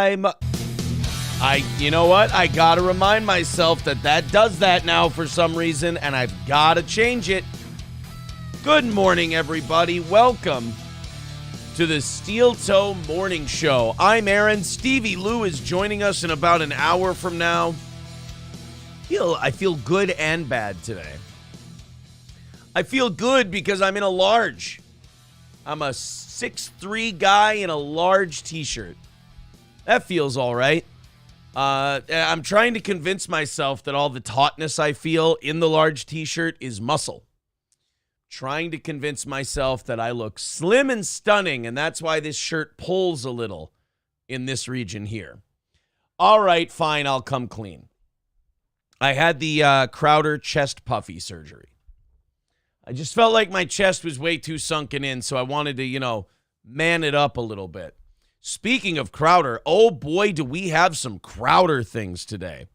You know what? I got to remind myself that does that now for some reason, and I've got to change it. Good morning, everybody. Welcome to the Steel Toe Morning Show. I'm Aaron. Stevie Lew is joining us in about an hour from now. I feel good and bad today. I feel good because I'm in a large. I'm a 6'3" guy in a large t-shirt. That feels all right. I'm trying to convince myself that all the tautness I feel in the large t-shirt is muscle. Trying to convince myself that I look slim and stunning, and that's why this shirt pulls a little in this region here. All right, fine, I'll come clean. I had the Crowder chest puffy surgery. I just felt like my chest was way too sunken in, so I wanted to, man it up a little bit. Speaking of Crowder, oh boy, do we have some Crowder things today.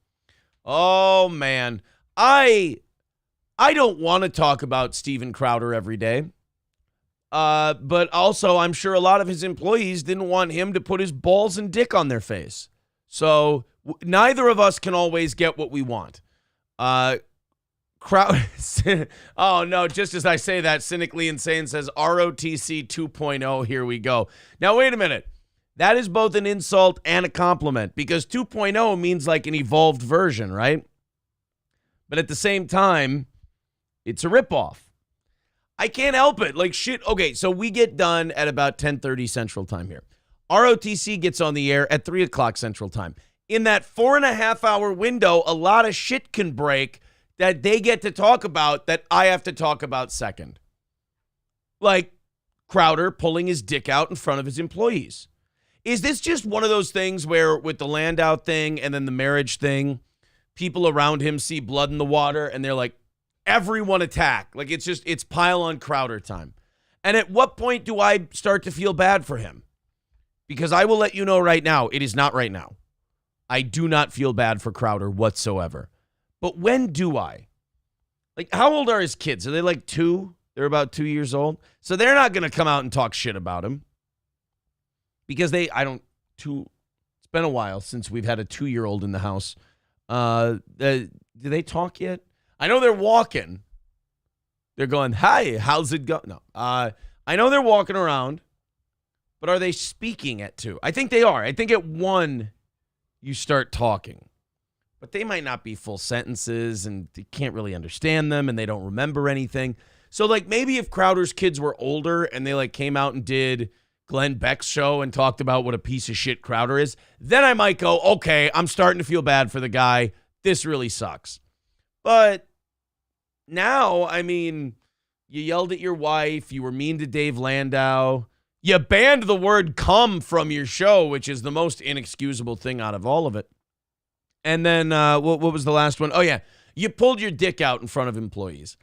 Oh, man. I don't want to talk about Steven Crowder every day. But also, I'm sure a lot of his employees didn't want him to put his balls and dick on their face. So neither of us can always get what we want. Oh, no, just as I say that, Cynically Insane says ROTC 2.0, here we go. Now, wait a minute. That is both an insult and a compliment because 2.0 means like an evolved version, right? But at the same time, it's a ripoff. I can't help it. Like shit. Okay, so we get done at about 10:30 Central Time here. ROTC gets on the air at 3 o'clock Central Time. In that 4.5-hour window, a lot of shit can break that they get to talk about that I have to talk about second. Like Crowder pulling his dick out in front of his employees. Is this just one of those things where with the Landau thing and then the marriage thing, people around him see blood in the water and they're like, everyone attack. Like it's pile on Crowder time. And at what point do I start to feel bad for him? Because I will let you know right now, it is not right now. I do not feel bad for Crowder whatsoever. But when do I? Like, how old are his kids? Are they like 2? They're about 2 years old. So they're not going to come out and talk shit about him. Because it's been a while since we've had a 2-year-old in the house. Do they talk yet? I know they're walking. They're going, hi, how's it going? No. I know they're walking around, but are they speaking at 2? I think they are. I think at 1, you start talking. But they might not be full sentences, and you can't really understand them, and they don't remember anything. So, like, maybe if Crowder's kids were older and they, like, came out and did Glenn Beck's show and talked about what a piece of shit Crowder is, then I might go, okay, I'm starting to feel bad for the guy. This really sucks. But now, I mean, you yelled at your wife. You were mean to Dave Landau. You banned the word cum from your show, which is the most inexcusable thing out of all of it. And then what was the last one? Oh, yeah. You pulled your dick out in front of employees.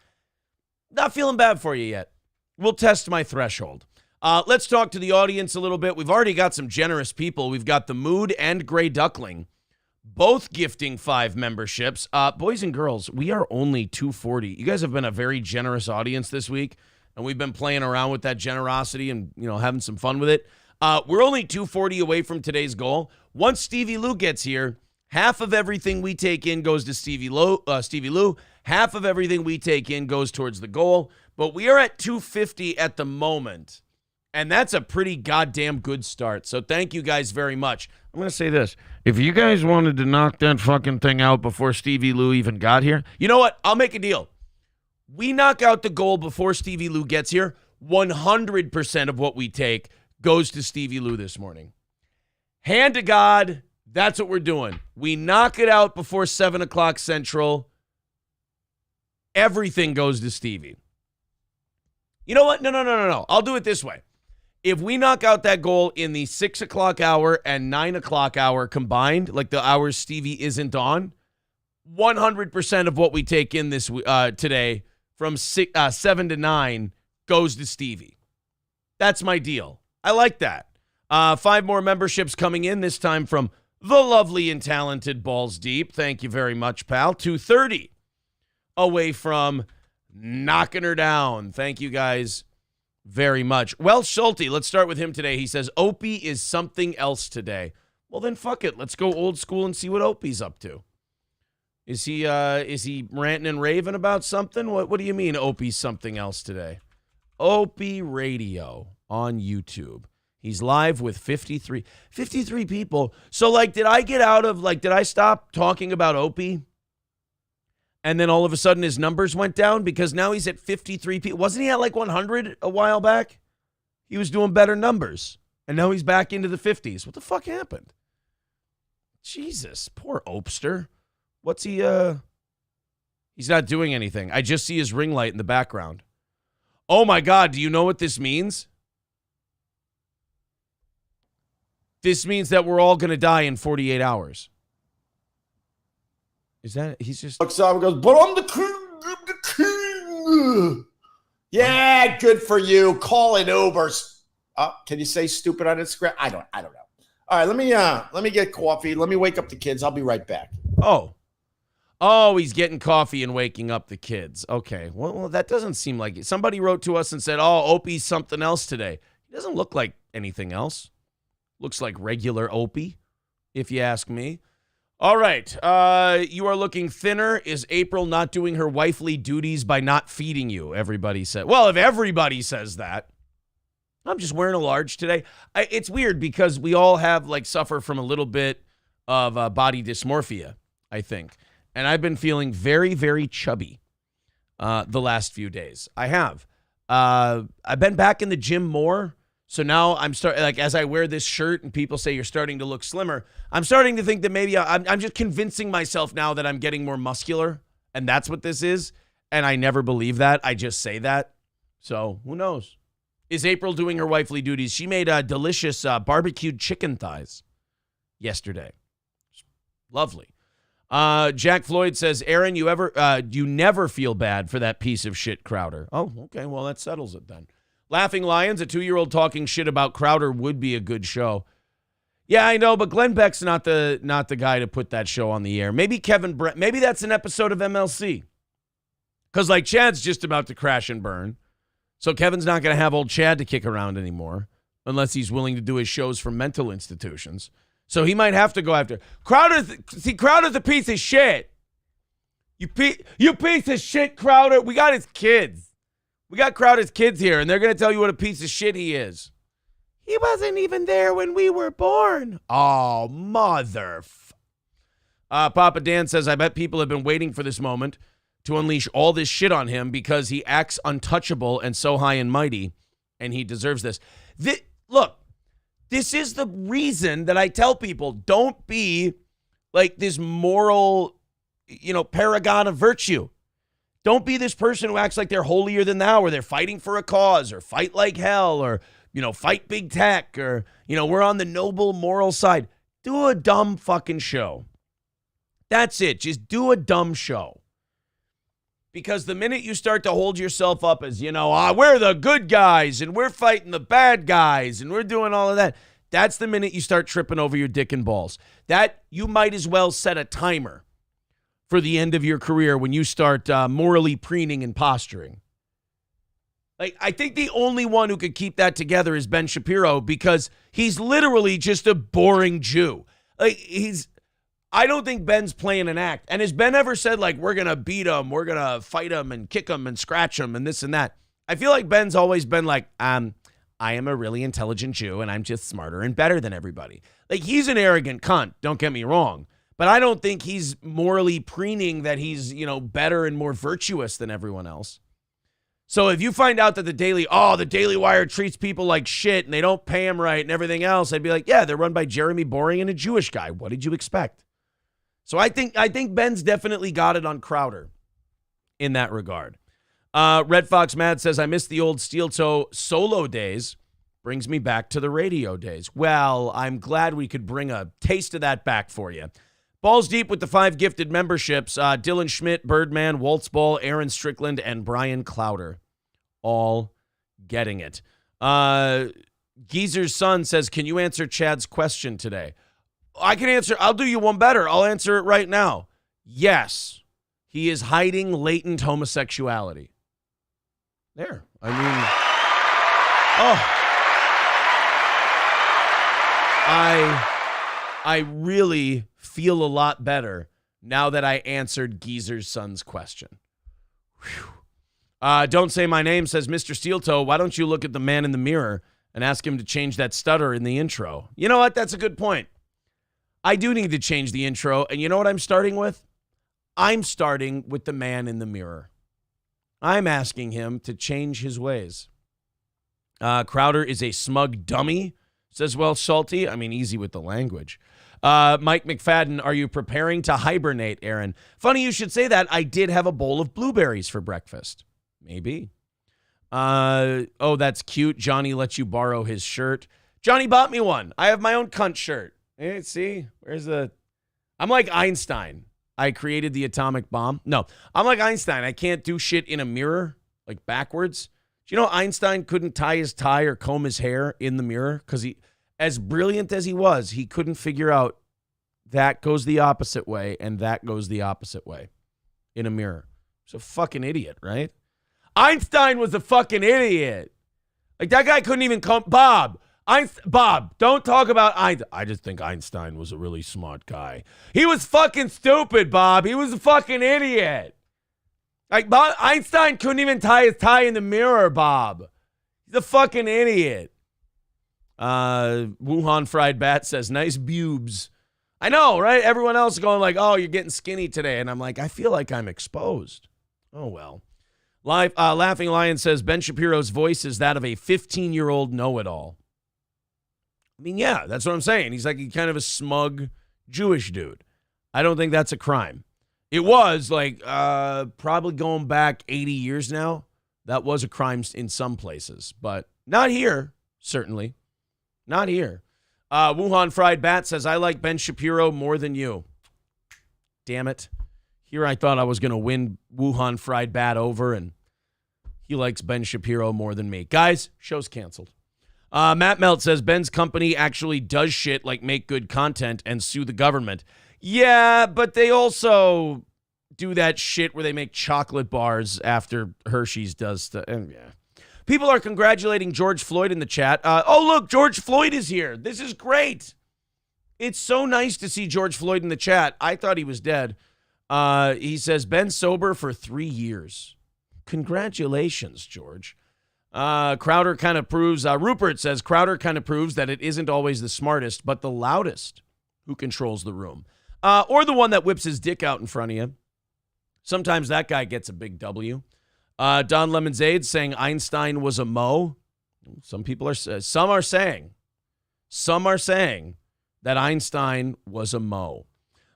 Not feeling bad for you yet. We'll test my threshold. Let's talk to the audience a little bit. We've already got some generous people. We've got the Mood and Gray Duckling, both gifting 5 memberships. Boys and girls, we are only 240. You guys have been a very generous audience this week, and we've been playing around with that generosity and, having some fun with it. We're only 240 away from today's goal. Once Stevie Lew gets here, half of everything we take in goes to Stevie Lew. Half of everything we take in goes towards the goal. But we are at 250 at the moment, and that's a pretty goddamn good start. So thank you guys very much. I'm going to say this. If you guys wanted to knock that fucking thing out before Stevie Lew even got here, you know what? I'll make a deal. We knock out the goal before Stevie Lew gets here. 100% of what we take goes to Stevie Lew this morning. Hand to God, that's what we're doing. We knock it out before 7 o'clock Central. Everything goes to Stevie. You know what? No. I'll do it this way. If we knock out that goal in the 6 o'clock hour and 9 o'clock hour combined, like the hours Stevie isn't on, 100% of what we take in this today from 7 to 9 goes to Stevie. That's my deal. I like that. 5 more memberships coming in, this time from the lovely and talented Balls Deep. Thank you very much, pal. 230 away from knocking her down. Thank you guys very much. Well, Schulte, let's start with him today. He says, Opie is something else today. Well, then fuck it. Let's go old school and see what Opie's up to. Is he ranting and raving about something? What do you mean Opie's something else today? Opie Radio on YouTube. He's live with 53 people. So, like, did I stop talking about Opie? And then all of a sudden his numbers went down because now he's at 53 people. Wasn't he at like 100 a while back? He was doing better numbers. And now he's back into the 50s. What the fuck happened? Jesus, poor Opester. What's he, he's not doing anything. I just see his ring light in the background. Oh my God, do you know what this means? This means that we're all going to die in 48 hours. Is that, he's just... Looks up and goes, but I'm the king. Yeah, good for you. Calling Ubers. Can you say stupid on Instagram? I don't know. All right, let me get coffee. Let me wake up the kids. I'll be right back. Oh, he's getting coffee and waking up the kids. Okay, well, that doesn't seem like it. Somebody wrote to us and said, Opie's something else today. He doesn't look like anything else. Looks like regular Opie, if you ask me. All right, you are looking thinner. Is April not doing her wifely duties by not feeding you? Everybody said. Well, if everybody says that. I'm just wearing a large today. It's weird because we all suffer from a little bit of body dysmorphia, I think. And I've been feeling very, very chubby the last few days. I have. I've been back in the gym more. So now I'm as I wear this shirt and people say you're starting to look slimmer, I'm starting to think that maybe I'm just convincing myself now that I'm getting more muscular, and that's what this is. And I never believe that. I just say that. So who knows? Is April doing her wifely duties? She made delicious barbecued chicken thighs yesterday. Lovely. Jack Floyd says, Aaron, you never feel bad for that piece of shit Crowder. Oh, okay. Well, that settles it then. Laughing Lions, a 2-year-old talking shit about Crowder would be a good show. Yeah, I know, but Glenn Beck's not the guy to put that show on the air. Maybe Kevin Brett. Maybe that's an episode of MLC. Because Chad's just about to crash and burn. So Kevin's not going to have old Chad to kick around anymore unless he's willing to do his shows from mental institutions. So he might have to go after Crowder. Crowder's a piece of shit. You piece of shit, Crowder. We got his kids. We got Crowder's kids here, and they're going to tell you what a piece of shit he is. He wasn't even there when we were born. Oh, mother. Papa Dan says, I bet people have been waiting for this moment to unleash all this shit on him because he acts untouchable and so high and mighty, and he deserves this. Look, this is the reason that I tell people, don't be like this moral, paragon of virtue. Don't be this person who acts like they're holier than thou, or they're fighting for a cause, or fight like hell, or, fight big tech, or, we're on the noble moral side. Do a dumb fucking show. That's it. Just do a dumb show. Because the minute you start to hold yourself up as, we're the good guys, and we're fighting the bad guys, and we're doing all of that, that's the minute you start tripping over your dick and balls. That, you might as well set a timer for the end of your career when you start morally preening and posturing. I think the only one who could keep that together is Ben Shapiro, because he's literally just a boring Jew. I don't think Ben's playing an act. And has Ben ever said, we're going to beat him, we're going to fight him and kick him and scratch him and this and that? I feel like Ben's always been I am a really intelligent Jew and I'm just smarter and better than everybody. He's an arrogant cunt, don't get me wrong. But I don't think he's morally preening that he's, better and more virtuous than everyone else. So if you find out that the Daily Wire treats people like shit and they don't pay him right and everything else, I'd be like, yeah, they're run by Jeremy Boring and a Jewish guy. What did you expect? So I think Ben's definitely got it on Crowder in that regard. Red Fox Mad says, I miss the old steel toe solo days. Brings me back to the radio days. Well, I'm glad we could bring a taste of that back for you. Balls deep with the 5 gifted memberships. Dylan Schmidt, Birdman, Waltz Ball, Aaron Strickland, and Brian Clowder. All getting it. Geezer's son says, can you answer Chad's question today? I can answer. I'll do you one better. I'll answer it right now. Yes. He is hiding latent homosexuality. There. I really feel a lot better now that I answered Geezer's son's question. Don't say my name, says Mr. Steeltoe. Why don't you look at the man in the mirror and ask him to change that stutter in the intro? You know what? That's a good point. I do need to change the intro. And you know what I'm starting with? I'm starting with the man in the mirror. I'm asking him to change his ways. Crowder is a smug dummy, says Welsh Salty. I mean, easy with the language. Mike McFadden, are you preparing to hibernate, Aaron? Funny you should say that. I did have a bowl of blueberries for breakfast. Maybe. Oh, that's cute. Johnny lets you borrow his shirt. Johnny bought me one. I have my own cunt shirt. Hey, see? I'm like Einstein. I created the atomic bomb. No, I'm like Einstein. I can't do shit in a mirror, like backwards. Do you know Einstein couldn't tie his tie or comb his hair in the mirror? Because he, as brilliant as he was, he couldn't figure out that goes the opposite way and that goes the opposite way in a mirror. He's a fucking idiot, right? Einstein was a fucking idiot. Like, that guy couldn't even come. Bob, don't talk about Einstein. I just think Einstein was a really smart guy. He was fucking stupid, Bob. He was a fucking idiot. Like, Einstein couldn't even tie his tie in the mirror, Bob. He's a fucking idiot. Wuhan Fried Bat says, nice bubes. I know, right? Everyone else is going like, oh, you're getting skinny today. And I'm like, I feel like I'm exposed. Oh, well. Laughing Lion says, Ben Shapiro's voice is that of a 15-year-old know-it-all. I mean, yeah, that's what I'm saying. He's like kind of a smug Jewish dude. I don't think that's a crime. It was like probably going back 80 years now. That was a crime in some places, but not here, certainly. Not here. Wuhan Fried Bat says, I like Ben Shapiro more than you. Damn it. Here I thought I was going to win Wuhan Fried Bat over, and he likes Ben Shapiro more than me. Guys, show's canceled. Matt Melt says, Ben's company actually does shit like make good content and sue the government. Yeah, but they also do that shit where they make chocolate bars after Hershey's does stuff. Yeah. People are congratulating George Floyd in the chat. Oh, look, George Floyd is here. This is great. It's so nice to see George Floyd in the chat. I thought he was dead. He says, been sober for 3 years. Congratulations, George. Crowder kind of proves, Rupert says, Crowder kind of proves that it isn't always the smartest, but the loudest who controls the room. Or the one that whips his dick out in front of you. Sometimes that guy gets a big W. Don Lemonzade saying Einstein was a mo. Some are saying that Einstein was a mo.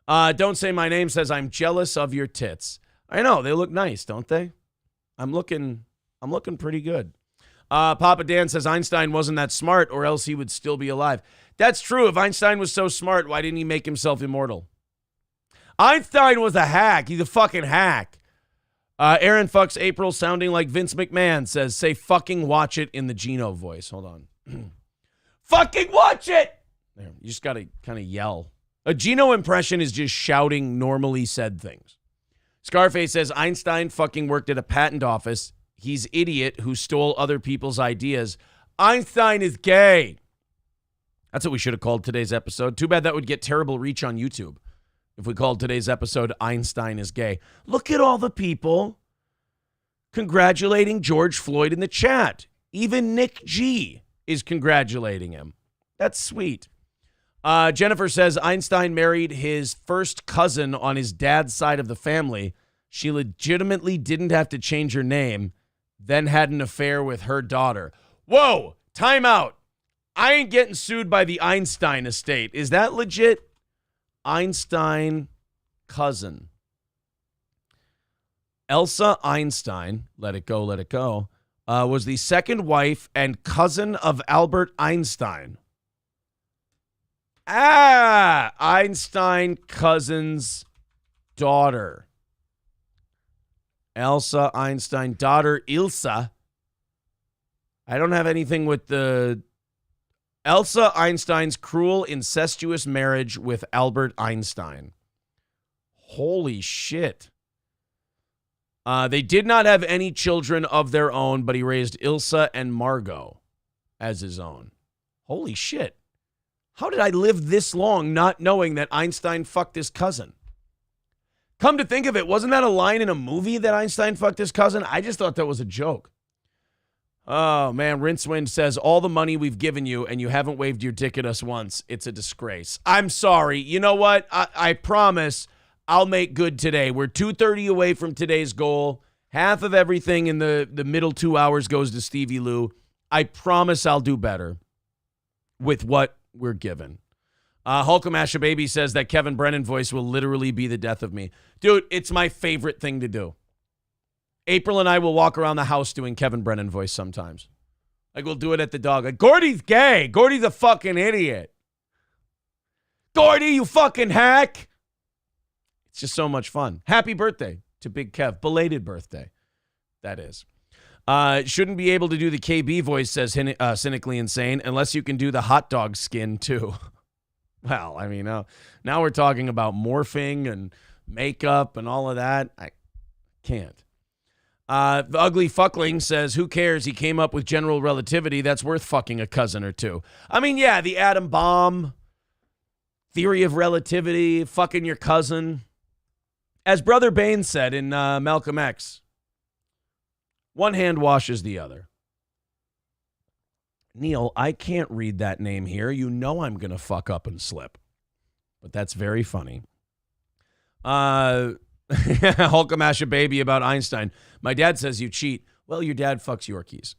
Don't Say My Name says, I'm jealous of your tits. I know, they look nice, don't they? I'm looking pretty good. Papa Dan says Einstein wasn't that smart or else he would still be alive. That's true. If Einstein was so smart, why didn't he make himself immortal? Einstein was a hack. He's a fucking hack. Aaron fucks April sounding like Vince McMahon says, say fucking watch it in the Gino voice. Hold on. Fucking watch it. There, you just got to kind of yell. A Gino impression is just shouting normally said things. Scarface says Einstein fucking worked at a patent office. He's idiot who stole other people's ideas. Einstein is gay. That's what we should have called today's episode. Too bad that would get terrible reach on YouTube if we called today's episode Einstein is gay. Look at all the people congratulating George Floyd in the chat. Even Nick G is congratulating him. That's sweet. Jennifer says Einstein married his first cousin on his dad's side of the family. She legitimately didn't have to change her name, then had an affair with her daughter. Whoa, time out. I ain't getting sued by the Einstein estate. Is that legit? Einstein cousin. Elsa Einstein, let it go, was the second wife and cousin of Albert Einstein. Einstein cousin's daughter. Elsa Einstein, daughter Ilsa. I don't have anything with the Elsa Einstein's cruel, incestuous marriage with Albert Einstein. Holy shit. They did not have any children of their own, but he raised Ilsa and Margot as his own. Holy shit. How did I live this long not knowing that Einstein fucked his cousin? Come to think of it, wasn't that a line in a movie that Einstein fucked his cousin? I just thought that was a joke. Oh, man, Rincewind says, all the money we've given you and you haven't waved your dick at us once. It's a disgrace. I'm sorry. You know what? I promise I'll make good today. We're 2:30 away from today's goal. Half of everything in the middle 2 hours goes to Stevie Lew. I promise I'll do better with what we're given. Hulkamasha Baby says that Kevin Brennan voice will literally be the death of me. Dude, it's my favorite thing to do. April and I will walk around the house doing Kevin Brennan voice sometimes. Like, we'll do it at the dog. Like, Gordy's gay. Gordy's a fucking idiot. Gordy, you fucking hack. It's just so much fun. Happy birthday to Big Kev. Belated birthday. That is. Shouldn't be able to do the KB voice, says Cynically Insane, unless you can do the hot dog skin, too. Well, I mean, now we're talking about morphing and makeup and all of that. I can't. The Ugly Fuckling says, who cares? He came up with general relativity. That's worth fucking a cousin or two. I mean, yeah, the atom bomb, theory of relativity, fucking your cousin. As Brother Baines said in Malcolm X, one hand washes the other. Neil, I can't read that name here. You know I'm going to fuck up and slip. But that's very funny. Hulkamasha Baby about Einstein. My dad says you cheat. Well, your dad fucks Yorkies.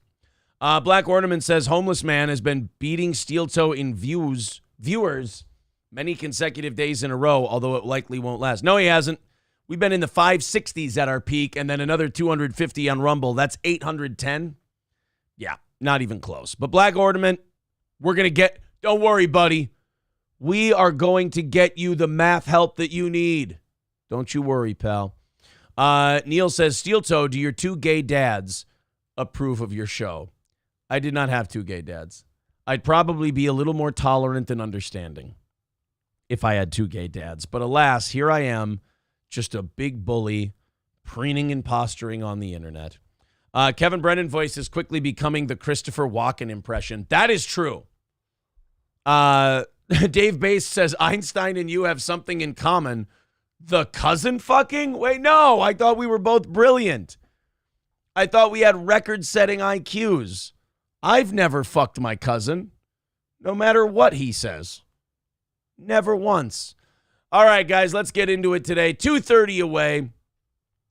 Black Ornament says homeless man has been beating Steel Toe in viewers many consecutive days in a row, although it likely won't last. No, he hasn't. We've been in the 560s at our peak and then another 250 on Rumble. That's 810. Yeah, not even close. But Black Ornament, we're going to get, don't worry, buddy. We are going to get you the math help that you need. Don't you worry, pal. Neil says, Steel Toe, do your two gay dads approve of your show? I did not have two gay dads. I'd probably be a little more tolerant and understanding if I had two gay dads. But alas, here I am, just a big bully, preening and posturing on the internet. Kevin Brennan voice is quickly becoming the Christopher Walken impression. That is true. Dave Bass says, Einstein and you have something in common. The cousin fucking? Wait, no, I thought we were both brilliant. I thought we had record-setting IQs. I've never fucked my cousin, no matter what he says. Never once. All right, guys, let's get into it today. 2:30 away.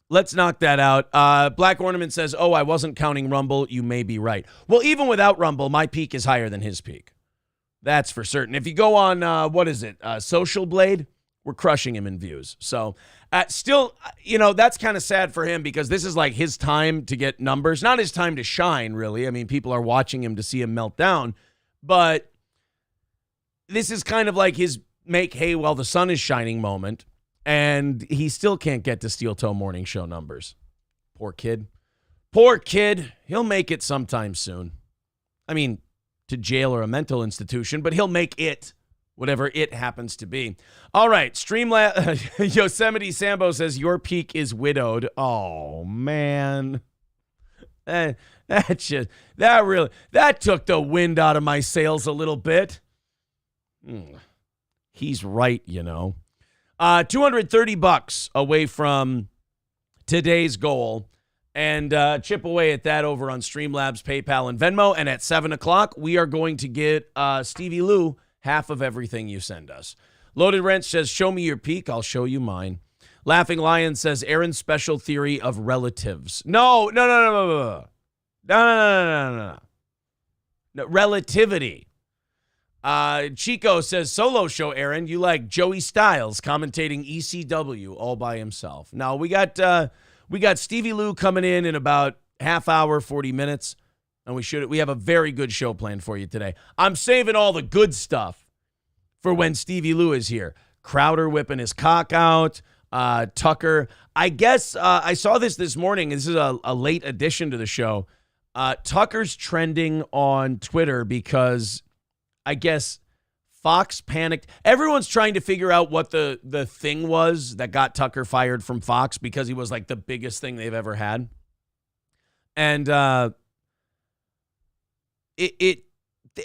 Let's knock that out. Black Ornament says, oh, I wasn't counting Rumble. You may be right. Well, even without Rumble, my peak is higher than his peak. That's for certain. If you go on, Social Blade, we're crushing him in views. So still, that's kind of sad for him because this is like his time to get numbers. Not his time to shine, really. I mean, people are watching him to see him melt down. But this is kind of like his make hay while the sun is shining moment. And he still can't get to Steel Toe Morning Show numbers. Poor kid. Poor kid. He'll make it sometime soon. I mean, to jail or a mental institution, but he'll make it. Whatever it happens to be. All right, Streamlabs. Yosemite Sambo says your peak is widowed. Oh man, that took the wind out of my sails a little bit. He's right, $230 away from today's goal, and chip away at that over on Streamlabs, PayPal, and Venmo. And at 7:00, we are going to get Stevie Lew half of everything you send us. Loaded Wrench says, show me your peak, I'll show you mine. Laughing Lion says, Aaron's special theory of relatives. No. Relativity. Chico says, solo show, Aaron. You like Joey Styles commentating ECW all by himself. Now, we got Stevie Lew coming in about half hour, 40 minutes. And we have a very good show planned for you today. I'm saving all the good stuff for when Stevie Lew is here. Crowder whipping his cock out. Tucker. I guess I saw this morning. This is a late addition to the show. Tucker's trending on Twitter because I guess Fox panicked. Everyone's trying to figure out what the thing was that got Tucker fired from Fox because he was like the biggest thing they've ever had. And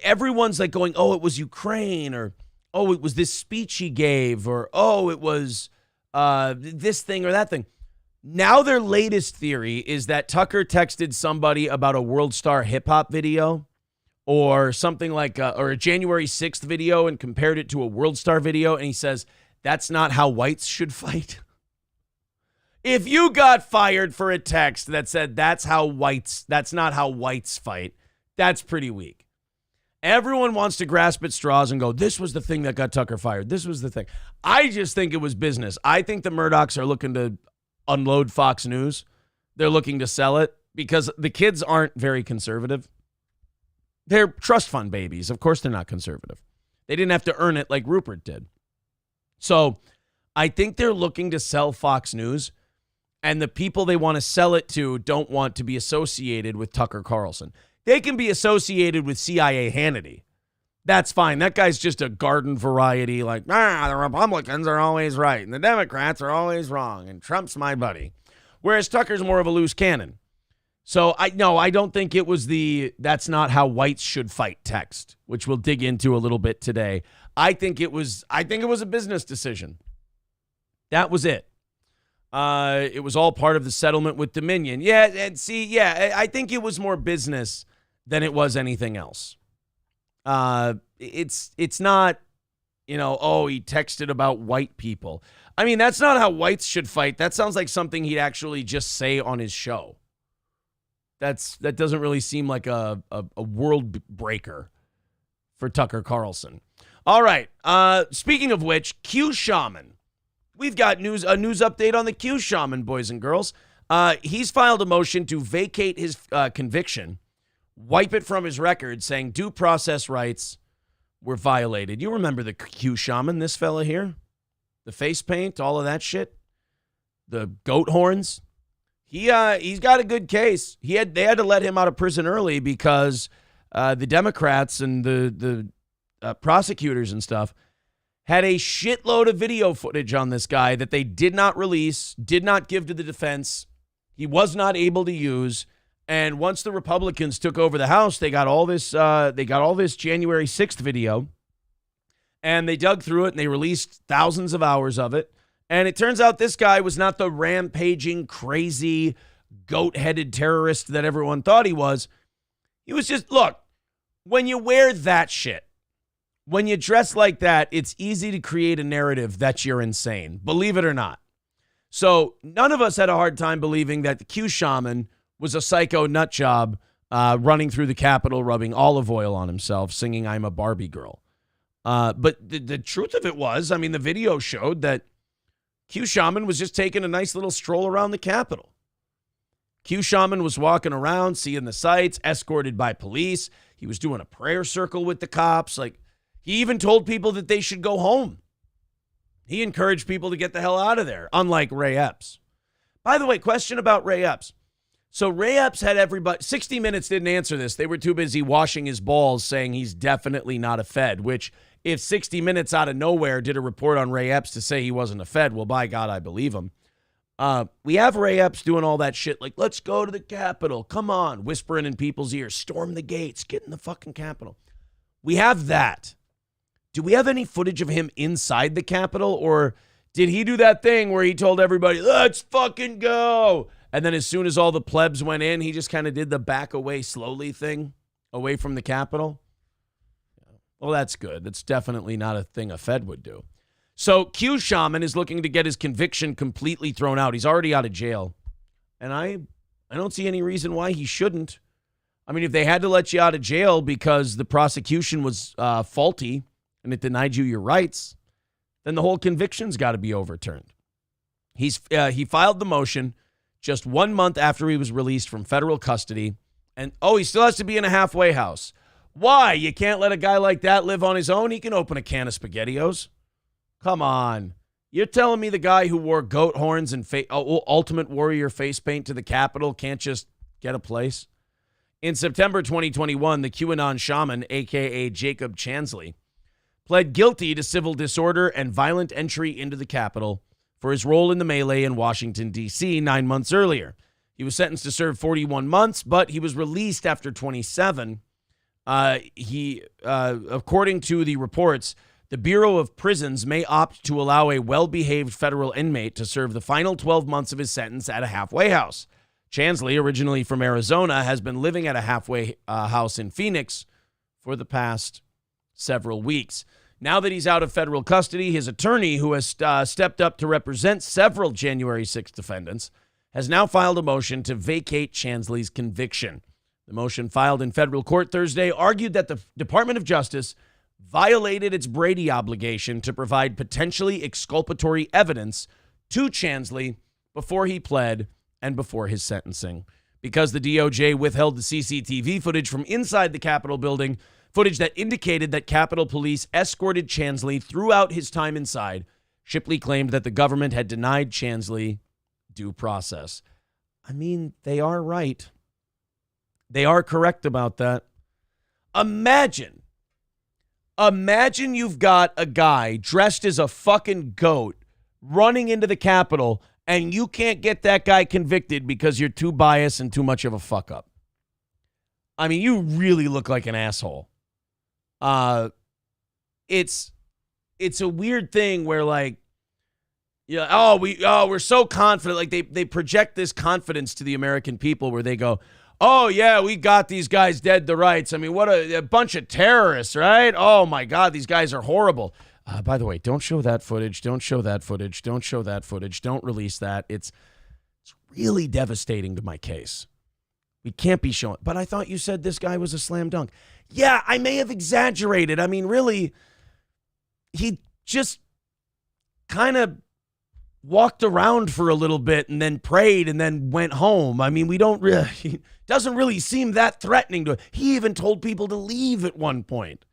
everyone's like going, oh, it was Ukraine, or oh, it was this speech he gave, or oh, it was this thing or that thing. Now their latest theory is that Tucker texted somebody about a World Star hip hop video or something like or a January 6th video and compared it to a World Star video. And he says, that's not how whites should fight. If you got fired for a text that said that's not how whites fight, that's pretty weak. Everyone wants to grasp at straws and go, this was the thing that got Tucker fired. This was the thing. I just think it was business. I think the Murdochs are looking to unload Fox News. They're looking to sell it because the kids aren't very conservative. They're trust fund babies. Of course they're not conservative. They didn't have to earn it like Rupert did. So I think they're looking to sell Fox News, and the people they want to sell it to don't want to be associated with Tucker Carlson. They can be associated with CIA Hannity. That's fine. That guy's just a garden variety, like, the Republicans are always right, and the Democrats are always wrong, and Trump's my buddy. Whereas Tucker's more of a loose cannon. So, I don't think it was that's not how whites should fight text, which we'll dig into a little bit today. I think it was a business decision. That was it. It was all part of the settlement with Dominion. I think it was more business than it was anything else. It's not, he texted about white people. I mean, that's not how whites should fight. That sounds like something he'd actually just say on his show. That doesn't really seem like a world breaker for Tucker Carlson. All right. Speaking of which, Q Shaman. We've got a news update on the Q Shaman, boys and girls. He's filed a motion to vacate his conviction, wipe it from his record, saying due process rights were violated. You remember the Q Shaman, this fella here? The face paint, all of that shit? The goat horns? He's got a good case. They had to let him out of prison early because the Democrats and the prosecutors and stuff had a shitload of video footage on this guy that they did not release, did not give to the defense. He was not able to use. And once the Republicans took over the House, they got all this January 6th video, and they dug through it and they released thousands of hours of it. And it turns out this guy was not the rampaging, crazy, goat-headed terrorist that everyone thought he was. He was just, look, when you wear that shit, when you dress like that, it's easy to create a narrative that you're insane, believe it or not. So none of us had a hard time believing that the Q Shaman was a psycho nut job running through the Capitol, rubbing olive oil on himself, singing I'm a Barbie girl. But the truth of it was, I mean, the video showed that Q Shaman was just taking a nice little stroll around the Capitol. Q Shaman was walking around, seeing the sights, escorted by police. He was doing a prayer circle with the cops. Like, he even told people that they should go home. He encouraged people to get the hell out of there, unlike Ray Epps. By the way, question about Ray Epps. So Ray Epps had everybody, 60 Minutes didn't answer this. They were too busy washing his balls saying he's definitely not a Fed, which if 60 Minutes out of nowhere did a report on Ray Epps to say he wasn't a Fed, well, by God, I believe him. We have Ray Epps doing all that shit like, let's go to the Capitol. Come on, whispering in people's ears, storm the gates, get in the fucking Capitol. We have that. Do we have any footage of him inside the Capitol, or did he do that thing where he told everybody, let's fucking go? And then as soon as all the plebs went in, he just kind of did the back away slowly thing away from the Capitol? Well, that's good. That's definitely not a thing a Fed would do. So Q Shaman is looking to get his conviction completely thrown out. He's already out of jail. And I don't see any reason why he shouldn't. I mean, if they had to let you out of jail because the prosecution was faulty and it denied you your rights, then the whole conviction's got to be overturned. He filed the motion just 1 month after he was released from federal custody. And, he still has to be in a halfway house. Why? You can't let a guy like that live on his own? He can open a can of SpaghettiOs. Come on. You're telling me the guy who wore goat horns and Ultimate Warrior face paint to the Capitol can't just get a place? In September 2021, the QAnon shaman, a.k.a. Jacob Chansley, pled guilty to civil disorder and violent entry into the Capitol for his role in the melee in Washington, D.C. 9 months earlier. He was sentenced to serve 41 months, but he was released after 27. According to the reports, the Bureau of Prisons may opt to allow a well-behaved federal inmate to serve the final 12 months of his sentence at a halfway house. Chansley, originally from Arizona, has been living at a halfway house in Phoenix for the past several weeks. Now that he's out of federal custody, his attorney, who has stepped up to represent several January 6th defendants, has now filed a motion to vacate Chansley's conviction. The motion filed in federal court Thursday argued that the Department of Justice violated its Brady obligation to provide potentially exculpatory evidence to Chansley before he pled and before his sentencing. Because the DOJ withheld the CCTV footage from inside the Capitol building, footage that indicated that Capitol Police escorted Chansley throughout his time inside, Shipley claimed that the government had denied Chansley due process. I mean, they are right. They are correct about that. Imagine you've got a guy dressed as a fucking goat running into the Capitol, and you can't get that guy convicted because you're too biased and too much of a fuck up. I mean, you really look like an asshole. It's a weird thing where, like, we're so confident. Like, they project this confidence to the American people where they go, oh, yeah, we got these guys dead to rights. I mean, what a bunch of terrorists, right? Oh, my God, these guys are horrible. By the way, don't show that footage. Don't show that footage. Don't show that footage. Don't release that. It's really devastating to my case. We can't be showing. But I thought you said this guy was a slam dunk. Yeah, I may have exaggerated. I mean, really, he just kind of walked around for a little bit and then prayed and then went home. I mean, he doesn't really seem that threatening to. He even told people to leave at one point.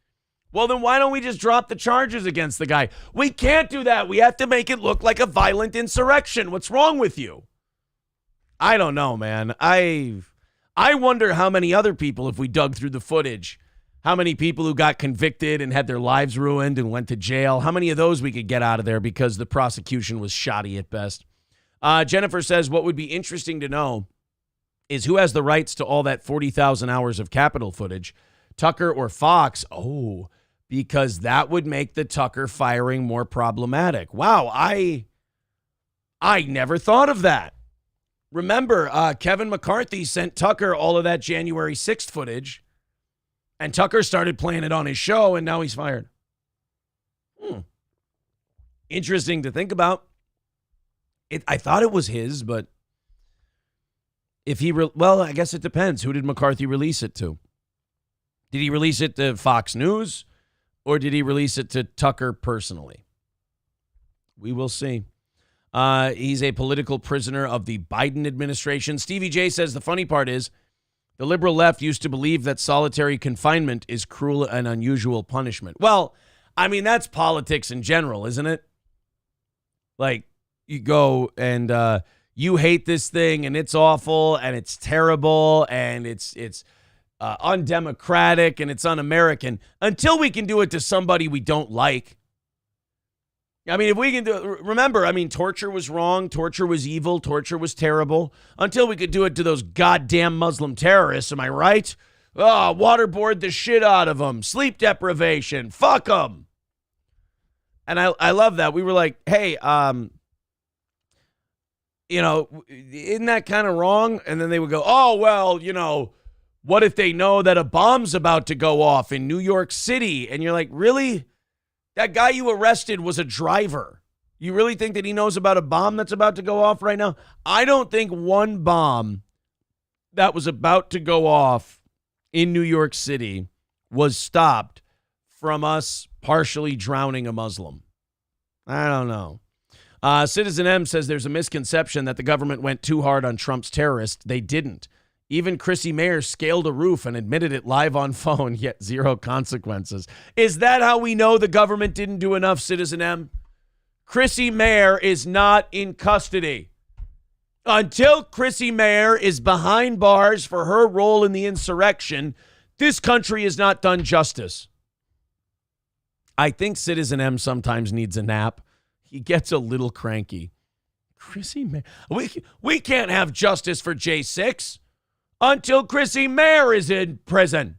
Well, then why don't we just drop the charges against the guy? We can't do that. We have to make it look like a violent insurrection. What's wrong with you? I don't know, man. I wonder how many other people, if we dug through the footage, how many people who got convicted and had their lives ruined and went to jail, how many of those we could get out of there because the prosecution was shoddy at best. Jennifer says what would be interesting to know is who has the rights to all that 40,000 hours of Capitol footage, Tucker or Fox? Oh, because that would make the Tucker firing more problematic. Wow, I never thought of that. Remember, Kevin McCarthy sent Tucker all of that January 6th footage, and Tucker started playing it on his show, and now he's fired. Interesting to think about. I thought it was his, but if he, well, I guess it depends. Who did McCarthy release it to? Did he release it to Fox News, or did he release it to Tucker personally? We will see. He's a political prisoner of the Biden administration. Stevie J says the funny part is the liberal left used to believe that solitary confinement is cruel and unusual punishment. Well, I mean, that's politics in general, isn't it? Like, you go and you hate this thing and it's awful and it's terrible and it's undemocratic and it's un-American until we can do it to somebody we don't like. I mean, if we can do it, remember, I mean, torture was wrong. Torture was evil. Torture was terrible until we could do it to those goddamn Muslim terrorists. Am I right? Oh, waterboard the shit out of them. Sleep deprivation. Fuck them. And I love that. We were like, hey, isn't that kind of wrong? And then they would go, oh, well, what if they know that a bomb's about to go off in New York City? And you're like, really? That guy you arrested was a driver. You really think that he knows about a bomb that's about to go off right now? I don't think one bomb that was about to go off in New York City was stopped from us partially drowning a Muslim. I don't know. Citizen M says there's a misconception that the government went too hard on Trump's terrorists. They didn't. Even Chrissy Mayer scaled a roof and admitted it live on phone, yet zero consequences. Is that how we know the government didn't do enough, Citizen M? Chrissy Mayer is not in custody. Until Chrissy Mayer is behind bars for her role in the insurrection, this country is not done justice. I think Citizen M sometimes needs a nap. He gets a little cranky. Chrissy Mayer. We can't have justice for J6 until Chrissy Mayer is in prison.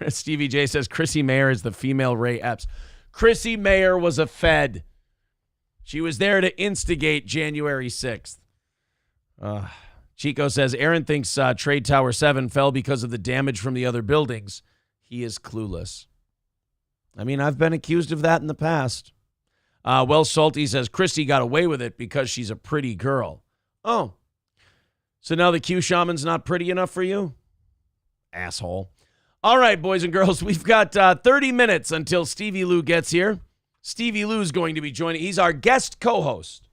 Stevie J says Chrissy Mayer is the female Ray Epps. Chrissy Mayer was a Fed. She was there to instigate January 6th. Chico says Aaron thinks Trade Tower 7 fell because of the damage from the other buildings. He is clueless. I mean, I've been accused of that in the past. Salty says Chrissy got away with it because she's a pretty girl. Oh, so now the Q Shaman's not pretty enough for you? Asshole. All right, boys and girls, we've got 30 minutes until Stevie Lew gets here. Stevie Lew's going to be joining. He's our guest co-host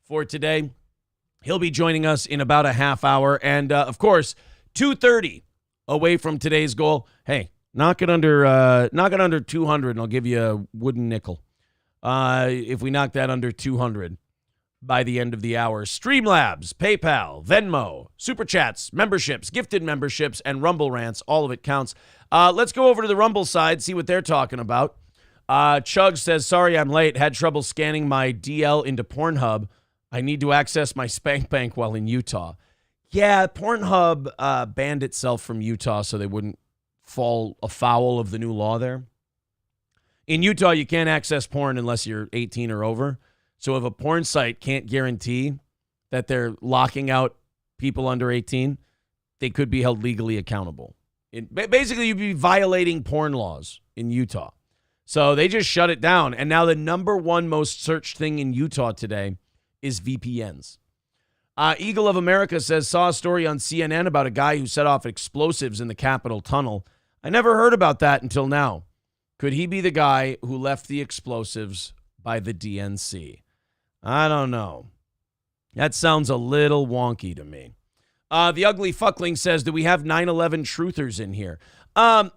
for today. He'll be joining us in about a half hour. And, of course, 2:30 away from today's goal. Hey, knock it under 200, and I'll give you a wooden nickel. If we knock that under 200 by the end of the hour. Streamlabs, PayPal, Venmo, Super Chats, memberships, gifted memberships, and Rumble rants. All of it counts. Let's go over to the Rumble side, see what they're talking about. Chug says, sorry I'm late. Had trouble scanning my DL into Pornhub. I need to access my Spank Bank while in Utah. Yeah, Pornhub banned itself from Utah so they wouldn't fall afoul of the new law there. In Utah, you can't access porn unless you're 18 or over. So if a porn site can't guarantee that they're locking out people under 18, they could be held legally accountable. Basically, you'd be violating porn laws in Utah. So they just shut it down. And now the number one most searched thing in Utah today is VPNs. Eagle of America says, saw a story on CNN about a guy who set off explosives in the Capitol tunnel. I never heard about that until now. Could he be the guy who left the explosives by the DNC? I don't know. That sounds a little wonky to me. The Ugly Fuckling says, do we have 9/11 truthers in here? 9/11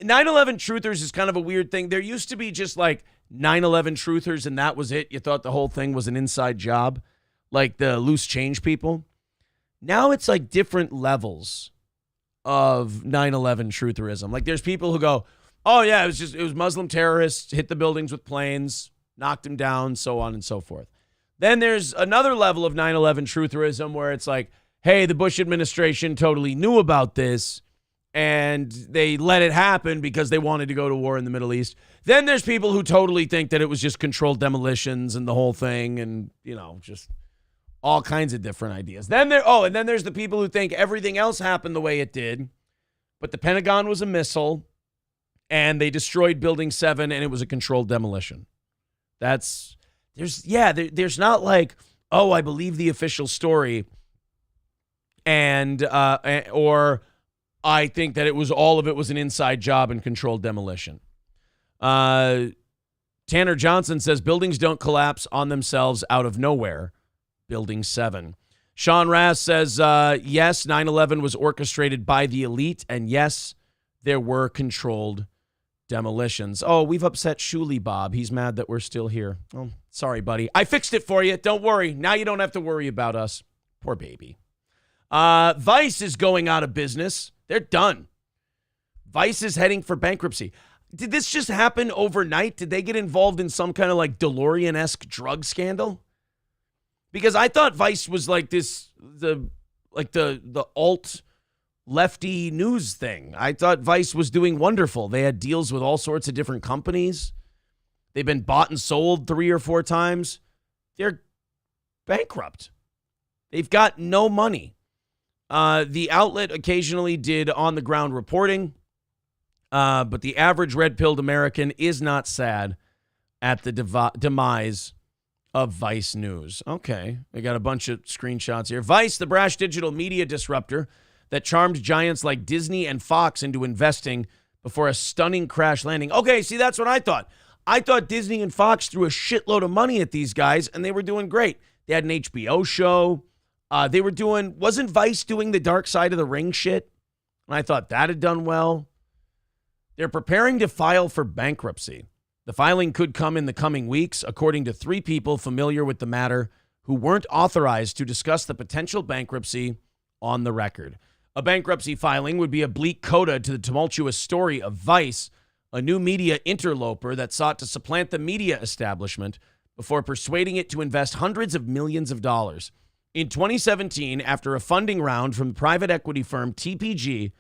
truthers is kind of a weird thing. There used to be just like 9/11 truthers and that was it. You thought the whole thing was an inside job, like the loose change people. Now it's like different levels of 9/11 trutherism. Like there's people who go, oh yeah, it was Muslim terrorists, hit the buildings with planes, knocked them down, so on and so forth. Then there's another level of 9/11 trutherism where it's like, hey, the Bush administration totally knew about this and they let it happen because they wanted to go to war in the Middle East. Then there's people who totally think that it was just controlled demolitions and the whole thing and, you know, just all kinds of different ideas. And then there's the people who think everything else happened the way it did, but the Pentagon was a missile and they destroyed Building 7 and it was a controlled demolition. There's not like, oh, I believe the official story or I think that all of it was an inside job and controlled demolition. Tanner Johnson says buildings don't collapse on themselves out of nowhere. Building 7. Sean Rass says, yes, 9/11 was orchestrated by the elite, and yes, there were controlled demolitions. Oh, we've upset Shuli Bob. He's mad that we're still here. Oh, sorry, buddy. I fixed it for you. Don't worry. Now you don't have to worry about us. Poor baby. Vice is going out of business. They're done. Vice is heading for bankruptcy. Did this just happen overnight? Did they get involved in some kind of like DeLorean-esque drug scandal? Because I thought Vice was like the alt lefty news thing. I thought Vice was doing wonderful. They had deals with all sorts of different companies. They've been bought and sold 3 or 4 times. They're bankrupt. They've got no money. The outlet occasionally did on-the-ground reporting, but the average red-pilled American is not sad at the demise of Vice News. Okay, we got a bunch of screenshots here. Vice, the brash digital media disruptor that charmed giants like Disney and Fox into investing before a stunning crash landing. Okay, see, that's what I thought. I thought Disney and Fox threw a shitload of money at these guys, and they were doing great. They had an HBO show. Wasn't Vice doing the Dark Side of the Ring shit? And I thought that had done well. They're preparing to file for bankruptcy. The filing could come in the coming weeks, according to 3 people familiar with the matter who weren't authorized to discuss the potential bankruptcy on the record. A bankruptcy filing would be a bleak coda to the tumultuous story of Vice, a new media interloper that sought to supplant the media establishment before persuading it to invest hundreds of millions of dollars. In 2017, after a funding round from private equity firm TPG,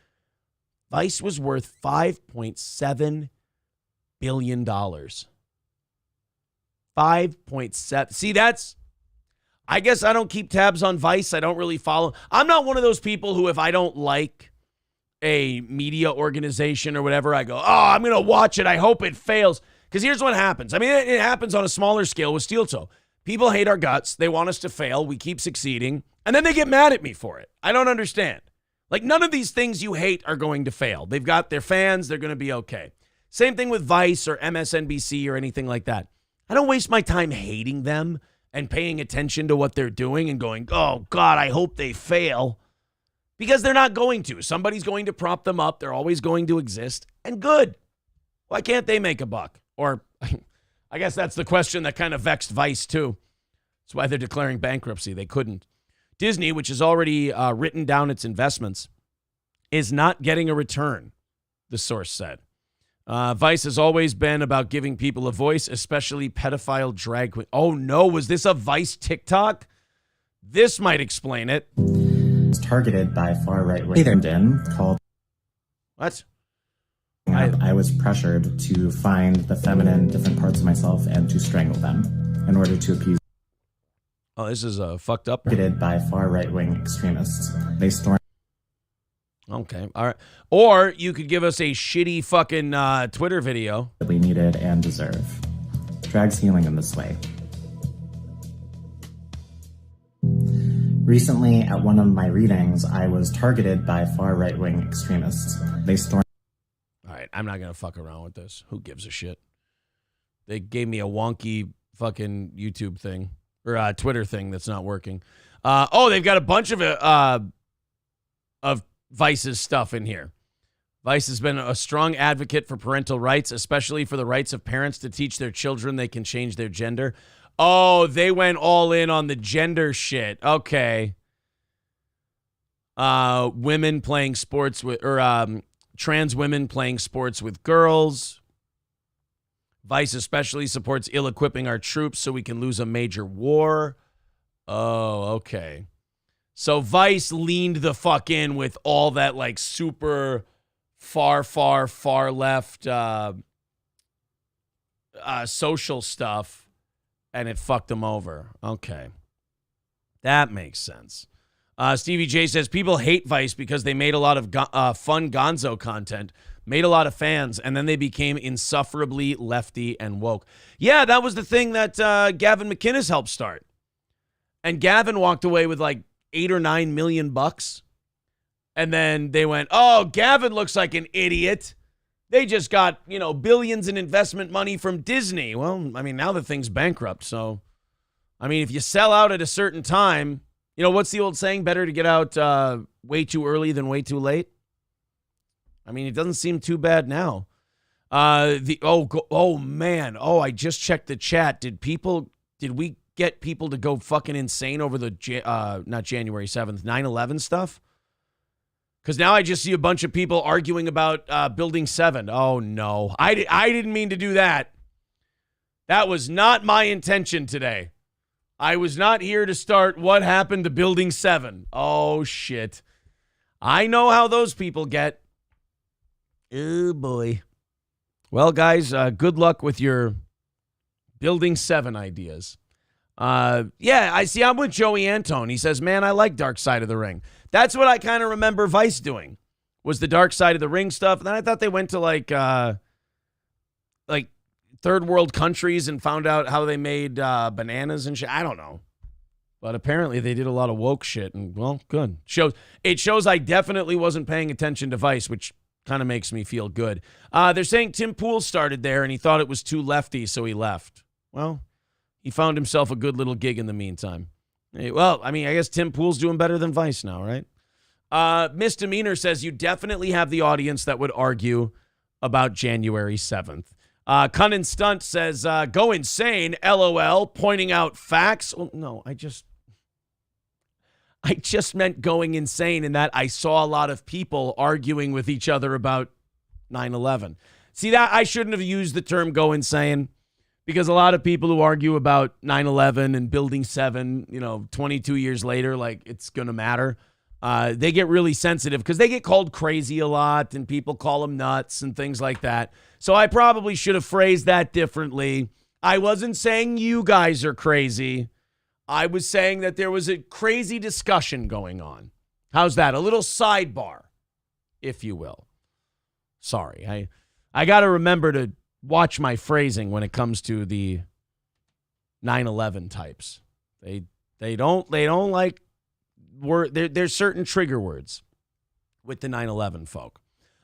Vice was worth $5.7 billion. 5.7. See, I guess I don't keep tabs on Vice. I don't really follow. I'm not one of those people who, if I don't like a media organization or whatever, I go, oh, I'm going to watch it. I hope it fails. Because here's what happens. I mean, it happens on a smaller scale with Steel Toe. People hate our guts. They want us to fail. We keep succeeding. And then they get mad at me for it. I don't understand. Like, none of these things you hate are going to fail. They've got their fans. They're going to be okay. Same thing with Vice or MSNBC or anything like that. I don't waste my time hating them and paying attention to what they're doing and going, oh, God, I hope they fail. Because they're not going to. Somebody's going to prop them up. They're always going to exist. And good. Why can't they make a buck? Or I guess that's the question that kind of vexed Vice, too. That's why they're declaring bankruptcy. They couldn't. Disney, which has already written down its investments, is not getting a return, the source said. Vice has always been about giving people a voice, especially pedophile drag queen. Oh, no. Was this a Vice TikTok? This might explain it. It's targeted by far right-wing called... What? I was pressured to find the feminine different parts of myself and to strangle them in order to appease. Oh, this is fucked up. Targeted by far right-wing extremists. They stormed. Okay, all right. Or you could give us a shitty fucking Twitter video. We needed and deserve. Drag's healing in this way. Recently, at one of my readings, I was targeted by far right-wing extremists. They stormed. All right, I'm not going to fuck around with this. Who gives a shit? They gave me a wonky fucking YouTube thing or Twitter thing that's not working. They've got a bunch of Vice's stuff in here. Vice has been a strong advocate for parental rights, especially for the rights of parents to teach their children they can change their gender. Oh, they went all in on the gender shit. Okay. Women playing sports with, or trans women playing sports with girls. Vice especially supports ill-equipping our troops so we can lose a major war. Oh, okay. So Vice leaned the fuck in with all that like super far left social stuff, and it fucked them over. Okay. That makes sense. Stevie J says, people hate Vice because they made a lot of fun gonzo content, made a lot of fans, and then they became insufferably lefty and woke. Yeah, that was the thing that Gavin McInnes helped start. And Gavin walked away with like $8 or $9 million. And then they went, oh, Gavin looks like an idiot. They just got, billions in investment money from Disney. Well, I mean, now the thing's bankrupt. So, I mean, if you sell out at a certain time, what's the old saying? Better to get out way too early than way too late. I mean, it doesn't seem too bad now. Man. Oh, I just checked the chat. Did we get people to go fucking insane over the, not January 7th, 9/11 stuff? Because now I just see a bunch of people arguing about Building 7. Oh, no. I didn't mean to do that. That was not my intention today. I was not here to start what happened to Building 7. Oh, shit. I know how those people get. Oh, boy. Well, guys, good luck with your Building 7 ideas. I'm with Joey Antone. He says, man, I like Dark Side of the Ring. That's what I kind of remember Vice doing, was the Dark Side of the Ring stuff. And then I thought they went to like third world countries and found out how they made bananas and shit. I don't know. But apparently they did a lot of woke shit. And, well, good. It shows I definitely wasn't paying attention to Vice, which kind of makes me feel good. They're saying Tim Pool started there and he thought it was too lefty, so he left. Well, he found himself a good little gig in the meantime. Well, I mean, I guess Tim Pool's doing better than Vice now, right? Misdemeanor says you definitely have the audience that would argue about January 7th. Cunnin Stunt says, go insane, LOL, pointing out facts. Oh, no, I just meant going insane in that I saw a lot of people arguing with each other about 9/11. See, that I shouldn't have used the term go insane, because a lot of people who argue about 9/11 and Building 7, 22 years later, like it's going to matter. They get really sensitive because they get called crazy a lot and people call them nuts and things like that. So I probably should have phrased that differently. I wasn't saying you guys are crazy. I was saying that there was a crazy discussion going on. How's that? A little sidebar, if you will. Sorry. I got to remember to watch my phrasing when it comes to the 9/11 types. They don't like there's certain trigger words with the 9/11 folk.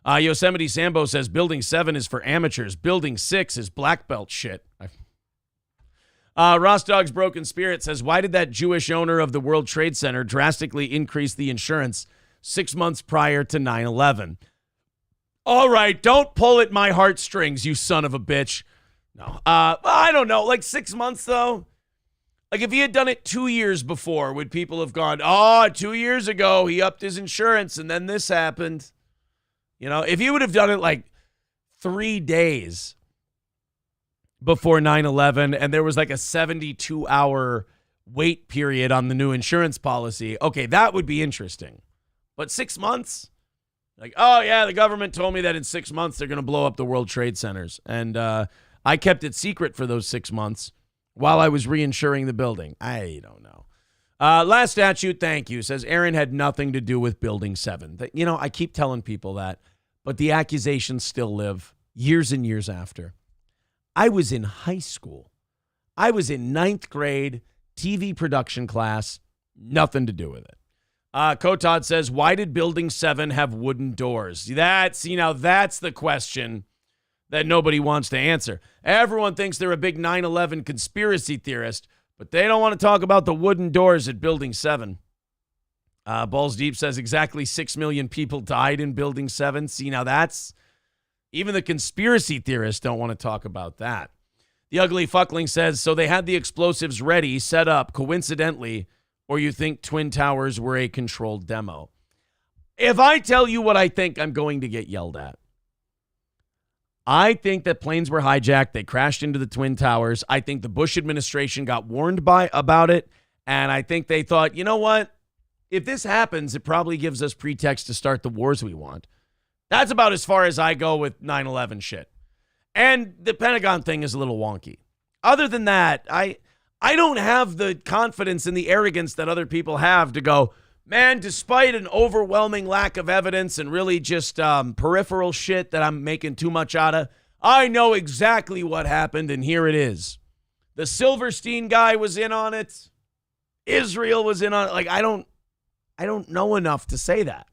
Yosemite Sambo says Building 7 is for amateurs. Building 6 is black belt shit. Ross Dog's Broken Spirit says, why did that Jewish owner of the World Trade Center drastically increase the insurance 6 months prior to 9/11? All right, don't pull at my heartstrings, you son of a bitch. No, I don't know. Like 6 months, though? Like if he had done it 2 years before, would people have gone, 2 years ago, he upped his insurance and then this happened? You know, if he would have done it like 3 days before 9/11 and there was like a 72-hour wait period on the new insurance policy, okay, that would be interesting. But 6 months? Like, oh, yeah, the government told me that in 6 months they're going to blow up the World Trade Centers. And I kept it secret for those 6 months while I was reinsuring the building. I don't know. Last statute, thank you, says Aaron had nothing to do with Building 7. You know, I keep telling people that, but the accusations still live years and years after. I was in high school. I was in 9th grade, TV production class, nothing to do with it. Kotod says, why did Building 7 have wooden doors? That's the question that nobody wants to answer. Everyone thinks they're a big 9/11 conspiracy theorist, but they don't want to talk about the wooden doors at Building 7. Balls Deep says exactly 6 million people died in Building 7. See, now that's, even the conspiracy theorists don't want to talk about that. The Ugly Fuckling says, so they had the explosives ready, set up, coincidentally, or you think Twin Towers were a controlled demo? If I tell you what I think, I'm going to get yelled at. I think that planes were hijacked. They crashed into the Twin Towers. I think the Bush administration got warned about it. And I think they thought, you know what? If this happens, it probably gives us pretext to start the wars we want. That's about as far as I go with 9/11 shit. And the Pentagon thing is a little wonky. Other than that, I don't have the confidence and the arrogance that other people have to go, man, despite an overwhelming lack of evidence and really just peripheral shit that I'm making too much out of, I know exactly what happened, and here it is. The Silverstein guy was in on it. Israel was in on it. Like, I don't know enough to say that.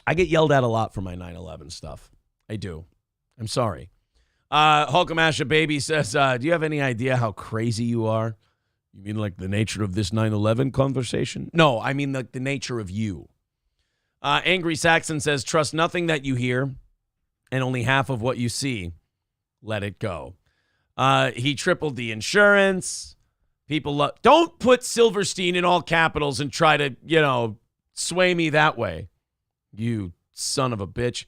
I get yelled at a lot for my 9/11 stuff. I do. I'm sorry. Hulkamasha Baby says, do you have any idea how crazy you are? You mean like the nature of this 9/11 conversation? No, I mean like the nature of you. Angry Saxon says, trust nothing that you hear and only half of what you see. Let it go. He tripled the insurance. People don't put Silverstein in all capitals and try to, sway me that way. You son of a bitch.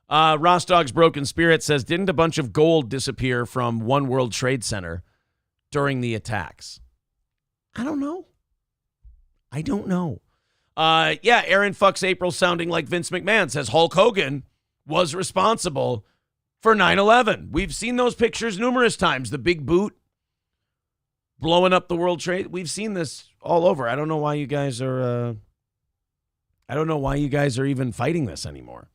Rostog's Broken Spirit says, didn't a bunch of gold disappear from One World Trade Center during the attacks? I don't know. Yeah, Aaron fucks April sounding like Vince McMahon says Hulk Hogan was responsible for 9/11. We've seen those pictures numerous times. The big boot blowing up the World Trade. We've seen this all over. I don't know why you guys are even fighting this anymore.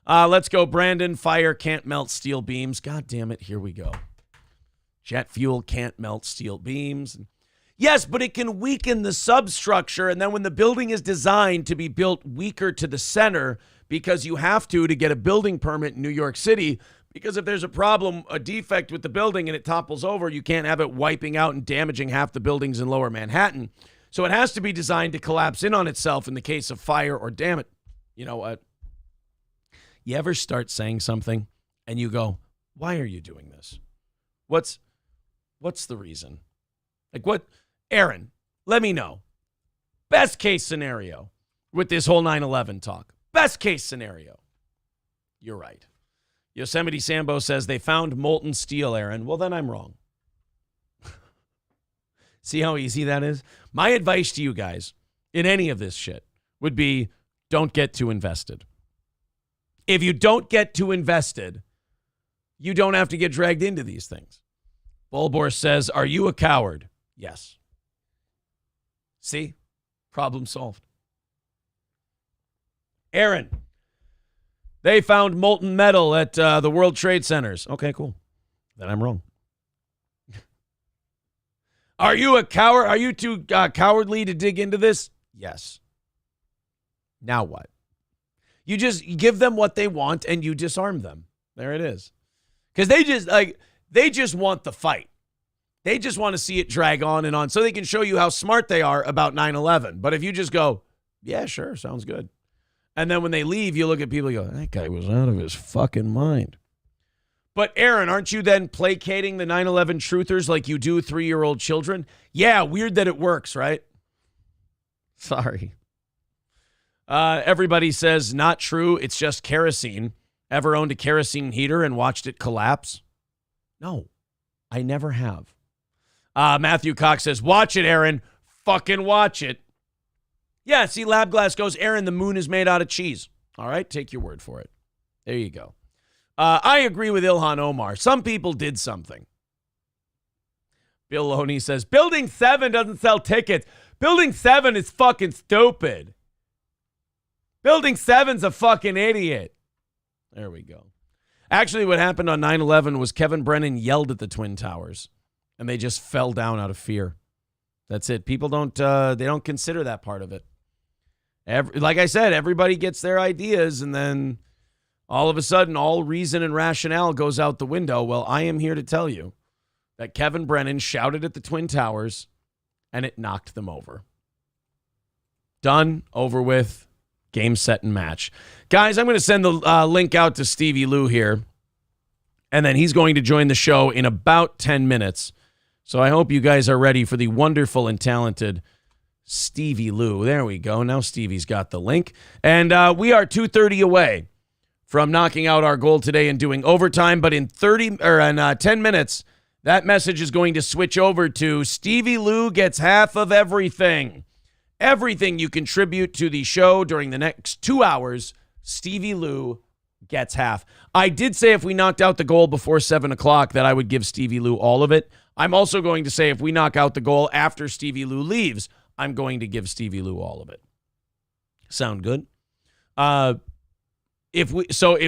Let's go, Brandon. Fire can't melt steel beams. God damn it. Here we go. Jet fuel can't melt steel beams. Yes, but it can weaken the substructure. And then when the building is designed to be built weaker to the center, because you have to get a building permit in New York City, because if there's a problem, a defect with the building and it topples over, you can't have it wiping out and damaging half the buildings in Lower Manhattan. So it has to be designed to collapse in on itself in the case of fire or damage. You know what? You ever start saying something and you go, why are you doing this? What's the reason? Like what? Aaron, let me know. Best case scenario with this whole 9/11 talk. Best case scenario. You're right. Yosemite Sambo says they found molten steel, Aaron. Well, then I'm wrong. See how easy that is? My advice to you guys in any of this shit would be don't get too invested. If you don't get too invested, you don't have to get dragged into these things. Bulbor says, are you a coward? Yes. See? Problem solved. Aaron, they found molten metal at the World Trade Centers. Okay, cool. Then I'm wrong. Are you a coward? Are you too cowardly to dig into this? Yes. Now what? You just give them what they want and you disarm them. There it is. Because they just want the fight. They just want to see it drag on and on so they can show you how smart they are about 9/11. But if you just go, yeah, sure, sounds good. And then when they leave, you look at people and go, that guy was out of his fucking mind. But Aaron, aren't you then placating the 9/11 truthers like you do 3-year-old children? Yeah, weird that it works, right? Sorry. Everybody says, not true, it's just kerosene. Ever owned a kerosene heater and watched it collapse? No, I never have. Matthew Cox says, watch it, Aaron. Fucking watch it. Yeah, see, Lab Glass goes, Aaron, the moon is made out of cheese. All right, take your word for it. There you go. I agree with Ilhan Omar. Some people did something. Bill Loney says, Building 7 doesn't sell tickets. Building 7 is fucking stupid. Building 7's a fucking idiot. There we go. Actually, what happened on 9/11 was Kevin Brennan yelled at the Twin Towers, and they just fell down out of fear. That's it. People don't consider that part of it. Like I said, everybody gets their ideas, and then all of a sudden, all reason and rationale goes out the window. Well, I am here to tell you that Kevin Brennan shouted at the Twin Towers, and it knocked them over. Done, over with. Game, set, and match. Guys, I'm going to send the link out to Stevie Lew here, and then he's going to join the show in about 10 minutes. So I hope you guys are ready for the wonderful and talented Stevie Lew. There we go. Now Stevie's got the link. And we are 2:30 away from knocking out our goal today and doing overtime, but in 10 minutes, that message is going to switch over to Stevie Lew gets half of everything. Everything you contribute to the show during the next 2 hours, Stevie Lew gets half. I did say if we knocked out the goal before 7 o'clock that I would give Stevie Lew all of it. I'm also going to say if we knock out the goal after Stevie Lew leaves, I'm going to give Stevie Lew all of it. Sound good? If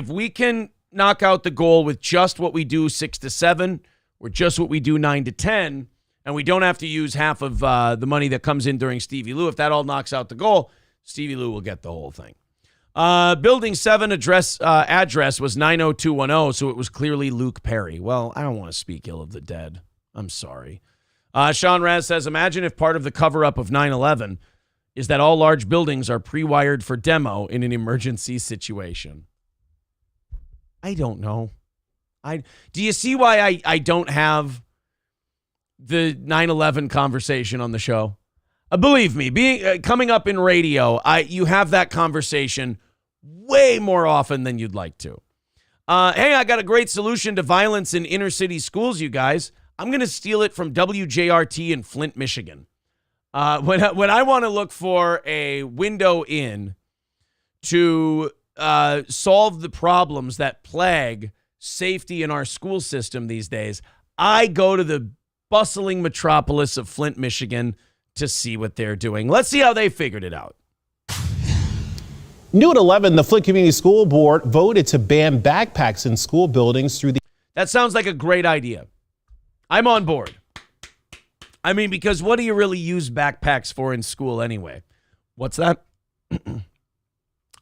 we can knock out the goal with just what we do 6 to 7 or just what we do 9 to 10, and we don't have to use half of the money that comes in during Stevie Lew. If that all knocks out the goal, Stevie Lew will get the whole thing. Building 7 address was 90210, so it was clearly Luke Perry. Well, I don't want to speak ill of the dead. I'm sorry. Sean Raz says, imagine if part of the cover-up of 9/11 is that all large buildings are pre-wired for demo in an emergency situation. I don't know. Do you see why I don't have the 9/11 conversation on the show? Believe me, coming up in radio, you have that conversation way more often than you'd like to. Hey, I got a great solution to violence in inner city schools, you guys. I'm going to steal it from WJRT in Flint, Michigan. When I want to look for a window in to solve the problems that plague safety in our school system these days, I go to the bustling metropolis of Flint, Michigan to see what they're doing. Let's see how they figured it out. New at 11, the Flint Community School Board voted to ban backpacks in school buildings through the... That sounds like a great idea. I'm on board. I mean, because what do you really use backpacks for in school anyway? What's that?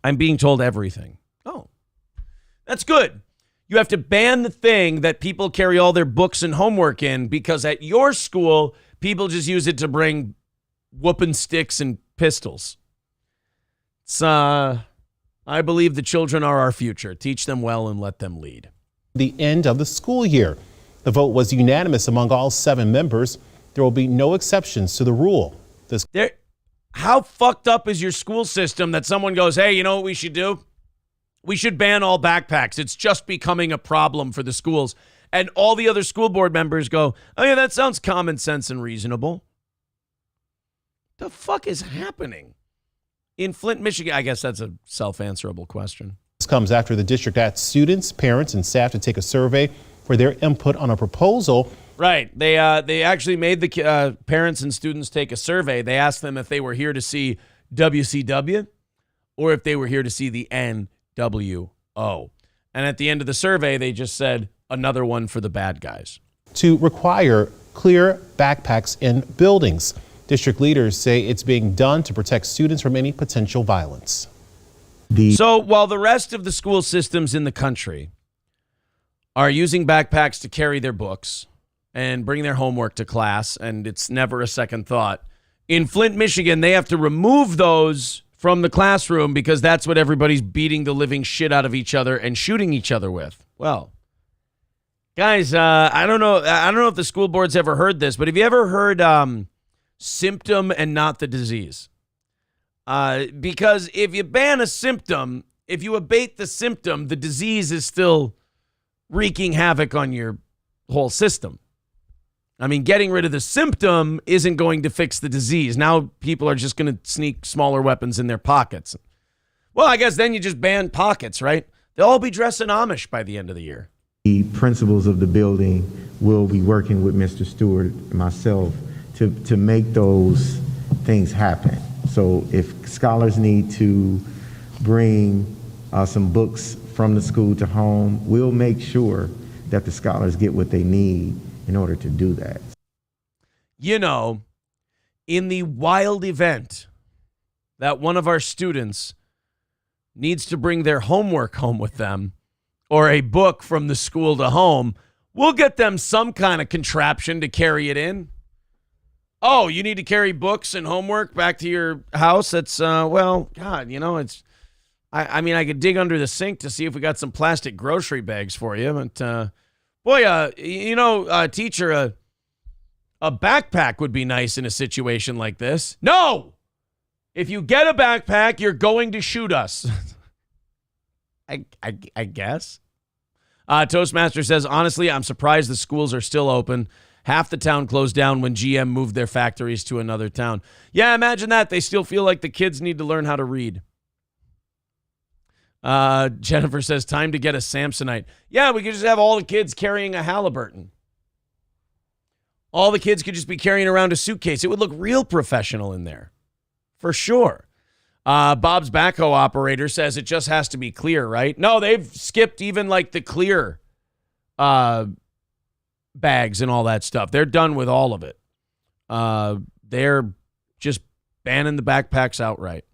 I'm being told everything. Oh, that's good. You have to ban the thing that people carry all their books and homework in because at your school, people just use it to bring whooping sticks and pistols. It's, I believe the children are our future. Teach them well and let them lead. The end of the school year. The vote was unanimous among all 7 members. There will be no exceptions to the rule. How fucked up is your school system that someone goes, hey, you know what we should do? We should ban all backpacks. It's just becoming a problem for the schools. And all the other school board members go, oh, yeah, that sounds common sense and reasonable. The fuck is happening in Flint, Michigan? I guess that's a self-answerable question. This comes after the district asked students, parents, and staff to take a survey for their input on a proposal. Right. They actually made the parents and students take a survey. They asked them if they were here to see WCW or if they were here to see the NWO. And at the end of the survey, they just said, another one for the bad guys. To require clear backpacks in buildings. District leaders say it's being done to protect students from any potential violence. So while the rest of the school systems in the country are using backpacks to carry their books and bring their homework to class, and it's never a second thought, in Flint, Michigan, they have to remove those from the classroom because that's what everybody's beating the living shit out of each other and shooting each other with. Well, guys, I don't know if the school board's ever heard this, but have you ever heard symptom and not the disease? Because if you ban a symptom, if you abate the symptom, the disease is still wreaking havoc on your whole system. I mean, getting rid of the symptom isn't going to fix the disease. Now people are just going to sneak smaller weapons in their pockets. Well, I guess then you just ban pockets, right? They'll all be dressing Amish by the end of the year. The principals of the building will be working with Mr. Stewart and myself to make those things happen. So if scholars need to bring some books from the school to home, we'll make sure that the scholars get what they need in order to do that. You know, in the wild event that one of our students needs to bring their homework home with them or a book from the school to home, we'll get them some kind of contraption to carry it in. Oh, you need to carry books and homework back to your house? That's, well, God, you know, it's, I mean, I could dig under the sink to see if we got some plastic grocery bags for you, but, boy, teacher, a backpack would be nice in a situation like this. No! If you get a backpack, you're going to shoot us. I guess. Toastmaster says, honestly, I'm surprised the schools are still open. Half the town closed down when GM moved their factories to another town. Yeah, imagine that. They still feel like the kids need to learn how to read. Jennifer says, time to get a Samsonite. Yeah, we could just have all the kids carrying a Halliburton. All the kids could just be carrying around a suitcase. It would look real professional in there. For sure. Bob's backhoe operator says it just has to be clear, right? No, they've skipped even like the clear bags and all that stuff. They're done with all of it. They're just banning the backpacks outright.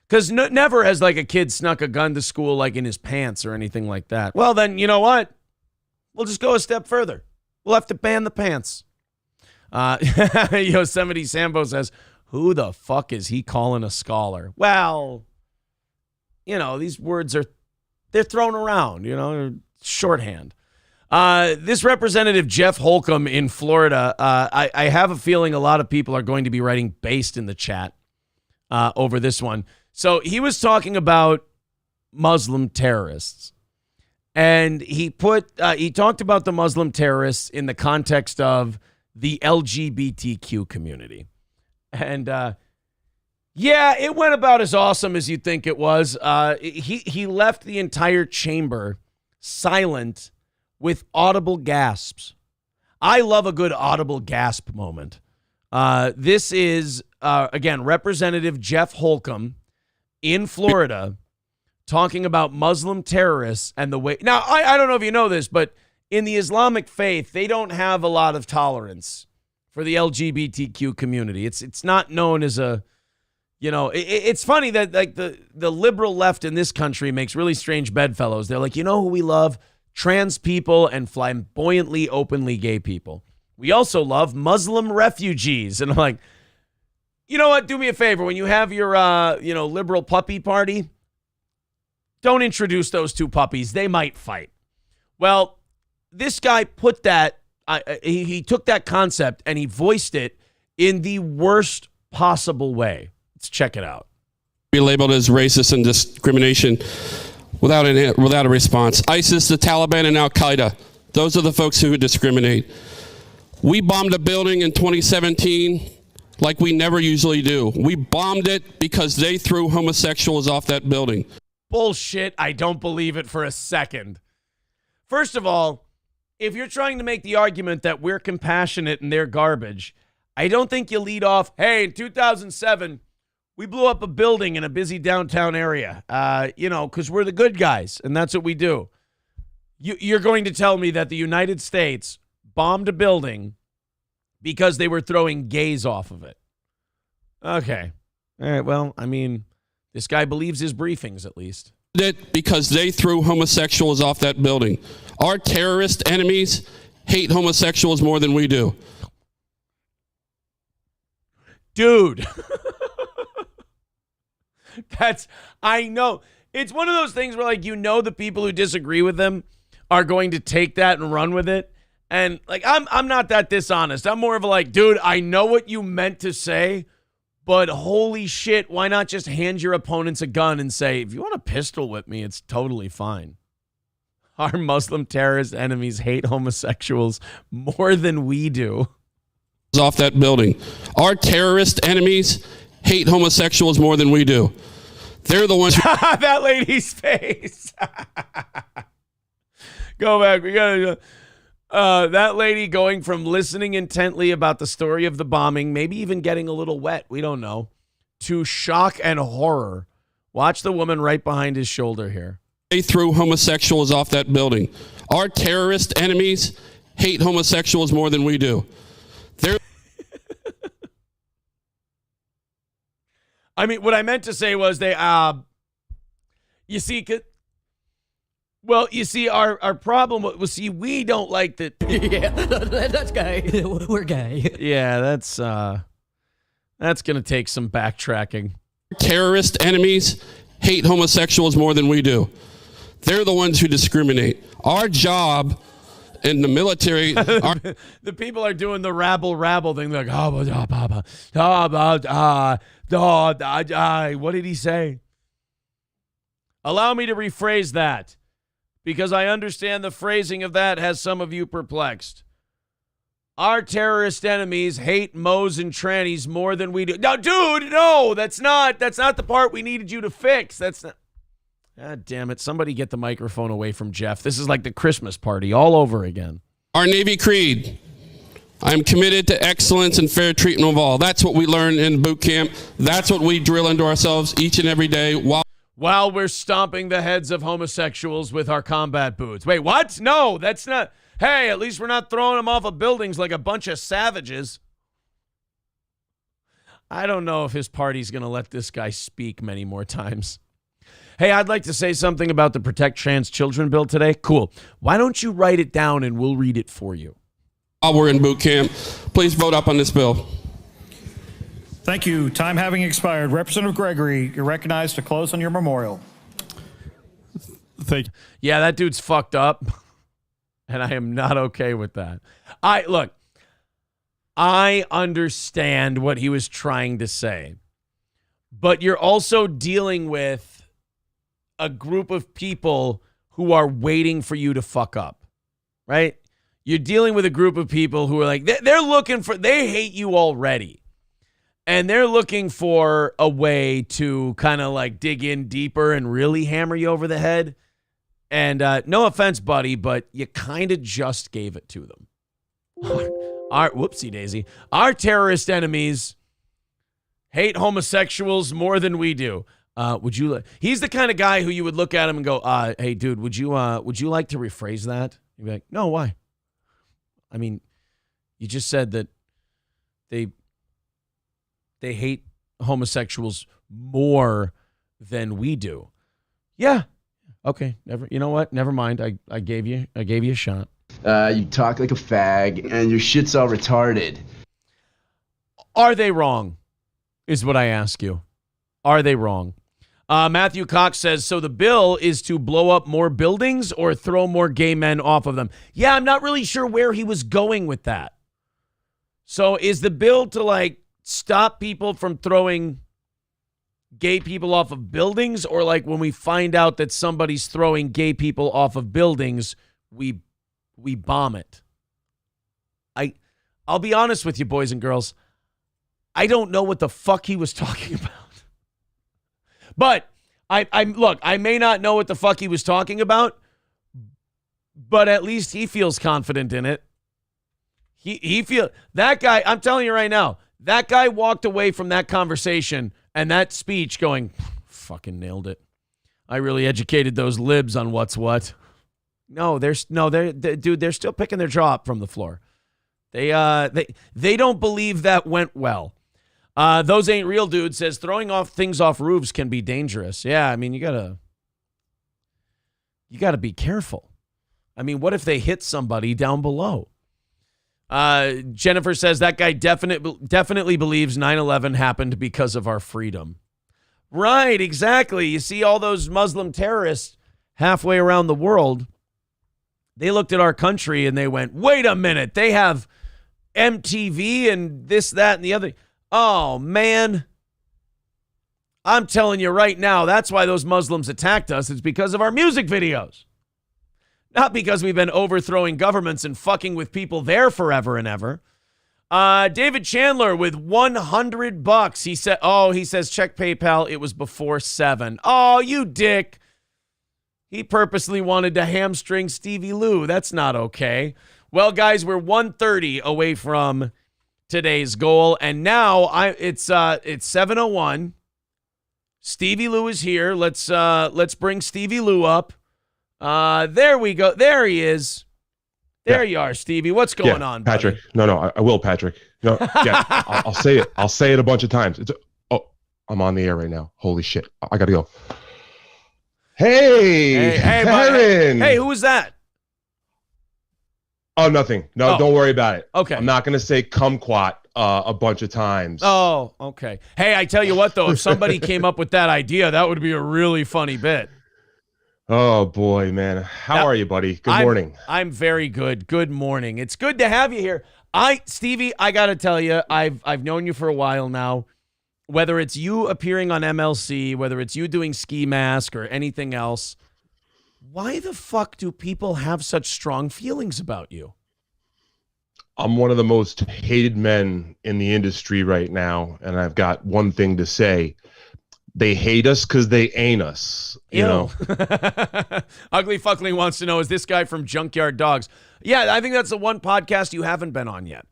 Because never has like a kid snuck a gun to school like in his pants or anything like that. Well, then, you know what? We'll just go a step further. We'll have to ban the pants. Yosemite Sambo says, who the fuck is he calling a scholar? Well, you know, these words they're thrown around, you know, shorthand. This Representative Jeff Holcomb in Florida, I have a feeling a lot of people are going to be writing based in the chat over this one. So he was talking about Muslim terrorists, and he talked about the Muslim terrorists in the context of the LGBTQ community. And yeah, it went about as awesome as you'd think it was. He left the entire chamber silent with audible gasps. I love a good audible gasp moment. This is, again, Representative Jeff Holcomb in Florida talking about Muslim terrorists and the way. Now, I don't know if you know this, but in the Islamic faith, they don't have a lot of tolerance for the LGBTQ community. It's not known as a, you know, it's funny that like the liberal left in this country makes really strange bedfellows. They're like, you know who we love? Trans people and flamboyantly, openly gay people. We also love Muslim refugees. And I'm like, you know what? Do me a favor. When you have your, liberal puppy party, don't introduce those two puppies. They might fight. Well, this guy put that, he took that concept and he voiced it in the worst possible way. Let's check it out. Be labeled as racist and discrimination without a response. ISIS, the Taliban, and Al-Qaeda, those are the folks who discriminate. We bombed a building in 2017 like we never usually do. We bombed it because they threw homosexuals off that building. Bullshit. I don't believe it for a second. First of all, if you're trying to make the argument that we're compassionate and they're garbage, I don't think you lead off, hey, in 2007, we blew up a building in a busy downtown area, because we're the good guys, and that's what we do. You're going to tell me that the United States bombed a building because they were throwing gays off of it. Okay. All right, well, I mean, this guy believes his briefings, at least. It because they threw homosexuals off that building. Our terrorist enemies hate homosexuals more than we do. Dude. I know. It's one of those things where, like, the people who disagree with them are going to take that and run with it. And, like, I'm not that dishonest. I'm more of a, like, dude, I know what you meant to say, but holy shit, why not just hand your opponents a gun and say, if you want a pistol with me, it's totally fine. Our Muslim terrorist enemies hate homosexuals more than we do. Off that building. Our terrorist enemies hate homosexuals more than we do. They're the ones who... That lady's face. Go back. We gotta... that lady going from listening intently about the story of the bombing, maybe even getting a little wet, we don't know, to shock and horror. Watch the woman right behind his shoulder here. They threw homosexuals off that building. Our terrorist enemies hate homosexuals more than we do. They're... I mean, what I meant to say was they, you see, our problem was, we don't like that. Yeah, that's gay. We're gay. Yeah, that's going to take some backtracking. Terrorist enemies hate homosexuals more than we do. They're the ones who discriminate. Our job in the military... The people are doing the rabble thing. They're like, what did he say? Allow me to rephrase that, because I understand the phrasing of that has some of you perplexed. Our terrorist enemies hate moes and trannies more than we do. No, dude, no, that's not the part we needed you to fix. That's not... God damn it. Somebody get the microphone away from Jeff. This is like the Christmas party all over again. Our Navy creed. I'm committed to excellence and fair treatment of all. That's what we learn in boot camp. That's what we drill into ourselves each and every day while we're stomping the heads of homosexuals with our combat boots. Wait, what? No, that's not. Hey, at least we're not throwing them off of buildings like a bunch of savages. I don't know if his party's going to let this guy speak many more times. Hey, I'd like to say something about the Protect Trans Children bill today. Cool. Why don't you write it down and we'll read it for you? While we're in boot camp, please vote up on this bill. Thank you. Time having expired. Representative Gregory, you're recognized to close on your memorial. Thank you. Yeah, that dude's fucked up, and I am not okay with that. I understand what he was trying to say, but you're also dealing with a group of people who are waiting for you to fuck up, right? You're dealing with a group of people who are like, they hate you already. And they're looking for a way to kind of like dig in deeper and really hammer you over the head. And no offense, buddy, but you kind of just gave it to them. Whoopsie daisy. Our terrorist enemies hate homosexuals more than we do. He's the kind of guy who you would look at him and go, hey, dude, would you like to rephrase that? You'd be like, no, why? I mean, you just said that they hate homosexuals more than we do. Yeah. Okay. You know what? Never mind. I gave you a shot. You talk like a fag and your shit's all retarded. Are they wrong? Is what I ask you. Are they wrong? Matthew Cox says, so the bill is to blow up more buildings or throw more gay men off of them. Yeah, I'm not really sure where he was going with that. So is the bill to like stop people from throwing gay people off of buildings, or like when we find out that somebody's throwing gay people off of buildings, we bomb it? I'll be honest with you, boys and girls. I don't know what the fuck he was talking about. But I may not know what the fuck he was talking about, but at least he feels confident in it. That guy, I'm telling you right now, that guy walked away from that conversation and that speech going, fucking nailed it. I really educated those libs on what's what. No, they're still picking their jaw up from the floor. They don't believe that went well. Those ain't real, dude. Says throwing things off roofs can be dangerous. Yeah, I mean you gotta be careful. I mean, what if they hit somebody down below? Jennifer says that guy definitely believes 9/11 happened because of our freedom. Right, exactly. You see all those Muslim terrorists halfway around the world. They looked at our country and they went, wait a minute, they have MTV and this, that, and the other. Oh, man. I'm telling you right now, that's why those Muslims attacked us. It's because of our music videos. Not because we've been overthrowing governments and fucking with people there forever and ever. David Chandler with $100. He says, check PayPal. It was before 7. Oh, you dick. He purposely wanted to hamstring Stevie Lew. That's not okay. Well, guys, we're 1:30 away from today's goal, and now it's 7:01. Stevie Lew is here. Let's bring Stevie Lew up. There we go. There he is. There you are, Stevie. What's going on, Patrick? buddy? No, I will, Patrick. No, yeah, I'll say it. I'll say it a bunch of times. I'm on the air right now. Holy shit! I gotta go. Hey, Aaron. Hey, who was that? Oh, nothing. No, don't worry about it. Okay. I'm not going to say kumquat a bunch of times. Oh, okay. Hey, I tell you what, though, if somebody came up with that idea, that would be a really funny bit. Oh, boy, man. How are you, buddy? Good morning. I'm very good. Good morning. It's good to have you here. Stevie, I got to tell you, I've known you for a while now. Whether it's you appearing on MLC, whether it's you doing Ski Mask or anything else, why the fuck do people have such strong feelings about you? I'm one of the most hated men in the industry right now, and I've got one thing to say. They hate us because they ain't us, you know? Ugly Fuckling wants to know, is this guy from Junkyard Dogs? Yeah, I think that's the one podcast you haven't been on yet.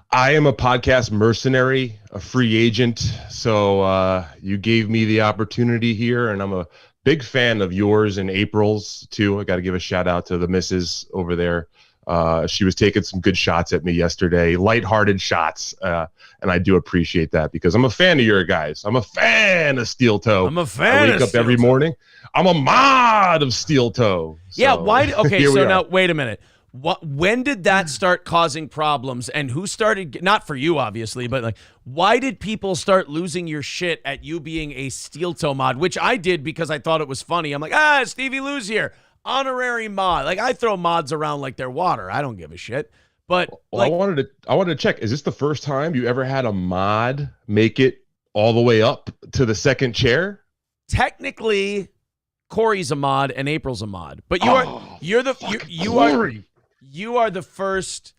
I am a podcast mercenary, a free agent, so you gave me the opportunity here, and I'm a big fan of yours and April's, too. I got to give a shout-out to the missus over there. She was taking some good shots at me yesterday, lighthearted shots, and I do appreciate that because I'm a fan of your guys. I'm a fan of Steel Toe. I'm a fan. I wake up every morning. I'm a mod of Steel Toe. So, yeah, why? Okay, so now, wait a minute. When did that start causing problems, and who started? Not for you, obviously, but like, why did people start losing your shit at you being a Steel Toe mod? Which I did because I thought it was funny. I'm like, Stevie Lew's here, honorary mod. Like I throw mods around like they're water. I don't give a shit. But well, I wanted to check. Is this the first time you ever had a mod make it all the way up to the second chair? Technically, Corey's a mod and April's a mod, but you are the first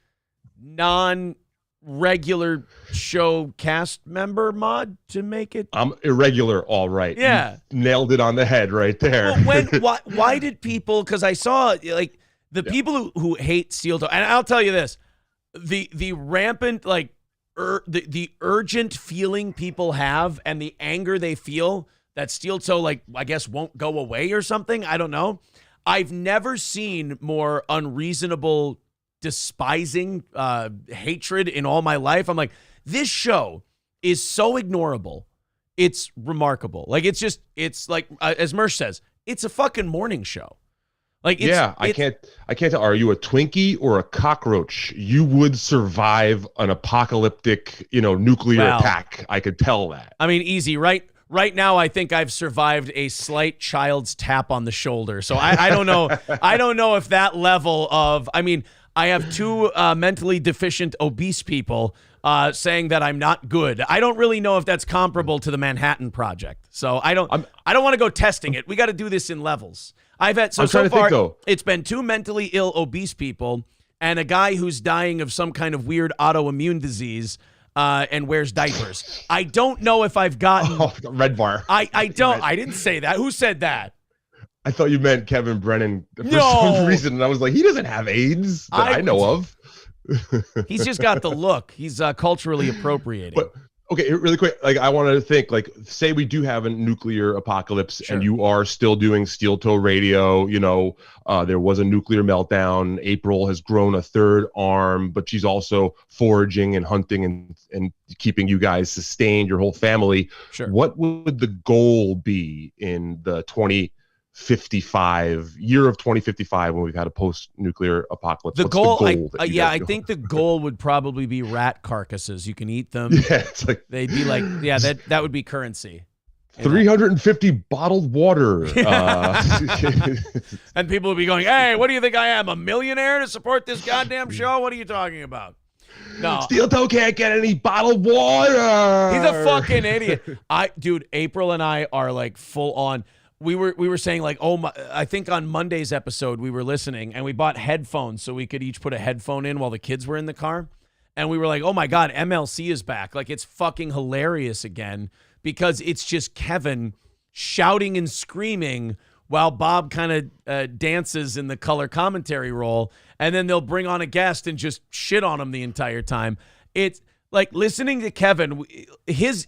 non-regular show cast member mod to make it. I'm irregular, all right. Yeah, you nailed it on the head right there. Well, why did people? Because I saw like the people who hate Steel Toe, and I'll tell you this: the rampant like the urgent feeling people have and the anger they feel that Steel Toe, like, I guess won't go away or something. I don't know. I've never seen more unreasonable, despising hatred in all my life. I'm like, this show is so ignorable. It's remarkable. Like, it's like, as Mersh says, it's a fucking morning show. Like, I can't tell. Are you a Twinkie or a cockroach? You would survive an apocalyptic, nuclear attack. I could tell that. I mean, easy, right? Right now, I think I've survived a slight child's tap on the shoulder. So I don't know. I don't know if that level of, I mean, I have two mentally deficient obese people saying that I'm not good. I don't really know if that's comparable to the Manhattan Project. So I don't want to go testing it. We got to do this in levels. So far, it's been two mentally ill obese people and a guy who's dying of some kind of weird autoimmune disease. and wears diapers. I don't know if I've gotten Red Bar. I don't. I didn't say that. Who said that? I thought you meant Kevin Brennan for No. some reason, and I was like, he doesn't have AIDS that I know of. He's just got the look. He's culturally appropriating. But okay, really quick, like I wanted to think, like, say we do have a nuclear apocalypse, Sure. and you are still doing steel toe radio. You know, there was a nuclear meltdown. April has grown a third arm, but she's also foraging and hunting and keeping you guys sustained, your whole family. Sure. What would the goal be in the 2055 year of 2055 when we've had a post-nuclear apocalypse? The What's goal, that you I guys think the goal would probably be rat carcasses. You can eat them. Yeah, it's like They'd be like, yeah, that would be currency. 350 bottled water. And people would be going, hey, what do you think I am, a millionaire to support this goddamn show? What are you talking about? No. Steel toe can't get any bottled water. He's a fucking idiot. Dude, April and I are like full on. We were saying like, I think on Monday's episode we were listening and we bought headphones so we could each put a headphone in while the kids were in the car. And we were like, oh my God, MLC is back. Like, it's fucking hilarious again because it's just Kevin shouting and screaming while Bob kind of dances in the color commentary role. And then they'll bring on a guest and just shit on him the entire time. It's like listening to Kevin, his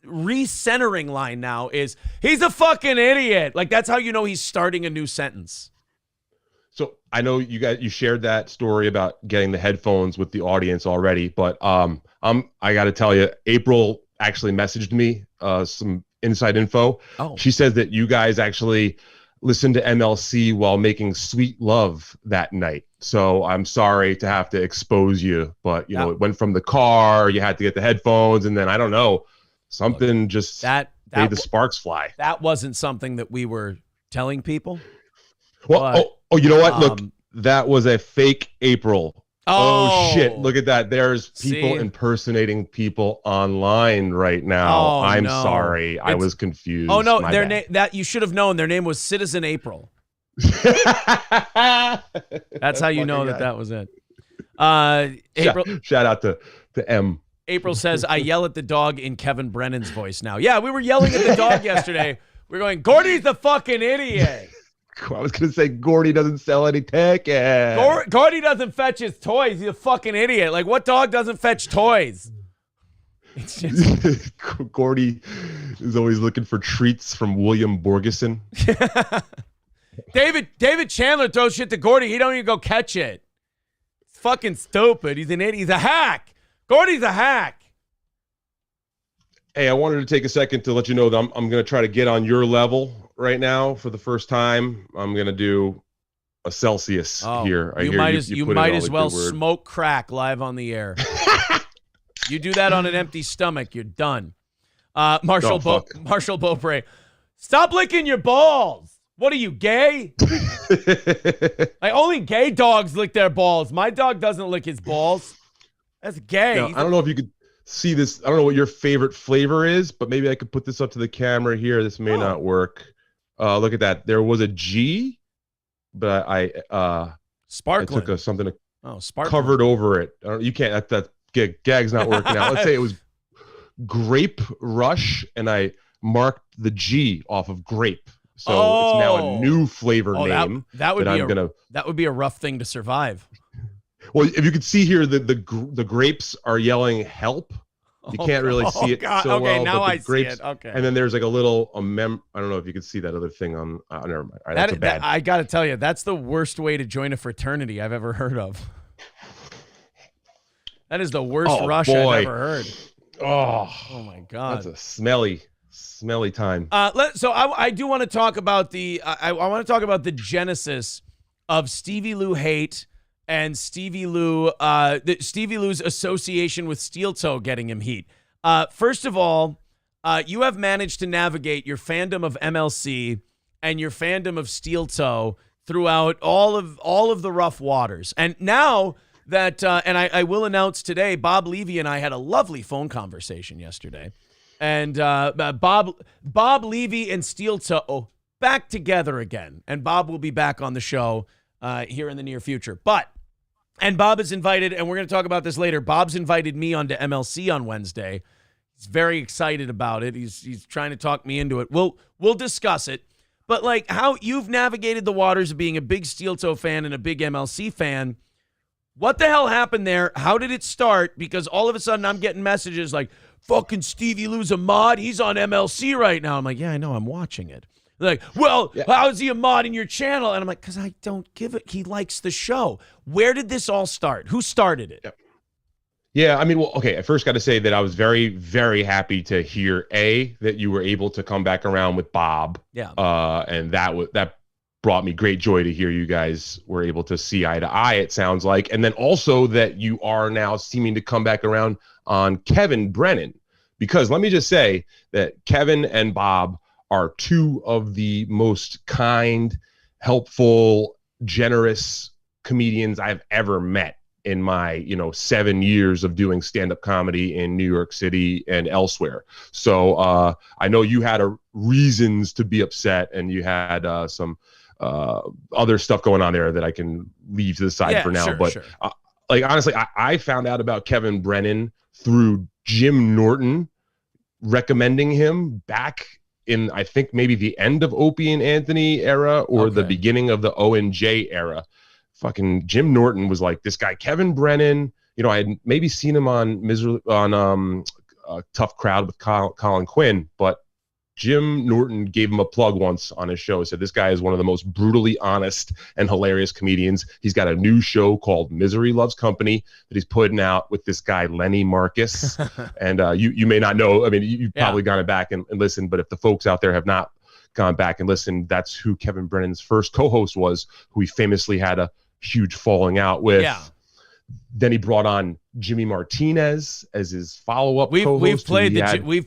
recentering line now is, he's a fucking idiot. Like, that's how you know he's starting a new sentence. So I know you shared that story about getting the headphones with the audience already, but I got to tell you, April actually messaged me some inside info. Oh. She says that you guys actually listened to MLC while making sweet love that night. So I'm sorry to have to expose you, but you know, it went from the car, you had to get the headphones, and then I don't know, something just made the sparks fly. That wasn't something that we were telling people. Well, you know what? Look, that was a fake April. Oh shit! Look at that. There's people impersonating people online right now. Oh, I'm no. sorry. I was confused. Oh no, My their bad. name that you should have known. Their name was Citizen April. That's how you know that was it. April. Shout out to M. April says, I yell at the dog in Kevin Brennan's voice now. Yeah, we were yelling at the dog yesterday. We're going, Gordy's the fucking idiot. I was going to say Gordy doesn't sell any tickets. Gordy doesn't fetch his toys. He's a fucking idiot. Like, what dog doesn't fetch toys? It's just... Gordy is always looking for treats from William Borgeson. David Chandler throws shit to Gordy. He don't even go catch it. It's fucking stupid. He's an idiot. He's a hack. Gordy's a hack. Hey, I wanted to take a second to let you know that I'm going to try to get on your level right now for the first time. I'm going to do a Celsius here. You might as well smoke crack live on the air. You do that on an empty stomach, you're done. Marshall Beaupre, stop licking your balls. What are you, gay? Like, only gay dogs lick their balls. My dog doesn't lick his balls. That's gay. Now, I don't know if you could see this. I don't know what your favorite flavor is, but maybe I could put this up to the camera here. This may not work. Look at that. There was a G, but sparkling. I took something sparkling. covered over it. You can't. That gag's not working out. Let's say it was Grape Rush, and I marked the G off of grape. So it's now a new flavor name. That would be a rough thing to survive. Well, if you could see here, the grapes are yelling help. You can't really see it so well. Now but the I grapes, see it. Okay. And then there's like a little I don't know if you can see that other thing on. Never mind. All right, that's bad. I got to tell you, that's the worst way to join a fraternity I've ever heard of. That is the worst rush I've ever heard. Oh my God. That's a smelly time. So I do want to talk about I want to talk about the genesis of Stevie Lew hate and Stevie Lew, Stevie Lew's association with Steel Toe getting him heat. First of all, you have managed to navigate your fandom of MLC and your fandom of Steel Toe throughout all of the rough waters. And now that, and I will announce today, Bob Levy and I had a lovely phone conversation yesterday. And Bob Levy and Steel Toe back together again. And Bob will be back on the show here in the near future. But And Bob is invited, and we're going to talk about this later. Bob's invited me onto MLC on Wednesday. He's very excited about it. He's trying to talk me into it. We'll discuss it. But like how you've navigated the waters of being a big Steel Toe fan and a big MLC fan, what the hell happened there? How did it start? Because all of a sudden I'm getting messages like, fucking Stevie Lew's a mod. He's on MLC right now. I'm like, yeah, I know. I'm watching it. They're like, well, how is he a mod in your channel? And I'm like, because I don't give it. He likes the show. Where did this all start? Who started it? Yeah, I mean, well, okay, I first got to say that I was very, very happy to hear, that you were able to come back around with Bob. Yeah. And that brought me great joy to hear you guys were able to see eye to eye, it sounds like. And then also that you are now seeming to come back around on Kevin Brennan. Because let me just say that Kevin and Bob are two of the most kind, helpful, generous comedians I've ever met in my 7 years of doing stand-up comedy in New York City and elsewhere. So I know you had reasons to be upset, and you had some other stuff going on there that I can leave to the side for now. But like honestly, I found out about Kevin Brennan through Jim Norton recommending him back in, I think, maybe the end of Opie and Anthony era or the beginning of the O&J era. Fucking Jim Norton was like, this guy Kevin Brennan, I had maybe seen him on Tough Crowd with Colin Quinn, but Jim Norton gave him a plug once on his show. He said, this guy is one of the most brutally honest and hilarious comedians. He's got a new show called Misery Loves Company that he's putting out with this guy, Lenny Marcus. And you may not know, I mean, you've probably gone back and listened, but if the folks out there have not gone back and listened, that's who Kevin Brennan's first co-host was, who he famously had a huge falling out with. Yeah. Then he brought on Jimmy Martinez as his follow-up co-host. We've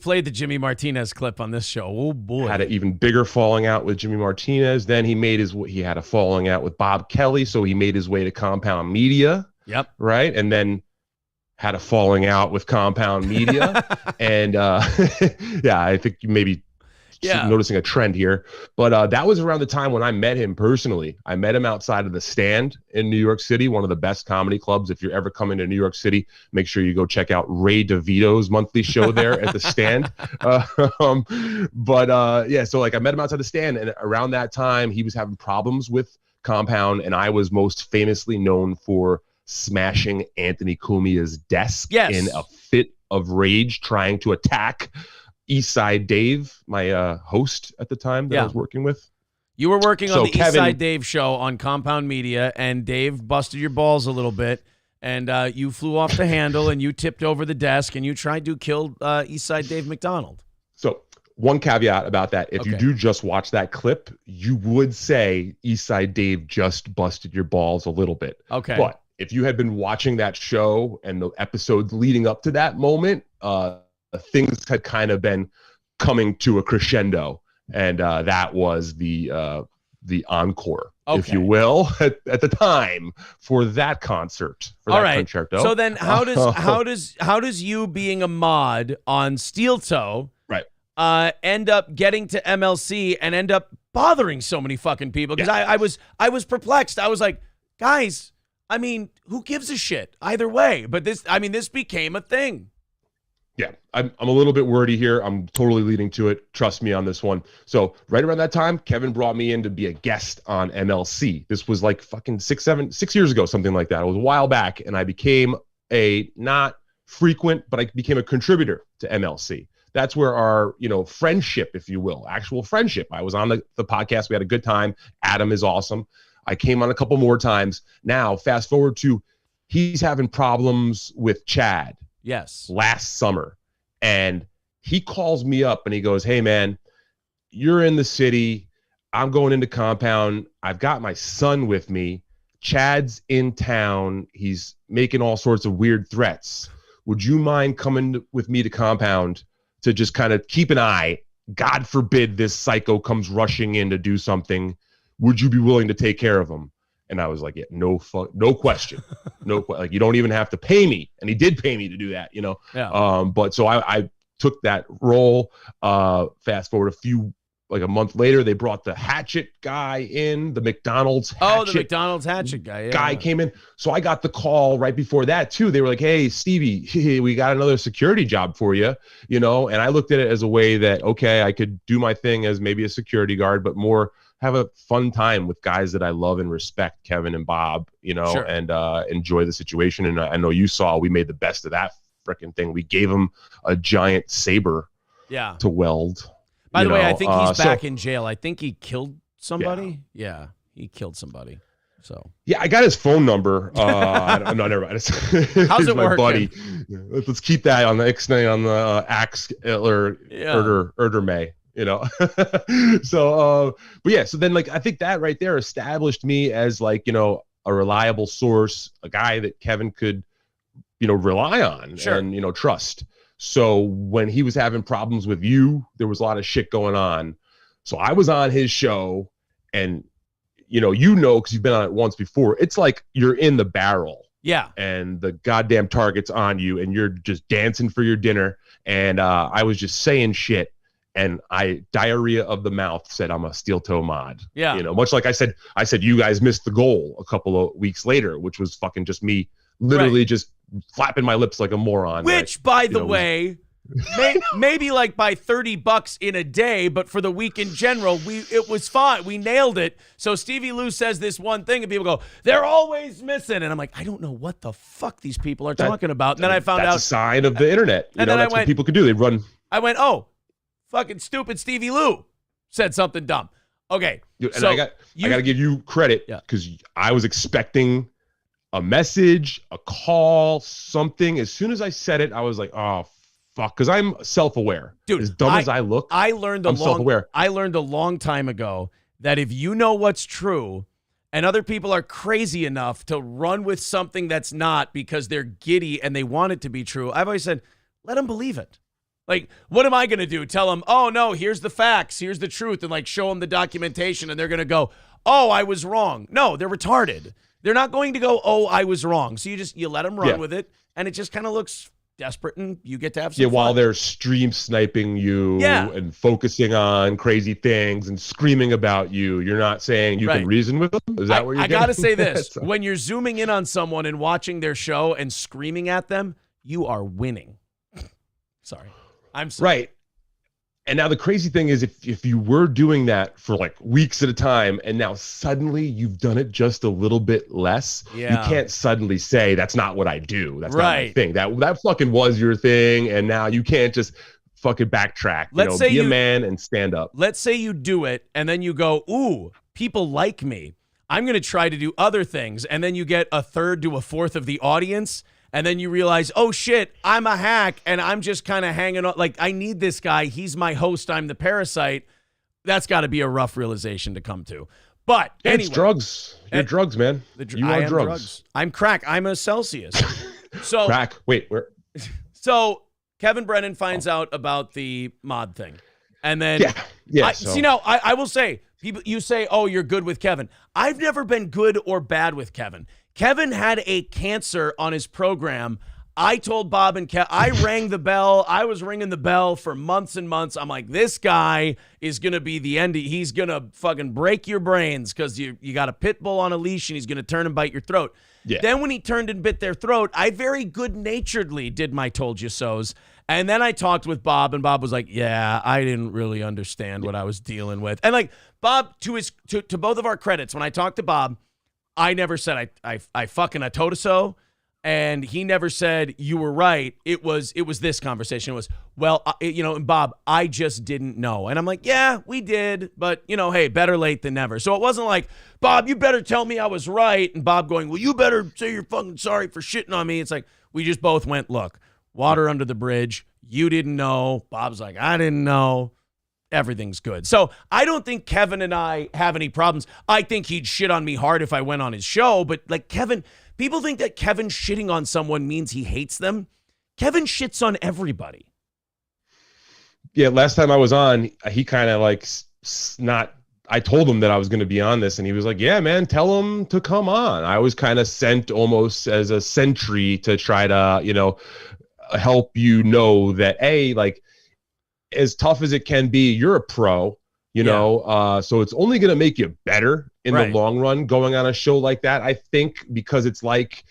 played the Jimmy Martinez clip on this show. Oh boy, had an even bigger falling out with Jimmy Martinez. Then he had a falling out with Bob Kelly, so he made his way to Compound Media. Yep. Right, and then had a falling out with Compound Media, and I think maybe. Noticing a trend here, but that was around the time when I met him personally. I met him outside of The Stand in New York City, one of the best comedy clubs. If you're ever coming to New York City, make sure you go check out Ray DeVito's monthly show there at The Stand. So like I met him outside The Stand, and around that time he was having problems with Compound, and I was most famously known for smashing Anthony Cumia's desk in a fit of rage, trying to attack Eastside Dave, my host at the time that I was working with. You were working on the Eastside Dave show on Compound Media, and Dave busted your balls a little bit, and you flew off the handle, and you tipped over the desk, and you tried to kill Eastside Dave McDonald. So one caveat about that, if you do just watch that clip, you would say Eastside Dave just busted your balls a little bit. Okay. But if you had been watching that show and the episodes leading up to that moment, things had kind of been coming to a crescendo, and that was the encore, if you will, at the time for that concert. For that concerto. So then, how does you being a mod on Steel Toe end up getting to MLC and end up bothering so many fucking people? Because I was perplexed. I was like, guys, I mean, who gives a shit either way? But this became a thing. Yeah, I'm a little bit wordy here. I'm totally leading to it. Trust me on this one. So right around that time, Kevin brought me in to be a guest on MLC. This was like fucking 6 years ago, something like that. It was a while back, and I became a not frequent, but I became a contributor to MLC. That's where our, friendship, if you will, actual friendship. I was on the podcast. We had a good time. Adam is awesome. I came on a couple more times. Now, fast forward to he's having problems with Chad. Yes. Last summer. And he calls me up and he goes, hey, man, you're in the city. I'm going into Compound. I've got my son with me. Chad's in town. He's making all sorts of weird threats. Would you mind coming with me to Compound to just kind of keep an eye? God forbid this psycho comes rushing in to do something. Would you be willing to take care of him? And I was like, yeah, no question. Like, you don't even have to pay me. And he did pay me to do that, Yeah. But so I took that role. Fast forward a few like a month later, they brought the hatchet guy in, the McDonald's hatchet. Oh, the McDonald's hatchet guy. Yeah. Came in. So I got the call right before that too. They were like, "Hey, Stevie, we got another security job for you," you know? And I looked at it as a way that, okay, I could do my thing as maybe a security guard, but more have a fun time with guys that I love and respect, Kevin and Bob, you know, Sure. and enjoy the situation. And I know you saw, we made the best of that freaking thing. We gave him a giant saber to weld. By the way, I know, think he's back in jail. I think he killed somebody. Yeah, he killed somebody. So yeah, I got his phone number. I'm not never mind. How's it my working? buddy. Let's keep that on the Ixnay on the Axe or Erder May. You know, so but yeah, so then like I think that right there established me as like, you know, a reliable source, a guy that Kevin could, you know, rely on and, you know, trust. So when he was having problems with you, there was a lot of shit going on. So I was on his show, and you know, because you've been on it once before, it's like you're in the barrel. Yeah. And the goddamn target's on you, and you're just dancing for your dinner. And I was just saying shit, and diarrhea of the mouth said I'm a steel toe mod. Yeah. You know, much like I said you guys missed the goal a couple of weeks later, which was fucking just me literally just flapping my lips like a moron. Which, by the way, maybe like by $30 in a day, but for the week in general, it was fine. We nailed it. So Stevie Lew says this one thing, and people go, "They're always missing," and I'm like, I don't know what the fuck these people are talking about. And then I found out that's a sign of the internet. You and know, then that's what people can do. They run. I went, oh, fucking stupid Stevie Lew said something dumb. Okay, And so I got to give you credit because I was expecting a message, a call, something. As soon as I said it, I was like, oh, fuck, because I'm self-aware. Dude, as dumb as I look, I'm self-aware. I learned a long time ago that if you know what's true and other people are crazy enough to run with something that's not because they're giddy and they want it to be true, I've always said, let them believe it. Like, what am I going to do? Tell them, oh, no, here's the facts, here's the truth, and like show them the documentation, and they're going to go, oh, I was wrong. No, they're retarded. They're not going to go, oh, I was wrong. So you let them run with it, and it just kind of looks desperate, and you get to have some fun. While they're stream sniping you and focusing on crazy things and screaming about you, you're not saying you can reason with them? Is that what you're getting? I got to say this. When you're zooming in on someone and watching their show and screaming at them, you are winning. Sorry. I'm sorry. Right. And now the crazy thing is if you were doing that for like weeks at a time and now suddenly you've done it just a little bit less, you can't suddenly say that's not what I do. That's not my thing. That fucking was your thing, and now you can't just fucking backtrack. Let's say be a man and stand up. Let's say you do it and then you go, ooh, people like me. I'm going to try to do other things. And then you get a third to a fourth of the audience. And then you realize, oh, shit, I'm a hack, and I'm just kind of hanging on. Like, I need this guy. He's my host. I'm the parasite. That's got to be a rough realization to come to. But anyway. It's drugs. You're drugs, man. You are drugs. I'm crack. I'm a Celsius. So crack. Wait, where? So Kevin Brennan finds out about the mod thing. And then I will say, people, you say, oh, you're good with Kevin. I've never been good or bad with Kevin. Kevin had a cancer on his program. I told Bob and Kevin, I rang the bell. I was ringing the bell for months and months. I'm like, this guy is going to be the end. He's going to fucking break your brains because you got a pit bull on a leash and he's going to turn and bite your throat. Yeah. Then when he turned and bit their throat, I very good-naturedly did my told you so's. And then I talked with Bob, and Bob was like, yeah, I didn't really understand what I was dealing with. And like Bob, to both of our credits, when I talked to Bob, I never said I fucking I told so, and he never said you were right. It was this conversation. It was, well, and Bob, I just didn't know. And I'm like, yeah, we did, but hey, better late than never. So it wasn't like, Bob, you better tell me I was right, and Bob going, well, you better say you're fucking sorry for shitting on me. It's like we just both went, look, water under the bridge. You didn't know. Bob's like, I didn't know. Everything's good. So I don't think Kevin and I have any problems. I think he'd shit on me hard if I went on his show, but like Kevin, people think that Kevin shitting on someone means he hates them. Kevin shits on everybody. Yeah, last time I was on, he kind of like I told him that I was going to be on this, and he was like, yeah, man, tell him to come on. I was kind of sent almost as a sentry to try to, help that, hey, like, as tough as it can be, you're a pro, You know, so it's only going to make you better in the long run going on a show like that. I think because it's like,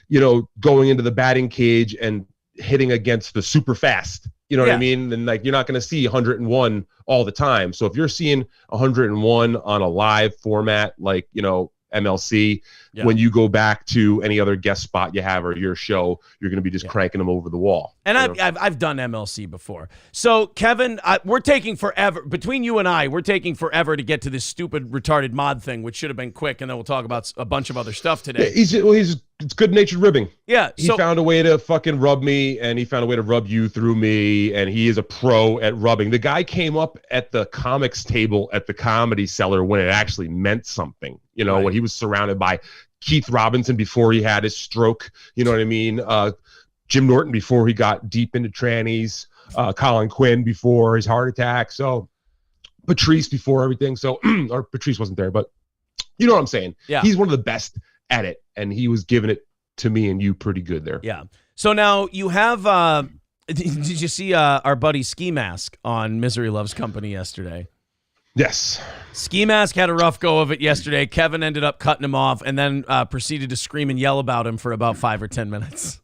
you know, going into the batting cage and hitting against the super fast. You know what I mean? And like, you're not going to see 101 all the time. So if you're seeing 101 on a live format, like, you know, MLC, when you go back to any other guest spot you have or your show, you're going to be just cranking them over the wall. And I've done MLC before. So Kevin, we're taking forever between you and I. We're taking forever to get to this stupid retarded mod thing, which should have been quick, and then we'll talk about a bunch of other stuff today. It's good-natured ribbing. Yeah, he found a way to fucking rub me, and he found a way to rub you through me, and he is a pro at rubbing. The guy came up at the comics table at the Comedy Cellar when it actually meant something. You know, when he was surrounded by Keith Robinson before he had his stroke. You know what I mean? Jim Norton before he got deep into trannies. Colin Quinn before his heart attack. So Patrice before everything. So, or Patrice wasn't there, but you know what I'm saying? Yeah. He's one of the best at it, and he was giving it to me and you pretty good there. Yeah. So now you have, did you see our buddy Ski Mask on Misery Loves Company yesterday? Yes. Ski Mask had a rough go of it yesterday. Kevin ended up cutting him off and then proceeded to scream and yell about him for about 5 or 10 minutes.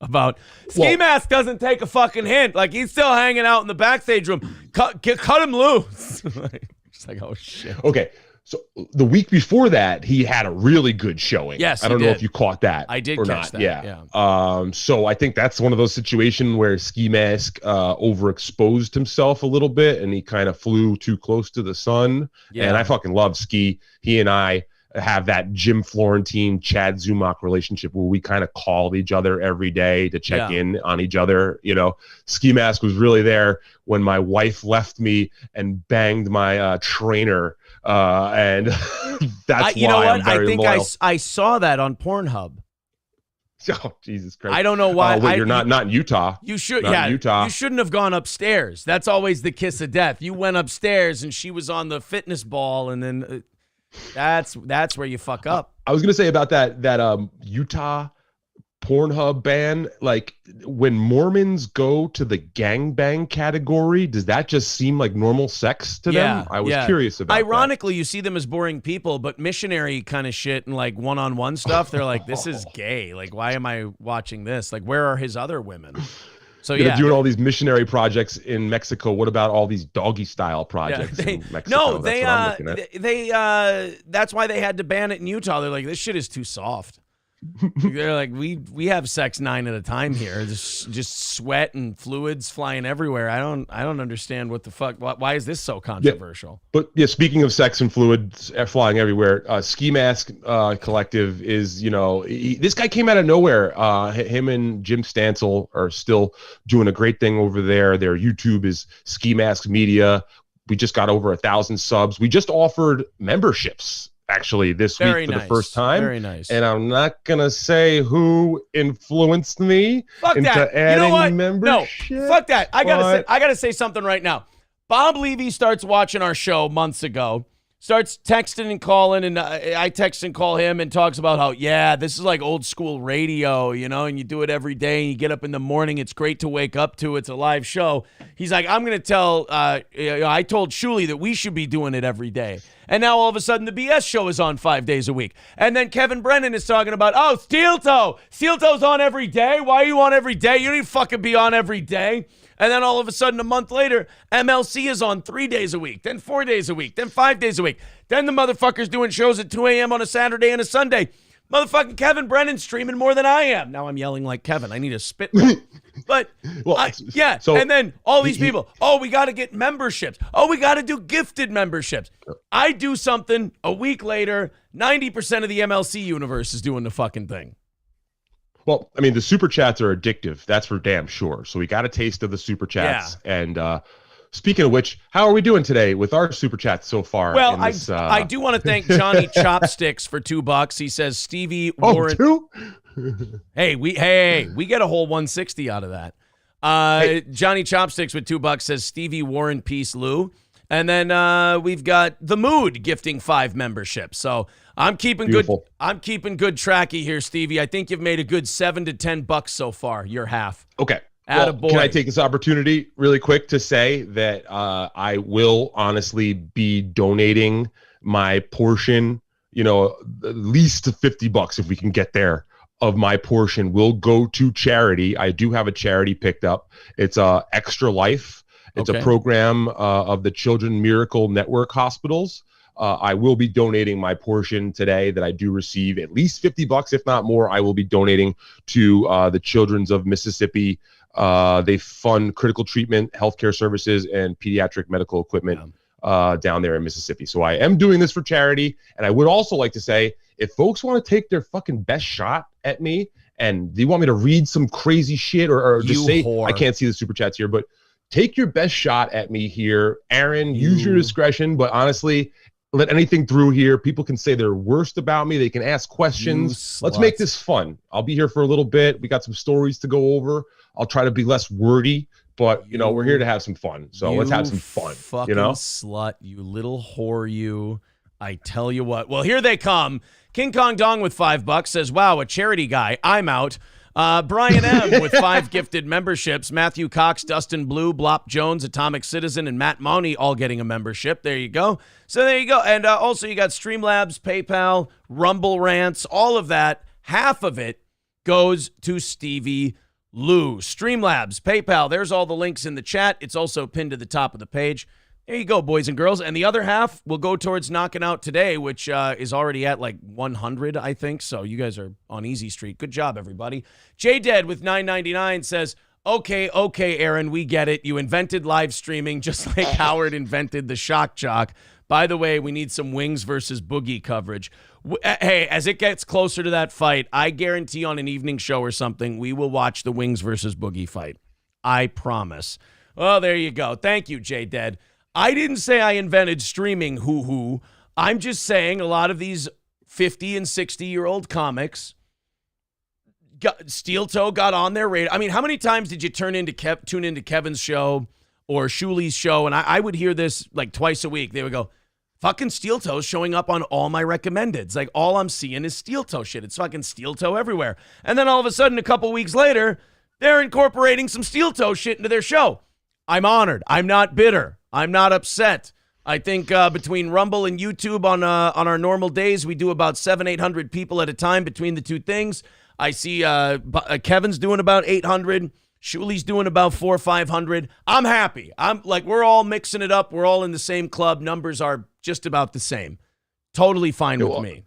About Ski Mask doesn't take a fucking hint. Like, he's still hanging out in the backstage room. Cut him loose. Just like, oh, shit. Okay. So the week before that, he had a really good showing. Yes, I don't know if you caught that. I did or catch not. that. Yeah. So I think that's one of those situations where Ski Mask overexposed himself a little bit, and he kind of flew too close to the sun. Yeah. And I fucking love Ski. He and I have that Jim Florentine, Chad Zumach relationship where we kind of call each other every day to check in on each other. You know, Ski Mask was really there when my wife left me and banged my trainer. And that's you know why what? I'm very I think loyal. I saw that on Pornhub. Oh, Jesus Christ. I don't know why. Wait, you're not in Utah. You should, not in Utah. You shouldn't have gone upstairs. That's always the kiss of death. You went upstairs and she was on the fitness ball, and then that's where you fuck up. I was gonna say about that Utah Pornhub ban, like when Mormons go to the gangbang category, does that just seem like normal sex to them? I was curious about Ironically, you see them as boring people, but missionary kind of shit and like one-on-one stuff, they're like, this is gay. Like, why am I watching this? Like, where are his other women? So they're doing all these missionary projects in Mexico. What about all these doggy style projects in Mexico? No, that's why they had to ban it in Utah. They're like, this shit is too soft. They're like, we have sex 9 at a time here. Just sweat and fluids flying everywhere. I don't understand what the fuck. Why is this so controversial? But speaking of sex and fluids flying everywhere, Ski Mask Collective is, this guy came out of nowhere. Him and Jim Stansel are still doing a great thing over there. Their YouTube is Ski Mask Media. We just got over 1,000 subs. We just offered memberships actually this week for the first time. Very nice. And I'm not gonna say who influenced me into adding membership. No, fuck that. I gotta say something right now. Bob Levy starts watching our show months ago, starts texting and calling, and I text and call him and talks about how, this is like old school radio, and you do it every day and you get up in the morning. It's great to wake up to. It's a live show. He's like, I'm going to tell, I told Shuli that we should be doing it every day. And now all of a sudden the BS show is on 5 days a week. And then Kevin Brennan is talking about, Steel Toe. Steel Toe's on every day. Why are you on every day? You don't even fucking be on every day. And then all of a sudden, a month later, MLC is on 3 days a week, then 4 days a week, then 5 days a week. Then the motherfucker's doing shows at 2 a.m. on a Saturday and a Sunday. Motherfucking Kevin Brennan's streaming more than I am. Now I'm yelling like Kevin. I need a spit. But, and then all these people, we got to get memberships. We got to do gifted memberships. I do something, a week later, 90% of the MLC universe is doing the fucking thing. Well, I mean, the super chats are addictive. That's for damn sure. So we got a taste of the super chats. Yeah. And speaking of which, how are we doing today with our super chats so far? Well, I do want to thank Johnny Chopsticks for $2. He says Stevie Warren. $2? Hey, we get a whole 160 out of that. Johnny Chopsticks with $2 says Stevie Warren Peace Lou. And then we've got The Mood gifting 5 memberships. So I'm keeping Beautiful. I'm keeping good tracky here, Stevie. I think you've made a good $7 to $10 so far. Your half. Okay. Attaboy. Can I take this opportunity really quick to say that I will honestly be donating my portion, at least $50 if we can get there, of my portion will go to charity. I do have a charity picked up. It's Extra Life. It's a program of the Children Miracle Network hospitals. I will be donating my portion today that I do receive, at least $50, if not more. I will be donating to the Children's of Mississippi. They fund critical treatment, healthcare services, and pediatric medical equipment down there in Mississippi. So I am doing this for charity. And I would also like to say, if folks want to take their fucking best shot at me and they want me to read some crazy shit or just say, I can't see the super chats here, but take your best shot at me here. Aaron, use your discretion, but honestly, let anything through here. People can say their worst about me. They can ask questions. Let's make this fun. I'll be here for a little bit. We got some stories to go over. I'll try to be less wordy, but we're here to have some fun. So let's have some fun. Fucking slut, you little whore, you. I tell you what. Well, here they come. King Kong Dong with $5 says, wow, a charity guy. I'm out. Brian M. with 5 gifted memberships. Matthew Cox, Dustin Blue, Blop Jones, Atomic Citizen, and Matt Money all getting a membership. There you go. So there you go. And also you got Streamlabs, PayPal, Rumble Rants, all of that. Half of it goes to Stevie Lew. Streamlabs, PayPal, there's all the links in the chat. It's also pinned to the top of the page. There you go, boys and girls. And the other half will go towards Knocking Out Today, which is already at like 100, I think. So you guys are on easy street. Good job, everybody. J-Dead with $9.99 says, okay, Aaron, we get it. You invented live streaming just like Howard invented the shock jock. By the way, we need some Wings versus Boogie coverage. Hey, as it gets closer to that fight, I guarantee on an evening show or something, we will watch the Wings versus Boogie fight. I promise. Well, there you go. Thank you, J-Dead. I didn't say I invented streaming, hoo-hoo. I'm just saying a lot of these 50 and 60-year-old comics, Steel Toe got on their radar. I mean, how many times did you tune into Kevin's show or Shuli's show? And I would hear this like twice a week. They would go, fucking Steel Toe's showing up on all my recommendeds. Like, all I'm seeing is Steel Toe shit. It's fucking Steel Toe everywhere. And then all of a sudden, a couple weeks later, they're incorporating some Steel Toe shit into their show. I'm honored. I'm not bitter. I'm not upset. I think between Rumble and YouTube on our normal days, we do about 700-800 people at a time between the two things. I see Kevin's doing about 800. Shuli's doing about 400-500. I'm happy. I'm like, we're all mixing it up. We're all in the same club. Numbers are just about the same. Totally fine with me.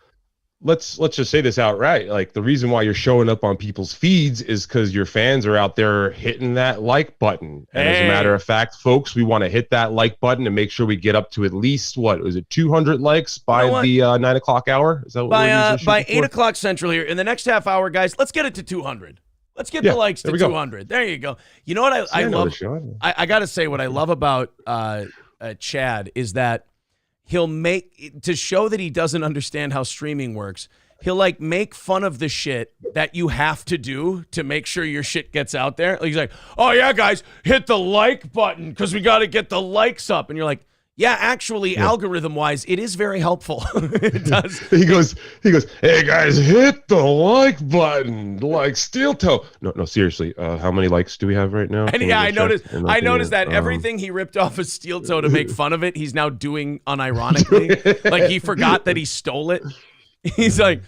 Let's just say this outright. Like, the reason why you're showing up on people's feeds is because your fans are out there hitting that like button. And as a matter of fact, folks, we want to hit that like button and make sure we get up to at least, 200 likes by the 9 o'clock hour? Is that what by 8 o'clock Central here. In the next half hour, guys, let's get it to 200. Let's get the likes to 200. There you go. You know what I love? I got to say, what I love about Chad is that he'll make, to show that he doesn't understand how streaming works, he'll like make fun of the shit that you have to do to make sure your shit gets out there. He's like, oh yeah, guys, hit the like button because we got to get the likes up. And you're like, yeah, actually, algorithm-wise, it is very helpful. It does. He goes, hey guys, hit the like button, like Steel Toe. No, seriously, how many likes do we have right now? And yeah, I noticed that everything he ripped off of Steel Toe to make fun of it, he's now doing unironically. Like, he forgot that he stole it. He's like,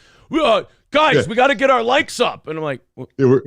guys, we got to get our likes up. And I'm like, we're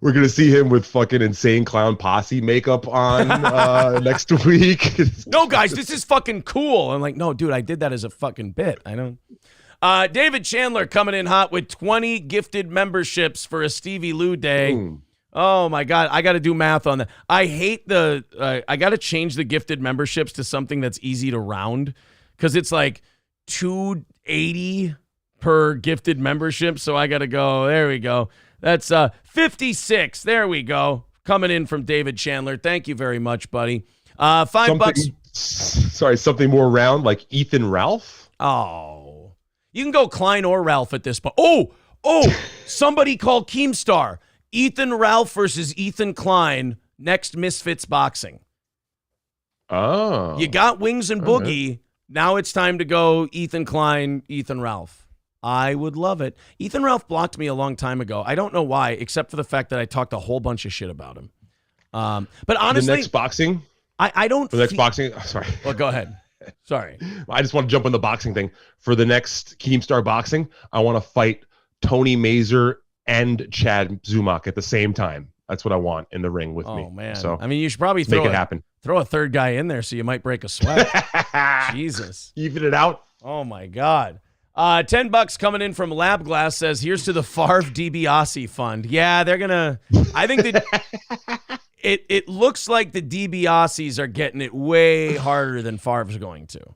going to see him with fucking Insane Clown Posse makeup on next week. No, guys, this is fucking cool. I'm like, no, dude, I did that as a fucking bit. I don't. David Chandler coming in hot with 20 gifted memberships for a Stevie Lew day. Boom. Oh, my God. I got to do math on that. I hate I got to change the gifted memberships to something that's easy to round because it's like $280 per gifted membership. So I got to go. There we go. That's 56. There we go. Coming in from David Chandler. Thank you very much, buddy. $5. Sorry, something more round like Ethan Ralph. Oh, you can go Klein or Ralph at this point. Oh, somebody call Keemstar. Ethan Ralph versus Ethan Klein. Next Misfits Boxing. Oh, you got Wings and Boogie. Now it's time to go Ethan Klein, Ethan Ralph. I would love it. Ethan Ralph blocked me a long time ago. I don't know why, except for the fact that I talked a whole bunch of shit about him. But honestly, the next boxing, I don't. For the next boxing, sorry. Well, go ahead. Sorry. I just want to jump on the boxing thing. For the next Keemstar boxing, I want to fight Tony Mazur and Chad Zumach at the same time. That's what I want in the ring with me. Oh, man. So I mean, you should probably make it happen. Throw a third guy in there so you might break a sweat. Jesus. Even it out. Oh, my God. $10 coming in from Lab Glass says, here's to the Favre DiBiase fund. Yeah, they're going to – I think that it looks like the DiBiases are getting it way harder than Favre's going to,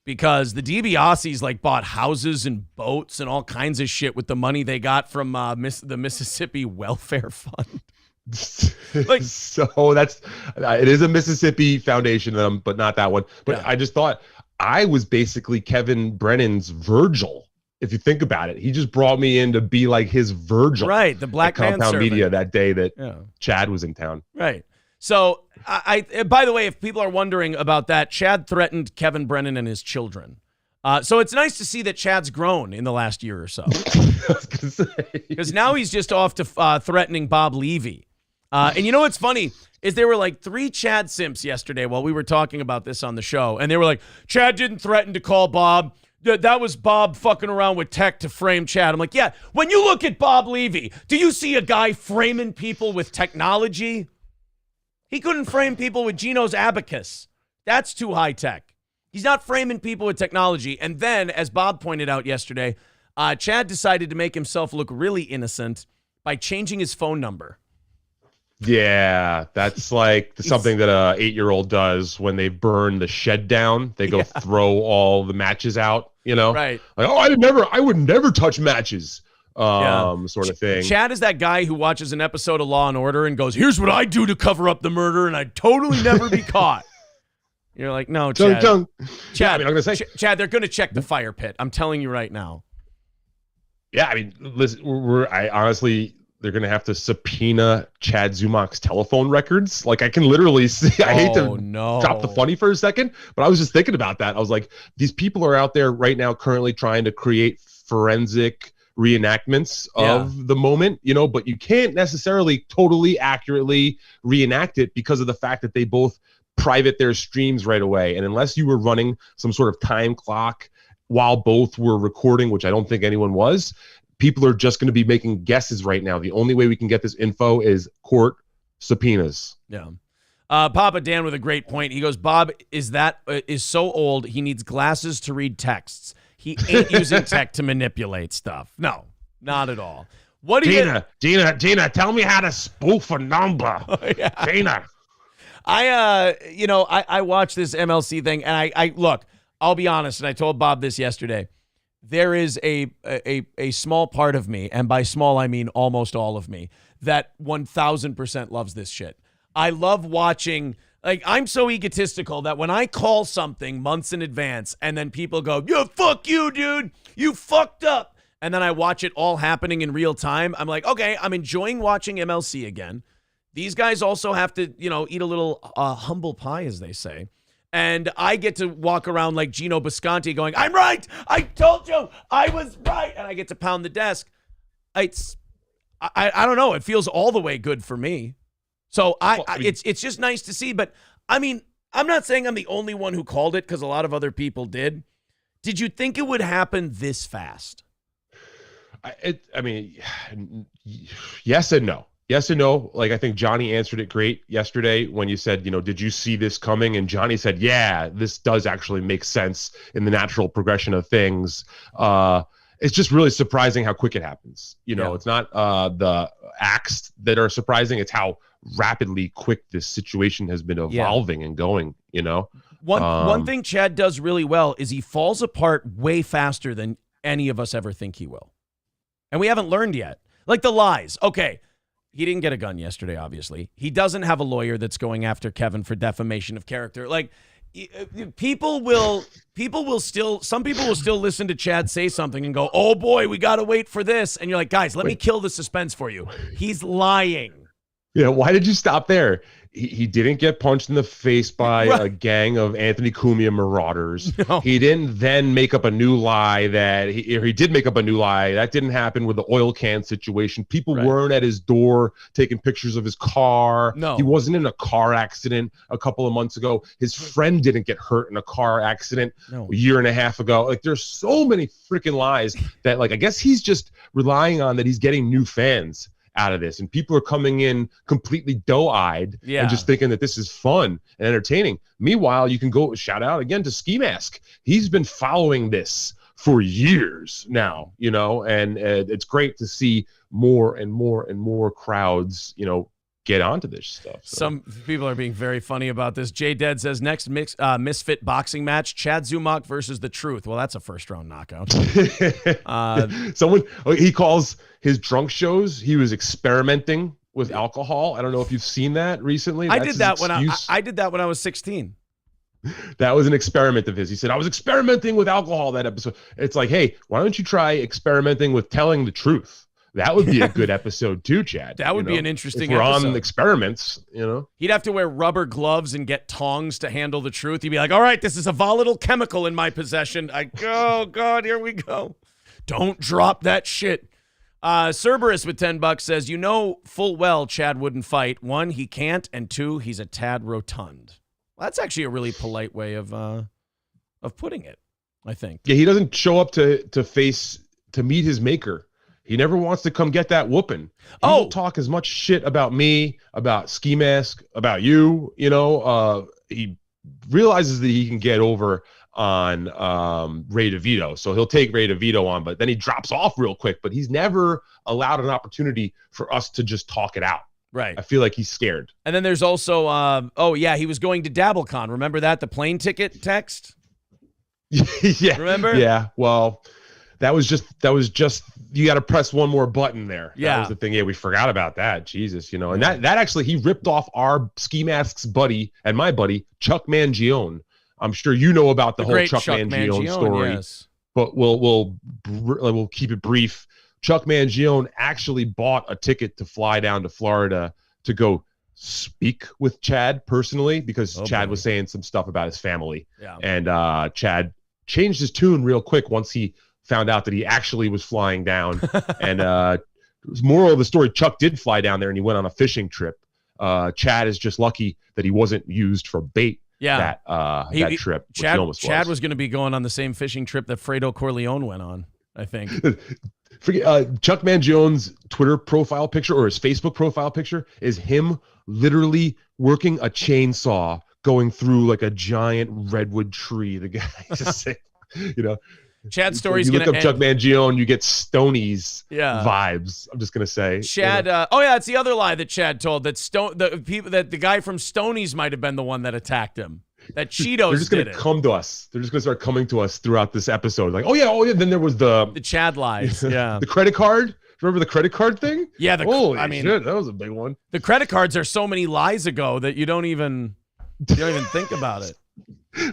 because the DiBiases like bought houses and boats and all kinds of shit with the money they got from the Mississippi Welfare Fund. Like, so that's it is a Mississippi Foundation, but not that one. But yeah. I just thought I was basically Kevin Brennan's Virgil. If you think about it, he just brought me in to be like his Virgil, right? The black man Compound servant. Media that day that Chad was in town, right? So I by the way, if people are wondering about that, Chad threatened Kevin Brennan and his children. So it's nice to see that Chad's grown in the last year or so, because now he's just off to threatening Bob Levy. And you know what's funny is there were like 3 Chad simps yesterday while we were talking about this on the show, and they were like, Chad didn't threaten to call Bob. That was Bob fucking around with tech to frame Chad. I'm like, yeah, when you look at Bob Levy, do you see a guy framing people with technology? He couldn't frame people with Geno's abacus. That's too high tech. He's not framing people with technology. And then, as Bob pointed out yesterday, Chad decided to make himself look really innocent by changing his phone number. Yeah, that's like something that a 8-year-old does when they burn the shed down. They go throw all the matches out, you know? Right. Like, oh, I would never touch matches. Sort of thing. Chad is that guy who watches an episode of Law and Order and goes, here's what I do to cover up the murder, and I'd totally never be caught. You're like, no, Chad. Chad, yeah, I mean, I'm gonna say, Chad, they're going to check the fire pit. I'm telling you right now. Yeah, I mean, listen, I honestly, they're going to have to subpoena Chad Zumach's telephone records. Like, I can literally see, I hate to stop the funny for a second, but I was just thinking about that. I was like, these people are out there right now currently trying to create forensic reenactments of the moment, you know, but you can't necessarily totally accurately reenact it because of the fact that they both private their streams right away. And unless you were running some sort of time clock while both were recording, which I don't think anyone was, people are just going to be making guesses right now. The only way we can get this info is court subpoenas. Yeah. Papa Dan with a great point. He goes, Bob is so old, he needs glasses to read texts. He ain't using tech to manipulate stuff. No, not at all. What do Gina, tell me how to spoof a number. Gina. I watched this MLC thing, and I look, I'll be honest, and I told Bob this yesterday. There is a small part of me, and by small I mean almost all of me, that 1,000% loves this shit. I love watching. Like, I'm so egotistical that when I call something months in advance and then people go, yeah, fuck you, dude, you fucked up, and then I watch it all happening in real time, I'm like, okay, I'm enjoying watching MLC again. These guys also have to, eat a little humble pie, as they say. And I get to walk around like Gino Bisconti going, I'm right. I told you I was right. And I get to pound the desk. I don't know. It feels all the way good for me. So it's just nice to see. But I mean, I'm not saying I'm the only one who called it, because a lot of other people did. Did you think it would happen this fast? I mean, yes and no. Yes and no. Like, I think Johnny answered it great yesterday when you said, did you see this coming? And Johnny said, yeah, this does actually make sense in the natural progression of things. It's just really surprising how quick it happens. It's not the acts that are surprising. It's how rapidly quick this situation has been evolving and going, One thing Chad does really well is he falls apart way faster than any of us ever think he will. And we haven't learned yet. Like the lies. Okay. He didn't get a gun yesterday, obviously. He doesn't have a lawyer that's going after Kevin for defamation of character. Like, some people will still listen to Chad say something and go, oh boy, we got to wait for this. And you're like, guys, let me kill the suspense for you. He's lying. Yeah, why did you stop there? He didn't get punched in the face by a gang of Anthony Cumia marauders. No. He didn't then make up a new lie that he did make up a new lie. That didn't happen with the oil can situation. People weren't at his door taking pictures of his car. No. He wasn't in a car accident a couple of months ago. His friend didn't get hurt in a car accident a year and a half ago. Like, there's so many freaking lies that, like, I guess he's just relying on that he's getting new fans out of this, and people are coming in completely doe-eyed and just thinking that this is fun and entertaining. Meanwhile, you can go shout out again to Ski Mask. He's been following this for years now, you know, and it's great to see more and more and more crowds, you know, get onto this stuff. So. Some people are being very funny about this. Jay Dead says next misfit boxing match, Chad Zumach versus The Truth. Well, that's a first-round knockout. He calls his drunk shows, he was experimenting with alcohol. I don't know if you've seen that recently. I did that when I was 16. That was an experiment of his. He said, I was experimenting with alcohol that episode. It's like, hey, why don't you try experimenting with telling the truth? That would be a good episode too, Chad. That would be an interesting if we're episode. on experiments, you know. He'd have to wear rubber gloves and get tongs to handle the truth. He'd be like, all right, this is a volatile chemical in my possession. Oh, God, here we go. Don't drop that shit. Cerberus with $10 says, you know full well Chad wouldn't fight. 1, he can't, and 2, he's a tad rotund. Well, that's actually a really polite way of putting it, I think. Yeah, he doesn't show up to meet his maker. He never wants to come get that whooping. He will talk as much shit about me, about Ski Mask, about you. You know, he realizes that he can get over on Ray DeVito, so he'll take Ray DeVito on, but then he drops off real quick. But he's never allowed an opportunity for us to just talk it out. Right. I feel like he's scared. And then there's also, he was going to DabbleCon. Remember that? The plane ticket text? Yeah. Remember? Yeah. Well, that was just you got to press one more button there. Yeah. That was the thing. Yeah, we forgot about that. Jesus, you know. And that actually, he ripped off our Ski Mask's buddy and my buddy Chuck Mangione. I'm sure you know about the whole Chuck Mangione story. Yes. But we'll keep it brief. Chuck Mangione actually bought a ticket to fly down to Florida to go speak with Chad personally, because Chad was saying some stuff about his family. Yeah. And Chad changed his tune real quick once he found out that he actually was flying down. And moral of the story, Chuck did fly down there and he went on a fishing trip. Chad is just lucky that he wasn't used for bait. Yeah. That trip. Chad was going to be going on the same fishing trip that Fredo Corleone went on, I think. Forget Chuck Mangione's Twitter profile picture or his Facebook profile picture is him literally working a chainsaw going through like a giant redwood tree. The guy just, you know. Chad's story's you going to look up Chuck Mangione, you get Stoney's vibes. I'm just going to say. Chad, it's the other lie that Chad told, that the guy from Stoney's might have been the one that attacked him. That Cheetos They're just going to come to us. They're just going to start coming to us throughout this episode. Like, oh yeah. Then there was the Chad lies. Yeah. The credit card. Remember the credit card thing? Yeah. Holy shit, that was a big one. The credit cards are so many lies ago that you don't even think about it.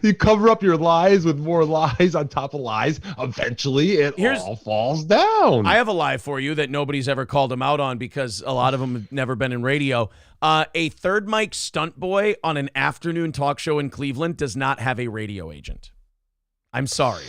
You cover up your lies with more lies on top of lies. Eventually, it all falls down. I have a lie for you that nobody's ever called him out on because a lot of them have never been in radio. A third mic stunt boy on an afternoon talk show in Cleveland does not have a radio agent. I'm sorry.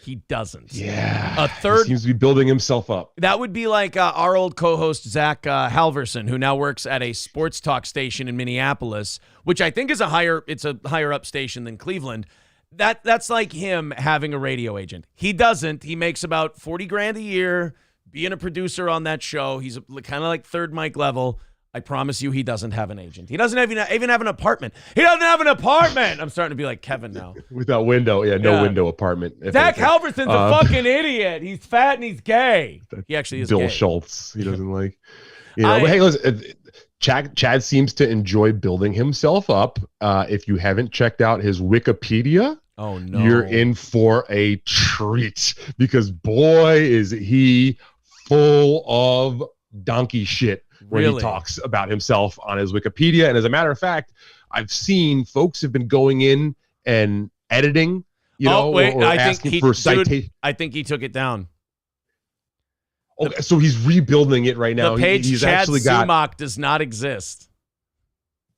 He doesn't. Yeah. He seems to be building himself up. That would be like our old co-host, Zach Halverson, who now works at a sports talk station in Minneapolis, which I think is a higher up station than Cleveland. That's like him having a radio agent. He doesn't. He makes about $40,000 a year being a producer on that show. He's kind of like third mic level. I promise you, he doesn't have an agent. He doesn't even have an apartment. He doesn't have an apartment. I'm starting to be like Kevin now. Without window. Yeah, no window apartment. Zach Halverson's a fucking idiot. He's fat and he's gay. He actually is Bill gay. Schultz. He doesn't like, but hey, listen, Chad seems to enjoy building himself up. If you haven't checked out his Wikipedia, oh no, you're in for a treat, because boy, is he full of donkey shit when he talks about himself on his Wikipedia. And as a matter of fact, I've seen folks have been going in and editing, or asking for citation. I think he took it down. Okay, so he's rebuilding it right now. The page He's Chad actually got. Zumock does not exist.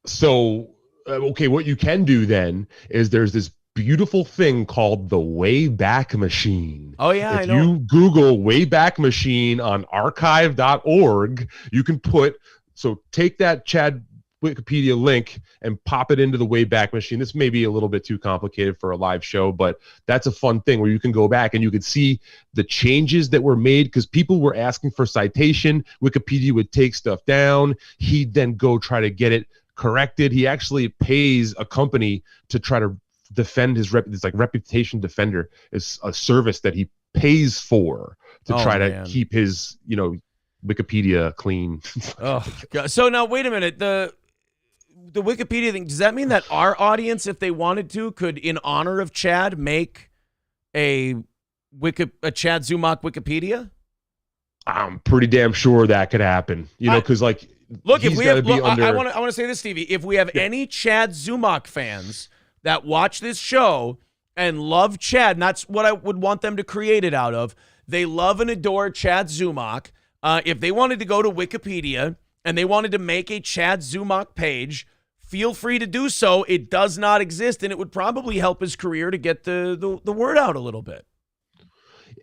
So, okay, what you can do then is there's this beautiful thing called the Wayback Machine. Oh, yeah, I If know. you Google Wayback Machine on archive.org, you can take that Chad Wikipedia link and pop it into the Wayback Machine. This may be a little bit too complicated for a live show, but that's a fun thing where you can go back and you could see the changes that were made because people were asking for citation. Wikipedia would take stuff down. He'd then go try to get it corrected. He actually pays a company to try to defend his it's like Reputation Defender is a service that he pays for to try to keep his Wikipedia clean. Oh God. So now wait a minute, the Wikipedia thing, does that mean that our audience, if they wanted to, could in honor of Chad make a Chad Zumock Wikipedia? I'm pretty damn sure that could happen, because look, if we have, I want to say this, Stevie. If we have any Chad Zumock fans that watch this show and love Chad, and that's what I would want them to create it out of. They love and adore Chad Zumock. If they wanted to go to Wikipedia and they wanted to make a Chad Zumock page, feel free to do so. It does not exist, and it would probably help his career to get the word out a little bit.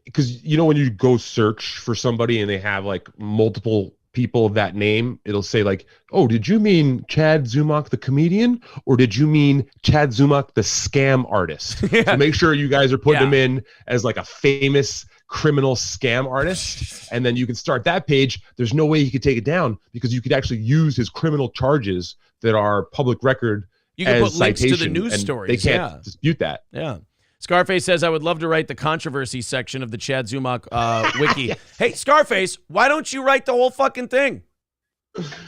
Because when you go search for somebody and they have like multiple people of that name, it'll say like, oh, did you mean Chad Zumock the comedian, or did you mean Chad Zumock the scam artist? So make sure you guys are putting him in as like a famous criminal scam artist, and then you can start that page. There's no way you could take it down because you could actually use his criminal charges that are public record. You can put links to the citation, news and stories. They can't dispute that. Yeah. Scarface says, I would love to write the controversy section of the Chad Zumock wiki. Yes. Hey, Scarface, why don't you write the whole fucking thing?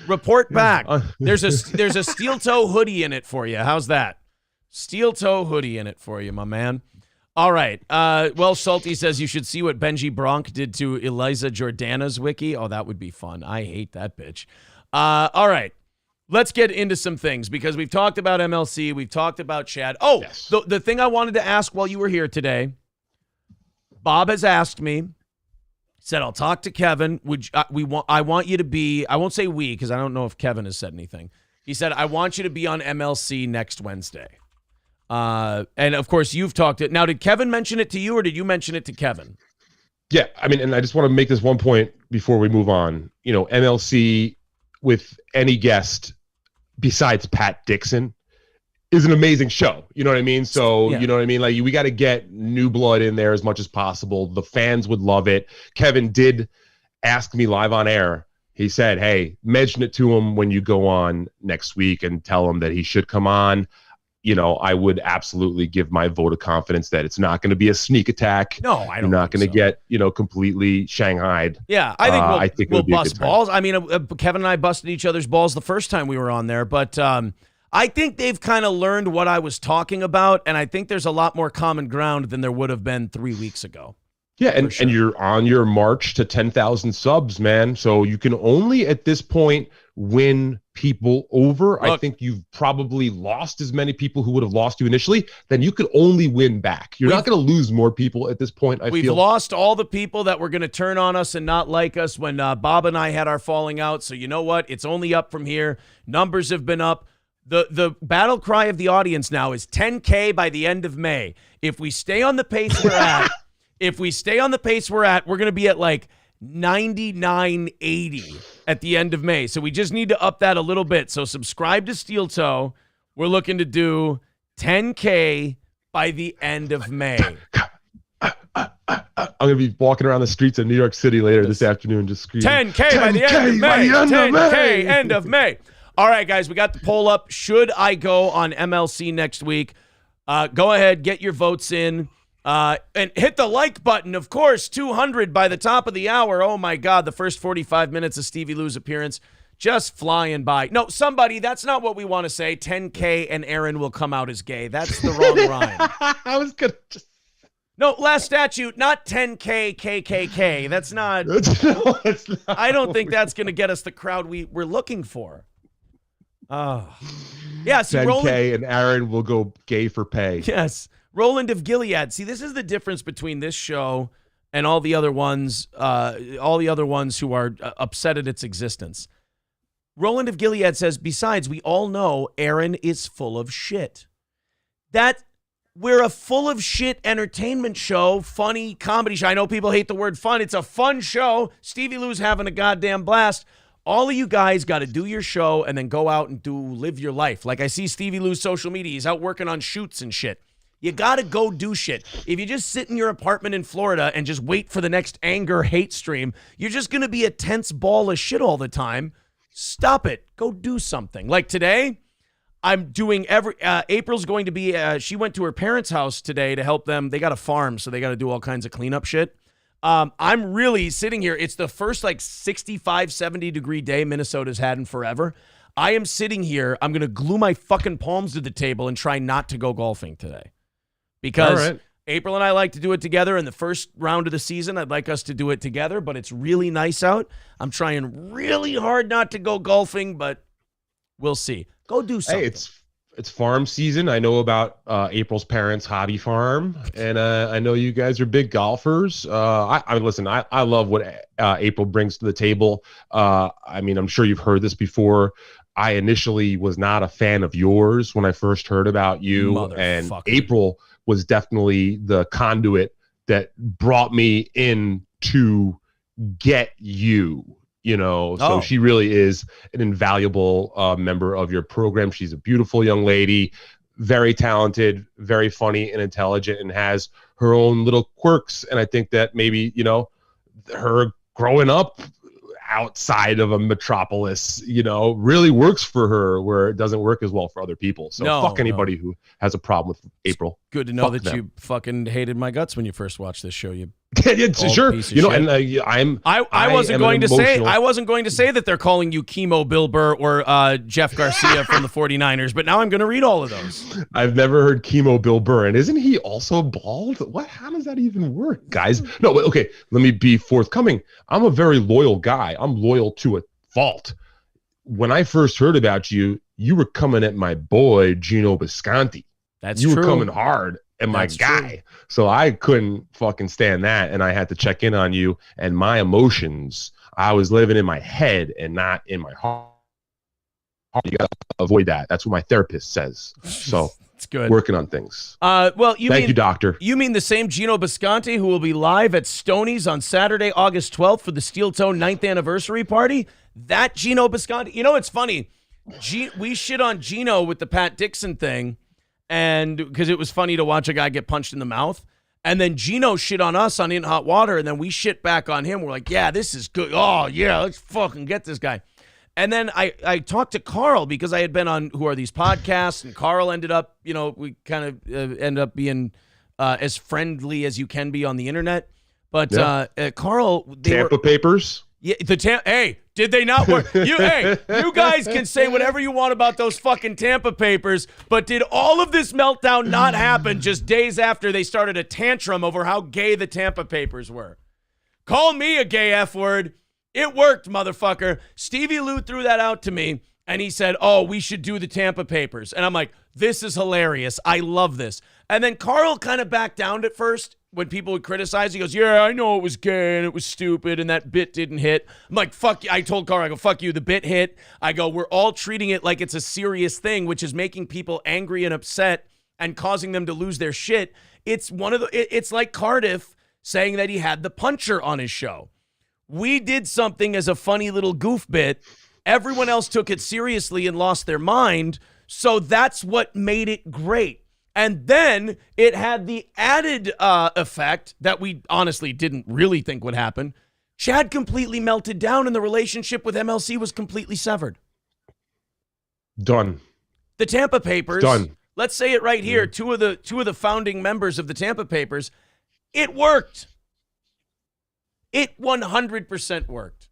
Report back. There's a steel toe hoodie in it for you. How's that? Steel toe hoodie in it for you, my man. All right. Well, Salty says you should see what Benji Bronk did to Eliza Jordana's wiki. Oh, that would be fun. I hate that bitch. All right. Let's get into some things because we've talked about MLC. We've talked about Chad. Oh, yes. The thing I wanted to ask while you were here today, Bob has asked me, said, I'll talk to Kevin. I want you to be, I won't say we because I don't know if Kevin has said anything. He said, I want you to be on MLC next Wednesday. And of course you've talked it. Now, did Kevin mention it to you or did you mention it to Kevin? Yeah. I mean, and I just want to make this one point before we move on. MLC with any guest besides Pat Dixon is an amazing show. You know what I mean? So, You know what I mean? Like, we got to get new blood in there as much as possible. The fans would love it. Kevin did ask me live on air. He said, hey, mention it to him when you go on next week and tell him that he should come on. I would absolutely give my vote of confidence that it's not going to be a sneak attack. No, I don't. You're not going to get, completely shanghaied. Yeah, I think we'll bust balls. I mean, Kevin and I busted each other's balls the first time we were on there, but I think they've kind of learned what I was talking about, and I think there's a lot more common ground than there would have been 3 weeks ago. Yeah, and you're on your march to 10,000 subs, man. So you can only at this point win people over. Look, I think you've probably lost as many people who would have lost you initially. Then you could only win back. You're not going to lose more people at this point. We've lost all the people that were going to turn on us and not like us when Bob and I had our falling out. So you know what? It's only up from here. Numbers have been up. The battle cry of the audience now is 10K by the end of May. If we stay on the pace we're at, we're going to be at like 99.80 at the end of May. So we just need to up that a little bit. So subscribe to Steel Toe. We're looking to do 10K by the end of May. I'm going to be walking around the streets of New York City later this afternoon just screaming 10K by the end of May. 10K end of May. All right, guys, we got the poll up. Should I go on MLC next week? Go ahead, get your votes in. And hit the like button, of course, 200 by the top of the hour. Oh, my God, the first 45 minutes of Stevie Lew's appearance just flying by. No, somebody, that's not what we want to say. 10K and Aaron will come out as gay. That's the wrong rhyme. I was going to just... No, last statute, not 10K KKK. That's not... No, it's not. I don't think that's going to get us the crowd we're looking for. Oh. Yeah, see, 10K Roland, and Aaron will go gay for pay. Yes. Roland of Gilead. See, this is the difference between this show and all the other ones who are upset at its existence. Roland of Gilead says, besides, we all know Aaron is full of shit. That we're a full of shit entertainment show, funny comedy show. I know people hate the word fun. It's a fun show. Stevie Lew's having a goddamn blast. All of you guys got to do your show and then go out and live your life. Like I see Stevie Lew's social media. He's out working on shoots and shit. You got to go do shit. If you just sit in your apartment in Florida and just wait for the next anger hate stream, you're just going to be a tense ball of shit all the time. Stop it. Go do something. Like today, I'm doing April's going to be, she went to her parents' house today to help them. They got a farm, so they got to do all kinds of cleanup shit. I'm really sitting here. It's the first 65, 70 degree day Minnesota's had in forever. I am sitting here. I'm going to glue my fucking palms to the table and try not to go golfing today. Because April and I like to do it together. In the first round of the season, I'd like us to do it together, but it's really nice out. I'm trying really hard not to go golfing, but we'll see. Go do something. Hey, it's farm season. I know about April's parents' hobby farm, and I know you guys are big golfers. I listen. I love what April brings to the table. I mean, I'm sure you've heard this before. I initially was not a fan of yours when I first heard about you, and April was definitely the conduit that brought me in to get you. So she really is an invaluable member of your program. She's a beautiful young lady, very talented, very funny and intelligent, and has her own little quirks. And I think that maybe, her growing up outside of a metropolis, really works for her where it doesn't work as well for other people. So fuck anybody who has a problem with April. It's good to know that you fucking hated my guts when you first watched this show. You sure. I wasn't going to say that they're calling you Chemo Bill Burr or Jeff Garcia from the 49ers, but now I'm going to read all of those. I've never heard Chemo Bill Burr, and isn't he also bald? How does that even work, guys? No, but okay, let me be forthcoming. I'm a very loyal guy. I'm loyal to a fault. When I first heard about you, you were coming at my boy Gino Bisconti. You were coming hard at my guy. True. So I couldn't fucking stand that, and I had to check in on you and my emotions. I was living in my head and not in my heart. You gotta avoid that. That's what my therapist says. So it's good. Working on things. Thank you, doctor. You mean the same Gino Bisconti who will be live at Stoney's on Saturday, August 12th for the Steel Toe 9th anniversary party? That Gino Bisconti. It's funny. We shit on Gino with the Pat Dixon thing, and because it was funny to watch a guy get punched in the mouth. And then Gino shit on us on In Hot Water, and then we shit back on him. We're like, yeah, this is good. Oh, yeah, let's fucking get this guy. And then I talked to Carl because I had been on Who Are These Podcasts, and Carl ended up, we kind of end up being as friendly as you can be on the internet. But Carl... Tampa Papers? Yeah, hey, did they not work? You guys can say whatever you want about those fucking Tampa Papers, but did all of this meltdown not happen just days after they started a tantrum over how gay the Tampa Papers were? Call me a gay F word. It worked, motherfucker. Stevie Lew threw that out to me, and he said, we should do the Tampa Papers. And I'm like, this is hilarious. I love this. And then Carl kind of backed down at first. When people would criticize, he goes, yeah, I know it was gay and it was stupid and that bit didn't hit. I'm like, fuck you. I told Carl, I go, fuck you, the bit hit. I go, we're all treating it like it's a serious thing, which is making people angry and upset and causing them to lose their shit. It's like Cardiff saying that he had the puncher on his show. We did something as a funny little goof bit. Everyone else took it seriously and lost their mind. So that's what made it great. And then it had the added effect that we honestly didn't really think would happen. Chad completely melted down and the relationship with MLC was completely severed. Done. The Tampa Papers. Done. Let's say it right here. Two of the founding members of the Tampa Papers. It worked. It 100% worked.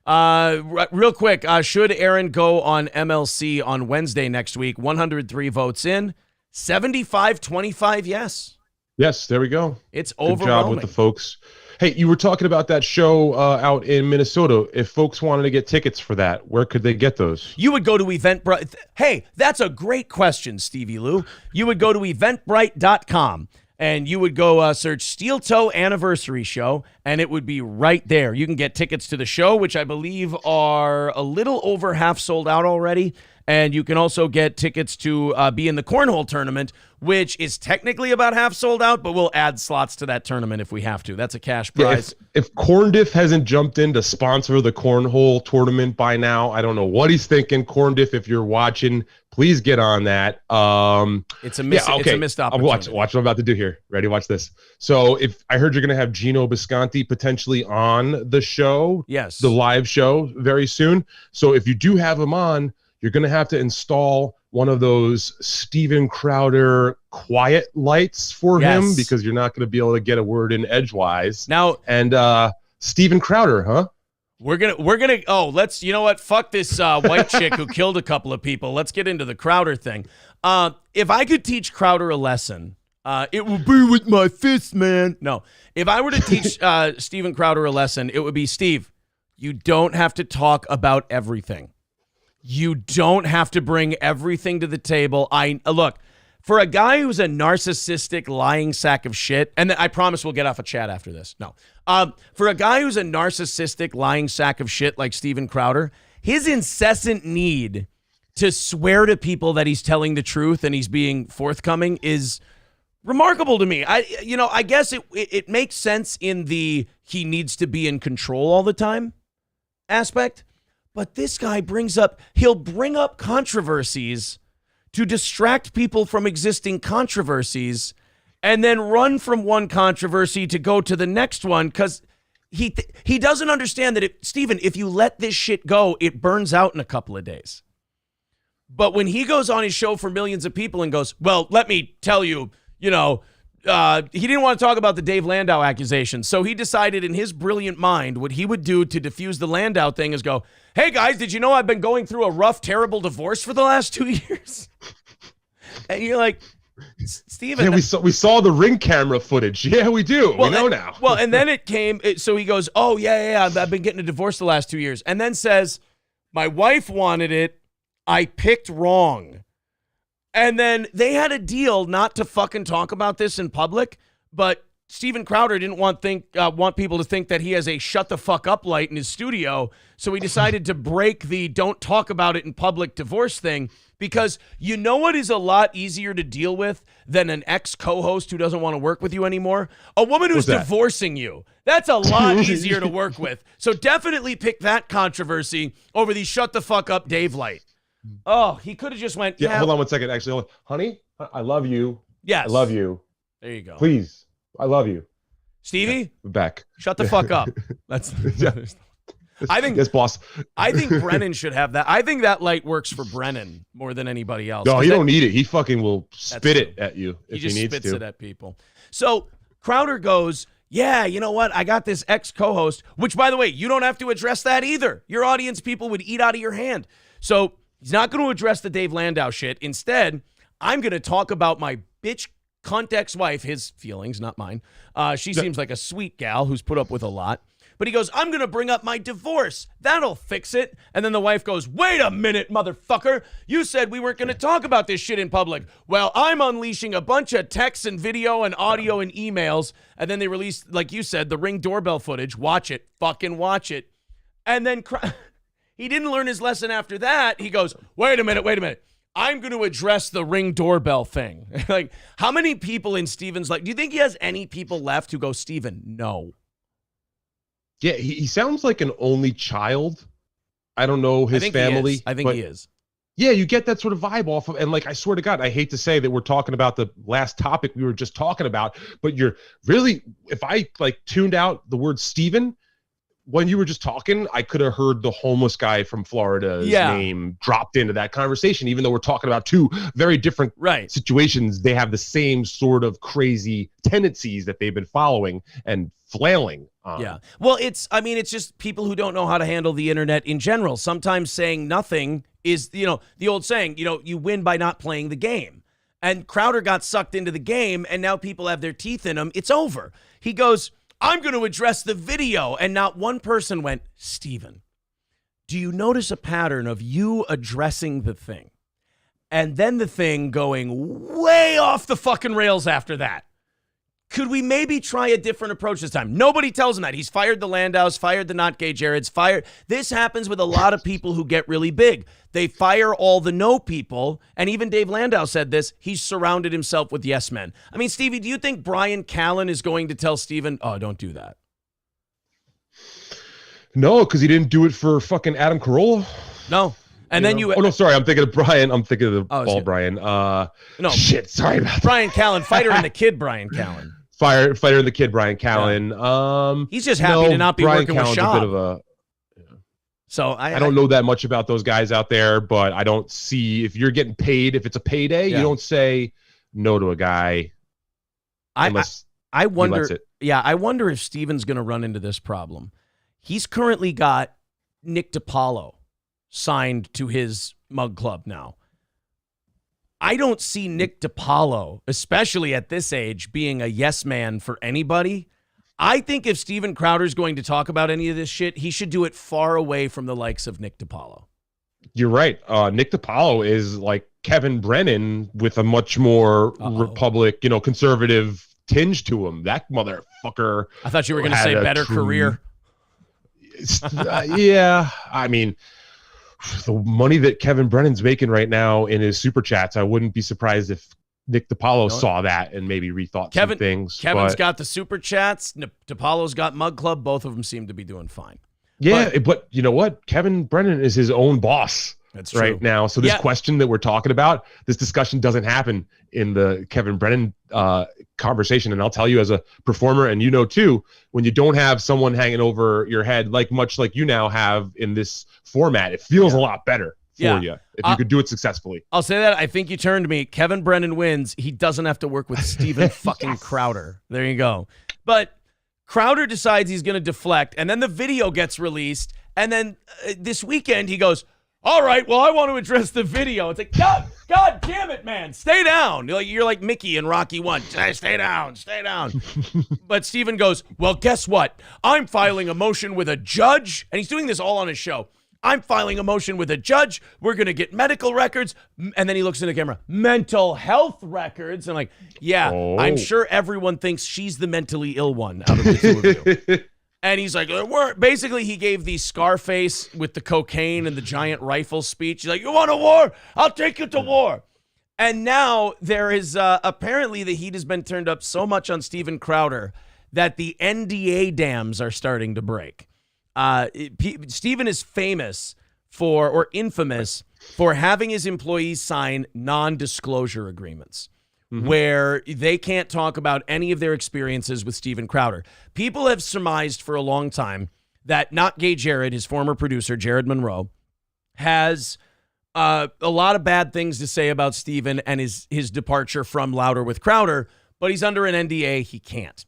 Real quick, should Aaron go on MLC on Wednesday next week? 103 votes in. 75-25, yes. Yes, there we go. It's overwhelming. Good job with the folks. Hey, you were talking about that show out in Minnesota. If folks wanted to get tickets for that, where could they get those? You would go to Eventbrite. Hey, that's a great question, Stevie Lew. You would go to eventbrite.com. and you would go search Steel Toe Anniversary Show, and it would be right there. You can get tickets to the show, which I believe are a little over half sold out already. And you can also get tickets to be in the cornhole tournament, which is technically about half sold out, but we'll add slots to that tournament if we have to. That's a cash prize. Yeah, if Corndiff hasn't jumped in to sponsor the cornhole tournament by now, I don't know what he's thinking. Corndiff, if you're watching, please get on that. It's a missed opportunity. Watch what I'm about to do here. Ready? Watch this. So if I heard you're going to have Gino Bisconti potentially on the show, yes, the live show very soon. So if you do have him on, you're going to have to install one of those Steven Crowder quiet lights for him, because you're not going to be able to get a word in edgewise. Now, and Steven Crowder, huh? We're gonna let's, you know what? Fuck this white chick who killed a couple of people. Let's get into the Crowder thing. If I could teach Crowder a lesson, it would be with my fist, man. No, if I were to teach Steven Crowder a lesson, it would be, Steve, you don't have to talk about everything. You don't have to bring everything to the table. Look, for a guy who's a narcissistic, lying sack of shit, and I promise we'll get off a chat after this. No. For a guy who's a narcissistic, lying sack of shit like Steven Crowder, his incessant need to swear to people that he's telling the truth and he's being forthcoming is remarkable to me. I guess it makes sense in the he needs to be in control all the time aspect. But this guy he'll bring up controversies to distract people from existing controversies and then run from one controversy to go to the next one, because he doesn't understand that, Steven, if you let this shit go, it burns out in a couple of days. But when he goes on his show for millions of people and goes, well, let me tell you, he didn't want to talk about the Dave Landau accusation. So he decided in his brilliant mind what he would do to diffuse the Landau thing is go, hey, guys, did you know I've been going through a rough, terrible divorce for the last 2 years? And you're like, Steven. Yeah, we saw the Ring camera footage. Yeah, we do. We know now. Well, and then so he goes, oh, yeah, I've been getting a divorce the last 2 years. And then says, my wife wanted it. I picked wrong. And then they had a deal not to fucking talk about this in public, but Steven Crowder didn't want people to think that he has a shut the fuck up light in his studio, so he decided to break the don't talk about it in public divorce thing, because you know what is a lot easier to deal with than an ex-co-host who doesn't want to work with you anymore? A woman who's divorcing you. That's a lot easier to work with. So definitely pick that controversy over the shut the fuck up Dave light. Oh, he could have just went. Yeah, hold on 1 second. Actually, honey, I love you. Yes. I love you. There you go. Please. I love you. Stevie? We're back. Shut the fuck up. That's I think yes, boss. I think Brennan should have that. I think that light works for Brennan more than anybody else. No, he don't need it. He fucking will spit it at you if he just needs spits to. It at people. So Crowder goes, yeah, you know what? I got this ex-co-host, which, by the way, you don't have to address that either. Your audience people would eat out of your hand. So he's not going to address the Dave Landau shit. Instead, I'm going to talk about my bitch cunt ex-wife, his feelings, not mine. She seems like a sweet gal who's put up with a lot. But he goes, I'm going to bring up my divorce. That'll fix it. And then the wife goes, wait a minute, motherfucker. You said we weren't going to talk about this shit in public. Well, I'm unleashing a bunch of texts and video and audio and emails. And then they released, like you said, the Ring doorbell footage. Watch it. Fucking watch it. And then he didn't learn his lesson after that. He goes, wait a minute. I'm going to address the Ring doorbell thing. Like, how many people in Steven's life, do you think he has any people left who go, Steven, no? Yeah, he sounds like an only child. I don't know his family. I think he is. Yeah, you get that sort of vibe off of, and like, I swear to God, I hate to say that we're talking about the last topic we were just talking about, but you're really, if I like tuned out the word Steven, when you were just talking, I could have heard the homeless guy from Florida's name dropped into that conversation, even though we're talking about two very different situations. They have the same sort of crazy tendencies that they've been following and flailing on. Yeah. Well, it's just people who don't know how to handle the internet in general. Sometimes saying nothing is, the old saying, you win by not playing the game. And Crowder got sucked into the game, and now people have their teeth in him. It's over. He goes, I'm going to address the video. And not one person went, Steven, do you notice a pattern of you addressing the thing and then the thing going way off the fucking rails after that? Could we maybe try a different approach this time? Nobody tells him that. He's fired the Landows, fired the not gay Jareds, fired. This happens with a lot of people who get really big. They fire all the no people, and even Dave Landau said this. He's surrounded himself with yes men. I mean, Stevie, do you think Brian Callen is going to tell Steven, oh, don't do that? No, because he didn't do it for fucking Adam Carolla. No. And then you... Oh, no, sorry. I'm thinking of Brian. I'm thinking of the ball Brian. No. Shit, sorry about that. Brian Callen, fighter and the kid Brian Callen. Fighter and the kid Brian Callen. Yeah. He's just happy to not be Brian working Callen's with Shaw. a bit of a... So I don't know that much about those guys out there, but I don't see... If you're getting paid, if it's a payday, you don't say no to a guy unless I wonder, he lets it. Yeah, I wonder if Steven's going to run into this problem. He's currently got Nick DiPaolo signed to his mug club now. I don't see Nick DiPaolo, especially at this age, being a yes man for anybody. I think if Steven Crowder's going to talk about any of this shit, he should do it far away from the likes of Nick DiPaolo. You're right. Nick DiPaolo is like Kevin Brennan with a much more Republic, conservative tinge to him. That motherfucker. I thought you were going to say better career. Yeah. I mean, the money that Kevin Brennan's making right now in his super chats, I wouldn't be surprised if Nick DiPaolo saw that and maybe rethought some things. Kevin's got the super chats. DiPaolo's got Mug Club. Both of them seem to be doing fine. Yeah, but you know what? Kevin Brennan is his own boss right now. So this question that we're talking about, this discussion doesn't happen in the Kevin Brennan conversation. And I'll tell you as a performer, and too, when you don't have someone hanging over your head, much like you now have in this format, it feels a lot better for you if you could do it successfully. I'll say that. I think you turned me. Kevin Brennan wins. He doesn't have to work with Steven fucking Crowder. There you go. But Crowder decides he's going to deflect, and then the video gets released, and then this weekend he goes, all right, well, I want to address the video. It's like, God damn it, man. Stay down. You're like Mickey in Rocky 1. Stay down. But Steven goes, well, guess what? I'm filing a motion with a judge, and he's doing this all on his show. I'm filing a motion with a judge. We're going to get medical records. And then he looks in the camera, mental health records. And I'm sure everyone thinks she's the mentally ill one out of the two of you. And he's like, basically he gave the Scarface with the cocaine and the giant rifle speech. He's like, you want a war? I'll take you to war. And now there is apparently the heat has been turned up so much on Steven Crowder that the NDA dams are starting to break. Steven is infamous for having his employees sign non-disclosure agreements where they can't talk about any of their experiences with Steven Crowder. People have surmised for a long time that Not Gay Jared, his former producer, Jared Monroe, has a lot of bad things to say about Steven and his departure from Louder with Crowder, but he's under an NDA. He can't.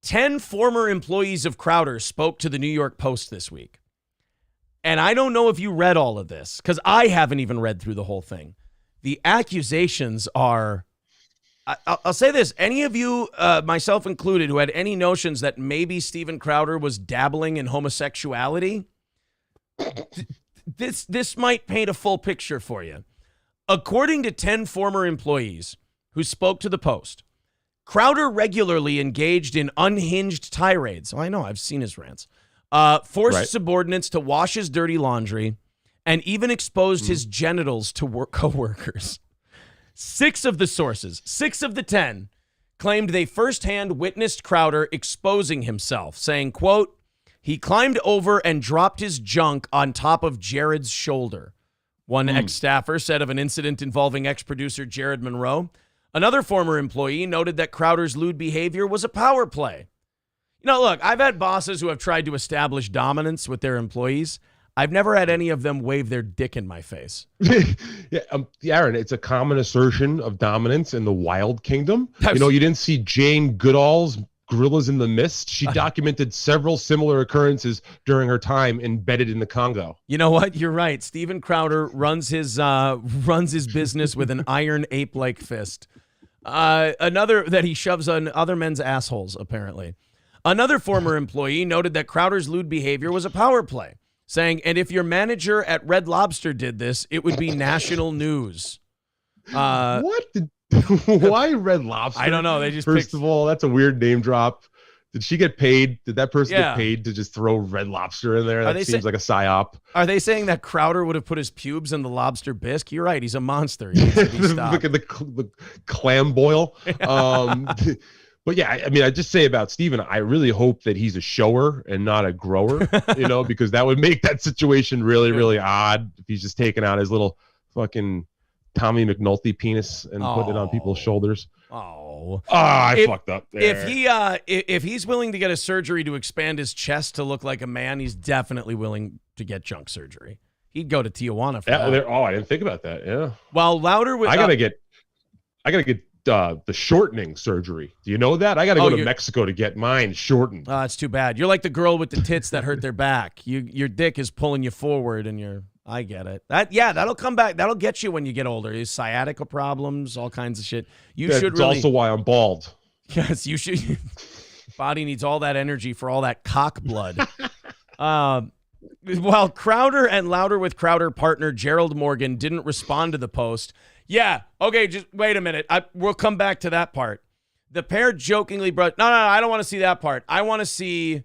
10 former employees of Crowder spoke to the New York Post this week. And I don't know if you read all of this, because I haven't even read through the whole thing. The accusations are, I'll say this, any of you, myself included, who had any notions that maybe Steven Crowder was dabbling in homosexuality, this might paint a full picture for you. According to 10 former employees who spoke to the Post, Crowder regularly engaged in unhinged tirades. Oh, I know. I've seen his rants. Forced subordinates to wash his dirty laundry and even exposed his genitals to co-workers. 6 of the 10, claimed they firsthand witnessed Crowder exposing himself, saying, quote, he climbed over and dropped his junk on top of Jared's shoulder. One ex-staffer said of an incident involving ex-producer Jared Monroe. Another former employee noted that Crowder's lewd behavior was a power play. Look, I've had bosses who have tried to establish dominance with their employees. I've never had any of them wave their dick in my face. Aaron, it's a common assertion of dominance in the Wild Kingdom. You didn't see Jane Goodall's Gorillas in the Mist. She documented several similar occurrences during her time embedded in the Congo. You know what? You're right. Steven Crowder runs his business with an iron ape-like fist. Another that he shoves on other men's assholes, apparently. Another former employee noted that Crowder's lewd behavior was a power play, saying, and if your manager at Red Lobster did this, it would be national news. What? Why Red Lobster? I don't know. They just First of all, that's a weird name drop. Did she get paid? Did that person Yeah. get paid to just throw Red Lobster in there? Are That they seems like a psyop. Are they saying that Crowder would have put his pubes in the lobster bisque? You're right. He's a monster. He needs to be stopped. Look at the clam boil. But yeah, I mean, I just say about Steven, I really hope that he's a shower and not a grower, because that would make that situation really, really odd if he's just taking out his little fucking Tommy McNulty penis and putting it on people's shoulders. I fucked up there. If he's willing to get a surgery to expand his chest to look like a man, he's definitely willing to get junk surgery. He'd go to Tijuana for that. I didn't think about that. Yeah. While Louder with I gotta get the shortening surgery. Do you know that? I gotta go to Mexico to get mine shortened. It's too bad. You're like the girl with the tits that hurt their back. Your dick is pulling you forward, and I get it. That'll come back. That'll get you when you get older. Is sciatica problems, all kinds of shit. It's also why I'm bald. Yes, you should. Body needs all that energy for all that cock blood. While Crowder and Louder with Crowder partner Gerald Morgan didn't respond to the post. Yeah, okay, just wait a minute. We'll come back to that part. The pair jokingly brought. No, I don't want to see that part. I want to see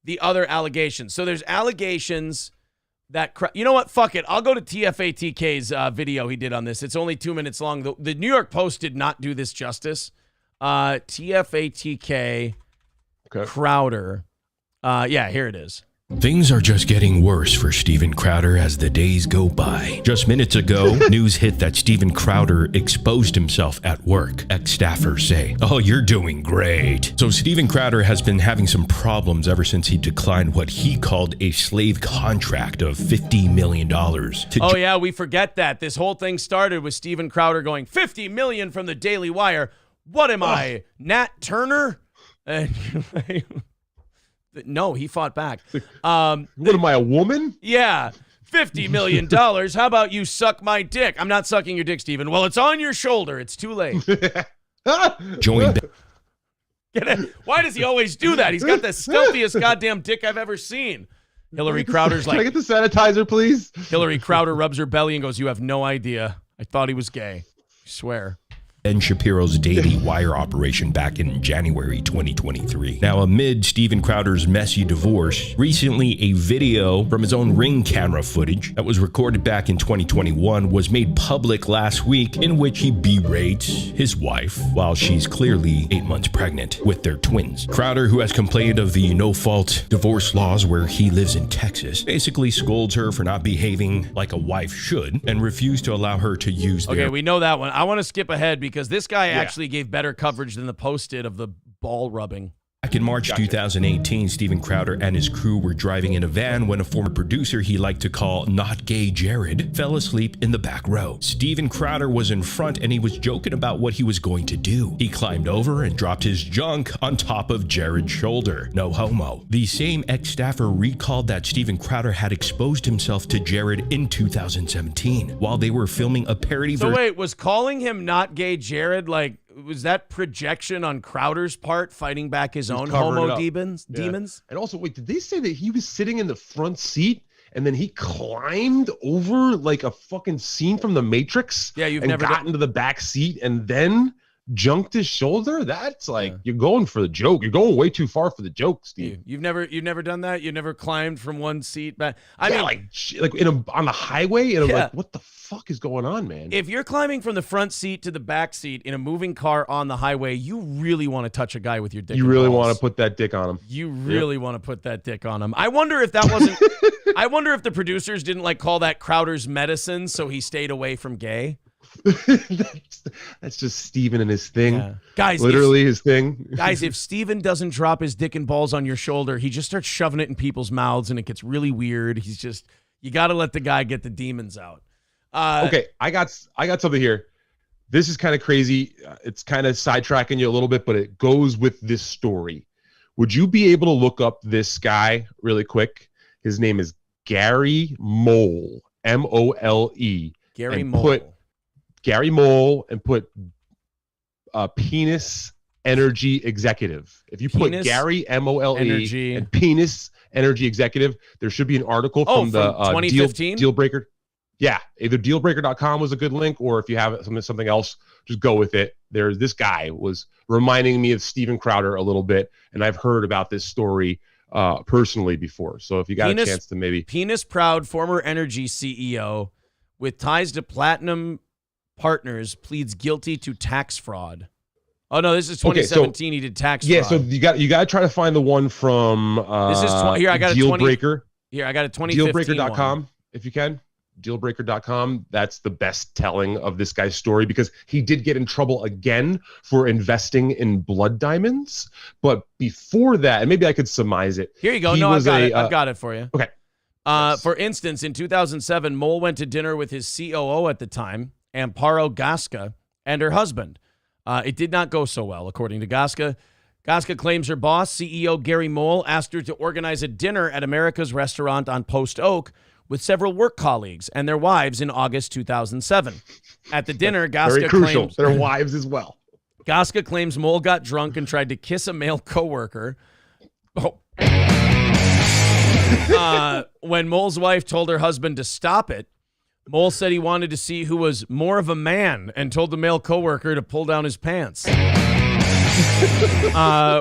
the other allegations. So there's allegations that, you know what? Fuck it. I'll go to TFATK's video he did on this. It's only 2 minutes long. The New York Post did not do this justice. TFATK Crowder. Yeah, here it is. Things are just getting worse for Steven Crowder as the days go by. Just minutes ago, news hit that Steven Crowder exposed himself at work. Ex-staffers say, "Oh, you're doing great." So Steven Crowder has been having some problems ever since he declined what he called a slave contract of $50 million. Oh yeah, we forget that. This whole thing started with Steven Crowder going, $50 million from the Daily Wire. What am I, Nat Turner? No, he fought back. What am I, a woman? Yeah. $50 million. How about you suck my dick? I'm not sucking your dick, Steven. Well, it's on your shoulder. It's too late. Join Why does he always do that? He's got the stealthiest goddamn dick I've ever seen. Hillary Crowder's like, "Can I get the sanitizer, please?" Hillary Crowder rubs her belly and goes, "You have no idea. I thought he was gay. I swear." Ben Shapiro's Daily Wire operation back in January 2023. Now, amid Steven Crowder's messy divorce, recently a video from his own Ring camera footage that was recorded back in 2021 was made public last week, in which he berates his wife while she's clearly 8 months pregnant with their twins. Crowder, who has complained of the no-fault divorce laws where he lives in Texas, basically scolds her for not behaving like a wife should and refused to allow her to use their... Okay, we know that one. I want to skip ahead because this guy actually gave better coverage than the Post did of the ball rubbing. Back in March 2018, Steven Crowder and his crew were driving in a van when a former producer he liked to call Not Gay Jared fell asleep in the back row. Steven Crowder was in front and he was joking about what he was going to do. He climbed over and dropped his junk on top of Jared's shoulder. No homo. The same ex-staffer recalled that Steven Crowder had exposed himself to Jared in 2017 while they were filming a parody So wait, was calling him Not Gay Jared like, was that projection on Crowder's part fighting back his own homo demons? And also, wait, did they say that he was sitting in the front seat and then he climbed over like a fucking scene from The Matrix? Yeah, you've and never got into the back seat and then junked his shoulder? That's like, you're going for the joke. You're going way too far for the joke, Steve. You've never done that? You've never climbed from one seat back? I mean, like on the highway, and I'm like, what the fuck is going on, man? If you're climbing from the front seat to the back seat in a moving car on the highway, you really want to touch a guy with your dick. You really want to put that dick on him. You really want to put that dick on him. I wonder if that wasn't. I wonder if the producers didn't like call that Crowder's medicine, so he stayed away from gay. That's just Steven and his thing. Guys, literally his thing. Guys, if Steven doesn't drop his dick and balls on your shoulder, he just starts shoving it in people's mouths and it gets really weird. He's just, you got to let the guy get the demons out. Okay, I got something here. This is kind of crazy. It's kind of sidetracking you a little bit, but it goes with this story. Would you be able to look up this guy really quick? His name is Gary Mole, M-O-L-E. Gary Mole. Gary Mole and put penis energy executive. If you put Gary M-O-L-E and penis energy executive, there should be an article from the 2015 deal breaker. yeah, either dealbreaker.com was a good link, or if you have something else, just go with it. There's this guy was reminding me of Steven Crowder a little bit, and I've heard about this story personally before. So if you got a chance to maybe. Penis proud former energy CEO with ties to Platinum Partners pleads guilty to tax fraud. Oh no, this is 2017. Okay, so, he did tax fraud. Yeah, so you got to try to find the one from this is here. I got Dealbreaker. Here, I got a 2015 Dealbreaker.com if you can. Dealbreaker.com. That's the best telling of this guy's story, because he did get in trouble again for investing in blood diamonds. But before that, and maybe I could surmise it. Here you go. No, I've got it. I've got it for you. Okay. For instance, in 2007, Mole went to dinner with his COO at the time, Amparo Gasca, and her husband. It did not go so well, according to Gasca. Gasca claims her boss, CEO Gary Mole, asked her to organize a dinner at America's Restaurant on Post Oak with several work colleagues and their wives in August 2007. At the dinner, Gasca claims their wives as well. Gasca claims Mole got drunk and tried to kiss a male coworker. When Mole's wife told her husband to stop it, Mole said he wanted to see who was more of a man and told the male coworker to pull down his pants.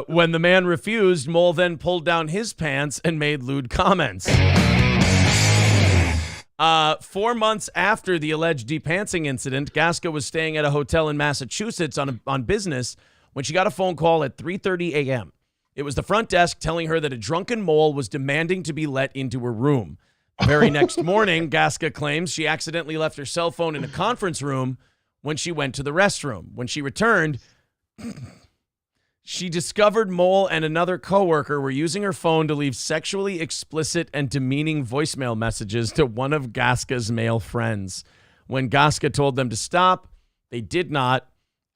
When the man refused, Mole then pulled down his pants and made lewd comments. 4 months after the alleged depantsing incident, Gasca was staying at a hotel in Massachusetts on business when she got a phone call at 3:30 a.m. It was the front desk telling her that a drunken mole was demanding to be let into her room. The very next morning, Gasca claims she accidentally left her cell phone in a conference room when she went to the restroom. When she returned, she discovered Mole and another coworker were using her phone to leave sexually explicit and demeaning voicemail messages to one of Gasca's male friends. When Gasca told them to stop, they did not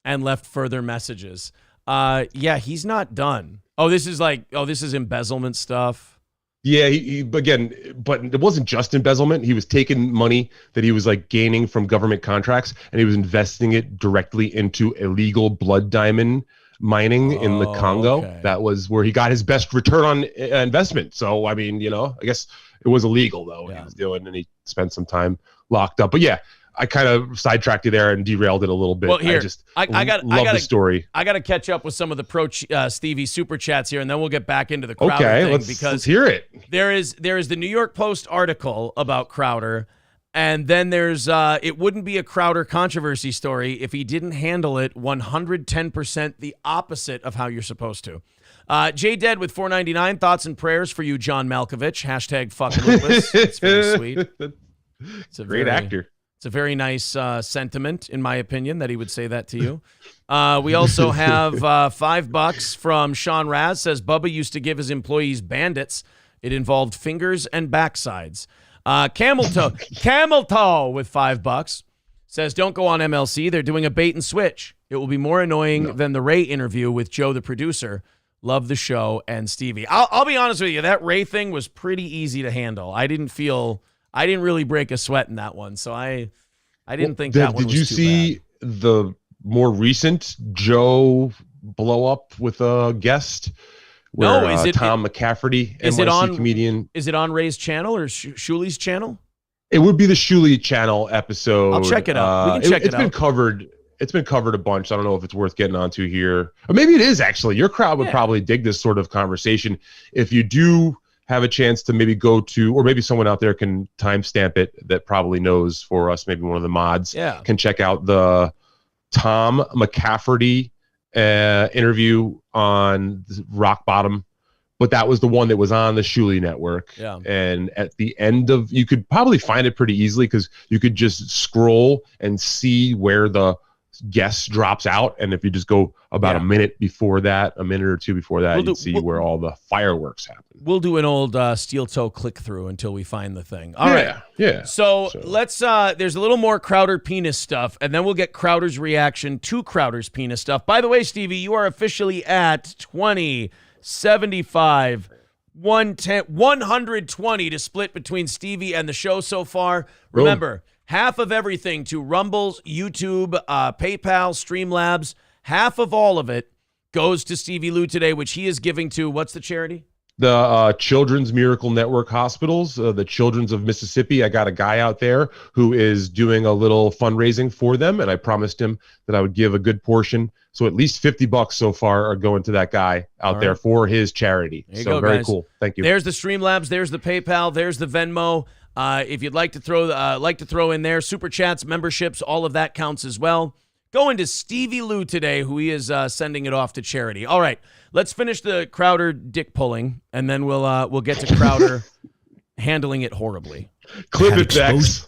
and left further messages. Yeah, he's not done. This is embezzlement stuff. Yeah, he again, but it wasn't just embezzlement. He was taking money that he was like gaining from government contracts, and he was investing it directly into illegal blood diamond mining in the Congo. Okay. That was where he got his best return on investment. So, I mean, I guess it was illegal though. He was doing, and he spent some time locked up. But yeah, I kind of sidetracked you there and derailed it a little bit. Well, here, I love the story. I got to catch up with some of the pro Stevie super chats here, and then we'll get back into the Crowder thing. Let's hear it. There is the New York Post article about Crowder, and then there's it wouldn't be a Crowder controversy story if he didn't handle it 110% the opposite of how you're supposed to. J Dead with $4.99, thoughts and prayers for you, John Malkovich. #fuck lupus. It's very sweet. It's a great actor. It's a very nice sentiment, in my opinion, that he would say that to you. We also have $5 from Sean Raz. Says Bubba used to give his employees bandits. It involved fingers and backsides. Camel Toe with $5 says don't go on MLC. They're doing a bait and switch. It will be more annoying than the Ray interview with Joe, the producer. Love the show and Stevie. I'll be honest with you. That Ray thing was pretty easy to handle. I didn't really break a sweat in that one, so I didn't think that one was too bad. Did you see the more recent Joe blow up with a guest? Where, no, is it Tom McCafferty, NYC comedian? Is it on Ray's channel or Shuli's channel? It would be the Shuli channel episode. I'll check it out. We can check it out. It's been covered. It's been covered a bunch. I don't know if it's worth getting onto here, or maybe it is actually. Your crowd would probably dig this sort of conversation. If you do have a chance to maybe go to, or maybe someone out there can timestamp it that probably knows for us, maybe one of the mods can check out the Tom McCafferty interview on Rock Bottom. But that was the one that was on the Shuli network. Yeah. And at the end of, you could probably find it pretty easily because you could just scroll and see where the guest drops out. And if you just go about a minute before that, a minute or two before that, you'd see where all the fireworks happen. We'll do an old steel toe click through until we find the thing. All right. Yeah. So let's, there's a little more Crowder penis stuff, and then we'll get Crowder's reaction to Crowder's penis stuff. By the way, Stevie, you are officially at 20, 75, 110, 120 to split between Stevie and the show so far. Remember, half of everything to Rumbles, YouTube, PayPal, Streamlabs, half of all of it goes to Stevie Lew today, which he is giving to, what's the charity? The Children's Miracle Network hospitals, the Children's of Mississippi. I got a guy out there who is doing a little fundraising for them, and I promised him that I would give a good portion. So at least $50 so far are going to that guy out there for his charity. So very cool. Thank you. There's the Streamlabs. There's the PayPal. There's the Venmo. If you'd like to throw in there, super chats, memberships, all of that counts as well. Going to Stevie Lew today, who he is sending it off to charity. All right, let's finish the Crowder dick pulling, and then we'll get to Crowder handling it horribly. Clip it, Dex.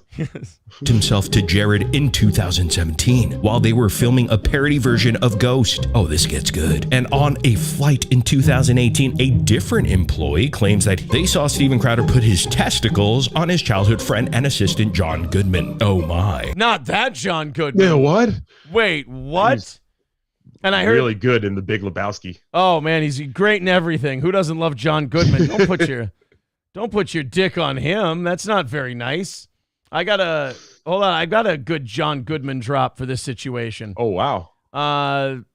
Himself to Jared in 2017 while they were filming a parody version of Ghost. Oh, this gets good. And on a flight in 2018, a different employee claims that they saw Steven Crowder put his testicles on his childhood friend and assistant John Goodman. Oh my. Not that John Goodman. Yeah, what? Wait, what? And I heard really good in The Big Lebowski. Oh man, he's great in everything. Who doesn't love John Goodman? Don't put your dick on him. That's not very nice. I got a good John Goodman drop for this situation. Oh wow.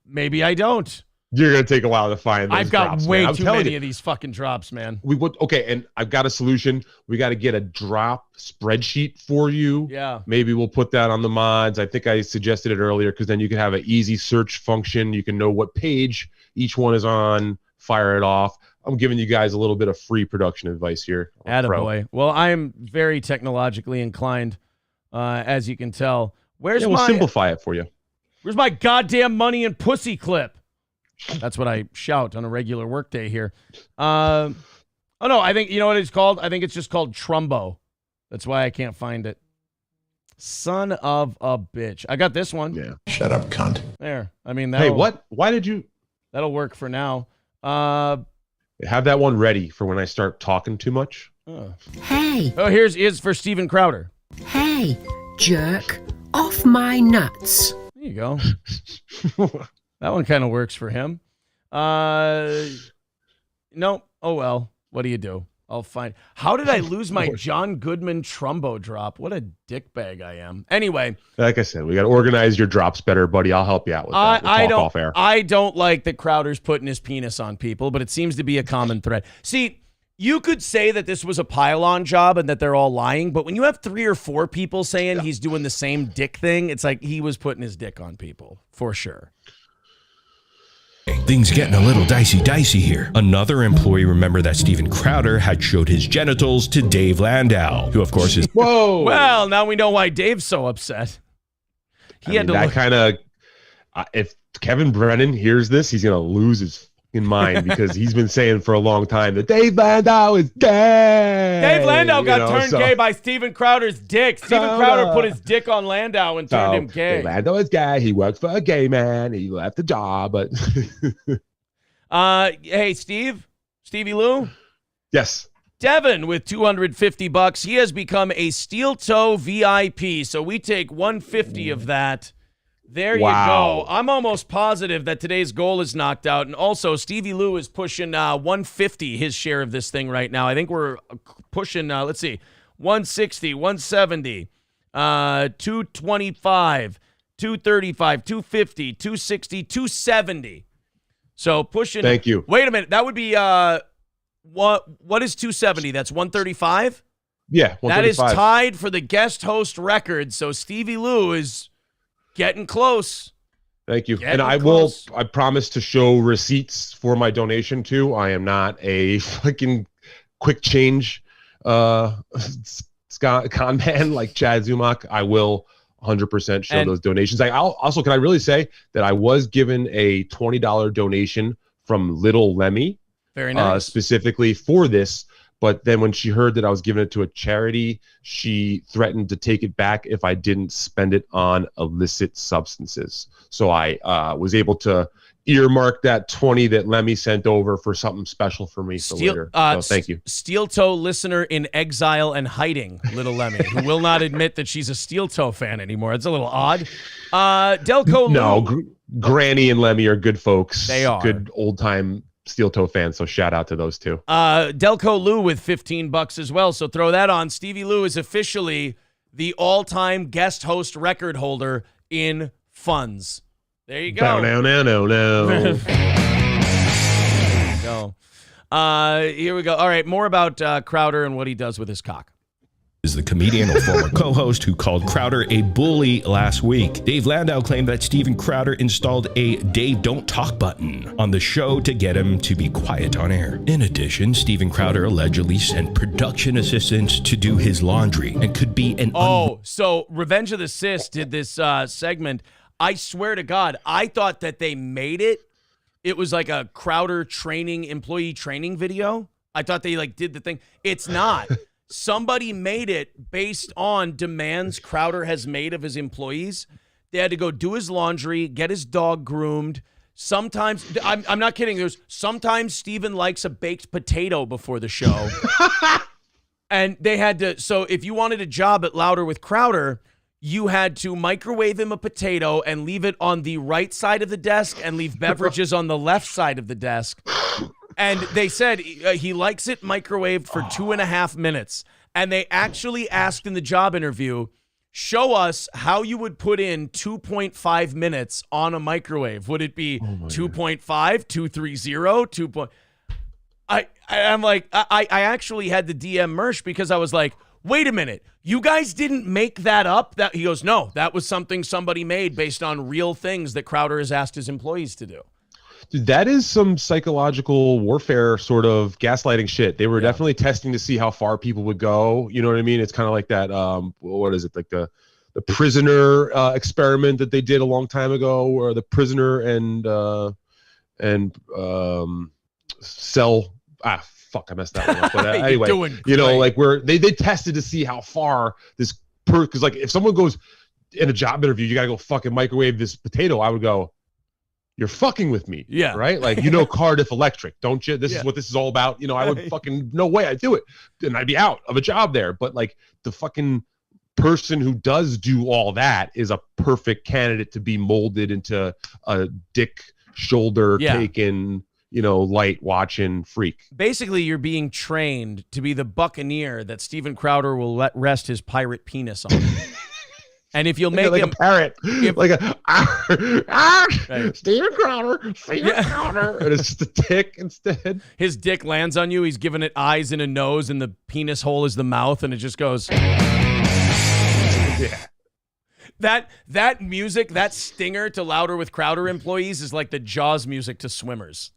Maybe I don't. You're gonna take a while to find those I've got drops, way man. too many of these fucking drops, man. And I've got a solution. We got to get a drop spreadsheet for you. Yeah. Maybe we'll put that on the mods. I think I suggested it earlier because then you can have an easy search function. You can know what page each one is on, fire it off. I'm giving you guys a little bit of free production advice here. Attaboy. Well, I'm very technologically inclined, as you can tell. We'll simplify it for you. Where's my goddamn money and pussy clip? That's what I shout on a regular workday here. Oh no, I think you know what it's called? I think it's just called Trumbo. That's why I can't find it. Son of a bitch. I got this one. Yeah. Shut up, cunt. There. I mean, hey, what? Why did you? That'll work for now. Have that one ready for when I start talking too much. Hey. Oh, here's for Steven Crowder. Hey, jerk off my nuts. There you go. That one kind of works for him. No. Oh, well. What do you do? I'll find. How did I lose my John Goodman Trumbo drop? What a dickbag I am. Anyway. Like I said, we got to organize your drops better, buddy. I'll help you out with that. We'll talk off air. I don't like that Crowder's putting his penis on people, but it seems to be a common thread. See, you could say that this was a pile-on job and that they're all lying, but when you have 3 or 4 people saying he's doing the same dick thing, it's like he was putting his dick on people, for sure. Things getting a little dicey here. Another employee remembered that Steven Crowder had showed his genitals to Dave Landau, who of course is whoa. Well, now we know why Dave's so upset. He had to that kind of. If Kevin Brennan hears this, he's gonna lose his fucking mind because he's been saying for a long time that Dave Landau is gay. Dave Landau got turned gay by Steven Crowder's dick. Steven Crowder put his dick on Landau and turned him gay. Dave Landau is gay. He works for a gay man. He left the job, but. Hey, Stevie Lew. Yes. Devin with $250. He has become a steel toe VIP. So we take 150 of that. There you go. I'm almost positive that today's goal is knocked out. And also, Stevie Lew is pushing 150, his share of this thing right now. I think we're pushing, let's see, 160, 170, 225, 235, 250, 260, 270. So pushing. Thank you. Wait a minute. That would be, what is 270? That's 135? Yeah, 135. That is tied for the guest host record. So Stevie Lew is getting close. Thank you. And I promise to show receipts for my donation too. I am not a fucking quick change con man like Chad Zumock. I will 100% show those donations. Can I really say that I was given a $20 donation from Little Lemmy. Very nice. Specifically for this. But then when she heard that I was giving it to a charity, she threatened to take it back if I didn't spend it on illicit substances. So I was able to earmark that 20 that Lemmy sent over for something special for me for later. So thank you. Steel toe listener in exile and hiding, Little Lemmy, who will not admit that she's a steel toe fan anymore. It's a little odd. Delco Lou. No, Granny and Lemmy are good folks. They are. Good old-time steel toe fans, so shout out to those two. Delco Lou with $15 as well, so throw that on. Stevie Lew is officially the all-time guest host record holder in funds. There you go. No. There you go. Here we go. All right, more about Crowder and what he does with his cock. Is the comedian or former co-host who called Crowder a bully last week. Dave Landau claimed that Steven Crowder installed a Dave Don't Talk button on the show to get him to be quiet on air. In addition, Steven Crowder allegedly sent production assistants to do his laundry and could be an... So Revenge of the Sis did this segment. I swear to God, I thought that they made it. It was like a Crowder employee training video. I thought they did the thing. It's not. Somebody made it based on demands Crowder has made of his employees. They had to go do his laundry, get his dog groomed. Sometimes, I'm not kidding, sometimes Steven likes a baked potato before the show. And they had to, so if you wanted a job at Louder with Crowder, you had to microwave him a potato and leave it on the right side of the desk and leave beverages on the left side of the desk. And they said he likes it microwaved for 2.5 minutes. And they actually asked in the job interview, show us how you would put in 2.5 minutes on a microwave. Would it be 2.5, 230, 2. I'm like, I actually had the DM Mersh because I was like, wait a minute, you guys didn't make that up? He goes, no, that was something somebody made based on real things that Crowder has asked his employees to do. Dude, that is some psychological warfare sort of gaslighting shit. They were definitely testing to see how far people would go. You know what I mean? It's kind of like that. What is it? Like the prisoner experiment that they did a long time ago, or the prisoner and cell. Fuck, I messed that one up. But anyway, you know, like where they tested to see how far this because like if someone goes in a job interview, you gotta go fucking microwave this potato. I would go, you're fucking with me. Yeah. Right? Like, you know, Cardiff Electric, don't you? This is what this is all about. You know, I would fucking, no way I'd do it. And I'd be out of a job there. But like the fucking person who does do all that is a perfect candidate to be molded into a dick shoulder taking, you know, light watching freak. Basically, you're being trained to be the buccaneer that Steven Crowder will let rest his pirate penis on. And if you'll make like him a parrot, like a Steven Crowder, and it's just a dick instead. His dick lands on you. He's giving it eyes and a nose, and the penis hole is the mouth, and it just goes. Yeah. That music, that stinger to Louder with Crowder employees is like the Jaws music to swimmers.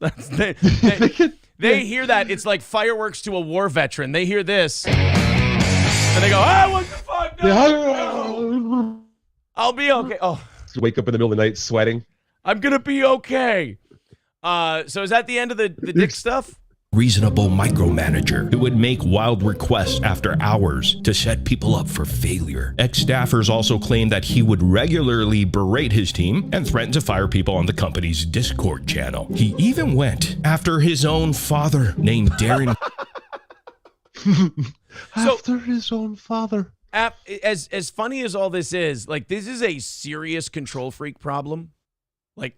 They hear that. It's like fireworks to a war veteran. They hear this. And they go, what the fuck? No. I'll be okay. Oh, wake up in the middle of the night sweating. I'm going to be okay. So is that the end of the dick stuff? Reasonable micromanager who would make wild requests after hours to set people up for failure. Ex-staffers also claimed that he would regularly berate his team and threaten to fire people on the company's Discord channel. He even went after his own father named Darren. After his own father. As funny as all this is, like, this is a serious control freak problem. Like,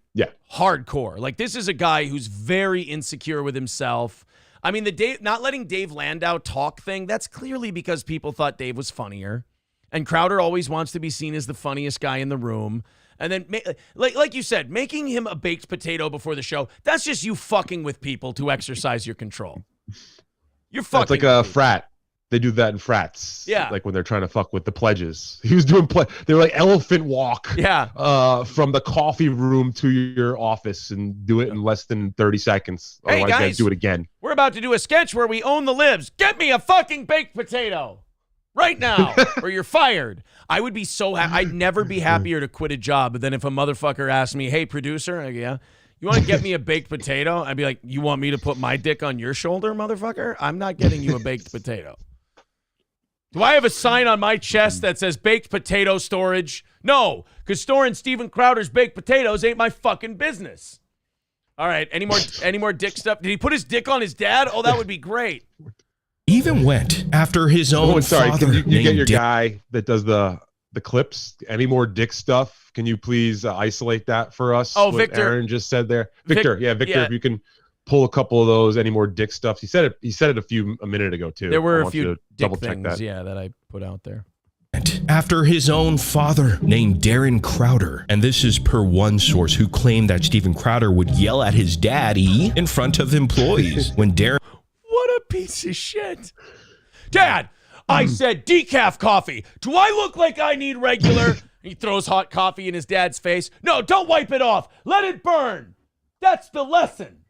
hardcore. Like, this is a guy who's very insecure with himself. I mean, not letting Dave Landau talk thing, that's clearly because people thought Dave was funnier. And Crowder always wants to be seen as the funniest guy in the room. And then, like you said, making him a baked potato before the show, that's just you fucking with people to exercise your control. You're fucking. It's like a frat. They do that in frats. Yeah. Like when they're trying to fuck with the pledges. He was doing they were like elephant walk. Yeah. From the coffee room to your office and do it in less than 30 seconds. Otherwise, you gotta do it again. We're about to do a sketch where we own the libs. Get me a fucking baked potato right now or you're fired. I would be so I'd never be happier to quit a job. But then if a motherfucker asked me, hey, producer, I go, yeah. You want to get me a baked potato? I'd be like, you want me to put my dick on your shoulder, motherfucker? I'm not getting you a baked potato. Do I have a sign on my chest that says baked potato storage? No, because storing Steven Crowder's baked potatoes ain't my fucking business. All right, any more dick stuff? Did he put his dick on his dad? Oh, that would be great. Even went after his own father. Can you get your guy that does the clips? Any more dick stuff? Can you please isolate that for us? Oh, Victor. Aaron just said there. Victor, if you can pull a couple of those. Any more dick stuff? He said it a minute ago too. There were a few dick things, that I put out there. After his own father named Darren Crowder. And this is per one source who claimed that Steven Crowder would yell at his daddy in front of employees when Darren... piece of shit. Dad, I said decaf coffee. Do I look like I need regular? He throws hot coffee in his dad's face. No, don't wipe it off. Let it burn. That's the lesson.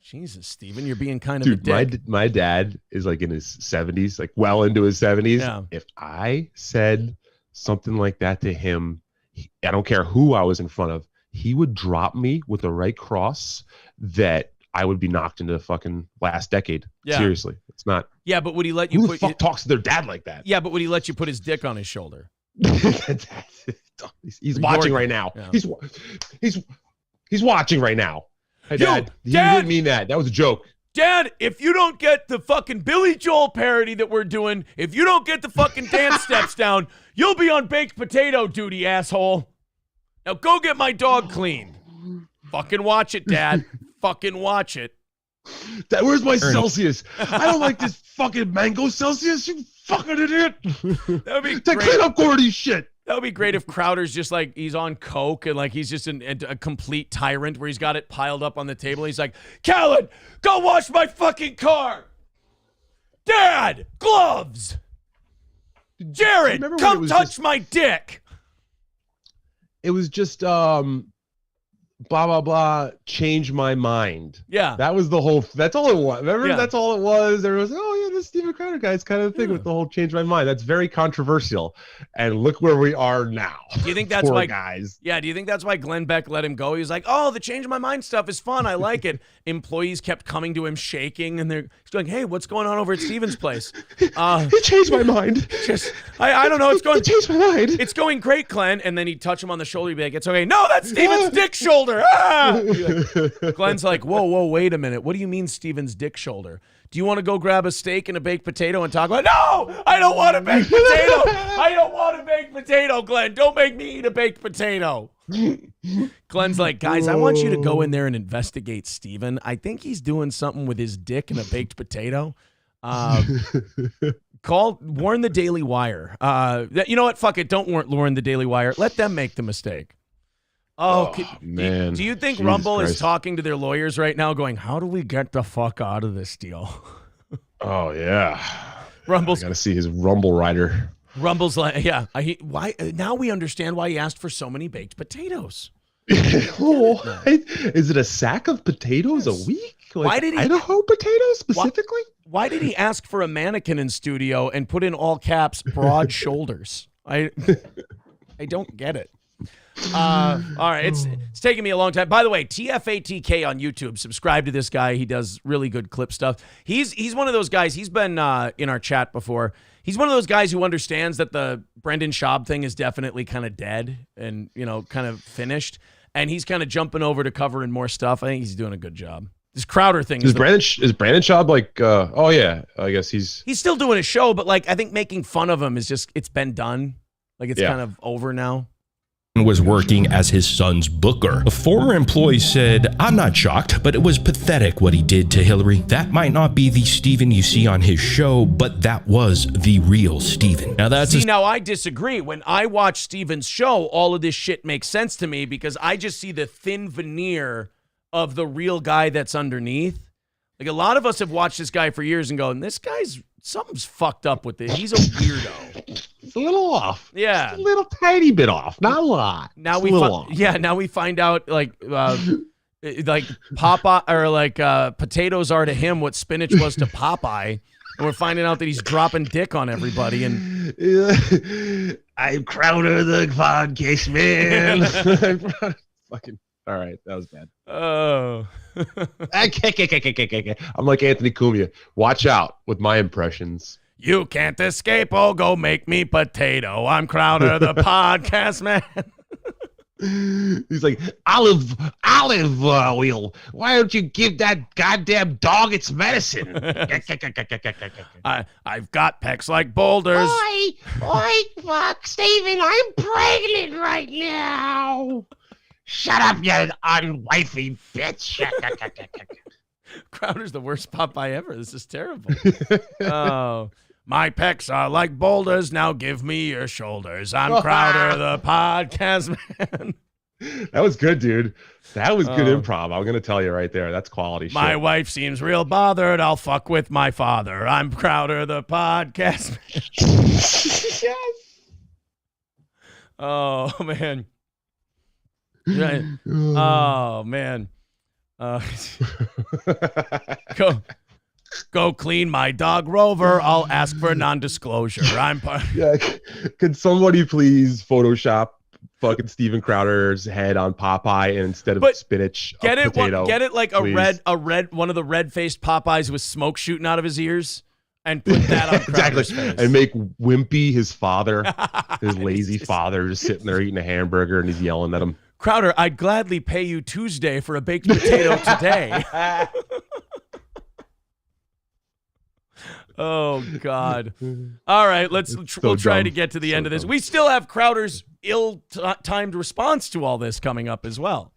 Jesus, Steven, you're being kind of a dick. My dad is like in his 70s, like well into his 70s. Yeah. If I said something like that to him, I don't care who I was in front of, he would drop me with the right cross that I would be knocked into the fucking last decade. Yeah. Seriously. It's not. Yeah, but would he let you Who put the fuck talks to their dad like that? Yeah, but would he let you put his dick on his shoulder? He's watching right now. Yeah. He's watching right now. Hey, Dad, he Dad, didn't mean that. That was a joke. Dad, if you don't get the fucking Billy Joel parody that we're doing, if you don't get the fucking dance steps down, you'll be on baked potato duty, asshole. Now go get my dog cleaned. Fucking watch it, Dad. Fucking watch it. Dad, where's my Celsius? I don't like this fucking mango Celsius, you fucking idiot. That would be great. Clean up Gordy's shit. That would be great if Crowder's just like, he's on coke and like he's just a complete tyrant where he's got it piled up on the table. He's like, Callan, go wash my fucking car. Dad, gloves. Jared, come touch my dick. It was just blah blah blah, change my mind. Yeah, that was the whole. That's all it was. Remember, yeah. That's all it was. Everyone was like, oh yeah, this Steven Crowder guy's kind of thing with the whole change my mind. That's very controversial. And look where we are now. Do you think that's Poor why guys? Yeah. Do you think that's why Glenn Beck let him go? He was like, oh, the change my mind stuff is fun. I like it. Employees kept coming to him shaking, and he's going, hey, what's going on over at Steven's place? He changed my mind. I don't know. It's going. He changed my mind. It's going great, Glenn. And then he'd touch him on the shoulder. He'd be like, it's okay. No, that's Steven's dick shoulder. Ah! Glenn's like, whoa, wait a minute. What do you mean Steven's dick shoulder? Do you want to go grab a steak and a baked potato and talk about? No, I don't want a baked potato. I don't want a baked potato, Glenn. Don't make me eat a baked potato. Glenn's like, guys, I want you to go in there and investigate Steven. I think he's doing something with his dick and a baked potato. Warn the Daily Wire. You know what? Fuck it. Don't warn the Daily Wire. Let them make the mistake. Oh, man. Do you think Jesus Rumble Christ. is talking to their lawyers right now going, how do we get the fuck out of this deal? Oh, yeah. Rumble's got to see his Rumble rider. Rumble's like, yeah. Why? Now we understand why he asked for so many baked potatoes. Is it a sack of potatoes a week? Like why did he Idaho potatoes specifically? Why did he ask for a mannequin in studio and put in all caps broad shoulders? I don't get it. All right, it's taking me a long time. By the way, TFATK on YouTube. Subscribe to this guy. He does really good clip stuff. He's one of those guys. He's been in our chat before. He's one of those guys who understands that the Brendan Schaub thing is definitely kind of dead and kind of finished. And he's kind of jumping over to covering more stuff. I think he's doing a good job. This Crowder thing is Brandon Schaub like? Oh yeah, I guess he's still doing a show, but like I think making fun of him is just it's been done. Like it's kind of over now. Was working as his son's booker. A former employee said, I'm not shocked, but it was pathetic what he did to Hillary. That might not be the Steven you see on his show, but that was the real Steven. Now now I disagree. When I watch Steven's show, all of this shit makes sense to me because I just see the thin veneer of the real guy that's underneath. Like a lot of us have watched this guy for years and go, and this guy's something's fucked up with it. He's a weirdo. It's a little off. Yeah. Just a little tiny bit off. Not a lot. Now now we find out like Popeye or like potatoes are to him what spinach was to Popeye. And we're finding out that he's dropping dick on everybody. And I'm Crowder the podcast man. Fucking all right, that was bad. Oh. I'm like Anthony Cumia. Watch out with my impressions. You can't escape. Oh, go make me potato. I'm Crowder, the podcast man. He's like, olive wheel. Why don't you give that goddamn dog its medicine? I've got pecs like boulders. Oi, fuck, Steven, I'm pregnant right now. Shut up, you unwifey bitch. Crowder's the worst Popeye ever. This is terrible. Oh, my pecs are like boulders. Now give me your shoulders. I'm Crowder, the podcast man. That was good, dude. That was good improv. I'm gonna tell you right there. That's quality shit. My wife seems real bothered. I'll fuck with my father. I'm Crowder, the podcast. Yes. Oh man. Right. Oh man. Go clean my dog Rover. I'll ask for non-disclosure. Yeah. Could somebody please Photoshop fucking Steven Crowder's head on Popeye, and instead of spinach, get a it potato? Get it like please. a red one of the red-faced Popeyes with smoke shooting out of his ears, and put that on Crowder's face. And make Wimpy his father, his lazy father, just sitting there eating a hamburger, and he's yelling at him. Crowder, I'd gladly pay you Tuesday for a baked potato today. Oh God! All right, we'll try to get to the end of this. We still have Crowder's ill-timed response to all this coming up as well.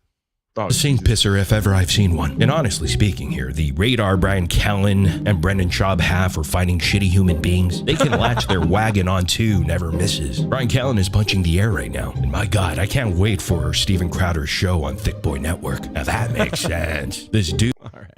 Sink pisser if ever I've seen one. And honestly speaking here, the radar Brian Callen and Brendan Schaub have for fighting shitty human beings, they can latch their wagon on too, never misses. Brian Callen is punching the air right now. And my God, I can't wait for Steven Crowder's show on Thick Boy Network. Now that makes sense. This dude. All right.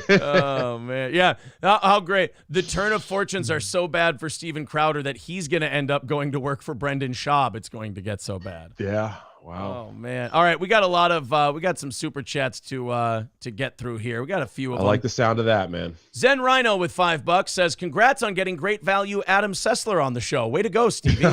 Oh man, yeah. How great! The turn of fortunes are so bad for Steven Crowder that he's going to end up going to work for Brendan Schaub. It's going to get so bad. Yeah. Wow. Oh man. All right, we got a lot of we got some super chats to get through here. We got a few of them. I like the sound of that, man. Zen Rhino with $5 says, "Congrats on getting great value Adam Sessler on the show. Way to go, Stevie."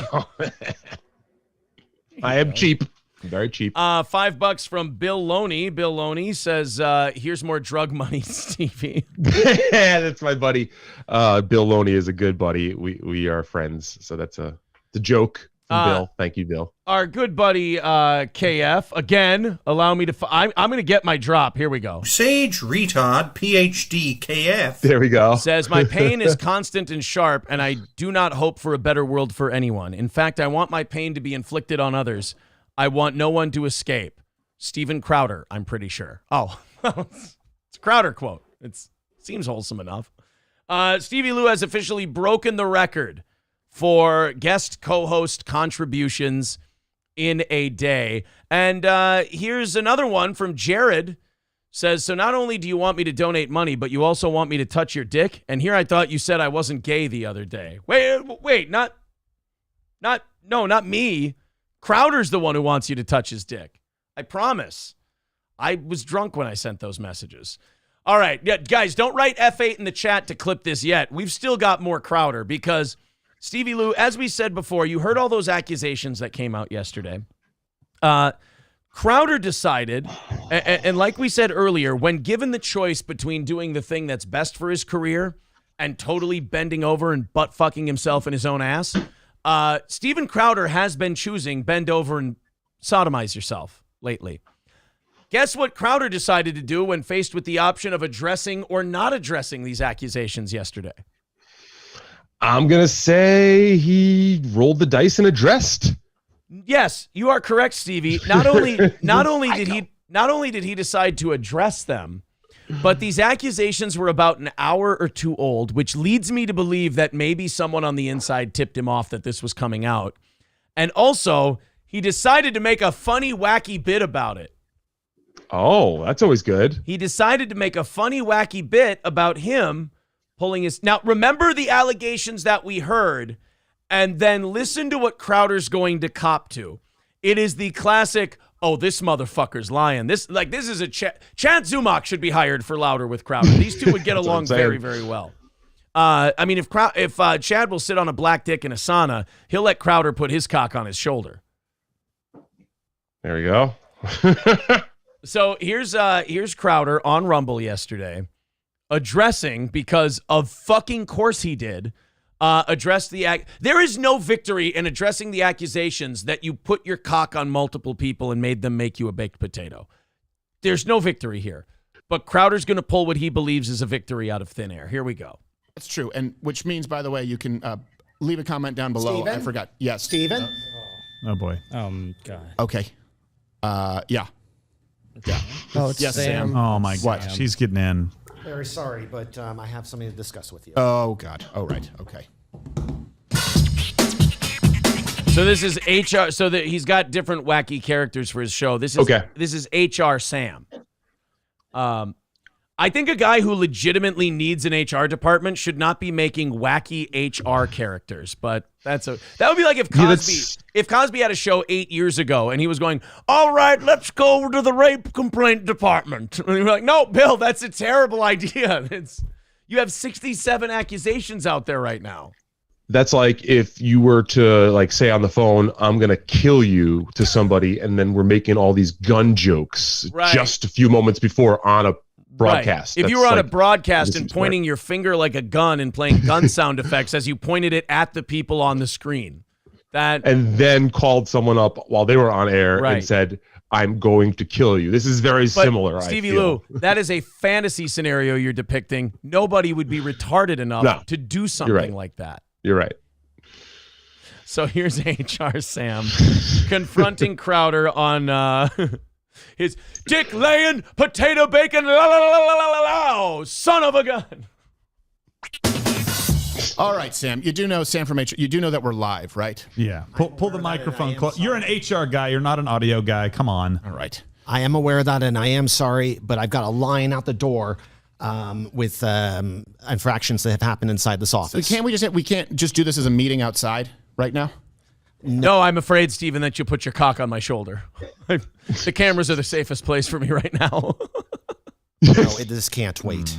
I am cheap. Very cheap. $5 from Bill Loney. Bill Loney says, "Here's more drug money, Stevie." Yeah, that's my buddy. Bill Loney is a good buddy. We are friends, so that's a joke from Bill. Thank you, Bill. Our good buddy KF again. Allow me to. I'm going to get my drop. Here we go. Sage retard PhD KF. There we go. Says, "My pain is constant and sharp, and I do not hope for a better world for anyone. In fact, I want my pain to be inflicted on others. I want no one to escape." Steven Crowder, I'm pretty sure. Oh, it's a Crowder quote. It seems wholesome enough. Stevie Lew has officially broken the record for guest co-host contributions in a day. And here's another one from Jared. Says, "So not only do you want me to donate money, but you also want me to touch your dick? And here I thought you said I wasn't gay the other day." Wait, not me. Crowder's the one who wants you to touch his dick. I promise. I was drunk when I sent those messages. All right, yeah, guys, don't write F8 in the chat to clip this yet. We've still got more Crowder because Stevie Lew, as we said before, you heard all those accusations that came out yesterday. Crowder decided, and like we said earlier, when given the choice between doing the thing that's best for his career and totally bending over and butt-fucking himself in his own ass, Steven Crowder has been choosing bend over and sodomize yourself lately. Guess what Crowder decided to do when faced with the option of addressing or not addressing these accusations yesterday? I'm going to say he rolled the dice and addressed. Yes, you are correct, Stevie. Not only did he decide to address them, but these accusations were about an hour or two old, which leads me to believe that maybe someone on the inside tipped him off that this was coming out. And also, he decided to make a funny, wacky bit about it. Oh, that's always good. He decided to make a funny, wacky bit about him pulling his... Now, remember the allegations that we heard, and then listen to what Crowder's going to cop to. It is the classic... Oh, this motherfucker's lying. This is a Chad Zumach should be hired for Louder with Crowder. These two would get along very, very well. I mean, if Chad will sit on a black dick in a sauna, he'll let Crowder put his cock on his shoulder. There we go. So here's Crowder on Rumble yesterday, addressing, because of fucking course he did, there is no victory in addressing the accusations that you put your cock on multiple people and made them make you a baked potato. There's no victory here. But Crowder's going to pull what he believes is a victory out of thin air. Here we go. That's true. And which means, by the way, you can leave a comment down below. Steven? I forgot. Yes. Steven? Oh, boy. God. Okay. Yeah. Oh, it's yes, Sam. Oh, my God. What? She's getting in. Very sorry, but I have something to discuss with you. Oh, God. Oh, right. Okay. So this is HR. So that he's got different wacky characters for his show. This is HR Sam. I think a guy who legitimately needs an HR department should not be making wacky HR characters. But that would be like if Cosby had a show 8 years ago and he was going, all right, let's go to the rape complaint department. And you're like, no, Bill, that's a terrible idea. You have 67 accusations out there right now. That's like if you were to like say on the phone, I'm going to kill you to somebody. And then we're making all these gun jokes just a few moments before on a broadcast. Right. If you were on a broadcast and pointing your finger like a gun and playing gun sound effects as you pointed it at the people on the screen. And then called someone up while they were on air and said, I'm going to kill you. This is very similar. Stevie Lew, that is a fantasy scenario you're depicting. Nobody would be retarded enough to do something like that. You're right. So here's HR Sam confronting Crowder on his dick laying, potato bacon, son of a gun. All right, Sam. You do know Sam from HR. You do know that we're live, right? Yeah. Pull the microphone close. You're an HR guy. You're not an audio guy. Come on. All right. I am aware of that, and I am sorry, but I've got a line out the door with infractions that have happened inside this office. So we can't just do this as a meeting outside right now? No, I'm afraid, Stephen, that you put your cock on my shoulder. The cameras are the safest place for me right now. No, this can't wait.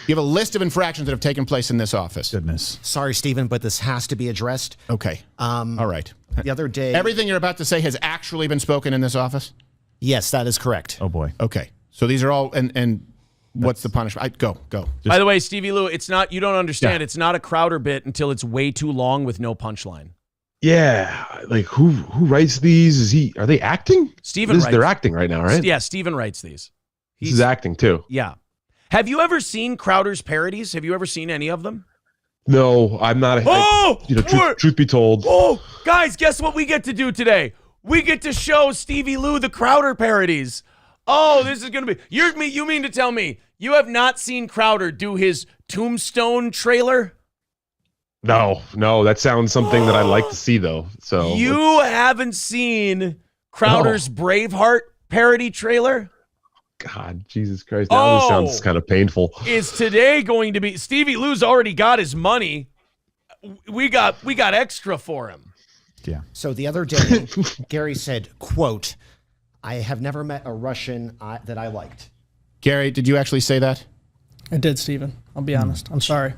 You have a list of infractions that have taken place in this office. Goodness. Sorry, Stephen, but this has to be addressed. Okay. All right. The other day... Everything you're about to say has actually been spoken in this office? Yes, that is correct. Oh, boy. Okay. So these are all... And what's the punishment? Go. By the way, Stevie Lew, it's not... You don't understand. Yeah. It's not a Crowder bit until it's way too long with no punchline. Yeah, like who writes these? Are they acting? Steven writes. They're acting right now, right? Yeah, Steven writes these. He's acting too. Yeah. Have you ever seen Crowder's parodies? Have you ever seen any of them? No, I'm not. Truth be told. Oh, guys, guess what we get to do today? We get to show Stevie Lew the Crowder parodies. Oh, this is gonna be. You mean to tell me you have not seen Crowder do his Tombstone trailer? No, that sounds something that I'd like to see, though. So you haven't seen Crowder's Braveheart parody trailer? God, Jesus Christ! Now this sounds kind of painful. Is today going to be? Stevie Lew's already got his money. We got extra for him. Yeah. So the other day, Gary said, "quote I have never met a Russian that I liked." Gary, did you actually say that? I did, Stephen. I'll be honest. I'm sorry.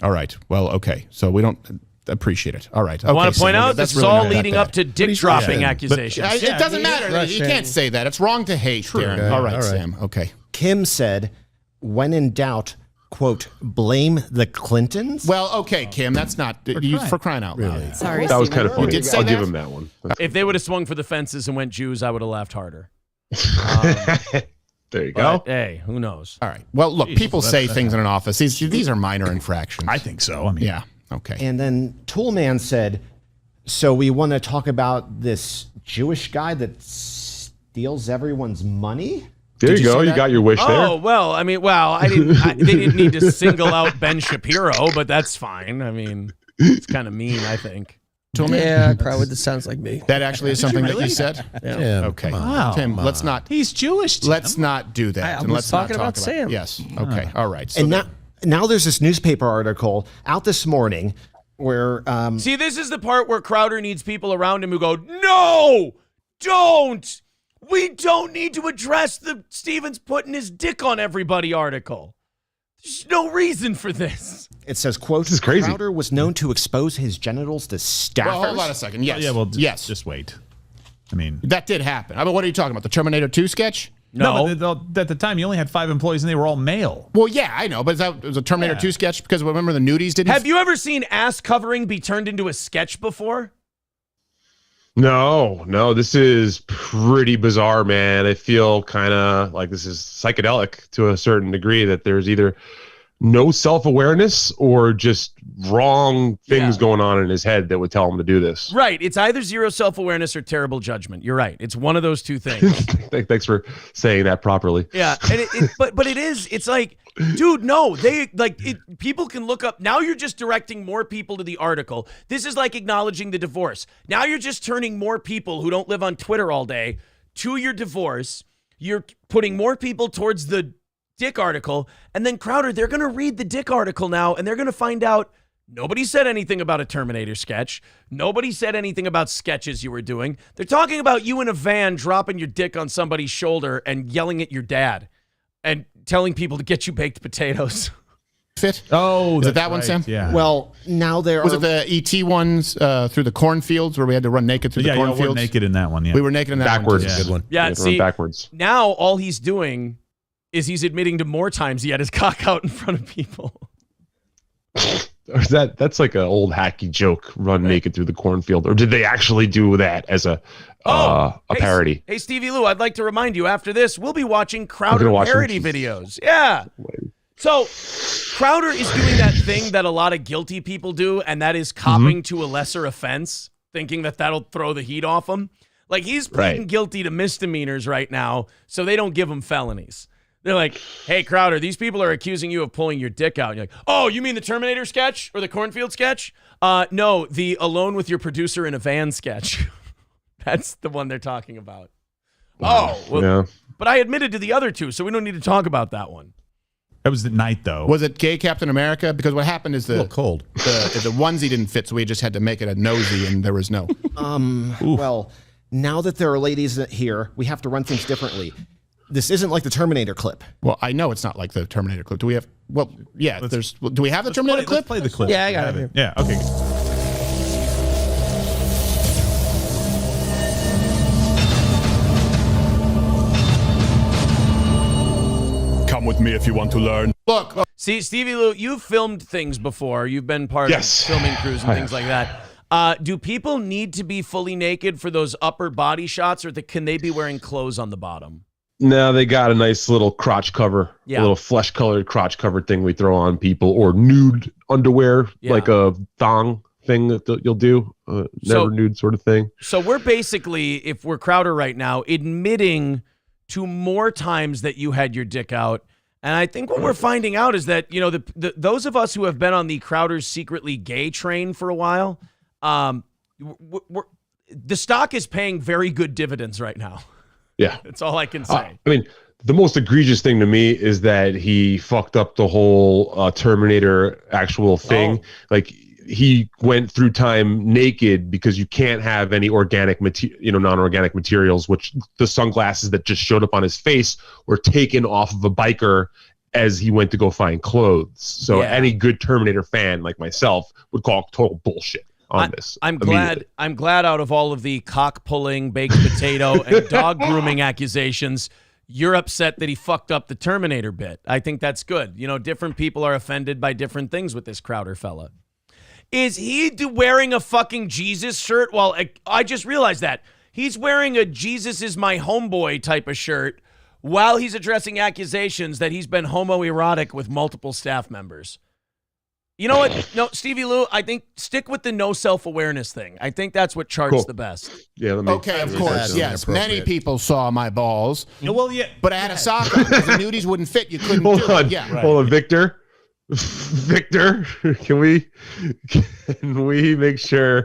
All right. Well, okay. So we don't appreciate it. All right. I want to point out this is really all leading up to dick dropping accusations. But it doesn't matter. You can't say that. It's wrong to hate, Darren. All right, Sam. Okay. Kim said, when in doubt, quote, blame the Clintons? Well, okay, Kim, that's not for crying out loud. Really? Sorry, that was kind of funny. Did say I'll that? give him that one. If they would have swung for the fences and went Jews, I would have laughed harder. There you go. Hey, who knows? All right. Well, look, people say things in an office. These are minor infractions. I think so. I mean, yeah. Okay. And then Toolman said, so we want to talk about this Jewish guy that steals everyone's money? There you go. You got your wish there. Oh, well, I mean, they didn't need to single out Ben Shapiro, but that's fine. I mean, it's kind of mean, I think. Toolman? Yeah, Crowder, this sounds like me. That actually is something that you said? Yeah. Okay. Wow. Tim, let's not. He's Jewish, Tim. Let's not do that. I was talking about Sam. Yes. Okay. All right. So And now there's this newspaper article out this morning where... See, this is the part where Crowder needs people around him who go, no, don't. We don't need to address the Stevens putting his dick on everybody article. There's no reason for this. It says, quote, this is crazy. Crowder was known to expose his genitals to staffers. Well, hold on a second. Yes. Yeah, well, yes. Just wait. I mean, that did happen. I mean, what are you talking about? The Terminator 2 sketch? No, but at the time you only had 5 employees and they were all male. Well, yeah, I know, but it was a Terminator 2 sketch because remember the nudies didn't. Have you ever seen ass covering be turned into a sketch before? No, this is pretty bizarre, man. I feel kind of like this is psychedelic to a certain degree, that there's either no self-awareness or just wrong things going on in his head that would tell him to do this? Right. It's either zero self-awareness or terrible judgment. You're right. It's one of those two things. Thanks for saying that properly. Yeah, and but it is. It's like, dude, no. People can look up. Now you're just directing more people to the article. This is like acknowledging the divorce. Now you're just turning more people who don't live on Twitter all day to your divorce. You're putting more people towards the Dick article, and then Crowder, they're going to read the Dick article now, and they're going to find out nobody said anything about a Terminator sketch. Nobody said anything about sketches you were doing. They're talking about you in a van dropping your dick on somebody's shoulder and yelling at your dad and telling people to get you baked potatoes. Fit? Oh, was it that one, Sam? Yeah. Well, now there was are... it the ET ones through the cornfields where we had to run naked through the cornfields? Yeah, we were naked in that one. Yeah, we were naked in that backwards. one. Backwards. Good one. Yeah, see, backwards. Now all he's doing is he's admitting to more times he had his cock out in front of people. That's like an old hacky joke, run naked through the cornfield. Or did they actually do that as a parody? Hey, Stevie Lew, I'd like to remind you, after this, we'll be watching Crowder parody videos. Yeah. So Crowder is doing that thing that a lot of guilty people do, and that is copping to a lesser offense, thinking that that'll throw the heat off him. Like, he's pleading guilty to misdemeanors right now, so they don't give him felonies. They're like, hey, Crowder, these people are accusing you of pulling your dick out. And you're like, oh, you mean the Terminator sketch or the cornfield sketch? No, the alone with your producer in a van sketch. That's the one they're talking about. Oh, well, yeah. But I admitted to the other two, so we don't need to talk about that one. That was the night, though. Was it gay Captain America? Because what happened is a little cold. The onesie didn't fit, so we just had to make it a nosy, and there was no. Well, now that there are ladies here, we have to run things differently. This isn't like the Terminator clip. Well, I know it's not like the Terminator clip. Do we have? Well, yeah. Do we have the Terminator clip? Let's play the clip. Yeah, I got it here. Yeah. Okay. Come with me if you want to learn. Look. See, Stevie Lew, you've filmed things before. You've been part of filming crews and things like that. Do people need to be fully naked for those upper body shots, or can they be wearing clothes on the bottom? No, they got a nice little crotch cover, a little flesh-colored crotch cover thing we throw on people, or nude underwear, like a thong thing that you'll do, never nude sort of thing. So we're basically, if we're Crowder right now, admitting to more times that you had your dick out. And I think what we're finding out is that, you know, those of us who have been on the Crowder's secretly gay train for a while, the stock is paying very good dividends right now. Yeah. That's all I can say. I mean, the most egregious thing to me is that he fucked up the whole Terminator actual thing. Like, he went through time naked because you can't have any organic non-organic materials, which the sunglasses that just showed up on his face were taken off of a biker as he went to go find clothes. So any good Terminator fan like myself would call total bullshit on this. I'm glad out of all of the cock pulling, baked potato, and dog grooming accusations, you're upset that he fucked up the Terminator bit. I think that's good. You know, different people are offended by different things with this Crowder fella. Is he wearing a fucking Jesus shirt? Well, I just realized that. He's wearing a Jesus is my homeboy type of shirt while he's addressing accusations that he's been homoerotic with multiple staff members. You know what? No, Stevie Lew, I think stick with the no self-awareness thing. I think that's what charts the best. Yeah. Okay, of course. Yes, many people saw my balls. Well, yeah. But I had a sock on because the nudies wouldn't fit. You couldn't do it. Yeah. Hold on, Victor, can we make sure?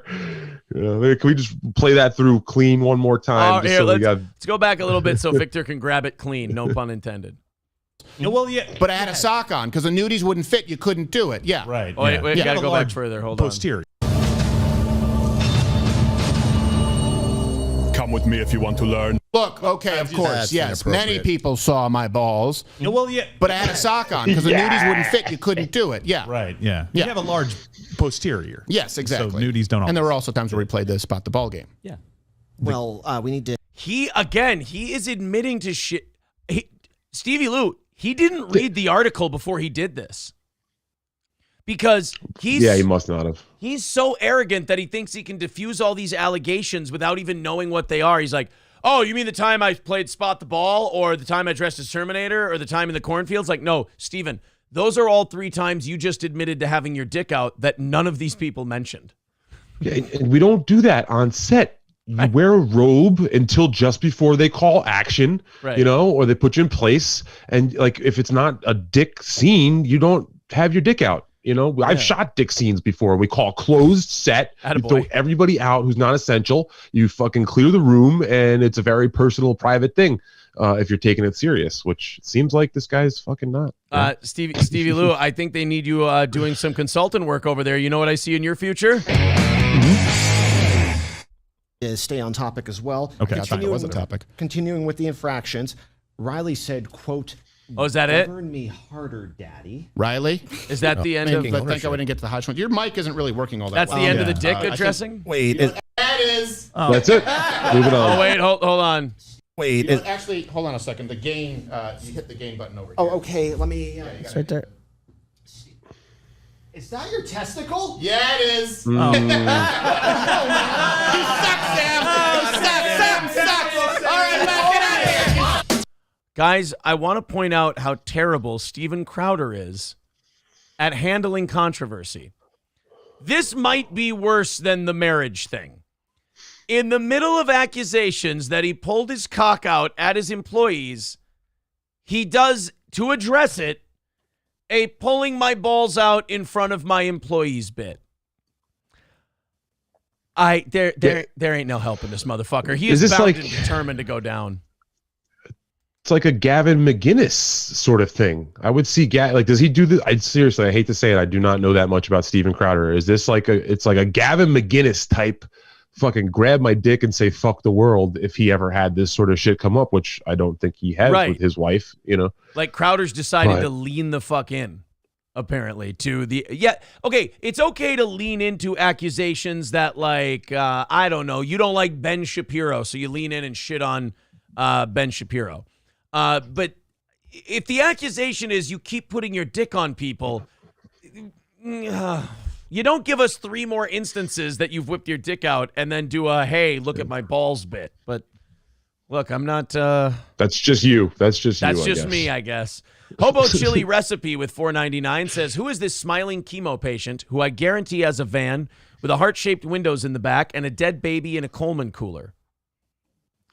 Can we just play that through clean one more time? Here, let's go back a little bit so Victor can grab it clean. No pun intended. Well, yeah. But I had a sock on because the nudies wouldn't fit. You couldn't do it. Yeah. Right. Oh, wait, gotta go back further. Hold posterior. Come with me if you want to learn. Look, okay, of course, yes. Many people saw my balls. Well, yeah. But I had a sock on because the nudies wouldn't fit. You couldn't do it. Yeah. Right, yeah. You have a large posterior. Yes, exactly. So nudies don't always. And there were also times where we played the spot the ball game. Yeah. Well, we need to... He is admitting to shit. Stevie Lew, he didn't read the article before he did this. Because he must not have. He's so arrogant that he thinks he can diffuse all these allegations without even knowing what they are. He's like, oh, you mean the time I played Spot the Ball or the time I dressed as Terminator or the time in the cornfields? Like, no, Steven, Those are all 3 times you just admitted to having your dick out that none of these people mentioned. Yeah, and we don't do that on set. You wear a robe until just before they call action, Right. or they put you in place. And like, if it's not a dick scene, you don't have your dick out. I've shot dick scenes before. We call closed set. You throw everybody out who's not essential. You fucking clear the room, and it's a very personal, private thing. If you're taking it serious, which seems like this guy's fucking not. Stevie Lew, I think they need you doing some consultant work over there. You know what I see in your future? Is stay on topic as well. Okay, I thought it was a topic. Continuing with the infractions, Riley said, quote, "Oh, is that it? Govern me harder, daddy." Riley? Is that the end of... But thank God we didn't get to the high one. Your mic isn't really working all that That's well. the end of the dick addressing? That is. That's it. Moving on. Oh, wait, hold on. Wait. Actually, hold on a second. The gain, you hit the gain button over here. Oh, okay. Let me... It's right there. Is that your testicle? Yeah, it is. You suck, Sam. Sucks. All right, let's get out of here. Guys, I want to point out how terrible Steven Crowder is at handling controversy. This might be worse than the marriage thing. In the middle of accusations that he pulled his cock out at his employees, he does, to address it, a pulling my balls out in front of my employees bit. There ain't no helping this motherfucker. He is bound and determined to go down. It's like a Gavin McGinnis sort of thing. I would see does he do this? Seriously, I hate to say it. I do not know that much about Steven Crowder. Is this it's like a Gavin McGinnis type fucking grab my dick and say fuck the world if he ever had this sort of shit come up, which I don't think he has with his wife, Like Crowder's decided to lean the fuck in, apparently, to the... Yeah, okay, it's okay to lean into accusations that, like, I don't know, you don't like Ben Shapiro, so you lean in and shit on Ben Shapiro. But if the accusation is you keep putting your dick on people... You don't give us 3 more instances that you've whipped your dick out and then do a, hey, look at my balls bit. But look, I'm not... That's just you. That's just me, I guess. Hobo Chili Recipe with $4.99 says, who is this smiling chemo patient who I guarantee has a van with a heart-shaped windows in the back and a dead baby in a Coleman cooler?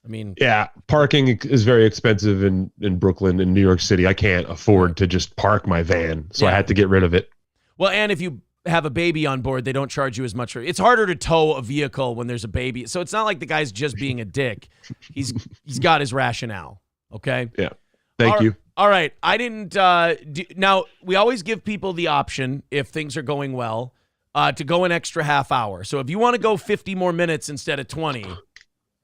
I mean... Yeah, parking is very expensive in Brooklyn and New York City. I can't afford to just park my van, so I had to get rid of it. Well, and if you have a baby on board, they don't charge you as much for it. It's harder to tow a vehicle when there's a baby. So it's not like the guy's just being a dick. He's got his rationale. Okay. Yeah. Thank you. All right. I didn't now we always give people the option if things are going well to go an extra half hour. So if you want to go 50 more minutes instead of 20,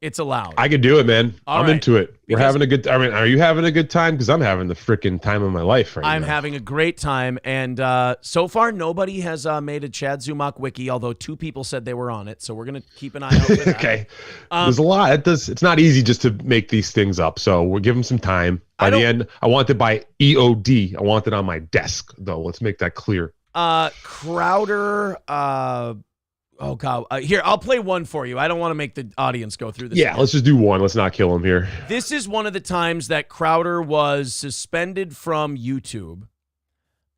it's allowed. I can do it, man. I'm into it. We're Because- having a good... I mean, are you having a good time? Because I'm having the freaking time of my life right I'm now. having a great time, and so far nobody has made a Chad Zumach wiki, although 2 people said they were on it, so we're going to keep an eye out for that. Okay. There's a lot. It's not easy just to make these things up, so we'll give them some time. By the end, I want it by EOD. I want it on my desk, though. Let's make that clear. Crowder... Oh, God. Here, I'll play one for you. I don't want to make the audience go through this. Yeah, let's just do one. Let's not kill him here. This is one of the times that Crowder was suspended from YouTube,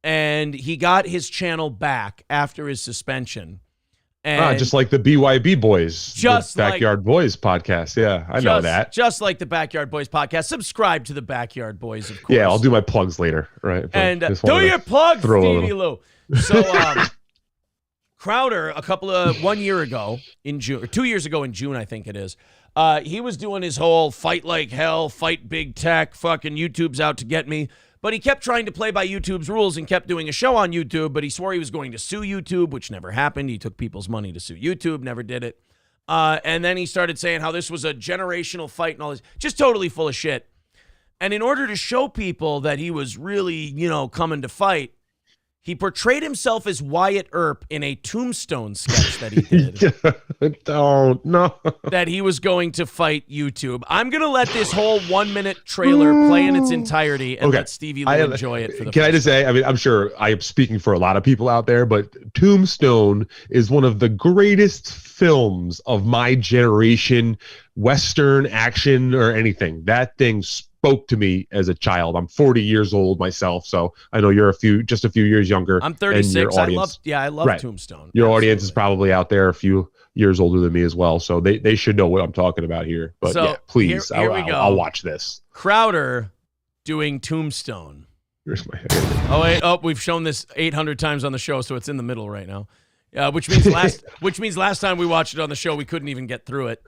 and he got his channel back after his suspension. And just like the BYB Boys, Just the Backyard Boys podcast. Yeah, I know that. Just like the Backyard Boys podcast. Subscribe to the Backyard Boys, of course. Yeah, I'll do my plugs later. Right. But And just do wanted your to plugs, throw a Stevie little- Lew. So, Crowder, 1 year ago in June, or 2 years ago in June, I think it is, he was doing his whole fight like hell, fight big tech, fucking YouTube's out to get me. But he kept trying to play by YouTube's rules and kept doing a show on YouTube, but he swore he was going to sue YouTube, which never happened. He took people's money to sue YouTube, never did it. And then he started saying how this was a generational fight and all this, just totally full of shit. And in order to show people that he was really, coming to fight, he portrayed himself as Wyatt Earp in a Tombstone sketch that he did. Don't, no. That he was going to fight YouTube. I'm going to let this whole 1 minute trailer play in its entirety and let Stevie Lew enjoy it for the Can I just say, I mean, I'm sure I am speaking for a lot of people out there, but Tombstone is one of the greatest films of my generation, Western action or anything. That thing spoke to me as a child. I'm 40 years old myself, so I know you're just a few years younger. I'm 36. I love right. Tombstone. Your audience is probably out there a few years older than me as well, so they should know what I'm talking about here. But so yeah, please, here we go. I'll watch this. Crowder doing Tombstone. Here's my head. Oh wait, we've shown this 800 times on the show, so it's in the middle right now. Which means last time we watched it on the show, we couldn't even get through it.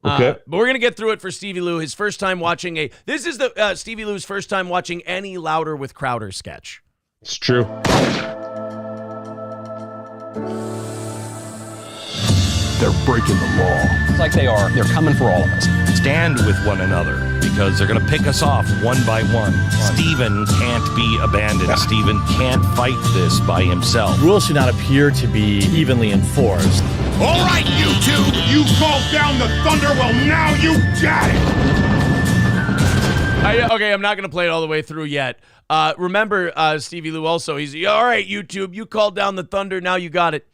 Okay. But we're gonna get through it for Stevie Lew. His first time watching this is the Stevie Lew's first time watching any Louder with Crowder sketch. It's true. They're breaking the law. It's like they are. They're coming for all of us. Stand with one another because they're going to pick us off one by one. Stephen can't be abandoned. Stephen can't fight this by himself. Rules should not appear to be evenly enforced. All right, you two. You called down the thunder. Well, now you got it. Okay, I'm not going to play it all the way through yet. Remember, Stevie Lew also, he's, all right, YouTube, you called down the thunder. Now you got it.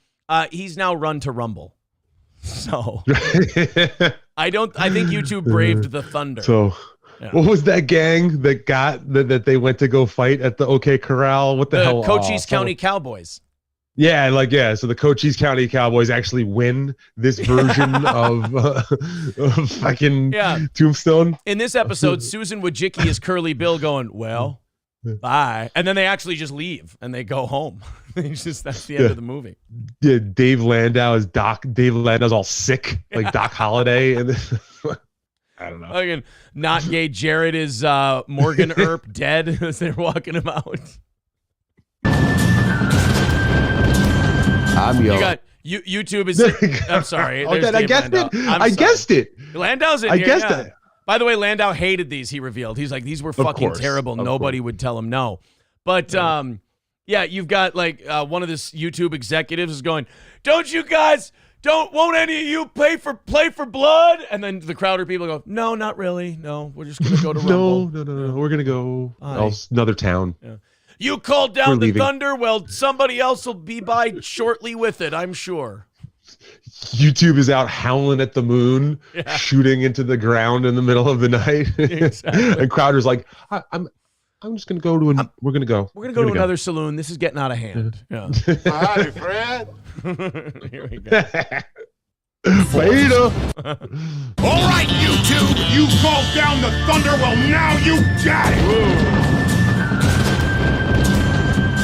He's now run to Rumble. So I think YouTube braved the thunder. So what was that gang that that they went to go fight at the OK Corral? What the hell? Cochise County Cowboys. Yeah, so the Cochise County Cowboys actually win this version of fucking Tombstone. In this episode, Susan Wojcicki is Curly Bill going, well, bye. And then they actually just leave and they go home. That's the end of the movie. Yeah, Dave Landau is Doc. Dave Landau's all sick, like Doc Holliday. And I don't know. Again, not gay Jared is Morgan Earp dead as they're walking him out. YouTube is. I'm sorry. I guessed it. I guessed it. Landau's in here. I guessed it. By the way, Landau hated these. He revealed. He's like, these were fucking terrible. Nobody would tell him no. But yeah, you've got like one of this YouTube executives is going, won't any of you play for blood? And then the Crowder people go, no, not really. No, we're just gonna go to Rumble. No. We're gonna go another town. Yeah. You called down the thunder. Well, somebody else will be by shortly with it, I'm sure. YouTube is out howling at the moon, shooting into the ground in the middle of the night. Exactly. And Crowder's like, I'm just gonna go to we're gonna go to another saloon. This is getting out of hand. Yeah. Howdy, Fred. Here we go. Later. All right, you two. You called down the thunder. Well, now you got it.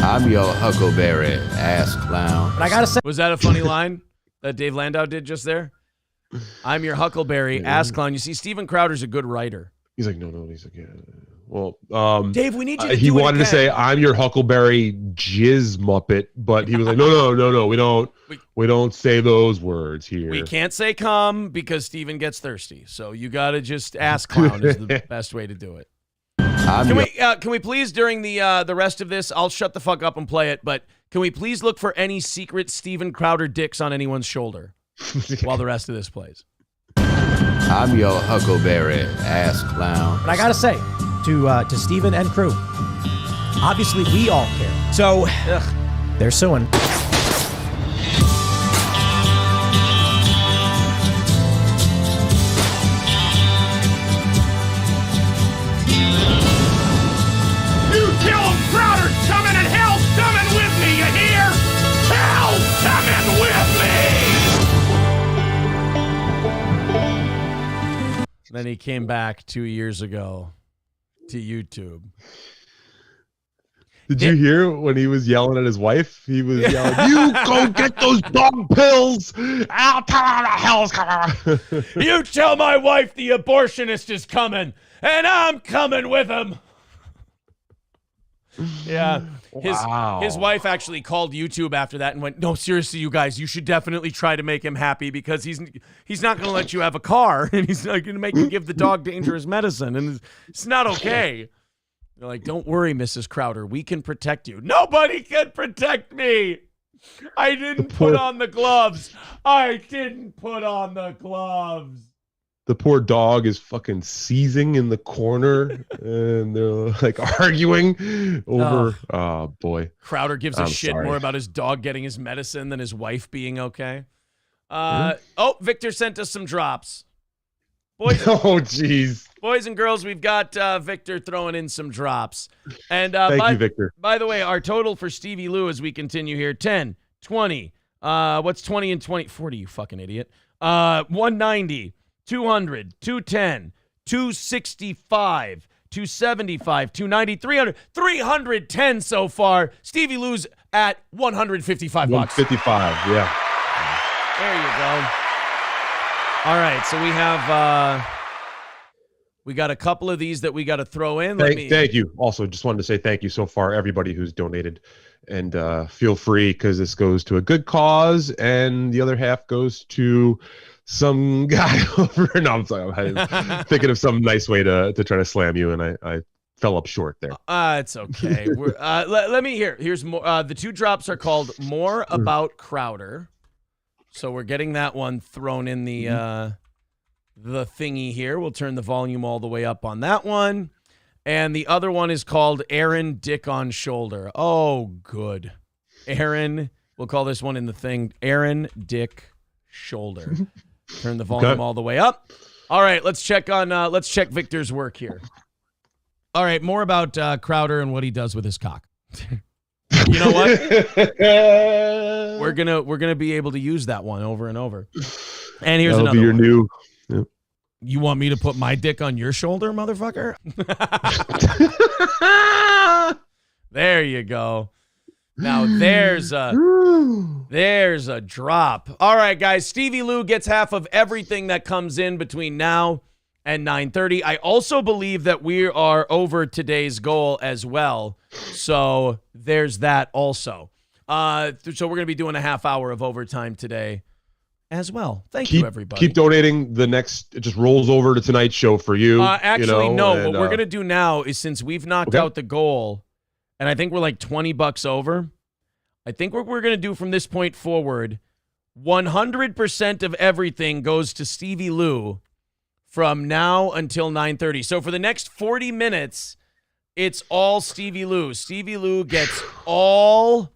I'm your Huckleberry ass clown. But I gotta say, was that a funny line that Dave Landau did just there? I'm your Huckleberry ass clown. You see, Steven Crowder's a good writer. He's like, no. He's like, yeah. Well, Dave, we need you to he wanted to say, I'm your Huckleberry jizz muppet, but he was like, no, we don't say those words here. We can't say come because Steven gets thirsty. So you got to just ass clown is the best way to do it. Can we please, during the rest of this, I'll shut the fuck up and play it, but can we please look for any secret Steven Crowder dicks on anyone's shoulder while the rest of this plays? I'm your Huckleberry ass clown. But I gotta say, to Steven and crew, obviously we all care. So they're suing. Then he came back 2 years ago to YouTube. Did you hear when he was yelling at his wife? He was yelling, "You go get those dog pills! I'll tell her the hell's coming!" You tell my wife the abortionist is coming, and I'm coming with him. Yeah. His wife actually called YouTube after that and went, no, seriously, you guys, you should definitely try to make him happy because he's not going to let you have a car and he's not going to make you give the dog dangerous medicine and it's not okay. They're like, don't worry, Mrs. Crowder, we can protect you. Nobody can protect me. I didn't put on the gloves. The poor dog is fucking seizing in the corner and they're like arguing over, oh boy. Crowder gives a shit more about his dog getting his medicine than his wife being okay. Oh, Victor sent us some drops. Boys, oh, jeez. Boys and girls, we've got Victor throwing in some drops. And Thank you, Victor. By the way, our total for Stevie Lew as we continue here, 10, 20. What's 20 and 20? 40, you fucking idiot. 190, 200, 210, 265, 275, 290, 300, 310 so far. Stevie Lew's at $155. 155, yeah. There you go. All right, so we got a couple of these that we got to throw in. Thank you. Also, just wanted to say thank you so far, everybody who's donated. And feel free, because this goes to a good cause, and the other half goes to some guy over. No, I'm sorry. I'm thinking of some nice way to try to slam you, and I fell up short there. It's okay. Let me hear. Here's more. The two drops are called More About Crowder. So we're getting that one thrown in the thingy here. We'll turn the volume all the way up on that one. And the other one is called Aaron Dick on Shoulder. Oh, good. Aaron, we'll call this one in the thing, Aaron Dick Shoulder. Turn the volume all the way up. All right, let's check Victor's work here. All right, more about Crowder and what he does with his cock. You know what? We're gonna be able to use that one over and over. And here's another. That'll be your new. Yep. You want me to put my dick on your shoulder, motherfucker? There you go. Now there's a drop. All right, guys. Stevie Lew gets half of everything that comes in between now and 9:30. I also believe that we are over today's goal as well. So there's that also. So we're going to be doing a half hour of overtime today as well. Thank you, everybody. Keep donating. The next, it just rolls over to tonight's show for you. Actually, no. What we're going to do now is, since we've knocked out the goal, and I think we're like $20 over, I think what we're going to do from this point forward, 100% of everything goes to Stevie Lew from now until 9:30. So for the next 40 minutes, it's all Stevie Lew. Stevie Lew gets all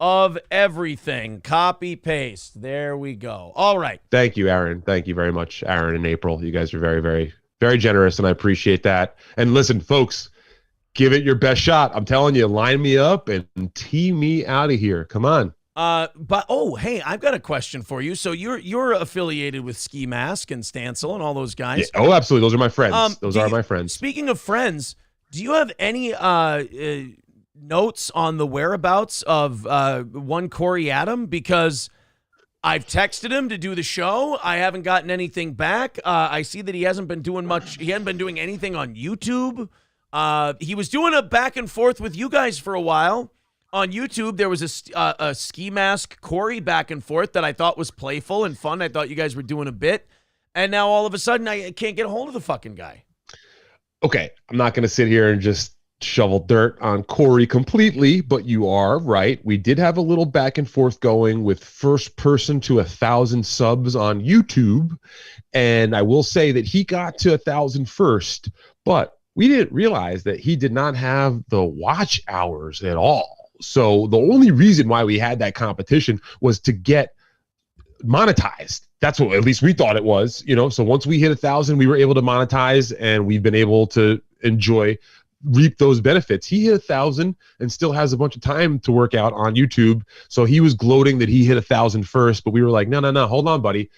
of everything. Copy, paste. There we go. All right. Thank you, Aaron. Thank you very much, Aaron and April. You guys are very, very, very generous, and I appreciate that. And listen, folks, give it your best shot. I'm telling you, line me up and tee me out of here. Come on. Hey, I've got a question for you. So you're affiliated with Ski Mask and Stancil and all those guys. Yeah, absolutely. Those are my friends. Those are my friends. Speaking of friends, do you have any notes on the whereabouts of one Corey Adam? Because I've texted him to do the show. I haven't gotten anything back. I see that he hasn't been doing much. He hasn't been doing anything on YouTube. He was doing a back and forth with you guys for a while. On YouTube, there was a Ski Mask Corey back and forth that I thought was playful and fun. I thought you guys were doing a bit. And now all of a sudden, I can't get a hold of the fucking guy. Okay, I'm not going to sit here and just shovel dirt on Corey completely, but you are right. We did have a little back and forth going with first person to 1,000 subs on YouTube. And I will say that he got to 1,000 first, but we didn't realize that he did not have the watch hours at all. So the only reason why we had that competition was to get monetized. That's what at least we thought it was, So once we hit 1,000, we were able to monetize, and we've been able to reap those benefits. He hit 1,000 and still has a bunch of time to work out on YouTube. So he was gloating that he hit 1,000 first, but we were like, no, hold on, buddy.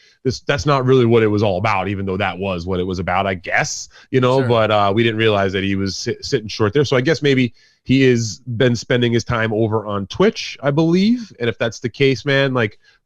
That's not really what it was all about, even though that was what it was about, I guess, Sure. But we didn't realize that he was sitting short there. So I guess maybe he has been spending his time over on Twitch, I believe. And if that's the case, man,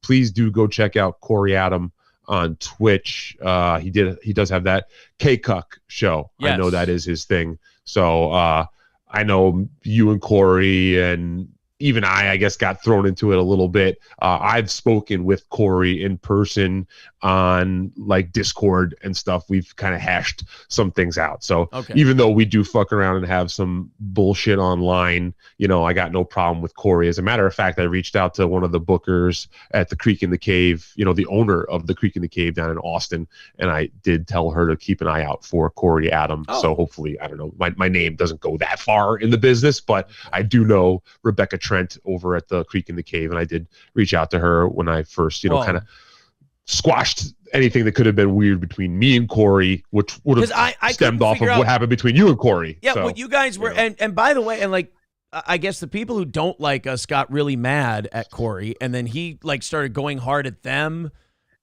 please do go check out Corey Adam on Twitch. He does have that K-Cuck show. Yes. I know that is his thing. So I know you and Corey and even I guess, got thrown into it a little bit. I've spoken with Corey in person on Discord and stuff. We've kind of hashed some things out. So even though we do fuck around and have some bullshit online, I got no problem with Corey. As a matter of fact, I reached out to one of the bookers at the Creek in the Cave, the owner of the Creek in the Cave down in Austin. And I did tell her to keep an eye out for Corey Adam. So hopefully, I don't know, my name doesn't go that far in the business, but I do know Rebecca Trent over at the Creek in the Cave. And I did reach out to her when I first, kind of squashed anything that could have been weird between me and Corey, which would have stemmed off of what happened between you and Corey. Yeah, So, what you guys were, and by the way, and like, I guess the people who don't like us got really mad at Corey, and then he like started going hard at them,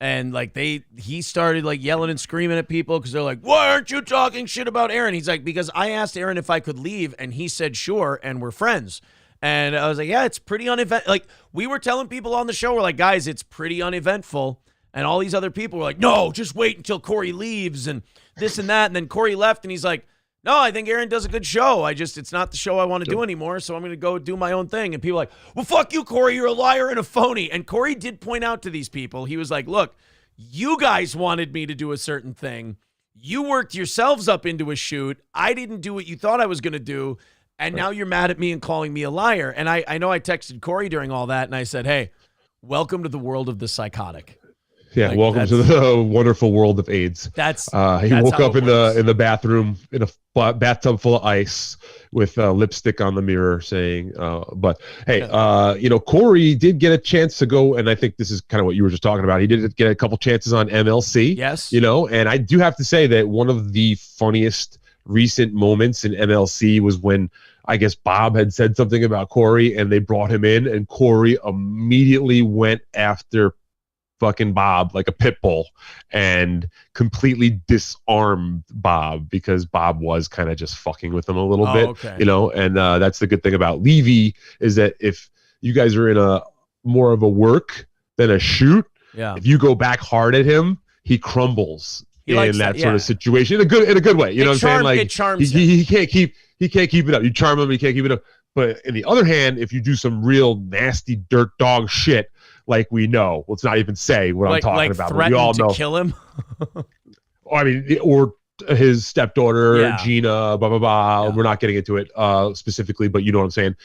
and like he started like yelling and screaming at people because they're like, why aren't you talking shit about Aaron? He's like, because I asked Aaron if I could leave, and he said sure, and we're friends. And I was like, yeah, it's pretty uneventful. Like, we were telling people on the show, we're like, guys, it's pretty uneventful. And all these other people were like, no, just wait until Corey leaves and this and that. And then Corey left, and he's like, no, I think Aaron does a good show. It's not the show I want to do anymore, so I'm going to go do my own thing. And people are like, well, fuck you, Corey. You're a liar and a phony. And Corey did point out to these people, he was like, look, you guys wanted me to do a certain thing. You worked yourselves up into a shoot. I didn't do what you thought I was going to do. And now you're mad at me and calling me a liar. And I know I texted Corey during all that, and I said, hey, welcome to the world of the psychotic. Yeah, welcome to the wonderful world of AIDS. He woke up in the bathroom in a bathtub full of ice with lipstick on the mirror saying, but hey, Corey did get a chance to go, and I think this is kind of what you were just talking about. He did get a couple chances on MLC. Yes. And I do have to say that one of the funniest recent moments in MLC was when I guess Bob had said something about Corey and they brought him in, and Corey immediately went after fucking Bob like a pit bull and completely disarmed Bob because Bob was kind of just fucking with him a little bit, okay. And that's the good thing about Levy is that if you guys are in a more of a work than a shoot, if you go back hard at him, he crumbles in that sort of situation in a good way. You know what I'm saying? Like he can't keep it up. You charm him, he can't keep it up. But on the other hand, if you do some real nasty dirt dog shit, like we know, let's not even say what I'm talking about. But we all know. To kill him. I mean, or his stepdaughter, Gina, blah, blah, blah. Yeah. We're not getting into it specifically, but you know what I'm saying?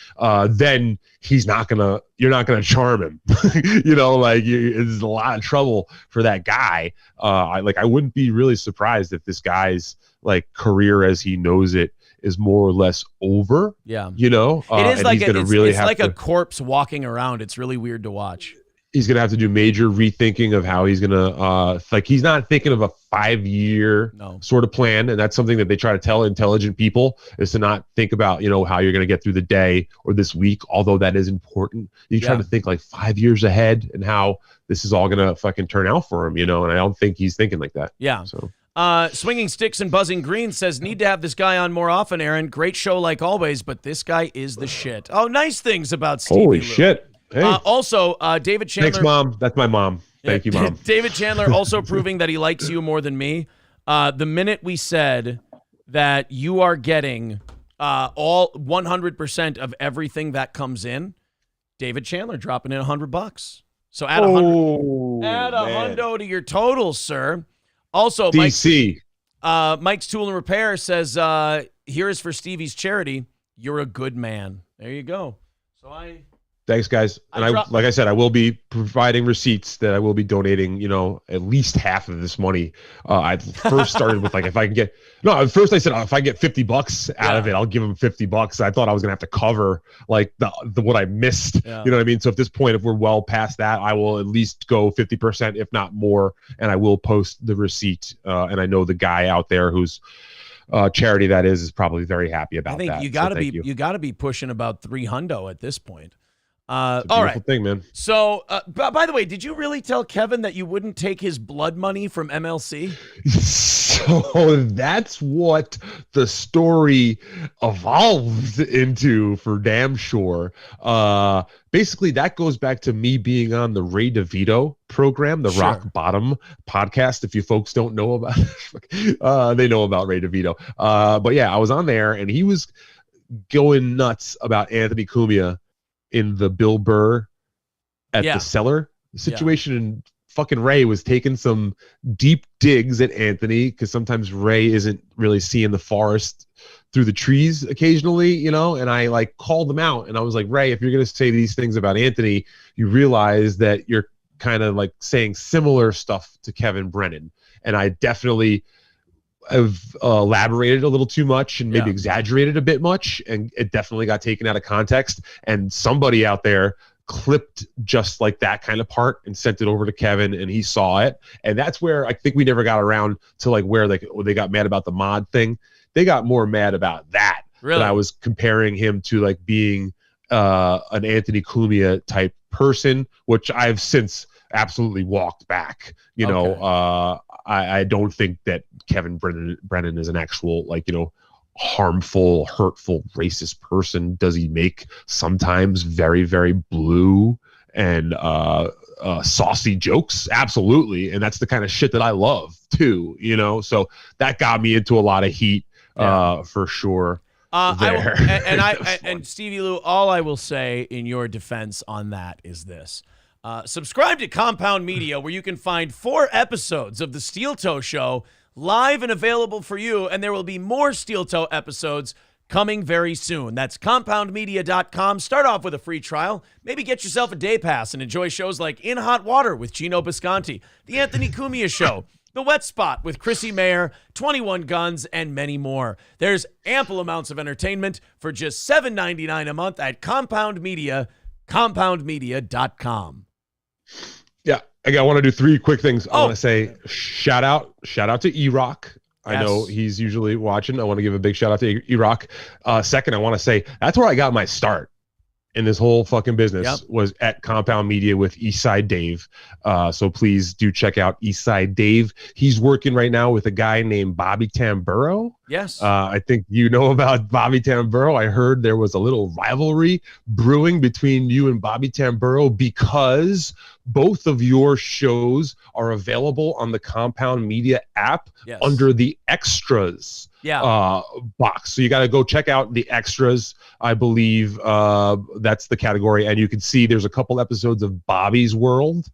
Then you're not going to charm him. It's a lot of trouble for that guy. I wouldn't be really surprised if this guy's like career as he knows it is more or less over. Yeah. It is like it's like a corpse walking around. It's really weird to watch. He's going to have to do major rethinking of how he's going to, he's not thinking of a 5-year sort of plan. And that's something that they try to tell intelligent people is to not think about, how you're going to get through the day or this week, although that is important. You try to think like 5 years ahead and how this is all going to fucking turn out for him, and I don't think he's thinking like that. Yeah. So. Swinging Sticks and Buzzing Green says, need to have this guy on more often, Aaron. Great show like always, but this guy is the shit. Oh, nice things about Stevie Holy Lew. Shit. Hey. Also, David Chandler. Thanks, Mom. That's my mom. Thank you, Mom. David Chandler also proving that he likes you more than me. The minute we said that you are getting all 100% of everything that comes in, David Chandler dropping in $100. So add $100 to your total, sir. Also, DC. Mike's Tool and Repair says, here is for Stevie's charity. You're a good man. There you go. Thanks, guys. And like I said, I will be providing receipts that I will be donating, at least half of this money. I first started with like, first I said, if I get $50 out of it, I'll give them $50. I thought I was going to have to cover like the what I missed. Yeah. You know what I mean? So at this point, if we're well past that, I will at least go 50%, if not more. And I will post the receipt. And I know the guy out there whose charity that is probably very happy about that. I think you got to be pushing about $300 at this point. It's a beautiful thing, man. So, by the way, did you really tell Kevin that you wouldn't take his blood money from MLC? So that's what the story evolved into for damn sure. Basically, that goes back to me being on the Ray DeVito program, the Rock Bottom podcast. If you folks don't know about it, they know about Ray DeVito. But yeah, I was on there, and he was going nuts about Anthony Cumia in the Bill Burr at the cellar situation. And fucking Ray was taking some deep digs at Anthony because sometimes Ray isn't really seeing the forest through the trees occasionally, and I like called him out and I was like, Ray, if you're going to say these things about Anthony, you realize that you're kind of like saying similar stuff to Kevin Brennan. And I definitely have elaborated a little too much and maybe exaggerated a bit much, and it definitely got taken out of context. And somebody out there clipped just like that kind of part and sent it over to Kevin, and he saw it. And that's where I think we never got around to like where they got mad about the mod thing. They got more mad about that. Really? That I was comparing him to like being an Anthony Cumia type person, which I've since absolutely walked back. You know, I don't think that Kevin Brennan is an actual like, you know, harmful, hurtful, racist person. Does he make sometimes very, very blue and saucy jokes? Absolutely. And that's the kind of shit that I love too, you know? So that got me into a lot of heat for sure. And Stevie Lew, all I will say in your defense on that is this. Subscribe to Compound Media, where you can find 4 episodes of the Steel Toe Show live and available for you, and there will be more Steel Toe episodes coming very soon. That's compoundmedia.com. Start off with a free trial. Maybe get yourself a day pass and enjoy shows like In Hot Water with Gino Bisconti, The Anthony Cumia Show, The Wet Spot with Chrissy Mayer, 21 Guns, and many more. There's ample amounts of entertainment for just $7.99 a month at Compound Media, compoundmedia.com. Yeah, I want to do 3 quick things. I want to say shout out to E-Rock. I know he's usually watching. I want to give a big shout out to E-Rock. Second, I want to say that's where I got my start in this whole fucking business was at Compound Media with Eastside Dave. So please do check out Eastside Dave. He's working right now with a guy named Bobby Tamburo. Yes. I think you know about Bobby Tamburo. I heard there was a little rivalry brewing between you and Bobby Tamburo because both of your shows are available on the Compound Media app under the extras box. So you got to go check out the extras. I believe that's the category. And you can see there's a couple episodes of Bobby's World,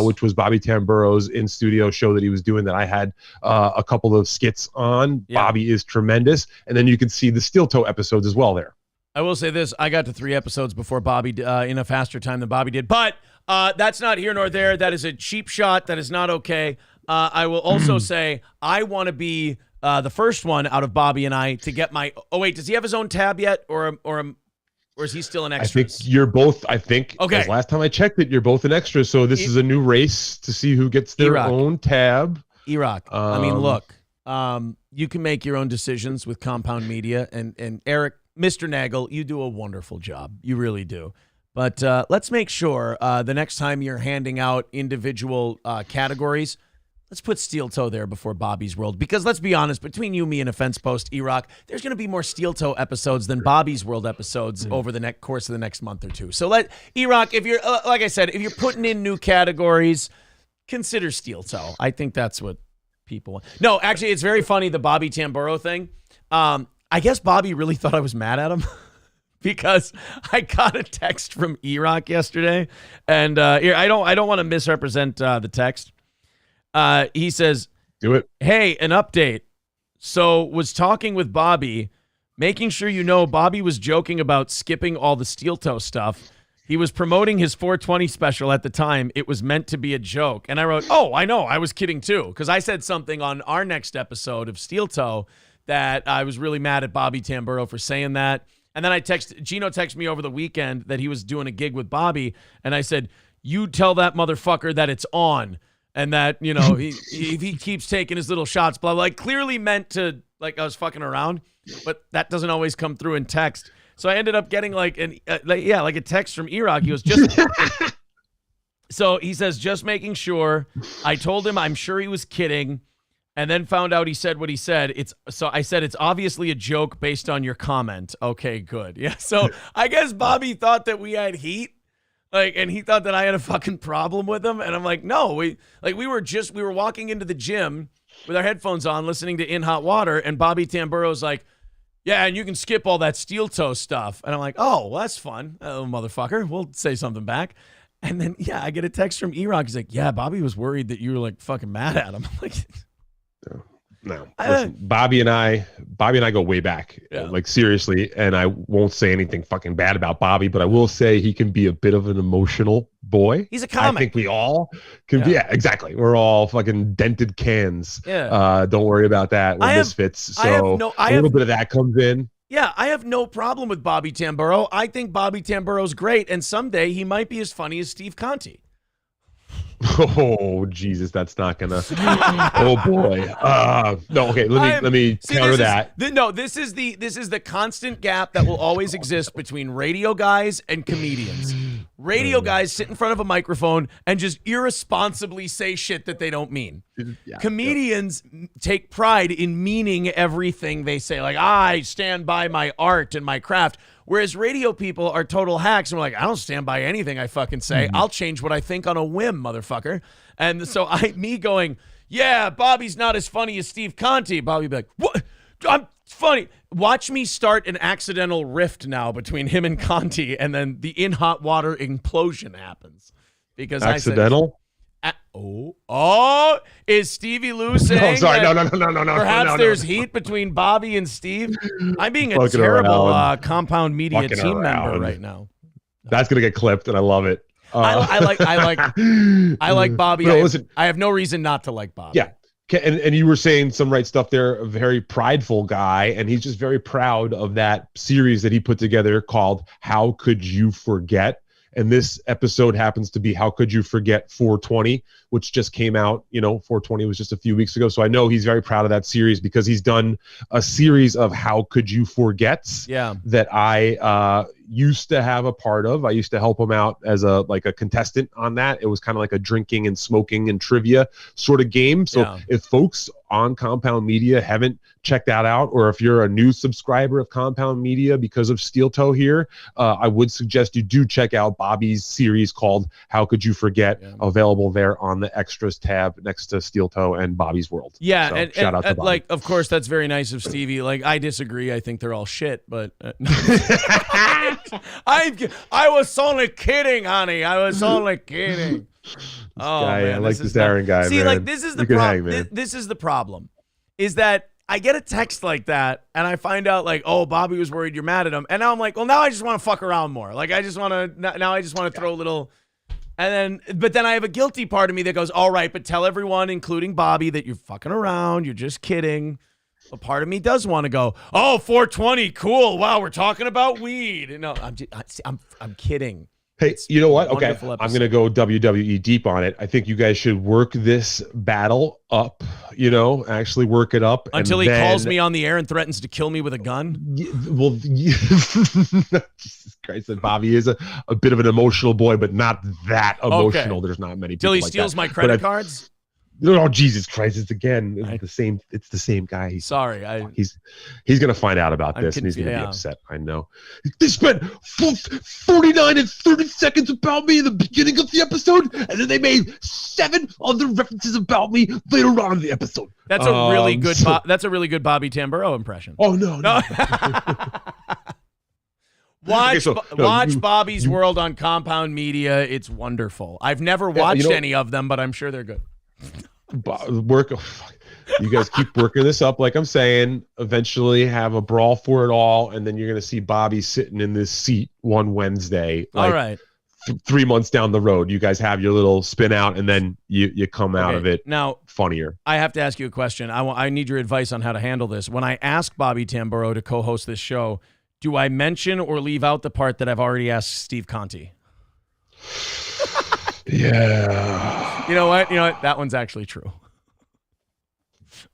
which was Bobby Tamburo's in-studio show that he was doing that I had a couple of skits on. Bobby is tremendous. And then you can see the Steel Toe episodes as well there. I will say this. I got to 3 episodes before Bobby in a faster time than Bobby did. But that's not here nor there. That is a cheap shot. That is not okay. I will also say I want to be the first one out of Bobby and I to get my. Oh wait, does he have his own tab yet, or is he still an extra? I think you're both. I think. Okay. As last time I checked it, you're both an extra. So this is a new race to see who gets their own tab. E-Rock. I mean, look. You can make your own decisions with Compound Media, and Eric, Mr. Nagel, you do a wonderful job. You really do. But let's make sure the next time you're handing out individual categories, let's put Steel Toe there before Bobby's World. Because let's be honest, between you, me, and a fence post, E-Rock, there's going to be more Steel Toe episodes than Bobby's World episodes over the course of the next month or two. So E-Rock, if you're, like I said, if you're putting in new categories, consider Steel Toe. I think that's what people want. No, actually, it's very funny, the Bobby Tamburo thing. I guess Bobby really thought I was mad at him. Because I got a text from E-Rock yesterday, and here I don't want to misrepresent the text. He says, "Do it." Hey, an update. So was talking with Bobby, making sure you know Bobby was joking about skipping all the Steel Toe stuff. He was promoting his 420 special at the time. It was meant to be a joke, and I wrote, "Oh, I know. I was kidding too," because I said something on our next episode of Steel Toe that I was really mad at Bobby Tamburo for saying that. And then Gino texted me over the weekend that he was doing a gig with Bobby, and I said, "You tell that motherfucker that it's on, and that, you know, if he keeps taking his little shots, blah, blah." Like, clearly meant to, like, I was fucking around, but that doesn't always come through in text. So I ended up getting like a text from E-Rock. He was just so he says, "Just making sure." I told him I'm sure he was kidding. And then found out he said what he said. So I said, "It's obviously a joke based on your comment." Okay, good. Yeah. So I guess Bobby thought that we had heat, and he thought that I had a fucking problem with him. And I'm like, no, we were walking into the gym with our headphones on, listening to In Hot Water, and Bobby Tamburo's like, "Yeah, and you can skip all that Steel Toe stuff." And I'm like, "Oh, well, that's fun, motherfucker. We'll say something back." And then I get a text from E-Rock. He's like, "Yeah, Bobby was worried that you were like fucking mad at him." I'm like. No, listen, Bobby and I go way back, like seriously, and I won't say anything fucking bad about Bobby, but I will say he can be a bit of an emotional boy. He's a comic. I think we all can be. Yeah, exactly. We're all fucking dented cans. Yeah. Don't worry about that. We're misfits. So a little bit of that comes in. Yeah, I have no problem with Bobby Tamburo. I think Bobby Tamburo's great, and someday he might be as funny as Steve Conti. Oh Jesus, that's not gonna. Oh boy. No. Okay. Let me counter that. This is the constant gap that will always exist between radio guys and comedians. Radio guys sit in front of a microphone and just irresponsibly say shit that they don't mean. Comedians take pride in meaning everything they say. Like, I stand by my art and my craft. Whereas radio people are total hacks and we're like, I don't stand by anything I fucking say. I'll change what I think on a whim, motherfucker. And so me going, yeah, Bobby's not as funny as Steve Conti. Bobby be like, what? I'm funny. Watch me start an accidental rift now between him and Conti, and then the in hot water implosion happens. Because accidental? Is Stevie Lew saying sorry. that No. perhaps there's heat between Bobby and Steve? I'm being a terrible Compound Media team member right now. That's gonna get clipped, and I love it. I like Bobby. Listen, I have no reason not to like Bobby. Yeah. And you were saying some right stuff there, a very prideful guy, and he's just very proud of that series that he put together called How Could You Forget? And this episode happens to be How Could You Forget 420, which just came out, 420 was just a few weeks ago. So I know he's very proud of that series because he's done a series of How Could You Forgets that I used to have a part of. I used to help him out as a contestant on that. It was kind of like a drinking and smoking and trivia sort of game. So if folks on Compound Media haven't checked that out, or if you're a new subscriber of Compound Media because of Steel Toe here, I would suggest you do check out Bobby's series called How Could You Forget, available there on the extras tab next to Steel Toe and Bobby's World. Yeah, so and shout out to Bobby. of course, that's very nice of Stevie. I disagree. I think they're all shit, but I was only kidding, honey. I was only kidding. I like this Aaron guy. See, man. this is the problem. This is the problem, is that I get a text like that, and I find out Bobby was worried you're mad at him, and now I'm like, well, now I just want to fuck around more. I just want to throw a little, but then I have a guilty part of me that goes, all right, but tell everyone, including Bobby, that you're fucking around, you're just kidding. A part of me does want to go, 420, cool. Wow, we're talking about weed. No, I'm kidding. Hey, you know what? Okay, I'm going to go WWE deep on it. I think you guys should work this battle up, actually work it up. Until he calls me on the air and threatens to kill me with a gun? Well, Jesus Christ, and Bobby is a bit of an emotional boy, but not that emotional. Okay. There's not many people Till he like steals that. my credit cards? Oh, Jesus Christ! It's the same guy. Sorry, he's gonna find out about this and he's gonna be upset. I know. They spent 49 and 30 seconds about me in the beginning of the episode, and then they made 7 other references about me later on in the episode. That's a really good. That's a really good Bobby Tamburo impression. Oh no. Watch Bobby's World on Compound Media. It's wonderful. I've never watched any of them, but I'm sure they're good. You guys keep working this up, like I'm saying. Eventually, have a brawl for it all, and then you're gonna see Bobby sitting in this seat one Wednesday. All right. 3 months down the road, you guys have your little spin out, and then you come out of it now funnier. I have to ask you a question. I need your advice on how to handle this. When I ask Bobby Tamburo to co-host this show, do I mention or leave out the part that I've already asked Steve Conti? Yeah. You know what? That one's actually true.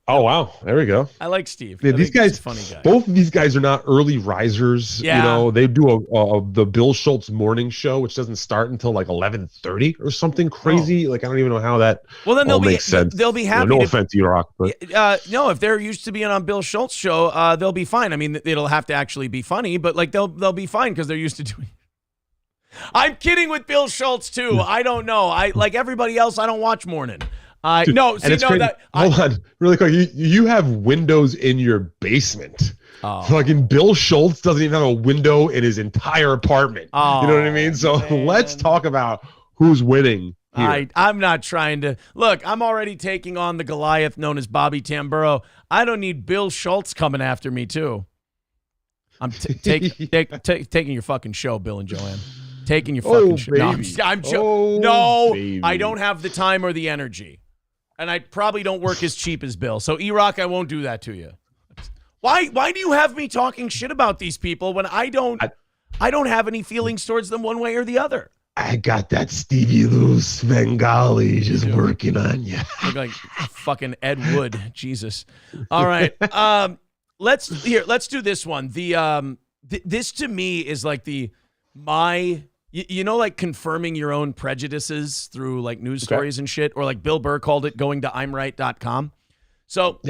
Oh, wow. There we go. I like Steve. Yeah, these guys, funny guy. Both of these guys are not early risers. Yeah. They do the Bill Schultz morning show, which doesn't start until 11:30 or something crazy. I don't even know how that makes sense. They'll be happy. No offense to you, Rock. But no, if they're used to being on Bill Schultz show, they'll be fine. I mean, it'll have to actually be funny, but they'll be fine because they're used to doing it. I'm kidding with Bill Schultz too. I don't know. I like everybody else. I don't watch morning. Hold on, really quick. You have windows in your basement. Fucking Bill Schultz doesn't even have a window in his entire apartment. You know what I mean? So let's talk about who's winning here. I'm not trying to look. I'm already taking on the Goliath known as Bobby Tamburo. I don't need Bill Schultz coming after me too. I'm taking your fucking show, Bill and Joanne. Taking your fucking show. No, I don't have the time or the energy. And I probably don't work as cheap as Bill. So, E-Rock, I won't do that to you. Why do you have me talking shit about these people when I don't have any feelings towards them one way or the other? I got that Stevie Lew Svengali just working on you. Look like fucking Ed Wood. Jesus. All right. Let's do this one. This to me is like like confirming your own prejudices through like news stories and shit, or like Bill Burr called it going to imright.com. So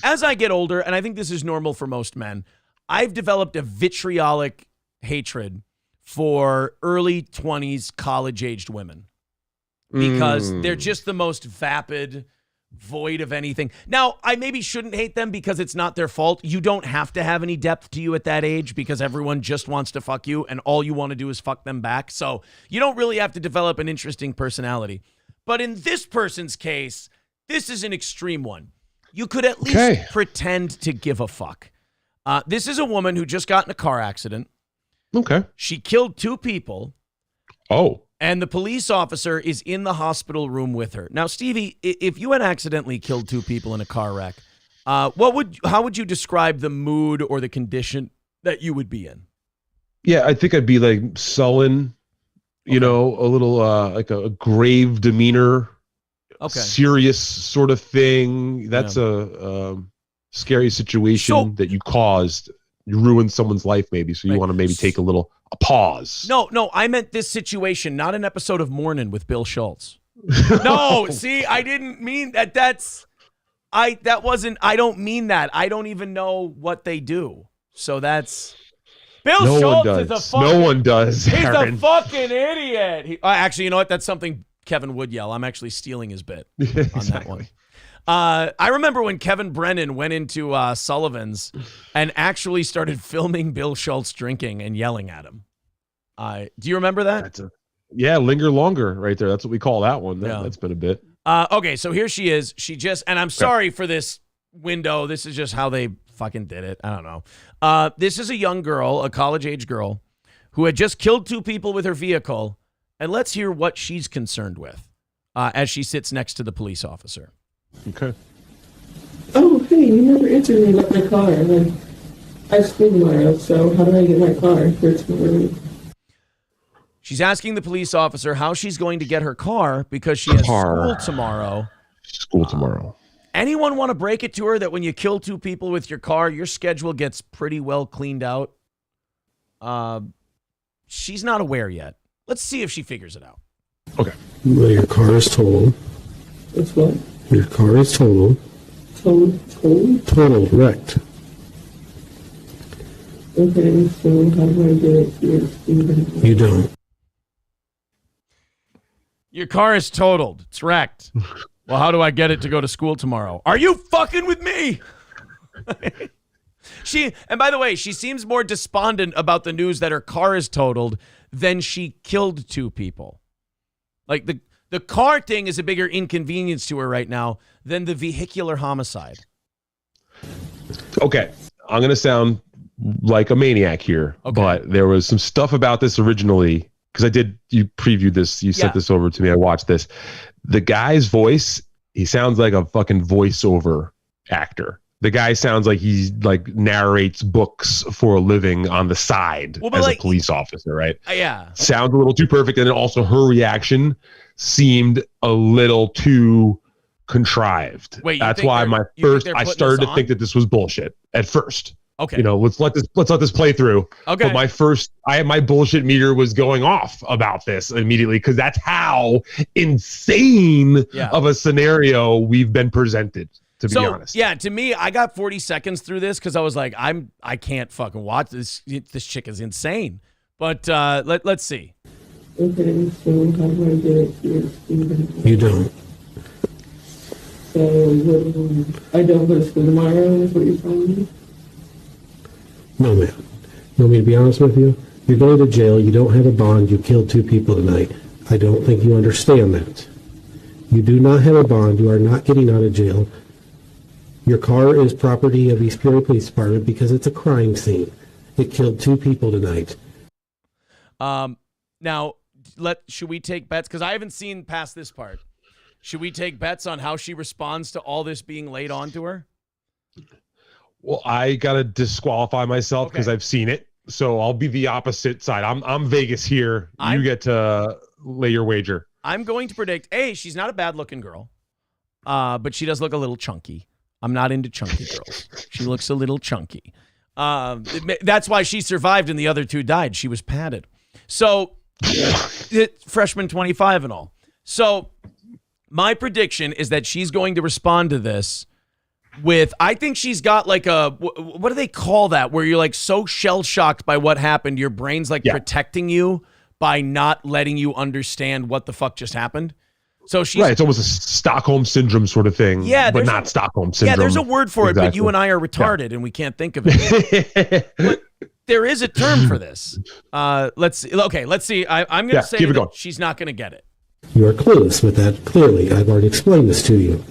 as I get older, and I think this is normal for most men, I've developed a vitriolic hatred for early 20s college-aged women because they're just the most vapid, void of anything. Now, I maybe shouldn't hate them because it's not their fault. You don't have to have any depth to you at that age because everyone just wants to fuck you and all you want to do is fuck them back. So you don't really have to develop an interesting personality. But in this person's case, this is an extreme one. You could at least pretend to give a fuck. This is a woman who just got in a car accident. Okay. She killed 2 people. Oh. And the police officer is in the hospital room with her. Now, Stevie, if you had accidentally killed 2 people in a car wreck, how would you describe the mood or the condition that you would be in? Yeah, I think I'd be like sullen, a little like a grave demeanor. Okay. Serious sort of thing. That's a scary situation that you caused. You ruined someone's life maybe, so you want to maybe take a pause. No, I meant this situation, not an episode of Mornin' with Bill Schultz. No, see, I didn't mean that. I don't mean that. I don't even know what they do. So that's Bill Schultz is a fucking, no one does. He's Aaron. a fucking idiot. Actually, you know what? That's something Kevin would yell. I'm actually stealing his bit on that one. I remember when Kevin Brennan went into Sullivan's and actually started filming Bill Schultz drinking and yelling at him. Do you remember that? Linger longer right there. That's what we call that one. That's been a bit. Okay, so here she is. And I'm sorry for this window. This is just how they fucking did it. I don't know. This is a young girl, a college-age girl, who had just killed 2 people with her vehicle. And let's hear what she's concerned with as she sits next to the police officer. Okay. Oh, hey, you never answered me about my car. Like, I have school tomorrow, so how do I get my car for tomorrow? She's asking the police officer how she's going to get her car because she has school tomorrow. Anyone want to break it to her that when you kill 2 people with your car, your schedule gets pretty well cleaned out? She's not aware yet. Let's see if she figures it out. Okay. Well, your car is totaled. It's what? Your car is totaled. Totaled? Totaled, wrecked. Okay, so how do I get it here, Stephen? You don't. Your car is totaled. It's wrecked. Well, how do I get it to go to school tomorrow? Are you fucking with me? And by the way, she seems more despondent about the news that her car is totaled than she killed 2 people. Like the car thing is a bigger inconvenience to her right now than the vehicular homicide. Okay, I'm going to sound like a maniac here, but there was some stuff about this originally because you previewed this, you sent this over to me, I watched this. The guy's voice, he sounds like a fucking voiceover actor. The guy sounds like he narrates books for a living on the side as a police officer, right? Yeah. Sounds a little too perfect. And then also her reaction seemed a little too contrived. Wait, that's why I started to think that this was bullshit at first. Okay. Let's let this play through. Okay. But my bullshit meter was going off about this immediately because that's how insane of a scenario we've been presented. To be honest. Yeah, to me, I got 40 seconds through this because I was like, I can't fucking watch this. This chick is insane. But let's see. Okay, so how do I get it here, Stephen? You don't. So I don't go to school tomorrow is what you're telling me? No, ma'am. You want me to be honest with you? You're going to jail. You don't have a bond. You killed 2 people tonight. I don't think you understand that. You do not have a bond. You are not getting out of jail. Your car is property of East Peoria Police Department because it's a crime scene. It killed 2 people tonight. Now, should we take bets? Because I haven't seen past this part. Should we take bets on how she responds to all this being laid on to her? Well, I gotta disqualify myself because I've seen it. So I'll be the opposite side. I'm Vegas here. You get to lay your wager. I'm going to predict, A, she's not a bad-looking girl, but she does look a little chunky. I'm not into chunky girls. She looks a little chunky. That's why she survived and the other two died. She was padded. So, freshman 25 and all. So, my prediction is that she's going to respond to this with, I think she's got like a, what do they call that? Where you're like so shell-shocked by what happened, your brain's like protecting you by not letting you understand what the fuck just happened. So she's right. It's almost a Stockholm syndrome sort of thing. Yeah, but not Stockholm syndrome. Yeah, there's a word for it, but you and I are retarded and we can't think of it. But there is a term for this. Let's see. Okay, let's see. I'm going to say that she's not going to get it. You are clueless with that. Clearly, I've already explained this to you.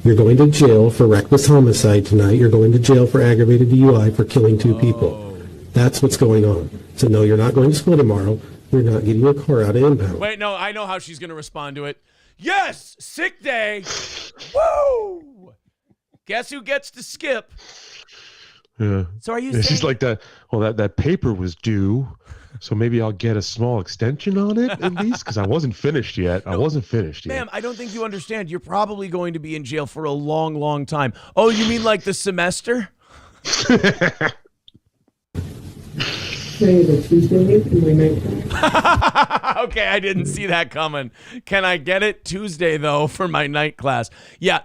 You're going to jail for reckless homicide tonight. You're going to jail for aggravated DUI for killing 2 people. That's what's going on. So no, you're not going to school tomorrow. You're not getting your car out of impound. Wait, no, I know how she's going to respond to it. Yes, sick day. Woo! Guess who gets to skip? Yeah. So are you saying? She's like that, well, that paper was due, so maybe I'll get a small extension on it at least, because I wasn't finished yet. I wasn't finished yet. Ma'am, I don't think you understand. You're probably going to be in jail for a long, long time. Oh, you mean like the semester? Okay, I didn't see that coming. Can I get it Tuesday, though, for my night class? Yeah,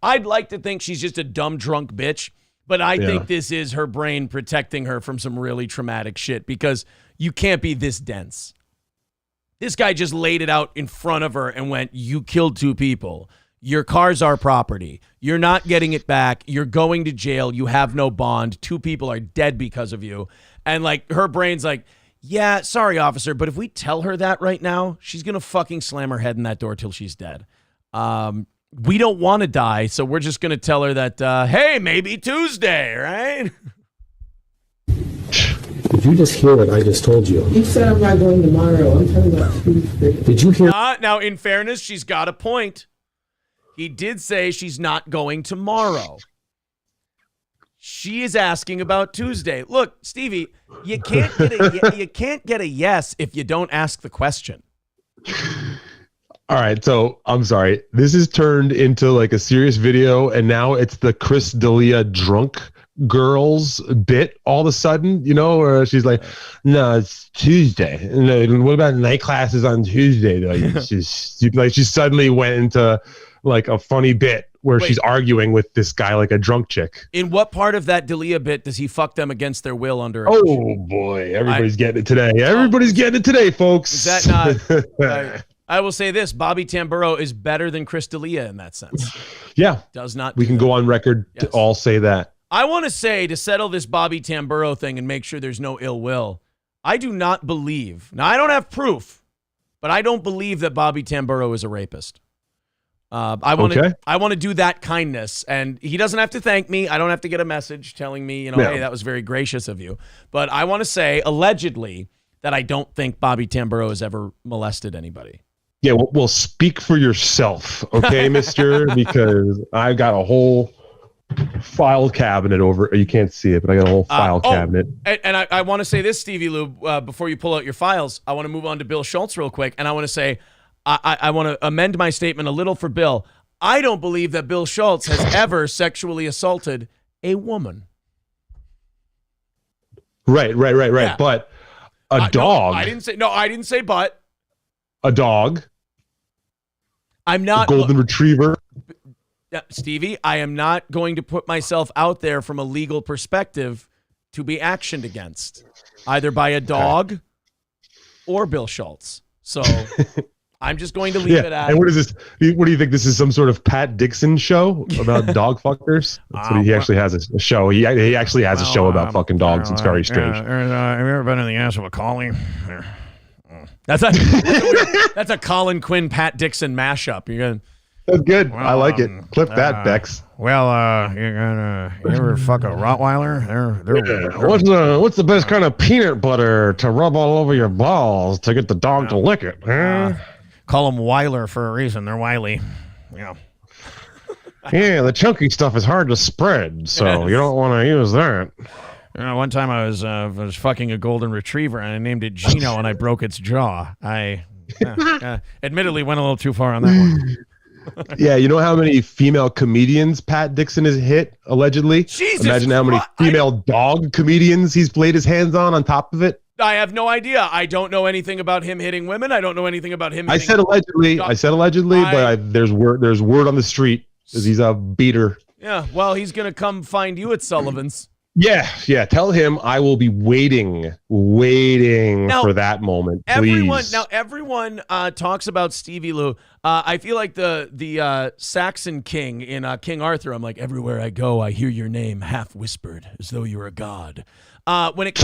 I'd like to think she's just a dumb, drunk bitch, but I think this is her brain protecting her from some really traumatic shit because you can't be this dense. This guy just laid it out in front of her and went, you killed 2 people. Your car's our property. You're not getting it back. You're going to jail. You have no bond. 2 people are dead because of you. And like her brain's like, yeah, sorry, officer, but if we tell her that right now, she's going to fucking slam her head in that door till she's dead. We don't want to die, so we're just going to tell her that, hey, maybe Tuesday, right? Did you just hear what I just told you? You said I'm not going tomorrow. I'm talking about Tuesday. Did you hear? Now, in fairness, she's got a point. He did say she's not going tomorrow. She is asking about Tuesday. Look, Stevie, you can't get a yes if you don't ask the question. All right, so I'm sorry. This is turned into like a serious video, and now it's the Chris D'Elia drunk girls bit all of a sudden, where she's like, no, it's Tuesday. No, what about night classes on Tuesday? Like she suddenly went into like a funny bit where she's arguing with this guy like a drunk chick. In what part of that D'Elia bit does he fuck them against their will under? Oh boy, everybody's getting it today. Everybody's getting it today, folks. Is that not? I will say this: Bobby Tamburo is better than Chris D'Elia in that sense. Yeah, does not. We can go on record to all say that. I want to say, to settle this Bobby Tamburo thing and make sure there's no ill will, I do not believe. Now I don't have proof, but I don't believe that Bobby Tamburo is a rapist. I want to do that kindness, and he doesn't have to thank me. I don't have to get a message telling me, hey, that was very gracious of you. But I want to say, allegedly, that I don't think Bobby Tamburo has ever molested anybody. Yeah, well, speak for yourself, okay, mister? Because I've got a whole file cabinet over. You can't see it, but I got a whole file cabinet. And I want to say this, Stevie Lew, before you pull out your files, I want to move on to Bill Schultz real quick, and I want to say, I want to amend my statement a little for Bill. I don't believe that Bill Schultz has ever sexually assaulted a woman. Right. Yeah. But a dog. No, I didn't say but. A dog. I'm not. A golden retriever. Stevie, I am not going to put myself out there from a legal perspective to be actioned against, either by a dog or Bill Schultz. So I'm just going to leave it at. And what is this? What do you think? This is some sort of Pat Dixon show about dog fuckers? That's what he actually has a show. He actually has a show about fucking dogs. It's very strange. Have you ever been in the ass of a collie? That's a Colin Quinn, Pat Dixon mashup. That's good. Well, I like it. Clip that, Bex. Well, you ever fuck a Rottweiler? What's the best kind of peanut butter to rub all over your balls to get the dog to lick it? Call them Weiler for a reason. They're wily. Yeah. Yeah, the chunky stuff is hard to spread, so you don't want to use that. One time I was fucking a golden retriever and I named it Gino and I broke its jaw. I admittedly went a little too far on that one. Yeah, you know how many female comedians Pat Dixon has hit, allegedly? Jesus Imagine how many female dog comedians he's played his hands on top of it. I have no idea. I don't know anything about him hitting women. I don't know anything about him. I said allegedly, but there's word on the street that he's a beater. Yeah, well, he's going to come find you at Sullivan's. Yeah. Tell him I will be waiting Now, for that moment, please. Everyone talks about Stevie Lew. I feel like the Saxon king in King Arthur. I'm like, everywhere I go, I hear your name half whispered, as though you were a god. When it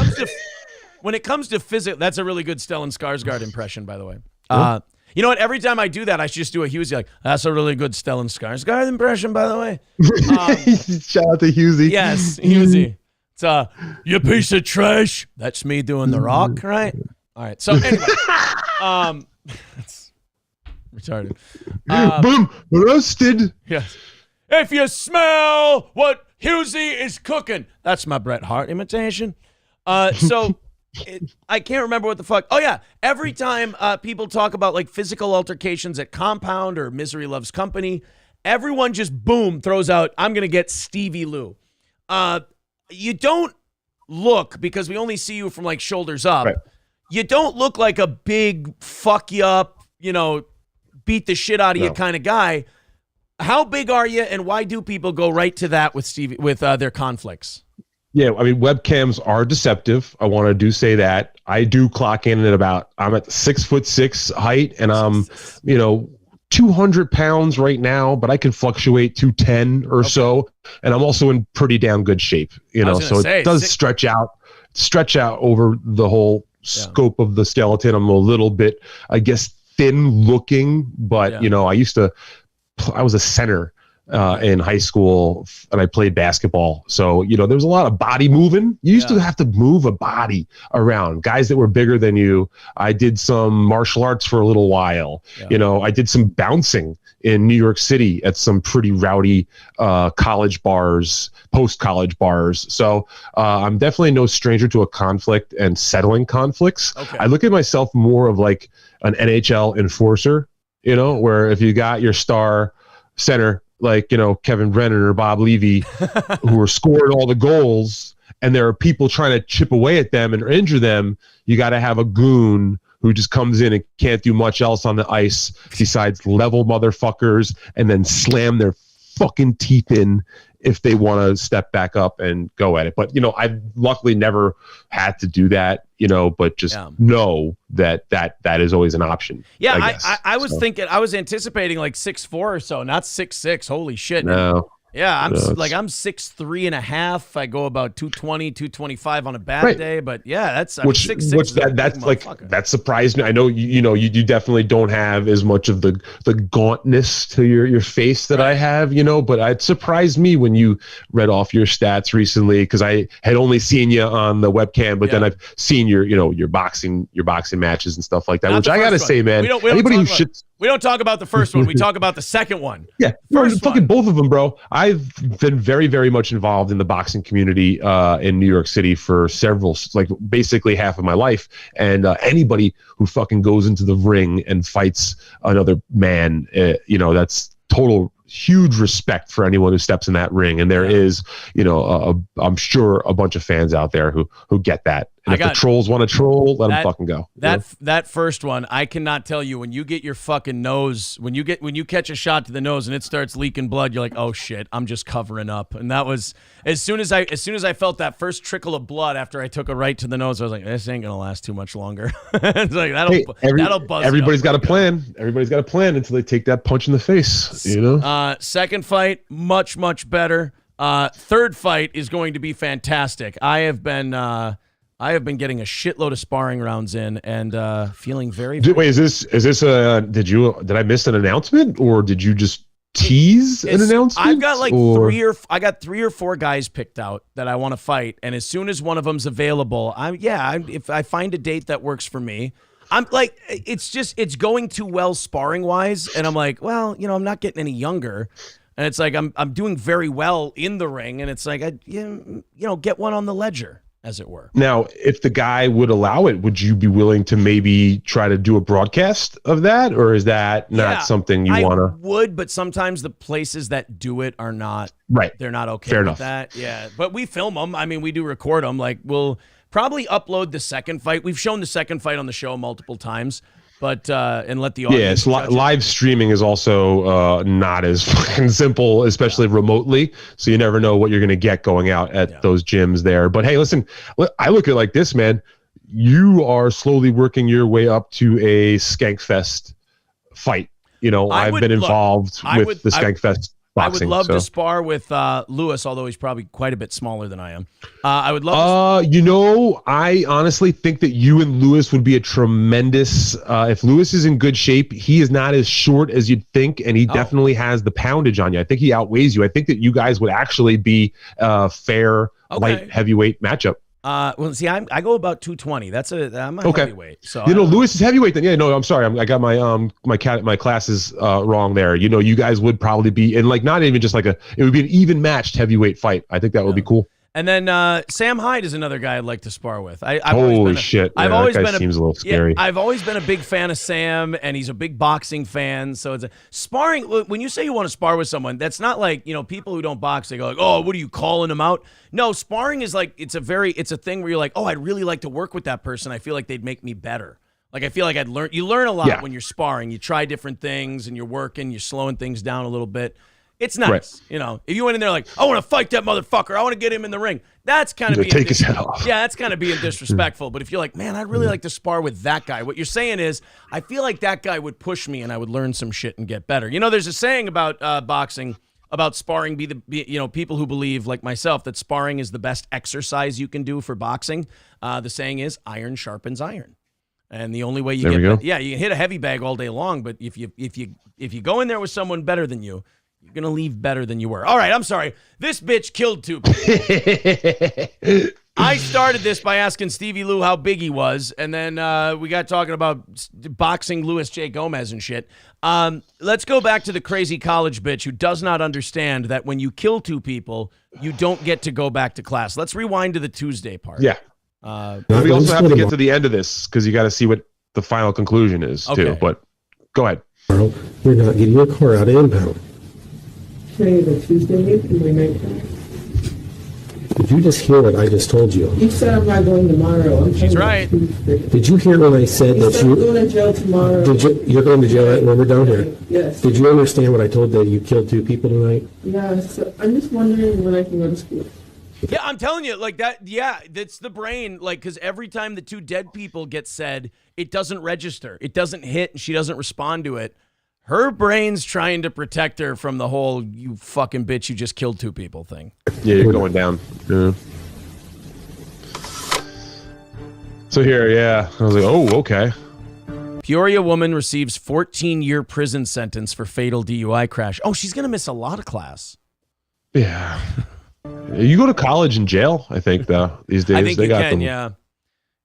comes to physical, that's a really good Stellan Skarsgård impression, by the way. You know what? Every time I do that, I should just do a Husey. Like, that's a really good Stellan Skarsgård impression, by the way. Shout out to Husey. Yes, Husey. It's you piece of trash. That's me doing The Rock, right? All right. So anyway, it's retarded. Boom, roasted. Yes. If you smell what Husey is cooking, that's my Bret Hart imitation. I can't remember what the fuck. Oh yeah, every time people talk about like physical altercations at Compound or Misery Loves Company, everyone just boom throws out, I'm gonna get Stevie Lew. You don't look, because we only see you from like shoulders up. Right. You don't look like a big fuck you up, beat the shit out of you kind of guy. How big are you, and why do people go right to that with Stevie with their conflicts? Yeah, I mean, webcams are deceptive. I want to say that. I do clock in at I'm at 6'6" height, and I'm, 200 pounds right now, but I can fluctuate 210 or so, and I'm also in pretty damn good shape, so it does stretch out over the whole scope of the skeleton. I'm a little bit, I guess, thin looking, but I was a center in high school, and I played basketball. So, there was a lot of body moving. You used to have to move a body around. Guys that were bigger than you. I did some martial arts for a little while. Yeah. I did some bouncing in New York City at some pretty rowdy college bars, post-college bars. So I'm definitely no stranger to a conflict and settling conflicts. Okay. I look at myself more of like an NHL enforcer, where if you got your star center, like, Kevin Brennan or Bob Levy, who are scoring all the goals, and there are people trying to chip away at them and injure them, you got to have a goon who just comes in and can't do much else on the ice besides level motherfuckers and then slam their fucking teeth in if they want to step back up and go at it. But, I've luckily never had to do that, but just know that is always an option. Yeah, I was thinking, I was anticipating like 6'4" or so, not 6'6". Holy shit. No. Yeah, I'm 6'3" and a half. I go about 220, 225 on a bad day, but yeah, that's 6'6". That surprised me. I know you definitely don't have as much of the gauntness to your face that I have, but it surprised me when you read off your stats recently, because I had only seen you on the webcam, but then I've seen your boxing matches and stuff like that. Which I gotta say, man, we don't talk about the first one. We talk about the second one. Yeah, fucking both of them, bro. I've been very, very much involved in the boxing community in New York City for basically half of my life. And anybody who fucking goes into the ring and fights another man, that's total huge respect for anyone who steps in that ring. And there is, I'm sure a bunch of fans out there who get that. And if the trolls want to troll, let them fucking go. That first one, I cannot tell you, when you get your fucking nose, when you catch a shot to the nose and it starts leaking blood, you're like, oh shit, I'm just covering up. And that was as soon as I felt that first trickle of blood after I took a right to the nose, I was like, this ain't gonna last too much longer. It's like that'll buzz. Everybody's got a plan. Everybody's got a plan until they take that punch in the face. Second fight, much better. Third fight is going to be fantastic. I have been getting a shitload of sparring rounds in and feeling very. Wait, is this did I miss an announcement, or did you just tease an announcement? I've got like three or four guys picked out that I want to fight, and as soon as one of them's available, if I find a date that works for me, I'm like, it's going too well sparring wise, and I'm like, well, I'm not getting any younger. And it's like I'm doing very well in the ring, and it's like get one on the ledger, as it were. Now, if the guy would allow it, would you be willing to maybe try to do a broadcast of that, or is that not something you want to? I would, but sometimes the places that do it are not right. They're not okay Fair with enough. that. Yeah, but we film them. I mean, we do record them. Like we'll probably upload the second fight. We've shown the second fight on the show multiple times. But and let the audience live streaming is also not as fucking simple, especially remotely. So you never know what you're going to get going out at those gyms there. But hey, listen, I look at it like this, man. You are slowly working your way up to a Skankfest fight. You know, I've been involved with the Skankfest boxing. I would love to spar with Lewis, although he's probably quite a bit smaller than I am. I would love to I honestly think that you and Lewis would be a tremendous if Lewis is in good shape, he is not as short as you'd think, and he definitely has the poundage on you. I think he outweighs you. I think that you guys would actually be a fair light heavyweight matchup. Well, see, I go about 220. I'm a heavyweight. So Lewis is heavyweight. Then I'm sorry. I got my classes wrong there. You guys would probably be in not even just it would be an even matched heavyweight fight. I think that would be cool. And then Sam Hyde is another guy I'd like to spar with. Holy shit! I've always been seems a little scary. Yeah, I've always been a big fan of Sam, and he's a big boxing fan. So it's sparring. When you say you want to spar with someone, that's not like people who don't box. They go like, "Oh, what are you calling him out?" No, sparring is it's a thing where you're like, "Oh, I'd really like to work with that person. I feel like they'd make me better." Like I feel like I'd learn. You learn a lot when you're sparring. You try different things, and you're working. You're slowing things down a little bit. It's nice, If you went in there like, I want to fight that motherfucker, I want to get him in the ring. That's kind of being take his head off. Yeah, that's kind of being disrespectful. But if you're like, man, I'd really like to spar with that guy. What you're saying is, I feel like that guy would push me, and I would learn some shit and get better. There's a saying about boxing, about sparring. People who believe like myself that sparring is the best exercise you can do for boxing. The saying is, iron sharpens iron. And the only way you you can hit a heavy bag all day long, but if you go in there with someone better than you, you're going to leave better than you were. All right, I'm sorry. This bitch killed 2 people. I started this by asking Stevie Lew how big he was, and then we got talking about boxing Luis J. Gomez and shit. Let's go back to the crazy college bitch who does not understand that when you kill 2 people, you don't get to go back to class. Let's rewind to the Tuesday part. Yeah. We also have to get to the end of this because you got to see what the final conclusion is, too. But go ahead. You're not getting your car out of impound. Okay, the Tuesday, can we make that? Did you just hear what I just told you? You said I'm not going tomorrow. She's right. Did you hear when I said that I'm going to jail tomorrow. You're going to jail when we're done here? Yes. Did you understand what I told that you killed 2 people tonight? Yeah, so I'm just wondering when I can go to school. Yeah, I'm telling you, like that. Yeah, that's the brain. Like, because every time the 2 dead people get said, it doesn't register. It doesn't hit, and she doesn't respond to it. Her brain's trying to protect her from the whole "you fucking bitch, you just killed 2 people" thing. Yeah, you're going down. Yeah. So here, I was like, oh, okay. Peoria woman receives 14-year prison sentence for fatal DUI crash. Oh, she's gonna miss a lot of class. Yeah. You go to college in jail, I think, though, these days. I think they you got can, them. yeah.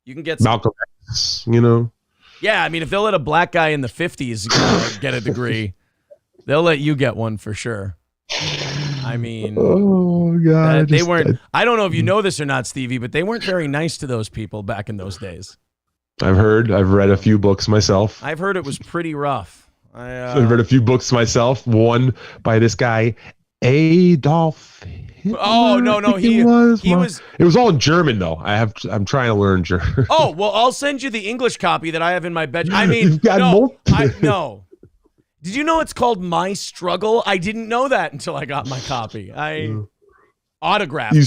You can get Malcolm X, Yeah, I mean, if they'll let a black guy in the 50s get a degree, they'll let you get one for sure. I mean, oh God, they weren't. I don't know if you know this or not, Stevie, but they weren't very nice to those people back in those days. I've read a few books myself. I've heard it was pretty rough. I've read a few books myself. One by this guy, Adolf Hitler. Oh no, he was. It was all in German though. I'm trying to learn German. Oh well, I'll send you the English copy that I have in my bedroom. I mean, you've got no. Did you know it's called My Struggle? I didn't know that until I got my copy. Autographed. You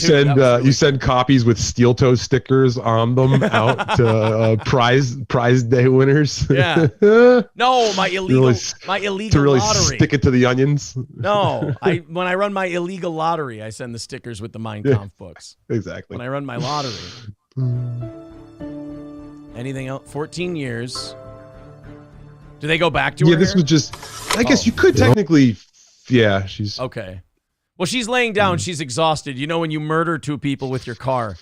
send copies with steel toe stickers on them out to prize day winners. Yeah. No, my illegal to really lottery. Stick it to the onions. No, when I run my illegal lottery, I send the stickers with the Mein Kampf books. Exactly. When I run my lottery. Anything else? 14 years. Do they go back to her? Yeah, this was just. I guess you could technically. Yeah, she's okay. Well, she's laying down. She's exhausted. You know, when you murder 2 people with your car,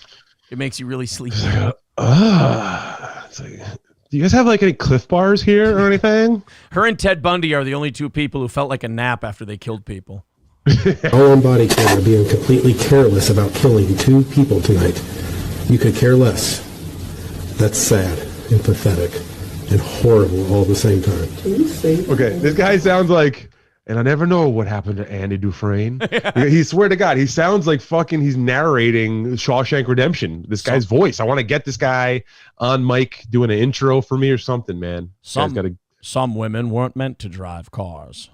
it makes you really sleepy. Do you guys have any Cliff Bars here or anything? Her and Ted Bundy are the only 2 people who felt like a nap after they killed people. All on body camera being completely careless about killing 2 people tonight. You could care less. That's sad and pathetic and horrible all at the same time. Okay, this guy sounds like, and I never know what happened to Andy Dufresne. He swear to God, he sounds like he's narrating Shawshank Redemption. This guy's voice. I want to get this guy on mic doing an intro for me or something, man. Some women weren't meant to drive cars.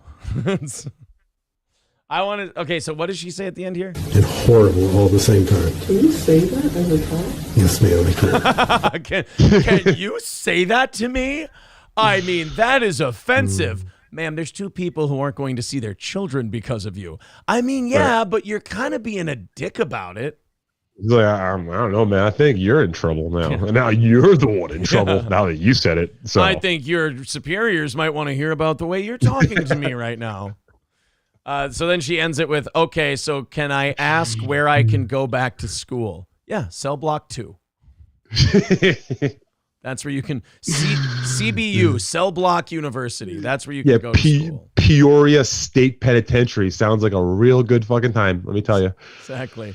Okay, so what does she say at the end here? And horrible all at the same time. Can you say that as a cop? Yes, ma'am, I can. Can you say that to me? I mean, that is offensive. Ma'am, there's 2 people who aren't going to see their children because of you. I mean, yeah, but you're kind of being a dick about it. He's like, I don't know, man. I think you're in trouble now. And now you're the one in trouble now that you said it. So I think your superiors might want to hear about the way you're talking to me right now. So then she ends it with, okay, so can I ask where I can go back to school? Yeah, cell block 2. That's where you can, CBU, Cell Block University. That's where you can go to school. Peoria State Penitentiary. Sounds like a real good fucking time, let me tell you. Exactly.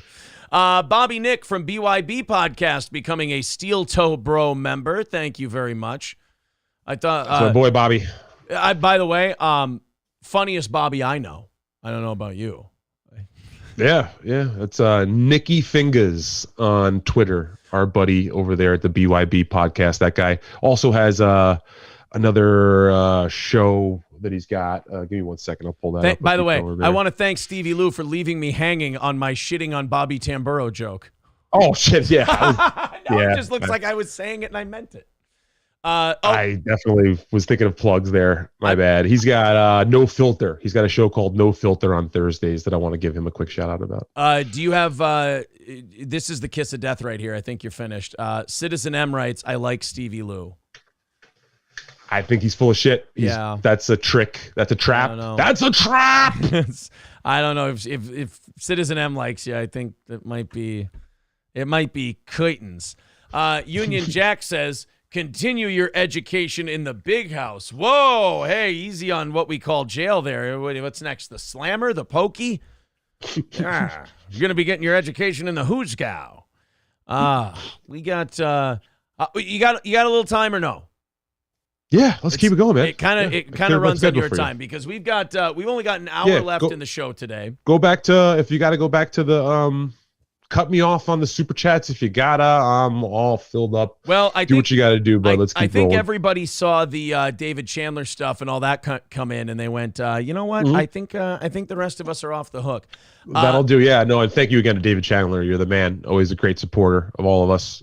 Bobby Nick from BYB Podcast becoming a Steel Toe Bro member. Thank you very much. I thought That's my boy, Bobby. By the way, funniest Bobby I know. I don't know about you. Yeah. It's Nicky Fingers on Twitter, our buddy over there at the BYB Podcast. That guy also has another show that he's got. Give me 1 second. I'll pull that up. By the way, I want to thank Stevie Lew for leaving me hanging on my shitting on Bobby Tamburo joke. Oh, shit, yeah. It just looks like I was saying it and I meant it. I definitely was thinking of plugs there. My bad. He's got No Filter. He's got a show called No Filter on Thursdays that I want to give him a quick shout out about. Do you have this is the kiss of death right here. I think you're finished. Citizen M writes, I like Stevie Lew. I think he's full of shit. That's a trick. That's a trap. That's a trap. I don't know if Citizen M likes you. I think it might be Clayton's. Union Jack says, continue your education in the big house. Whoa, hey, easy on what we call jail there. What's next? The slammer, the pokey? You're gonna be getting your education in the hoosgow. We got you got a little time or no? Yeah, let's keep it going, man. It kind of runs on your time because we've only got an hour left in the show today. Go back to, if you got to go back to the cut me off on the super chats if you gotta. I'm all filled up. Well, do what you got to do, bro. Let's keep rolling. I think everybody saw the David Chandler stuff and all that come in, and they went, you know what? I think the rest of us are off the hook. That'll do. Yeah, no, and thank you again to David Chandler. You're the man. Always a great supporter of all of us.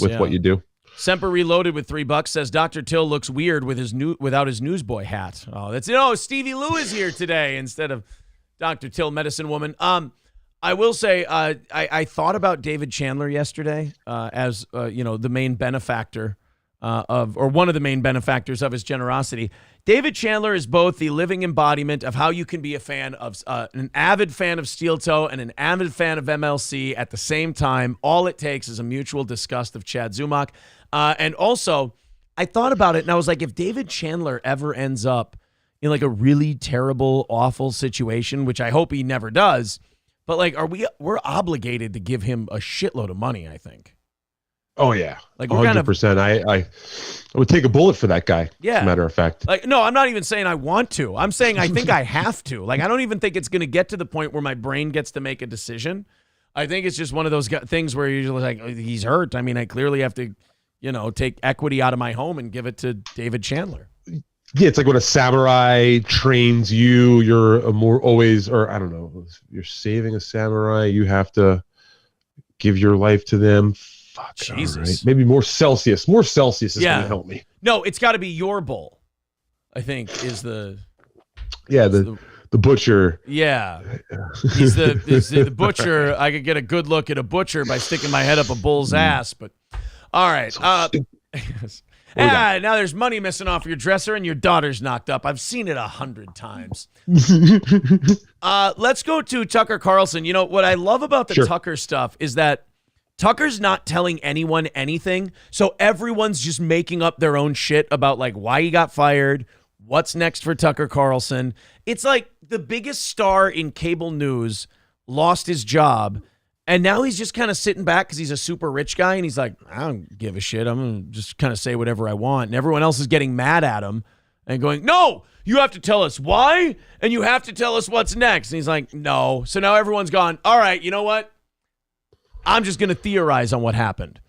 With what you do. Semper Reloaded with $3 says Dr. Till looks weird with without his newsboy hat. Oh, that's Stevie Lew is here today instead of Dr. Till, medicine woman. I will say I thought about David Chandler yesterday as the main benefactor or one of the main benefactors of his generosity. David Chandler is both the living embodiment of how you can be a fan of an avid fan of Steel Toe and an avid fan of MLC at the same time. All it takes is a mutual disgust of Chad Zumach. And also, I thought about it and I was like, if David Chandler ever ends up in like a really terrible, awful situation, which I hope he never does, but like, we're obligated to give him a shitload of money, I think. Oh yeah, like 100%. I would take a bullet for that guy. Yeah, as a matter of fact. Like, no, I'm not even saying I want to. I'm saying I think I have to. Like, I don't even think it's going to get to the point where my brain gets to make a decision. I think it's just one of those things where you're just like, he's hurt. I mean, I clearly have to, take equity out of my home and give it to David Chandler. Yeah, it's like when a samurai trains you, you're you're saving a samurai, you have to give your life to them. Fuck, Jesus. Right. Maybe more Celsius. More Celsius is going to help me. No, it's got to be your bowl, I think, is the... Yeah, the butcher. Yeah. He's the butcher. I could get a good look at a butcher by sticking my head up a bull's ass, but... All right. Now there's money missing off your dresser and your daughter's knocked up. I've seen it 100 times. Let's go to Tucker Carlson. What I love about the Tucker stuff is that Tucker's not telling anyone anything. So everyone's just making up their own shit about like why he got fired, What's next for Tucker Carlson? It's like the biggest star in cable news lost his job, and now he's just kind of sitting back because he's a super rich guy, and he's like, I don't give a shit. I'm going to just kind of say whatever I want. And everyone else is getting mad at him and going, no, you have to tell us why, and you have to tell us what's next. And he's like, no. So now everyone's gone, all right, you know what? I'm just going to theorize on what happened.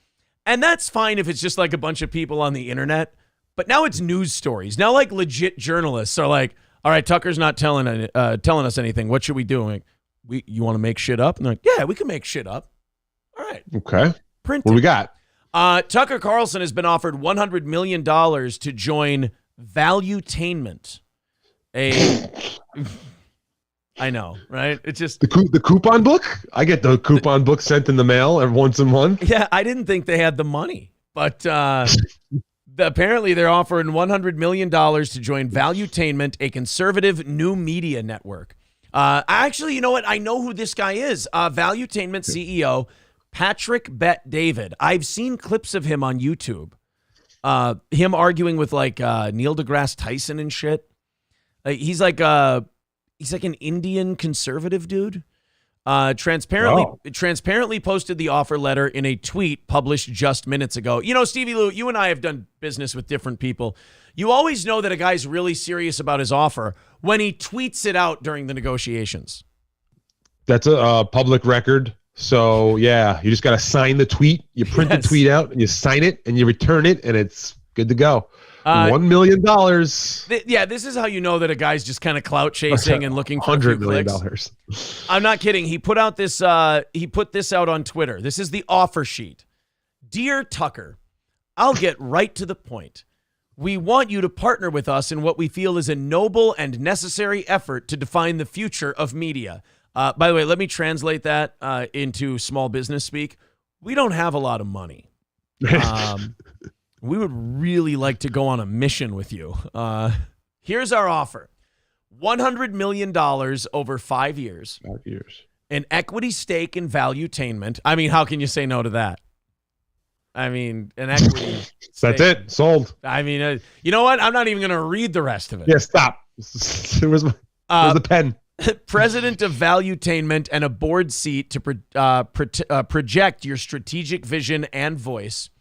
And that's fine if it's just like a bunch of people on the internet. But now it's news stories. Now, like, legit journalists are like, all right, Tucker's not telling us anything. What should we do? Like, you want to make shit up? And they're like, yeah, we can make shit up. All right. Okay. Print what it. do we got? Tucker Carlson has been offered $100 million to join Valuetainment. I know, right? It's just the coupon book. I get the coupon book sent in the mail every once a month. Yeah, I didn't think they had the money, but apparently they're offering $100 million to join Valuetainment, a conservative new media network. Actually, you know what? I know who this guy is. Valuetainment CEO Patrick Bet David. I've seen clips of him on YouTube. Him arguing with like Neil deGrasse Tyson and shit. He's like an Indian conservative dude. Transparently posted the offer letter in a tweet published just minutes ago. You know, Stevie Lew, you and I have done business with different people. You always know that a guy's really serious about his offer when he tweets it out during the negotiations. That's a public record. So, yeah, you just got to sign the tweet. You print the tweet out and you sign it and you return it and it's good to go. $1 million. This is how you know that a guy's just kind of clout chasing and looking for $100 million. clicks. I'm not kidding. He put out this. He put this out on Twitter. This is the offer sheet. Dear Tucker, I'll get right to the point. We want you to partner with us in what we feel is a noble and necessary effort to define the future of media. By the way, let me translate that into small business speak. We don't have a lot of money. We would really like to go on a mission with you. Here's our offer. $100 million over 5 years. 5 years. An equity stake in Valuetainment. I mean, how can you say no to that? I mean, an equity stake. That's it. Sold. I mean, you know what? I'm not even going to read the rest of it. Yeah, stop. Where's the pen? President of Valuetainment and a board seat to project your strategic vision and voice.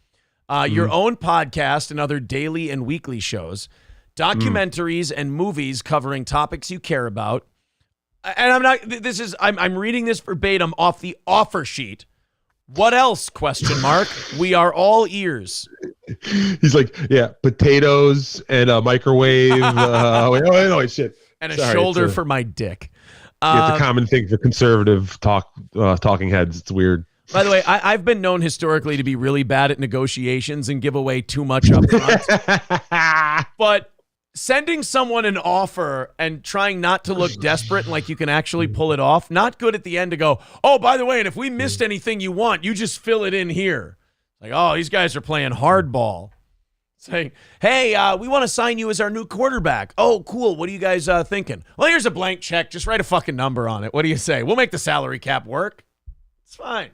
Your own podcast and other daily and weekly shows, documentaries and movies covering topics you care about. And I'm reading this verbatim off the offer sheet. What else? ? We are all ears. He's like, yeah, potatoes and a microwave. Shit. And a shoulder for my dick. It's a common thing for conservative talking heads. It's weird. By the way, I've been known historically to be really bad at negotiations and give away too much up front. But sending someone an offer and trying not to look desperate and like you can actually pull it off, not good at the end to go, oh, by the way, and if we missed anything you want, you just fill it in here. Like, oh, these guys are playing hardball. Saying, hey, we want to sign you as our new quarterback. Oh, cool. What are you guys thinking? Well, here's a blank check. Just write a fucking number on it. What do you say? We'll make the salary cap work. It's fine.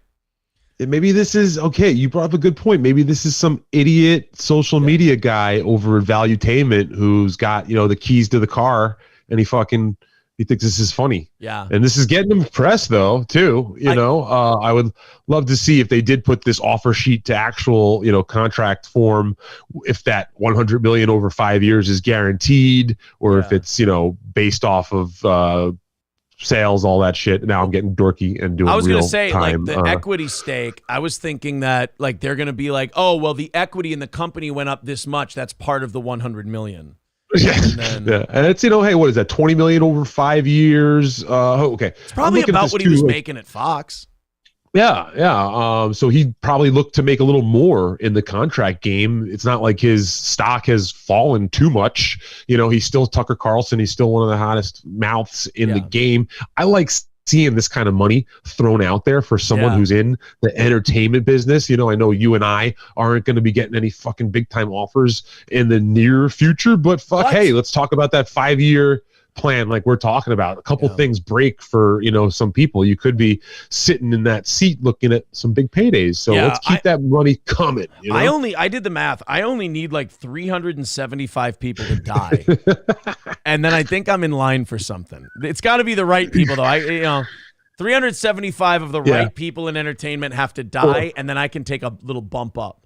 Maybe this is okay. You brought up a good point. Maybe this is some idiot social media guy over at Valuetainment who's got, the keys to the car and he thinks this is funny. Yeah. And this is getting him press though, too. I would love to see if they did put this offer sheet to actual, contract form, if that 100 million over 5 years is guaranteed or if it's, based off of, sales, all that shit. Now I'm getting dorky and doing I was going to to say, like, the equity stake, I was thinking that, like, they're going to be like, oh, well, the equity in the company went up this much. That's part of the 100 million. And it's, hey, what is that? 20 million over 5 years. Okay. It's probably about what he was making at Fox. Yeah. So he probably looked to make a little more in the contract game. It's not like his stock has fallen too much. He's still Tucker Carlson. He's still one of the hottest mouths in the game. I like seeing this kind of money thrown out there for someone who's in the entertainment business. I know you and I aren't going to be getting any fucking big time offers in the near future, but hey, let's talk about that 5 year plan like we're talking about. A couple things break for, some people. You could be sitting in that seat looking at some big paydays. So let's keep that money coming. I did the math. I only need like 375 people to die. And then I think I'm in line for something. It's got to be the right people though. 375 of the right people in entertainment have to die, and then I can take a little bump up,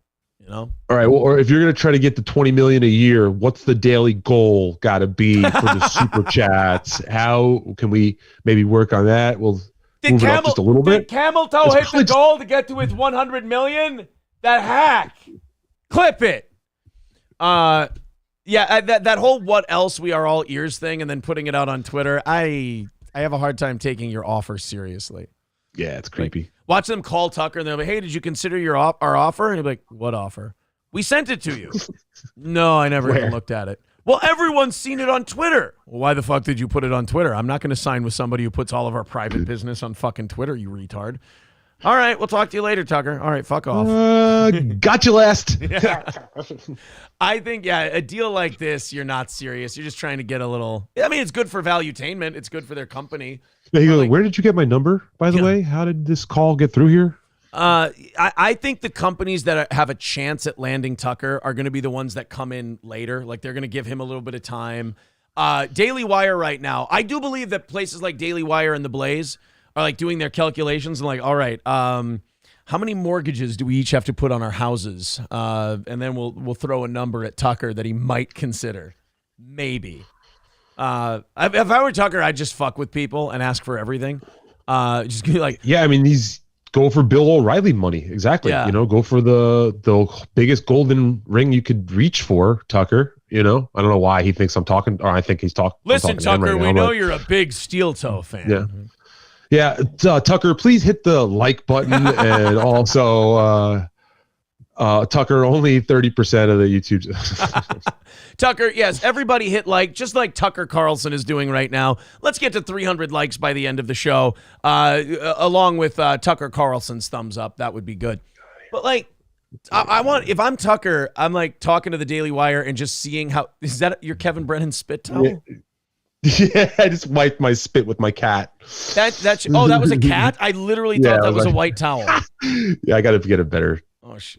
All right. Well, or if you're going to try to get to $20 million a year, what's the daily goal got to be for the super chats? How can we maybe work on that? We'll move it up just a little bit. Did Camel Toe hit the goal to get to his 100 million? That hack. Clip it. That whole what else we are all ears thing and then putting it out on Twitter, I have a hard time taking your offer seriously. Yeah, it's creepy. Like, watch them call Tucker and they'll be, hey, did you consider our offer? And he'll be like, what offer? We sent it to you. No, I never even looked at it. Well, everyone's seen it on Twitter. Well, why the fuck did you put it on Twitter? I'm not going to sign with somebody who puts all of our private business on fucking Twitter, you retard. All right, we'll talk to you later, Tucker. All right, fuck off. Got you last. I think, a deal like this, you're not serious. You're just trying to get a little. I mean, it's good for Valuetainment. It's good for their company. Where did you get my number, by the way? How did this call get through here? I think the companies that have a chance at landing Tucker are going to be the ones that come in later. Like, they're going to give him a little bit of time. Daily Wire right now, I do believe that places like Daily Wire and The Blaze are like doing their calculations and like, all right, how many mortgages do we each have to put on our houses? And then we'll throw a number at Tucker that he might consider. Maybe. If I were Tucker, I'd just fuck with people and ask for everything. Just be like, yeah, I mean, he's go for Bill O'Reilly money. Exactly. Yeah. Go for the biggest golden ring you could reach for, Tucker. I don't know why he thinks I'm talking, or I think he's talking. Listen, Tucker, we know you're a big Steel Toe fan. Yeah. Yeah, Tucker, please hit the like button, and also, Tucker, only 30% of the YouTube. Tucker, yes, everybody hit like, just like Tucker Carlson is doing right now. Let's get to 300 likes by the end of the show, along with Tucker Carlson's thumbs up. That would be good. But like, I want, if I'm Tucker, I'm like talking to the Daily Wire and just seeing how, is that your Kevin Brennan spit towel? Yeah. Yeah, I just wiped my spit with my cat. That was a cat? I literally thought that was a white towel. Yeah, I got to get a better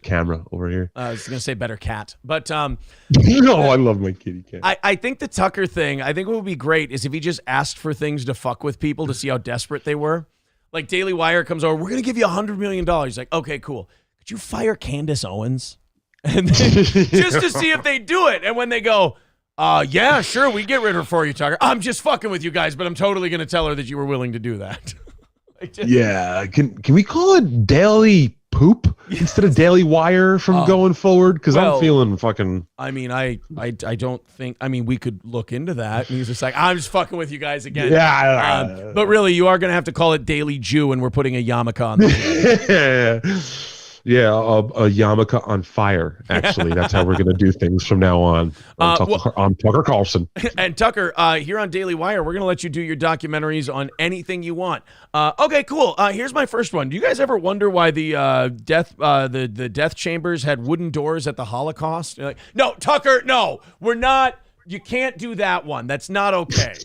camera over here. I was going to say better cat. But no, I love my kitty cat. I think the Tucker thing, I think what would be great is if he just asked for things to fuck with people to see how desperate they were. Like Daily Wire comes over, we're going to give you $100 million. He's like, okay, cool. Could you fire Candace Owens? And then, just to see if they do it. And when they go, yeah, sure, we get rid of her for you, Tucker. I'm just fucking with you guys, but I'm totally going to tell her that you were willing to do that. Yeah, can we call it Daily Poop instead of Daily Wire from going forward? Because I'm feeling fucking. I mean, I don't think. I mean, we could look into that. And he's just like, I'm just fucking with you guys again. Yeah, but really, you are going to have to call it Daily Jew, and we're putting a yarmulke on there. Yeah, a yarmulke on fire. Actually, that's how we're going to do things from now on. I'm Tucker Carlson. And Tucker, here on Daily Wire, we're going to let you do your documentaries on anything you want. Okay, cool. Here's my first one. Do you guys ever wonder why the death chambers had wooden doors at the Holocaust? You're like, no, Tucker, no, we're not. You can't do that one. That's not okay.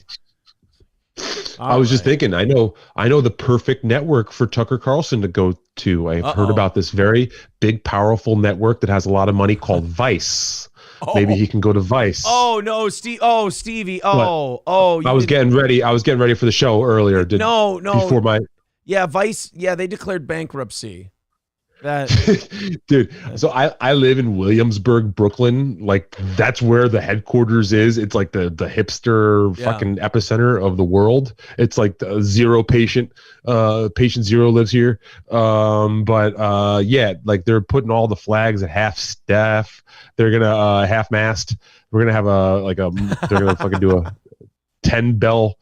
I was just thinking, I know the perfect network for Tucker Carlson to go to. I've heard about this very big, powerful network that has a lot of money called Vice. Maybe he can go to Vice. Oh no, Stevie. I was getting ready. I was getting ready for the show earlier. No. Before my. Yeah, Vice. Yeah, they declared bankruptcy. Dude, so I live in Williamsburg, Brooklyn. Like, that's where the headquarters is. It's like the hipster fucking epicenter of the world. It's like the zero patient zero lives here. Yeah, like they're putting all the flags at half staff. They're gonna half mast. We're gonna have they're gonna fucking do a 10 bell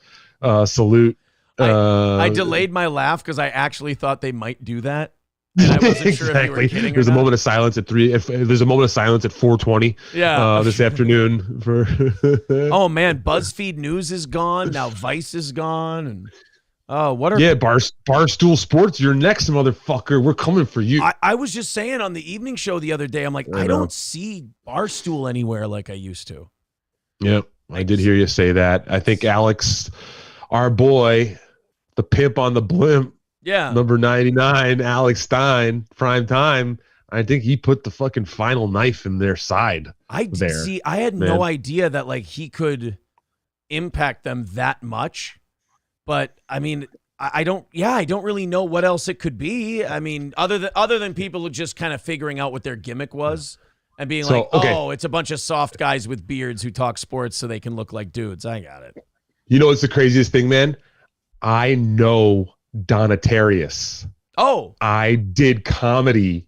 salute. I delayed my laugh because I actually thought they might do that. And I wasn't sure if you were kidding. There's a moment of silence at 3. If there's a moment of silence at 4:20. Yeah. This afternoon for. Oh man, BuzzFeed News is gone now. Vice is gone, and Barstool Sports. You're next, motherfucker. We're coming for you. I was just saying on the evening show the other day. I'm like, I don't see Barstool anywhere like I used to. Yep. I did hear you say that. I think Alex, our boy, the pimp on the blimp, number 99, Alex Stein, prime time. I think he put the fucking final knife in their side. I had no idea that like he could impact them that much. But I mean, I don't really know what else it could be. I mean, other than people who just kind of figuring out what their gimmick was and being it's a bunch of soft guys with beards who talk sports so they can look like dudes. I got it. You know what's the craziest thing, man? I know Donatarius. Oh. I did comedy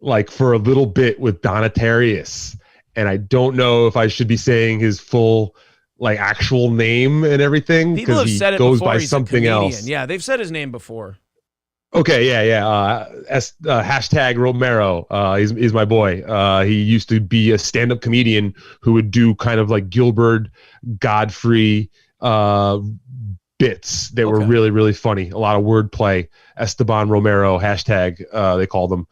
like for a little bit with Donatarius, and I don't know if I should be saying his full like actual name and everything because he goes by something else. Yeah, they've said his name before. Okay, yeah. Hashtag Romero. He's my boy. He used to be a stand-up comedian who would do kind of like Gilbert Godfrey bits that were really, really funny. A lot of wordplay. Esteban Romero, hashtag, they called him.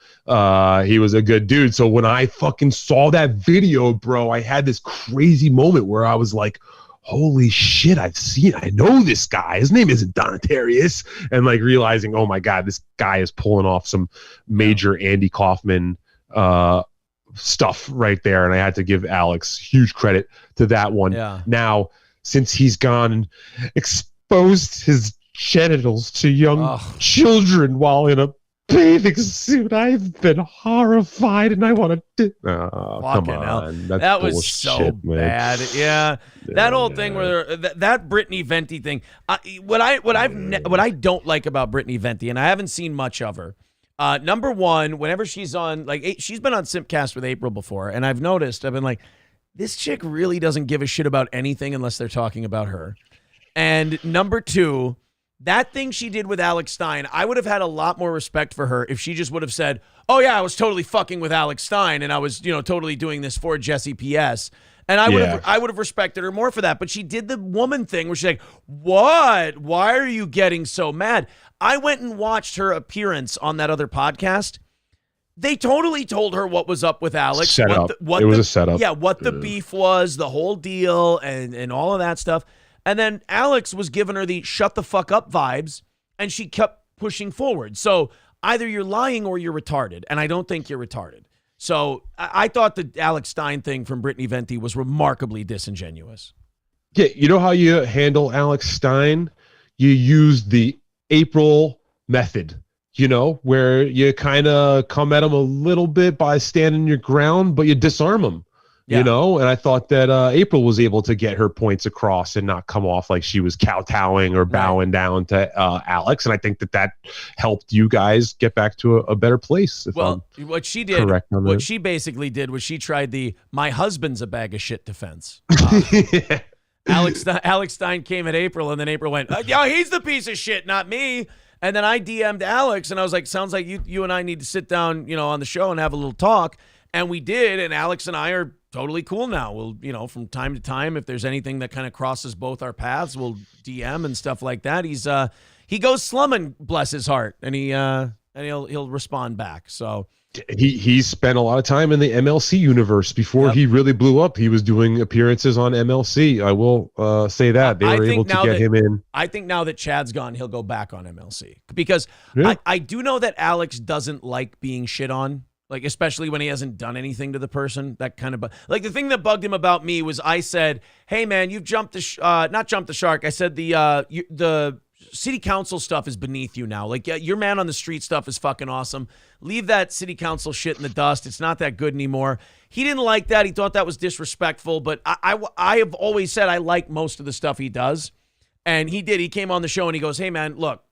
He was a good dude. So when I fucking saw that video, bro, I had this crazy moment where I was like, holy shit, I know this guy. His name isn't Donatarius. And like realizing, oh my God, this guy is pulling off some major Andy Kaufman stuff right there. And I had to give Alex huge credit to that one. Yeah. Now, since he's gone and exposed his genitals to young children while in a bathing suit, I've been horrified and I want to come on. That's that was bullshit, so bad. Yeah. That whole thing where that Brittany Venti thing. What I don't like about Brittany Venti, and I haven't seen much of her. Number one, whenever she's on, like she's been on Simpcast with April before, and I've noticed, I've been like, this chick really doesn't give a shit about anything unless they're talking about her. And number two, that thing she did with Alex Stein, I would have had a lot more respect for her if she just would have said, oh yeah, I was totally fucking with Alex Stein and I was, totally doing this for Jesse PS. And I would have respected her more for that. But she did the woman thing where she's like, what? Why are you getting so mad? I went and watched her appearance on that other podcast. They totally told her what was up with Alex. It was a setup. Yeah, what the beef was, the whole deal, and all of that stuff. And then Alex was giving her the shut the fuck up vibes, and she kept pushing forward. So either you're lying or you're retarded, and I don't think you're retarded. So I thought the Alex Stein thing from Brittany Venti was remarkably disingenuous. Yeah, you know how you handle Alex Stein? You use the April method, where you kind of come at him a little bit by standing your ground, but you disarm him. And I thought that April was able to get her points across and not come off like she was kowtowing or bowing down to Alex. And I think that helped you guys get back to a better place. What she did, she basically did was she tried the "my husband's a bag of shit" defense. Alex Stein came at April, and then April went, he's the piece of shit, not me. And then I DM'd Alex, and I was like, sounds like you and I need to sit down, on the show and have a little talk. And we did, and Alex and I are totally cool now. We'll, from time to time, if there's anything that kind of crosses both our paths, we'll DM and stuff like that. He goes slumming, bless his heart, and he'll respond back. So he spent a lot of time in the MLC universe before he really blew up. He was doing appearances on MLC. I will say that they were able to get him in. I think now that Chad's gone, he'll go back on MLC because I do know that Alex doesn't like being shit on. Like, especially when he hasn't done anything to the person, that kind of, like the thing that bugged him about me was I said, hey man, you've jumped not jumped the shark. I said the city council stuff is beneath you now. Like your man on the street stuff is fucking awesome. Leave that city council shit in the dust. It's not that good anymore. He didn't like that. He thought that was disrespectful, but I have always said I like most of the stuff he does. And he did. He came on the show and he goes, hey man, look,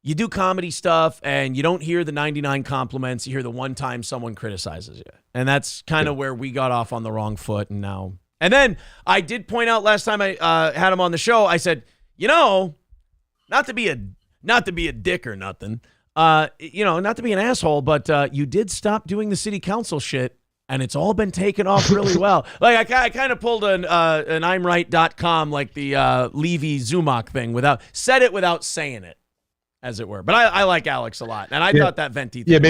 you do comedy stuff and you don't hear the 99 compliments. You hear the one time someone criticizes you. And that's kind of where we got off on the wrong foot. And then I did point out last time I had him on the show, I said, not to be a dick or nothing, not to be an asshole, but you did stop doing the city council shit and it's all been taken off really well. Like I kind of pulled an I'mRight.com, like the Levy Zumach thing without saying it, as it were. But I like Alex a lot, and I thought that Venti thing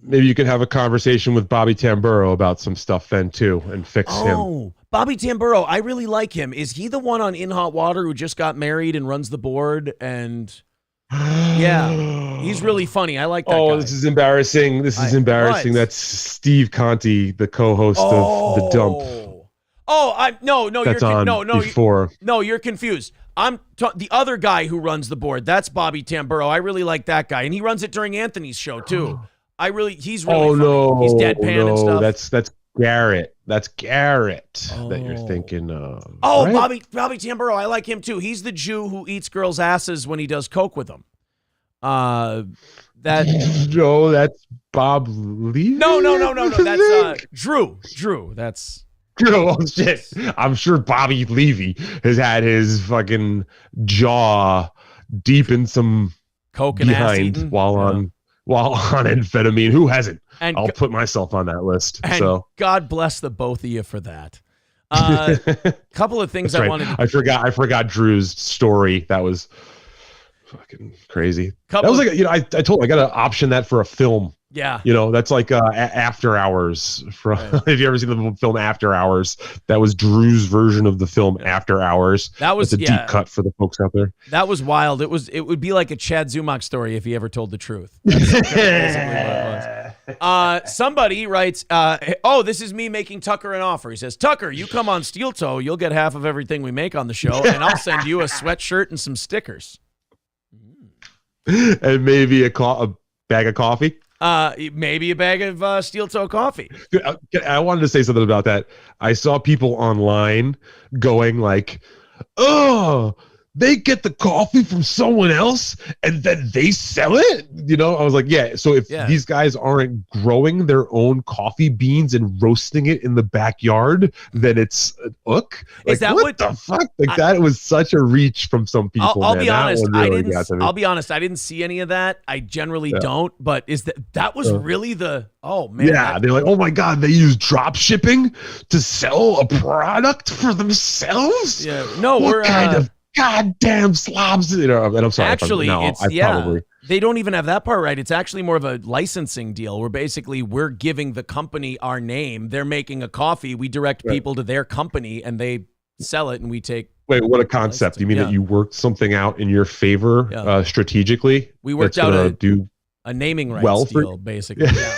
maybe you could have a conversation with Bobby Tamburo about some stuff then too and fix him. Bobby Tamburo, I really like him. Is he the one on In Hot Water who just got married and runs the board? And yeah, he's really funny. I like that guy. This is embarrassing. This is embarrassing. What? That's Steve Conti, the co-host of The Dump. You're confused. The other guy who runs the board. That's Bobby Tamburo. I really like that guy, and he runs it during Anthony's show too. He's really funny. He's deadpan and stuff. That's Garrett. That's Garrett that you're thinking of. Oh, right? Bobby Tamburo. I like him too. He's the Jew who eats girls' asses when he does coke with them. No, that's Bob Levy. No. That's Drew. That's Drew. Oh shit! I'm sure Bobby Levy has had his fucking jaw deep in some coke and ass behind eating. while on amphetamine. Who hasn't? And I'll put myself on that list. And so God bless the both of you for that. Couple of things That's I right. wanted. I forgot Drew's story. That was fucking crazy. That was like I told him I got to option that for a film. Yeah. That's like After Hours. From Have you ever seen the film After Hours? That was Drew's version of the film After Hours. That was That's a deep cut for the folks out there. That was wild. It would be like a Chad Zumach story if he ever told the truth. That's basically what it was. Somebody writes, this is me making Tucker an offer. He says, Tucker, you come on Steel Toe, you'll get half of everything we make on the show, and I'll send you a sweatshirt and some stickers. And maybe a bag of coffee. Maybe a bag of Steel Toe coffee. I wanted to say something about that. I saw people online going like, oh, they get the coffee from someone else and then they sell it. I was like, yeah. So if these guys aren't growing their own coffee beans and roasting it in the backyard, then it's an ook. Like, Is that what the fuck? Like that was such a reach from some people. I'll be honest. I'll be honest. I didn't see any of that. I generally don't. But that was really the man? Yeah, they're like, oh my god, they use drop shipping to sell a product for themselves. Yeah, no, what kind of goddamn slobs? And I'm sorry. Actually, they don't even have that part right. It's actually more of a licensing deal where basically we're giving the company our name. They're making a coffee. We direct people to their company and they sell it and we take. Wait, what a concept. You mean that you worked something out in your favor strategically? We worked out a naming rights deal, basically. Yeah.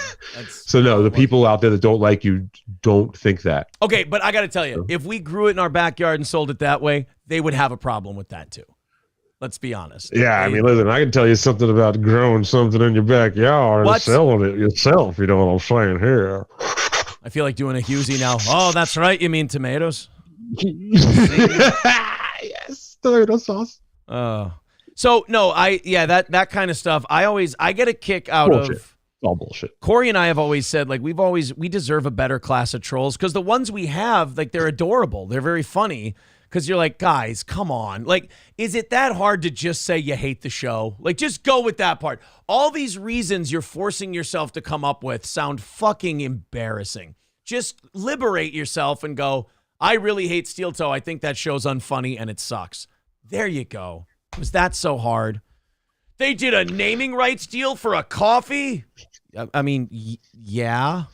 So no, the people out there that don't like you don't think that. Okay, but I got to tell you, if we grew it in our backyard and sold it that way, they would have a problem with that too. Let's be honest. Yeah, I mean, listen, I can tell you something about growing something in your backyard and selling it yourself. You know what I'm saying here? I feel like doing a Husey now. Oh, that's right. You mean tomatoes? Yes, tomato sauce. So no, that kind of stuff. I get a kick out of. It's all bullshit. Corey and I have always said like we deserve a better class of trolls because the ones we have, like, they're adorable. They're very funny because you're like, guys, come on. Like, is it that hard to just say you hate the show? Like, just go with that part. All these reasons you're forcing yourself to come up with sound fucking embarrassing. Just liberate yourself and go, I really hate Steel Toe. I think that show's unfunny and it sucks. There you go. Was that so hard? They did a naming rights deal for a coffee? I mean, yeah.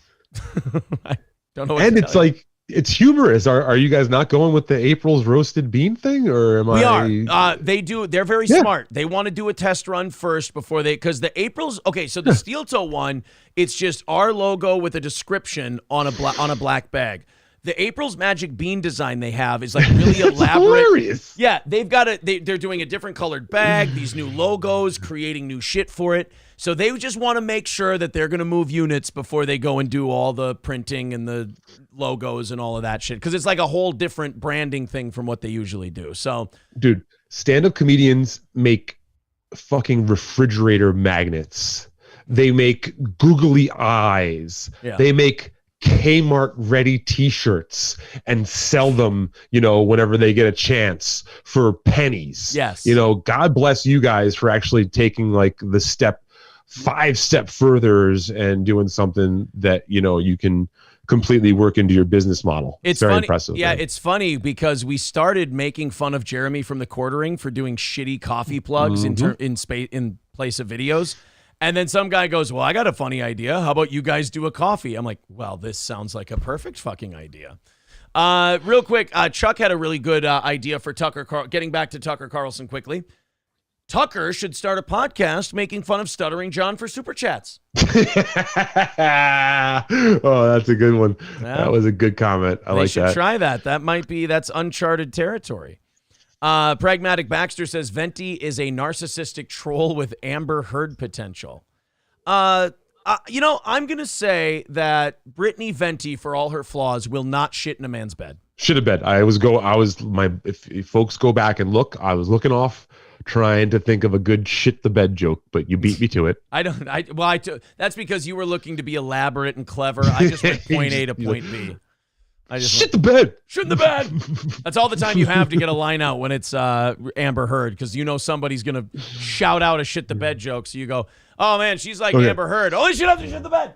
I don't know what and to it's tell you. like, it's humorous. Are you guys not going with the April's roasted bean thing, or am I? We are. They do. They're very smart. They want to do a test run first before because the April's. Okay, so the Steel Toe one, it's just our logo with a description on a black bag. The April's Magic Bean design they have is like really elaborate. Hilarious. Yeah, they've got they're doing a different colored bag, these new logos, creating new shit for it. So they just want to make sure that they're going to move units before they go and do all the printing and the logos and all of that shit. Because it's like a whole different branding thing from what they usually do. So, dude, stand-up comedians make fucking refrigerator magnets. They make googly eyes. Yeah. They make Kmart ready t-shirts and sell them, whenever they get a chance for pennies. Yes. God bless you guys for actually taking like the 5 step furthers and doing something that, you can completely work into your business model. It's very funny. impressive. Yeah, man. it's funny because we started making fun of Jeremy from the Quartering for doing shitty coffee plugs in place of videos. And then some guy goes, well, I got a funny idea. How about you guys do a coffee? I'm like, well, this sounds like a perfect fucking idea. Real quick, Chuck had a really good idea for getting back to Tucker Carlson quickly. Tucker should start a podcast making fun of Stuttering John for Super Chats. Oh, that's a good one. Yeah. That was a good comment. I They like should that. try that. That's uncharted territory. Pragmatic Baxter says Venti is a narcissistic troll with Amber Heard potential. I'm going to say that Brittany Venti, for all her flaws, will not shit in a man's bed. Shit a bed. If folks go back and look, I was looking off trying to think of a good shit the bed joke, but you beat me to it. That's because you were looking to be elaborate and clever. I just went point A to point B. Shit the bed. Shit in the bed. That's all the time you have to get a line out when it's Amber Heard, because you know somebody's going to shout out a shit the bed joke. So you go, oh, man, she's like Amber Heard. Only she doesn't shit the bed.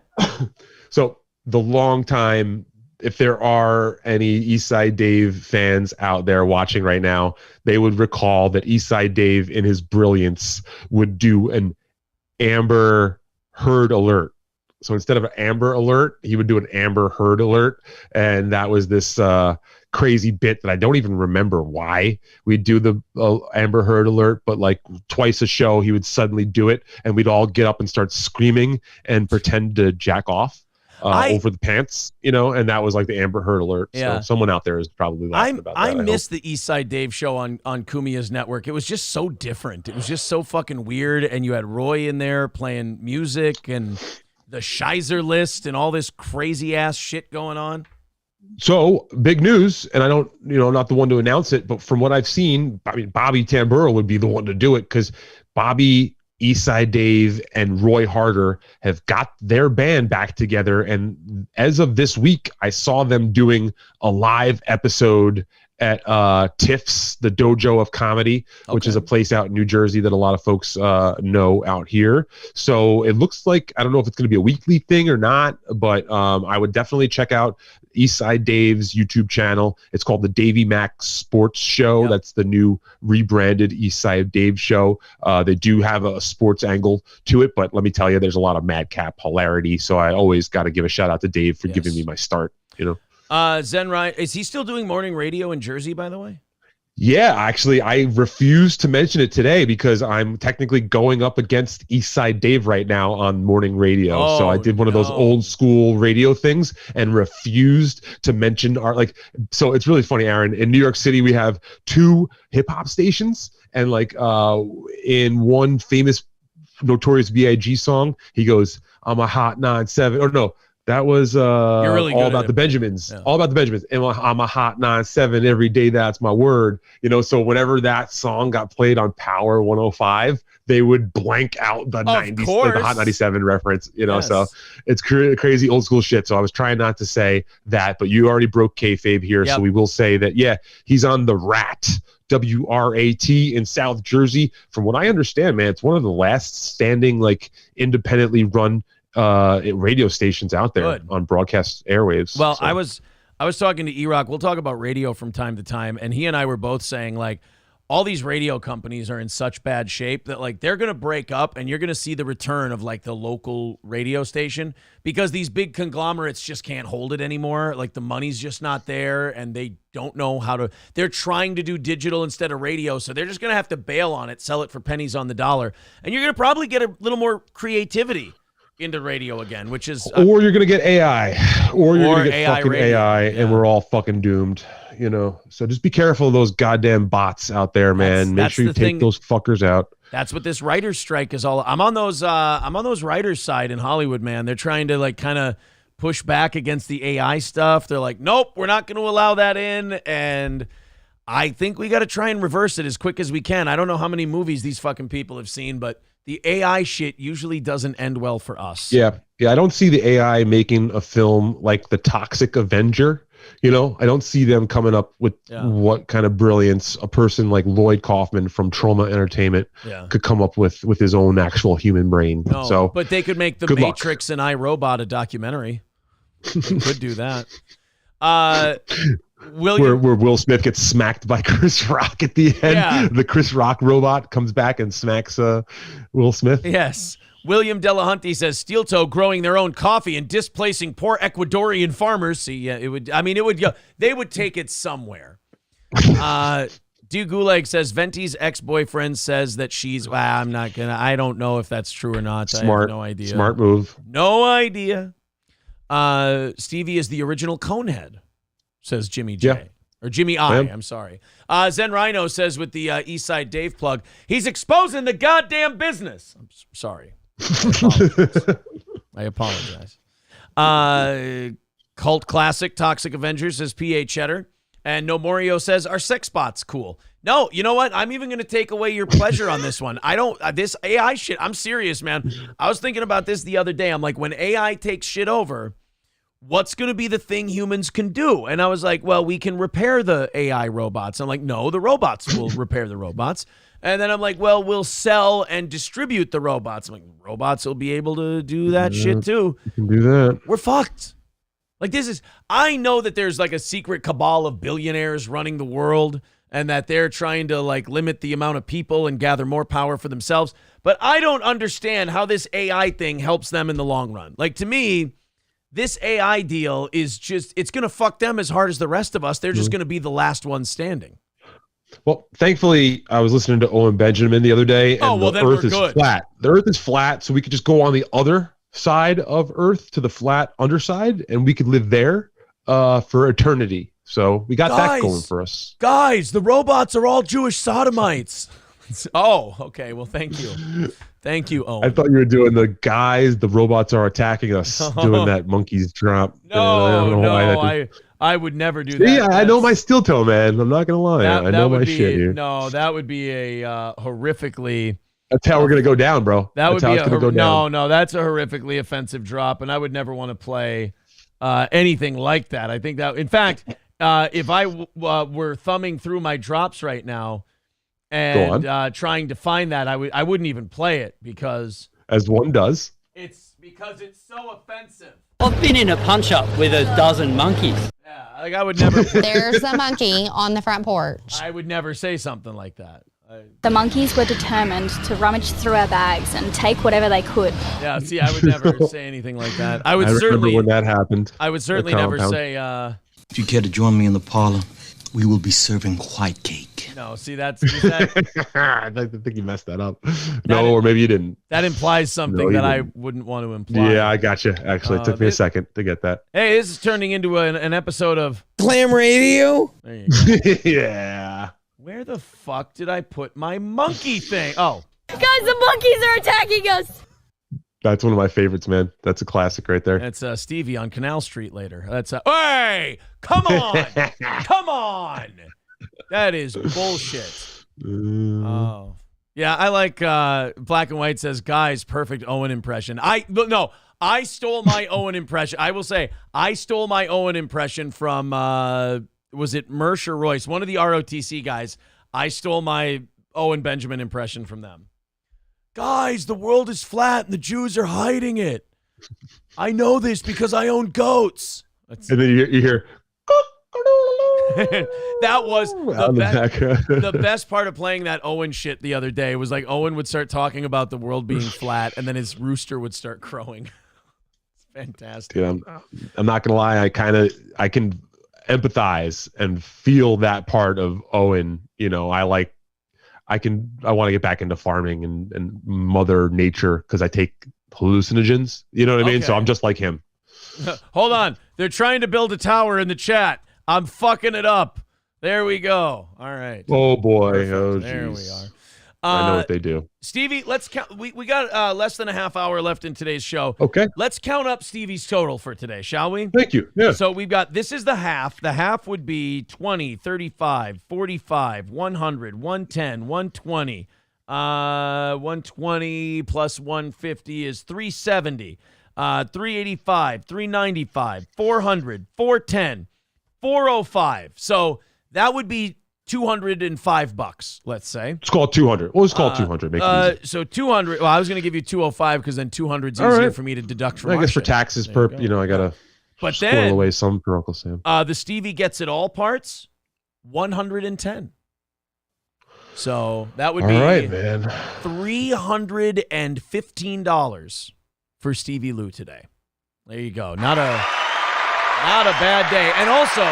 So the long time, if there are any Eastside Dave fans out there watching right now, they would recall that Eastside Dave, in his brilliance, would do an Amber Heard alert. So instead of an Amber alert, he would do an Amber Heard alert. And that was this crazy bit that I don't even remember why we'd do the Amber Heard alert, but like twice a show, he would suddenly do it. And we'd all get up and start screaming and pretend to jack off. Over the pants, and that was like the Amber Heard alert. Yeah. So someone out there is probably laughing about that. I missed the Eastside Dave show on Kumia's network. It was just so different. It was just so fucking weird. And you had Roy in there playing music and the Shizer list and all this crazy ass shit going on. So big news, and I don't, not the one to announce it, but from what I've seen, I mean, Bobby Tamburo would be the one to do it, because Bobby, Eastside Dave, and Roy Harder have got their band back together. And as of this week, I saw them doing a live episode at Tiff's, the Dojo of Comedy, which is a place out in New Jersey that a lot of folks know out here. So it looks like, I don't know if it's going to be a weekly thing or not, but I would definitely check out Eastside Dave's YouTube channel. It's called the Davey Mac Sports Show. That's the new rebranded Eastside Dave show. They do have a sports angle to it, but let me tell you, there's a lot of madcap hilarity. So I always got to give a shout out to Dave for giving me my start, Zen Ryan, is he still doing morning radio in Jersey, by the way? Yeah, actually, I refuse to mention it today because I'm technically going up against Eastside Dave right now on morning radio. So I did one of those old school radio things and refused to mention so it's really funny, Aaron. In New York City, we have 2 hip hop stations, and in one famous Notorious B.I.G. song, he goes, "I'm a hot 9-7," or no. That was really All About the Benjamins. Yeah. All About the Benjamins. And I'm a hot 9-7 every day. That's my word. So whenever that song got played on Power 105, they would blank out the 90s, the Hot 97 reference. So it's crazy old school shit. So I was trying not to say that, but you already broke kayfabe here. Yep. So we will say that, he's on the Rat. WRAT in South Jersey. From what I understand, man, it's one of the last standing independently run radio stations out there on broadcast airwaves. Well, so. I was talking to E-Rock. We'll talk about radio from time to time, and he and I were both saying all these radio companies are in such bad shape that they're going to break up, and you're going to see the return of the local radio station, because these big conglomerates just can't hold it anymore. The money's just not there, and they don't know how to. They're trying to do digital instead of radio, so they're just going to have to bail on it, sell it for pennies on the dollar, and you're going to probably get a little more creativity into radio again, which is or you're gonna get AI, or you're gonna get AI fucking radio. AI, and we're all fucking doomed. So just be careful of those goddamn bots out there, man. Make sure you take those fuckers out. That's what this writer's strike is all. I'm on those writers' side in Hollywood, man. They're trying to kind of push back against the AI stuff. They're like, nope, we're not going to allow that in, and I think we got to try and reverse it as quick as we can. I don't know how many movies these fucking people have seen, but the AI shit usually doesn't end well for us. Yeah. I don't see the AI making a film like The Toxic Avenger. I don't see them coming up with what kind of brilliance a person like Lloyd Kaufman from Trauma Entertainment could come up with his own actual human brain. No, but they could make The Matrix and iRobot a documentary. They could do that. Where Will Smith gets smacked by Chris Rock at the end. Yeah. The Chris Rock robot comes back and smacks Will Smith. Yes. William Delahunty says Steel Toe growing their own coffee and displacing poor Ecuadorian farmers. See, yeah, it would go. They would take it somewhere. Du Gulag says Venti's ex-boyfriend says that she's. I don't know if that's true or not. Smart. I have no idea. Smart move. No idea. Stevie is the original Conehead, says Jimmy J. Yeah. Or Jimmy I. I'm sorry. Zen Rhino says with the Eastside Dave plug, he's exposing the goddamn business. I'm sorry. I apologize. Cult Classic Toxic Avengers says P.A. Cheddar. And No Morio says, our sex bot's cool. No, you know what? I'm even going to take away your pleasure on this one. This AI shit, I'm serious, man. I was thinking about this the other day. I'm like, when AI takes shit over, what's going to be the thing humans can do? And I was like, well, we can repair the AI robots. I'm like, no, the robots will repair the robots. And then I'm like, well, we'll sell and distribute the robots. I'm like, robots will be able to do that shit too. You can do that. We're fucked. Like I know that there's like a secret cabal of billionaires running the world and that they're trying to like limit the amount of people and gather more power for themselves. But I don't understand how this AI thing helps them in the long run. Like to me, this AI deal is it's going to fuck them as hard as the rest of us. They're just going to be the last ones standing. Well, thankfully, I was listening to Owen Benjamin the other day, and the Earth is flat. The Earth is flat, so we could just go on the other side of Earth to the flat underside, and we could live there for eternity. So we got that going for us. Guys, the robots are all Jewish sodomites. Oh, okay. Well, thank you. Thank you, Owen. I thought you were doing the robots are attacking us, doing that monkey's drop. I would never do that. Yeah, I know my steel toe, man. I'm not going to lie. I know my shit here. No, that would be a horrifically... That's how we're going to go down, bro. That's that's a horrifically offensive drop, and I would never want to play anything like that. I think that, in fact, if I were thumbing through my drops right now and trying to find that, I wouldn't even play it because... As one does. It's because it's so offensive. I've been in a punch-up with a dozen monkeys. Yeah, like I would never... There's a monkey on the front porch. I would never say something like that. The monkeys were determined to rummage through our bags and take whatever they could. Yeah, see, I would never say anything like that. I remember when that happened. I would certainly never say... If you care to join me in the parlor, we will be serving white cake. No, see, I think you messed that up. Or maybe you didn't. That implies something that I wouldn't want to imply. Yeah, I got you. Actually, it took me a second to get that. Hey, this is turning into an episode of... Glam Radio? There you go. Yeah. Where the fuck did I put my monkey thing? Oh. Guys, the monkeys are attacking us. That's one of my favorites, man. That's a classic right there. That's Stevie on Canal Street later. That's hey, come on. Come on. That is bullshit. Oh. Yeah, I like Black and White says, guys, perfect Owen impression. I stole my Owen impression. I will say, I stole my Owen impression from was it Mersh or Royce? One of the ROTC guys. I stole my Owen Benjamin impression from them. Guys, the world is flat and the Jews are hiding it. I know this because I own goats. And then you hear... That was the best part of playing that Owen shit the other day was like Owen would start talking about the world being flat and then his rooster would start crowing. It's fantastic. Dude, I'm not going to lie. I can empathize and feel that part of Owen. You know, I want to get back into farming and Mother Nature because I take hallucinogens. You know what I mean? So I'm just like him. Hold on. They're trying to build a tower in the chat. I'm fucking it up. There we go. All right. Oh boy. Perfect. Oh, there geez. we are. I know what they do. Stevie, let's count. We got less than a half hour left in today's show. Okay. Let's count up Stevie's total for today, shall we? Thank you. Yeah. So we've got, this is the half. The half would be 20, 35, 45, 100, 110, 120. 120 plus 150 is 370. 385, 395, 400, 410, 405. So that would be $205, let's say. Let's call it 200. Well, let's call it 200. Make it easy. So 200. Well, I was going to give you 205 because then 200 is easier for me to deduct from. I guess our for shit. taxes, I got to squirrel away some for Uncle Sam. The Stevie Gets It All parts, 110. So that would All be right, man. $315 for Stevie Lew today. There you go. Not a bad day. And also,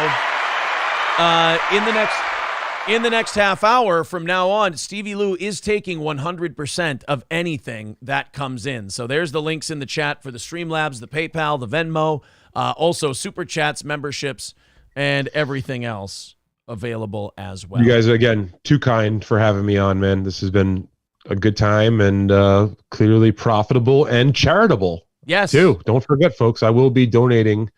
in the next half hour from now on, Stevie Lew is taking 100% of anything that comes in. So there's the links in the chat for the Streamlabs, the PayPal, the Venmo, also Super Chats, memberships, and everything else available as well. You guys, again, too kind for having me on, man. This has been a good time and clearly profitable and charitable. Yes. Too. Don't forget, folks, I will be donating,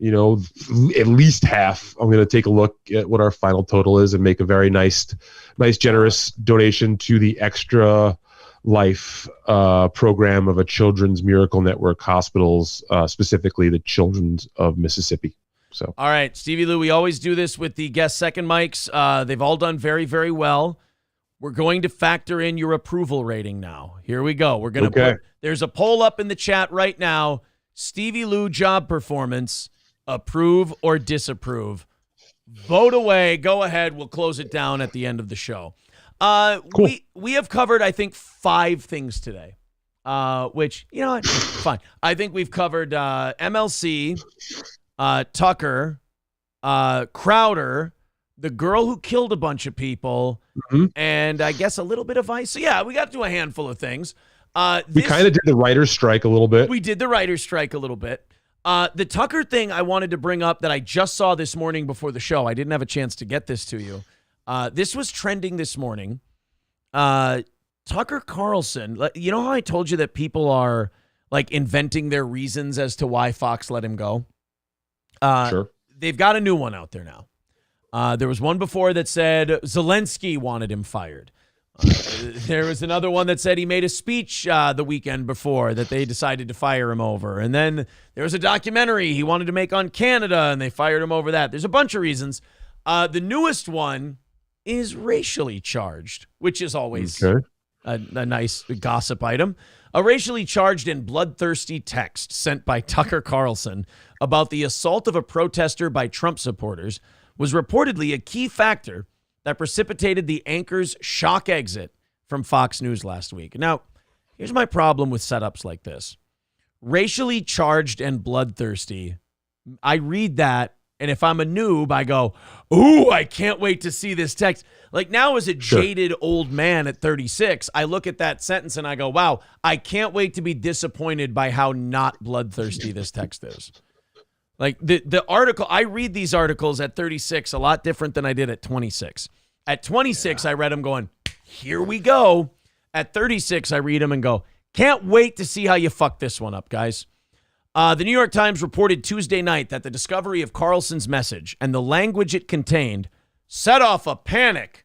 at least half. I'm going to take a look at what our final total is and make a very nice, generous donation to the Extra Life program of a Children's Miracle Network hospitals, specifically the Children's of Mississippi. So, all right, Stevie Lew, we always do this with the guest second mics. They've all done very, very well. We're going to factor in your approval rating now. Here we go. We're going to put, there's a poll up in the chat right now. Stevie Lew job performance, approve or disapprove. Vote away. Go ahead. We'll close it down at the end of the show. Cool. We have covered, I think, 5 things today, which, fine. I think we've covered MLC, Tucker, Crowder, the girl who killed a bunch of people, and I guess a little bit of ICE. So, yeah, we got to do a handful of things. We kind of did the writer's strike a little bit. We did the writer's strike a little bit. The Tucker thing I wanted to bring up that I just saw this morning before the show. I didn't have a chance to get this to you. This was trending this morning. Tucker Carlson, you know how I told you that people are like inventing their reasons as to why Fox let him go? Sure. They've got a new one out there now. There was one before that said Zelensky wanted him fired. There was another one that said he made a speech the weekend before that they decided to fire him over. And then there was a documentary he wanted to make on Canada, and they fired him over that. There's a bunch of reasons. The newest one is racially charged, which is always a nice gossip item. A racially charged and bloodthirsty text sent by Tucker Carlson about the assault of a protester by Trump supporters was reportedly a key factor that precipitated the anchor's shock exit from Fox News last week. Now, here's my problem with setups like this. Racially charged and bloodthirsty. I read that, and if I'm a noob, I go, ooh, I can't wait to see this text. Like now as a jaded old man at 36, I look at that sentence and I go, wow, I can't wait to be disappointed by how not bloodthirsty this text is. Like the article, I read these articles at 36 a lot different than I did at 26. At 26, I read them going, here we go. At 36, I read them and go, can't wait to see how you fuck this one up, guys. The New York Times reported Tuesday night that the discovery of Carlson's message and the language it contained set off a panic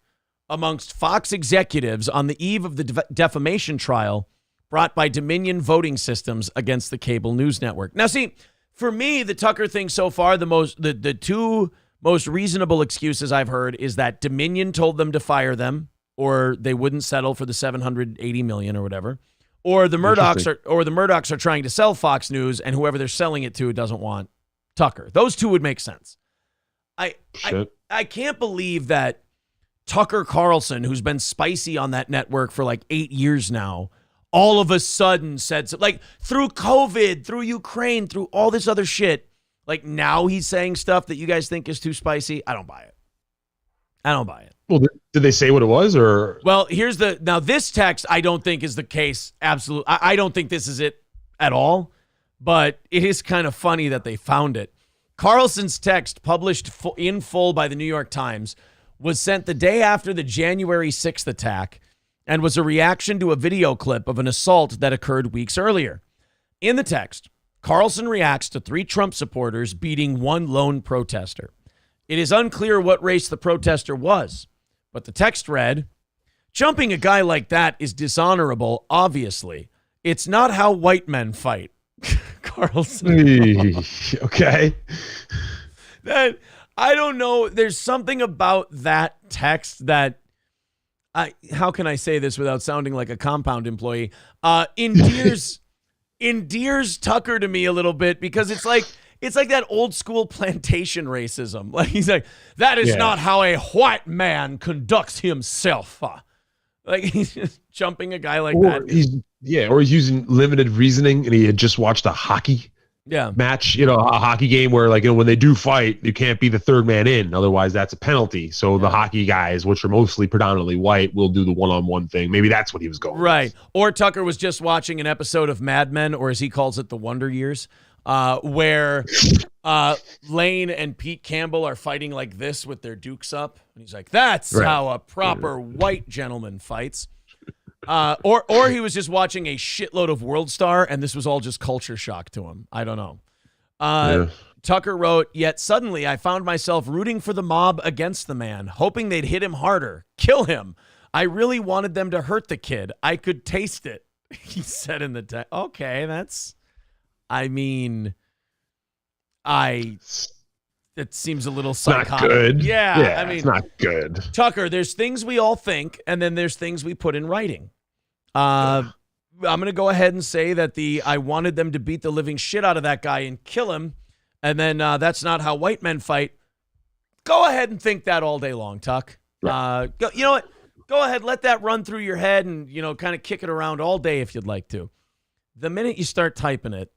amongst Fox executives on the eve of the defamation trial brought by Dominion Voting Systems against the cable news network. Now, see, for me, the Tucker thing so far, the two most reasonable excuses I've heard is that Dominion told them to fire them or they wouldn't settle for the $780 million or whatever. Or the Murdochs are trying to sell Fox News, and whoever they're selling it to doesn't want Tucker. Those two would make sense. I can't believe that Tucker Carlson, who's been spicy on that network for like 8 years now, all of a sudden said so, like through COVID, through Ukraine, through all this other shit. Like now he's saying stuff that you guys think is too spicy. I don't buy it. Well, did they say what it was or? Well, now this text I don't think is the case. Absolutely. I don't think this is it at all, but it is kind of funny that they found it. Carlson's text, published in full by the New York Times, was sent the day after the January 6th attack and was a reaction to a video clip of an assault that occurred weeks earlier. In the text, Carlson reacts to 3 Trump supporters beating one lone protester. It is unclear what race the protester was, but the text read, "Jumping a guy like that is dishonorable, obviously. It's not how white men fight." Carlson. Okay. That I don't know. There's something about that text that how can I say this without sounding like a compound employee? Endears Tucker to me a little bit because it's like it's like that old school plantation racism. Like he's like, that is not how a white man conducts himself. Like he's just jumping a guy like that. Or he's using limited reasoning, and he had just watched a hockey match, a hockey game where when they do fight, you can't be the third man in, otherwise that's a penalty. So the hockey guys, which are mostly predominantly white, will do the one-on-one thing. Maybe that's what he was going right with. Or Tucker was just watching an episode of Mad Men, or as he calls it, the Wonder Years, where Lane and Pete Campbell are fighting like this with their dukes up, and he's like, that's how a proper white gentleman fights. Or he was just watching a shitload of World Star, and this was all just culture shock to him. I don't know. Tucker wrote, yet suddenly I found myself rooting for the mob against the man, hoping they'd hit him harder, kill him. I really wanted them to hurt the kid. I could taste it, he said in the text. Okay, it seems a little psychotic. Not good. Yeah, it's not good. Tucker, there's things we all think, and then there's things we put in writing. I'm going to go ahead and say that I wanted them to beat the living shit out of that guy and kill him, and then that's not how white men fight. Go ahead and think that all day long, Tuck. You know what? Go ahead, let that run through your head and, kind of kick it around all day if you'd like to. The minute you start typing it,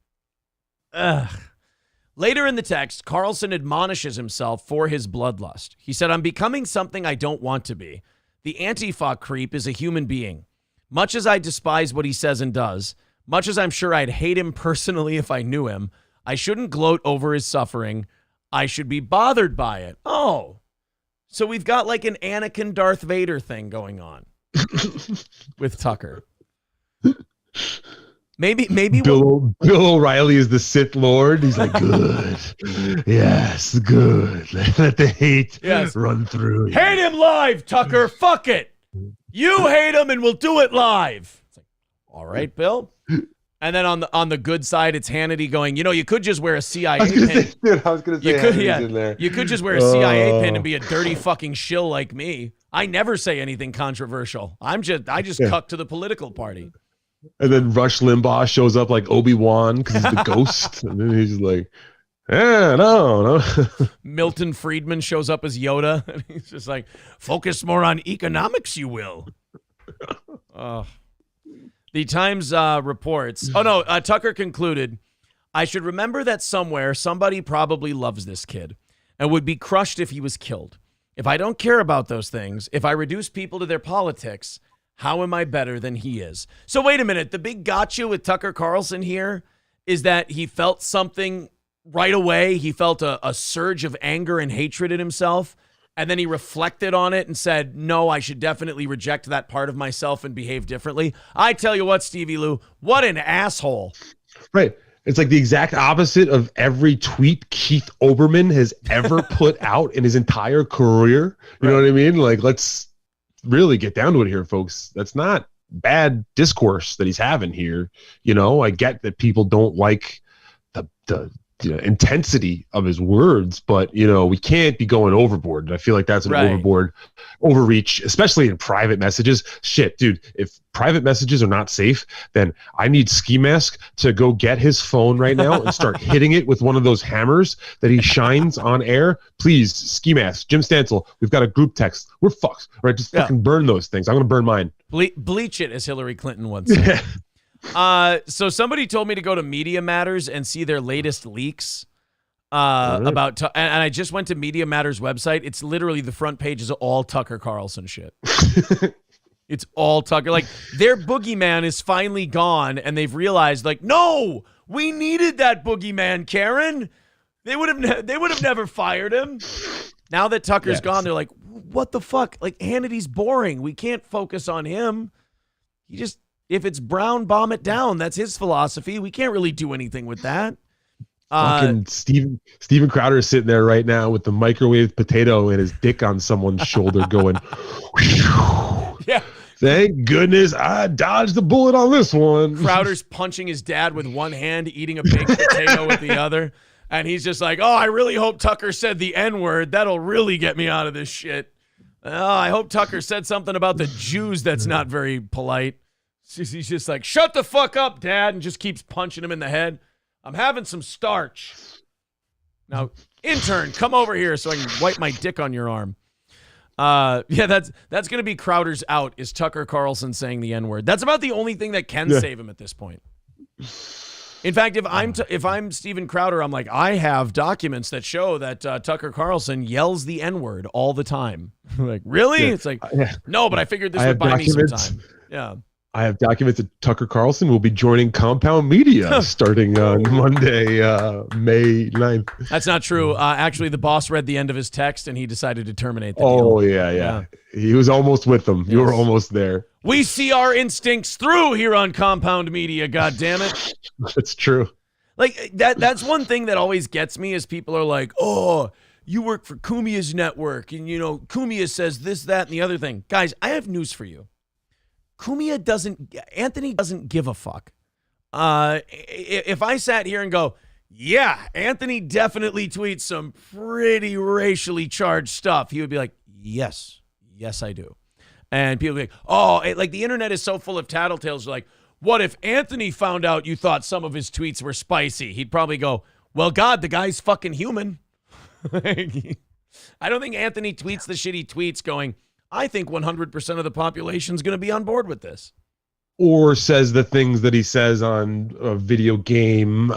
Later in the text, Carlson admonishes himself for his bloodlust. He said, I'm becoming something I don't want to be. The Antifa creep is a human being. Much as I despise what he says and does, much as I'm sure I'd hate him personally if I knew him, I shouldn't gloat over his suffering. I should be bothered by it. Oh, so we've got like an Anakin Darth Vader thing going on with Tucker. Maybe Bill O'Reilly is the Sith Lord. He's like, good. Yes, good. Let the hate run through. Hate him live, Tucker. Fuck it. You hate him and we'll do it live. It's like, all right, Bill. And then on the good side, it's Hannity going, you could just wear a CIA pin. I was going to say Hannity's in there. You could just wear a CIA pin and be a dirty fucking shill like me. I never say anything controversial. I just cuck to the political party. And then Rush Limbaugh shows up like Obi-Wan because he's the ghost. And then he's like, no. Milton Friedman shows up as Yoda. And he's just like, focus more on economics, you will. The Times reports. Tucker concluded, I should remember that somewhere somebody probably loves this kid and would be crushed if he was killed. If I don't care about those things, if I reduce people to their politics, how am I better than he is? So wait a minute. The big gotcha with Tucker Carlson here is that he felt something right away. He felt a surge of anger and hatred in himself. And then he reflected on it and said, no, I should definitely reject that part of myself and behave differently. I tell you what, Stevie Lew, what an asshole. Right. It's like the exact opposite of every tweet Keith Olbermann has ever put out in his entire career. You know what I mean? Like, let's really get down to it here, folks. That's not bad discourse that he's having here. I get that people don't like the intensity of his words, but we can't be going overboard. And I feel like that's an overreach, especially in private messages. Shit, dude, if private messages are not safe, then I need Ski Mask to go get his phone right now and start hitting it with one of those hammers that he shines on air. Please, Ski Mask, Jim Stansel, we've got a group text. We're fucked, right? Just fucking burn those things. I'm going to burn mine. Bleach it, as Hillary Clinton once said. So somebody told me to go to Media Matters and see their latest leaks about, and I just went to Media Matters website. It's literally the front page is all Tucker Carlson shit. It's all Tucker. Like their boogeyman is finally gone, and they've realized, like, no, we needed that boogeyman, Karen. They would have never fired him. Now that Tucker's gone, they're like, what the fuck? Like Hannity's boring. We can't focus on him. If it's brown, bomb it down. That's his philosophy. We can't really do anything with that. Fucking Steven Crowder is sitting there right now with the microwave potato and his dick on someone's shoulder going, yeah. Thank goodness I dodged the bullet on this one. Crowder's punching his dad with one hand, eating a baked potato with the other. And he's just like, I really hope Tucker said the N-word. That'll really get me out of this shit. I hope Tucker said something about the Jews that's not very polite. He's just like, shut the fuck up, Dad, and just keeps punching him in the head. I'm having some starch. Now, intern, come over here so I can wipe my dick on your arm. Yeah, that's going to be Crowder's out, is Tucker Carlson saying the N-word. That's about the only thing that can save him at this point. In fact, if I'm Steven Crowder, I'm like, I have documents that show that Tucker Carlson yells the N-word all the time. Like, really? It's like, no, but I figured this would buy me some time. Yeah. I have documents that Tucker Carlson will be joining Compound Media starting on Monday, May 9th. That's not true. Actually, the boss read the end of his text and he decided to terminate the deal. Yeah. He was almost with them. You were almost there. We see our instincts through here on Compound Media, goddammit. That's true. Like, that's one thing that always gets me is people are like, oh, you work for Cumia's network and, Cumia says this, that, and the other thing. Guys, I have news for you. Anthony doesn't give a fuck. If I sat here and go, yeah, Anthony definitely tweets some pretty racially charged stuff, he would be like, yes, I do. And people would be like, oh, like the internet is so full of tattletales. You're like, what if Anthony found out you thought some of his tweets were spicy? He'd probably go, well, God, the guy's fucking human. I don't think Anthony tweets the shit he tweets going, I think 100% of the population is going to be on board with this. Or says the things that he says on video game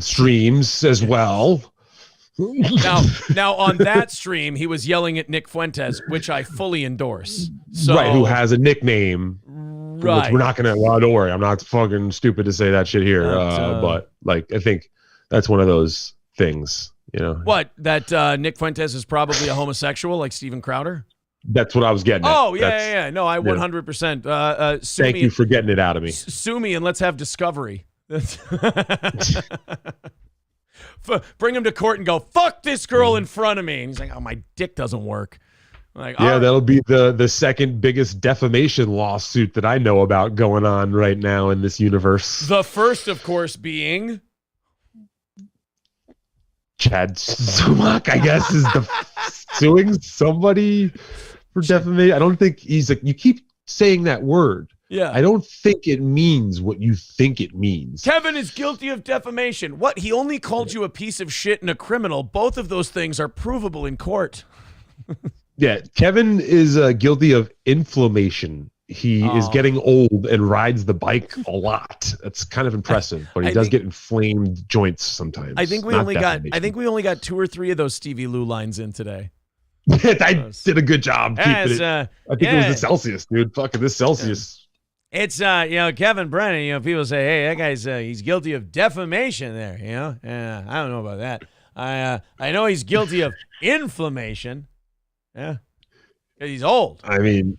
streams as well. Now on that stream, he was yelling at Nick Fuentes, which I fully endorse. So, right, who has a nickname. Right. Which we're not going to, well, don't worry, I'm not fucking stupid to say that shit here. But, like, I think that's one of those things, What, that Nick Fuentes is probably a homosexual like Steven Crowder? That's what I was getting at. Oh, yeah. No, I 100%. Thank you for getting it out of me. Sue me and let's have discovery. Bring him to court and go, fuck this girl in front of me. And he's like, oh, my dick doesn't work. I'm like, yeah, that'll be the second biggest defamation lawsuit that I know about going on right now in this universe. The first, of course, being Chad Zumock, I guess, is suing somebody for defamation. I don't think he's like, you keep saying that word. Yeah. I don't think it means what you think it means. Kevin is guilty of defamation. What? He only called you a piece of shit and a criminal. Both of those things are provable in court. Yeah, Kevin is guilty of inflammation. He is getting old and rides the bike a lot. That's kind of impressive, but he does get inflamed joints sometimes. I think we only got 2 or 3 of those Stevie Lew lines in today. I did a good job keeping it. I think it was the Celsius, dude. Fucking this Celsius. It's Kevin Brennan. People say, hey, that guy's he's guilty of defamation there. I don't know about that. I know he's guilty of inflammation. Yeah, because he's old. I mean,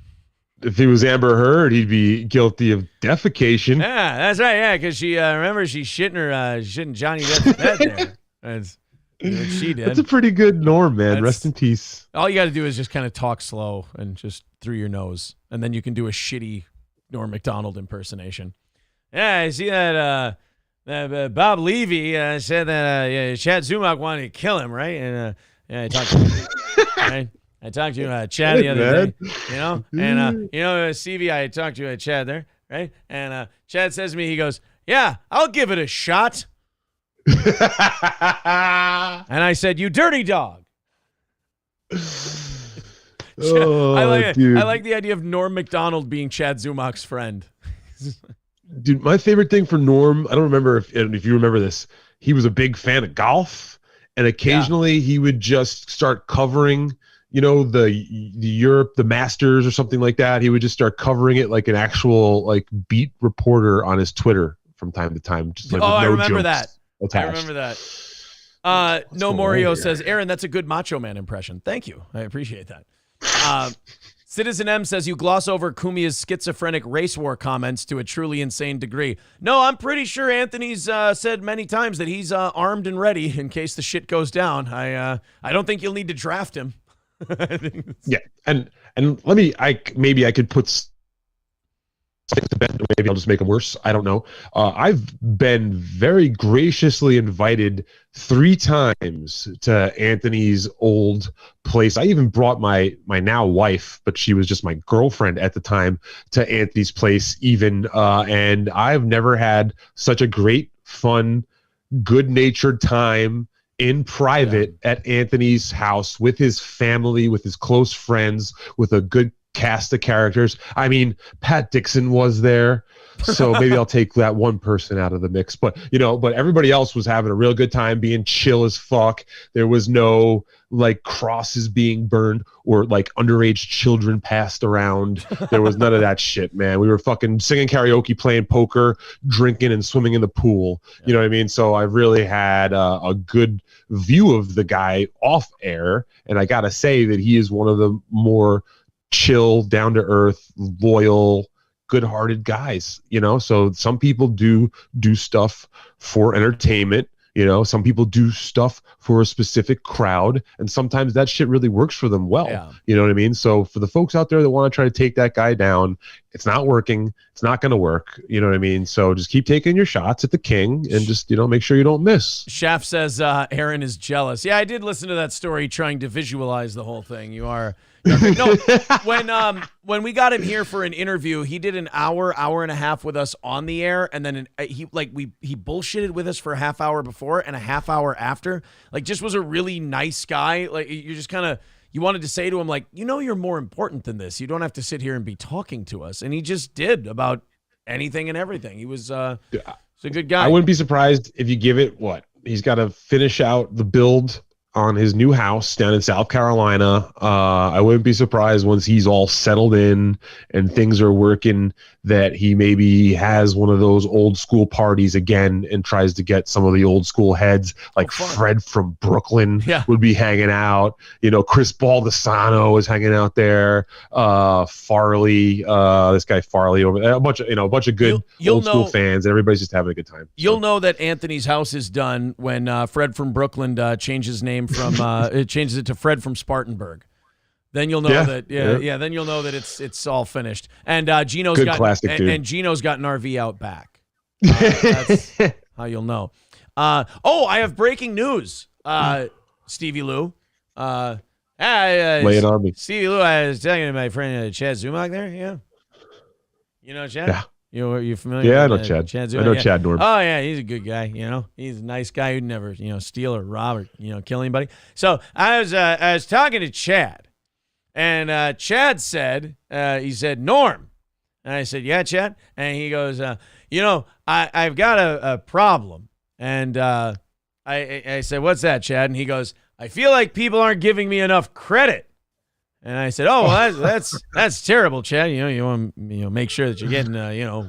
if he was Amber Heard, he'd be guilty of defecation. Yeah, that's right. Yeah, because she remember she's shitting Johnny Depp's bed there. That's what she did. That's a pretty good Norm, man. Rest in peace. All you got to do is just kind of talk slow and just through your nose, and then you can do a shitty Norm Macdonald impersonation. Yeah, I see that Bob Levy said that Chad Zumock wanted to kill him, right? And I talked to him, right? I talked to Chad the other day, and Stevie, I talked to Chad there, right? And Chad says to me, he goes, "Yeah, I'll give it a shot." And I said, "You dirty dog." I like the idea of Norm Macdonald being Chad Zumock's friend. Dude, my favorite thing for Norm, I don't remember if you remember this, he was a big fan of golf, and occasionally he would just start covering the Europe, the Masters or something like that. He would just start covering it like an actual like beat reporter on his Twitter from time to time. Just like I remember jokes that. Attached. I remember that. No Morio says, Aaron, that's a good Macho Man impression. Thank you. I appreciate that. Citizen M says you gloss over Cumia's schizophrenic race war comments to a truly insane degree. No, I'm pretty sure Anthony's said many times that he's armed and ready in case the shit goes down. I don't think you'll need to draft him. Yeah, and maybe I could put to bed. Maybe I'll just make them worse. I don't know. I've been very graciously invited 3 times to Anthony's old place. I even brought my now wife, but she was just my girlfriend at the time, to Anthony's place even. And I've never had such a great, fun, good-natured time in private at Anthony's house with his family, with his close friends, with a good cast of characters. I mean, Pat Dixon was there. So maybe I'll take that one person out of the mix. But, but everybody else was having a real good time, being chill as fuck. There was no like crosses being burned or like underage children passed around. There was none of that shit, man. We were fucking singing karaoke, playing poker, drinking and swimming in the pool. You know what I mean? So I really had a good view of the guy off air. And I got to say that he is one of the more chill, down to earth, loyal, good-hearted guys, so some people do stuff for entertainment, some people do stuff for a specific crowd, and sometimes that shit really works for them well. You know what I mean? So for the folks out there that want to try to take that guy down, it's not working, it's not going to work. You know what I mean? So just keep taking your shots at the king and just make sure you don't miss. Shaft says Aaron is jealous. Yeah, I did listen to that story trying to visualize the whole thing. You are no, when we got him here for an interview, he did an hour and a half with us on the air, and then he bullshitted with us for a half hour before and a half hour after. Like, just was a really nice guy. Like, you're just kind of, you wanted to say to him, like, you're more important than this. You don't have to sit here and be talking to us. And he just did about anything and everything. He was he's a good guy. I wouldn't be surprised if you give it he's got to finish out the build on his new house down in South Carolina. I wouldn't be surprised once he's all settled in and things are working that he maybe has one of those old school parties again and tries to get some of the old school heads like Fred from Brooklyn would be hanging out. Chris Baldessano is hanging out there. Farley, this guy Farley over there, a bunch of good old school fans, and everybody's just having a good time. You'll know that Anthony's house is done when Fred from Brooklyn changes his name from it changes it to Fred from Spartanburg. Then you'll know that then you'll know that it's all finished. And Gino's good got classic, and Gino's got an RV out back. That's how you'll know. I have breaking news. Stevie Lew. Lay it on me. Stevie Lew, I was telling my friend Chad Zumach there. Yeah. You know Chad? Yeah. You familiar? Yeah, with I know Chad. Zumach? I know Chad Norm. Oh yeah, he's a good guy. He's a nice guy who'd never steal or rob or kill anybody. So I was talking to Chad, and Chad said he said Norm, and I said yeah Chad, and he goes I've got a problem, and I said what's that Chad, and he goes I feel like people aren't giving me enough credit. And I said, "Oh, well, that's terrible, Chad. You want to make sure that you're getting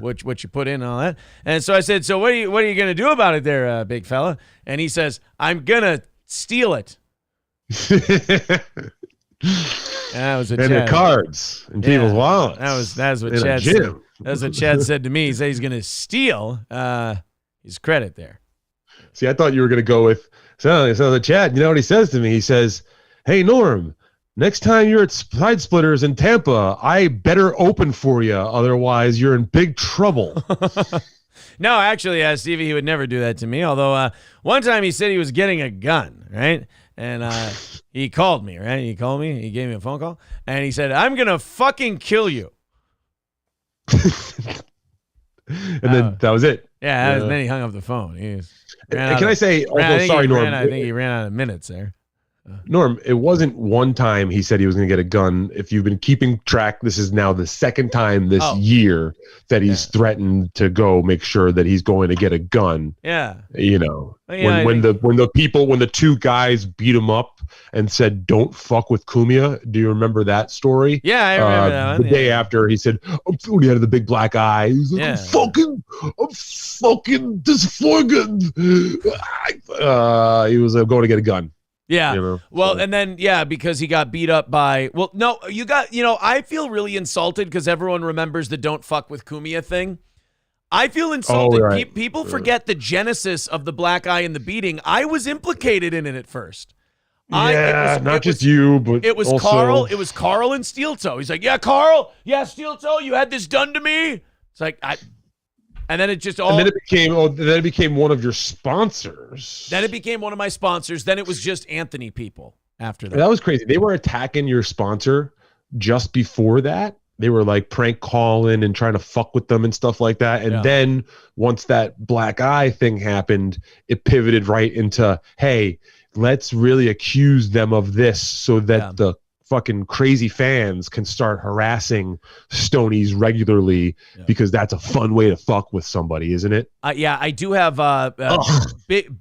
what you put in and all that." And so I said, "So what are you going to do about it, there, big fella?" And he says, "I'm gonna steal it." That was what and Chad, the cards and people's wallets. That's what Chad said. That's what Chad said to me. He said he's gonna steal his credit there. See, I thought you were gonna go with so Chad. You know what he says to me? He says, "Hey Norm, next time you're at Side Splitters in Tampa, I better open for you. Otherwise, you're in big trouble." No, actually, Stevie, he would never do that to me. Although one time he said he was getting a gun, right? And he called me, right? He called me. He gave me a phone call. And he said, "I'm going to fucking kill you." And then that was it. Yeah, then he hung up the phone. Can I say, sorry, Norm. I think he ran out of minutes there. Norm, it wasn't one time he said he was going to get a gun. If you've been keeping track, this is now the second time this year that he's threatened to go make sure that he's going to get a gun. Yeah. When the two guys beat him up and said, "Don't fuck with Cumia." Do you remember that story? Yeah, I remember that one. The day after he said, he had the big black eye. He's like, I'm fucking disfigured. He was going to get a gun. Yeah. And then, because he got beat up by, I feel really insulted because everyone remembers the "don't fuck with Cumia" thing. I feel insulted. Oh, right. People forget the genesis of the black eye and the beating. I was implicated in it at first. Not just you, but it was also Carl. It was Carl and Steel Toe. He's like, "Yeah, Carl. Yeah, Steel Toe. You had this done to me." It's like and then it just all. And then it became one of your sponsors. Then it became one of my sponsors. Then it was just Anthony people after that. That was crazy. They were attacking your sponsor just before that. they were like prank calling and trying to fuck with them and stuff like that. And then once that black eye thing happened, it pivoted right into, hey, let's really accuse them of this so that the fucking crazy fans can start harassing Stonies regularly because that's a fun way to fuck with somebody, isn't it? I do have I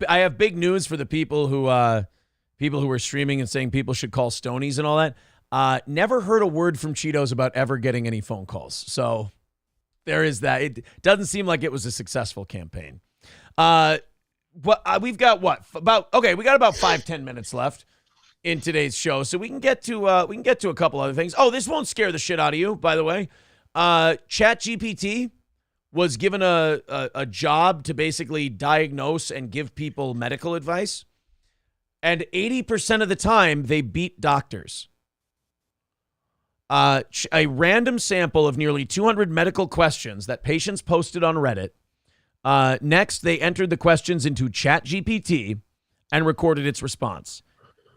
have big news for the people who were streaming and saying people should call Stonies and all that. Never heard a word from Cheetos about ever getting any phone calls. So there is that. It doesn't seem like it was a successful campaign. We've got we got about 5-10 minutes left in today's show, so we can get to a couple other things. Oh, this won't scare the shit out of you, by the way. ChatGPT was given a job to basically diagnose and give people medical advice, and 80% of the time they beat doctors. A random sample of nearly 200 medical questions that patients posted on Reddit. Next, they entered the questions into ChatGPT and recorded its response.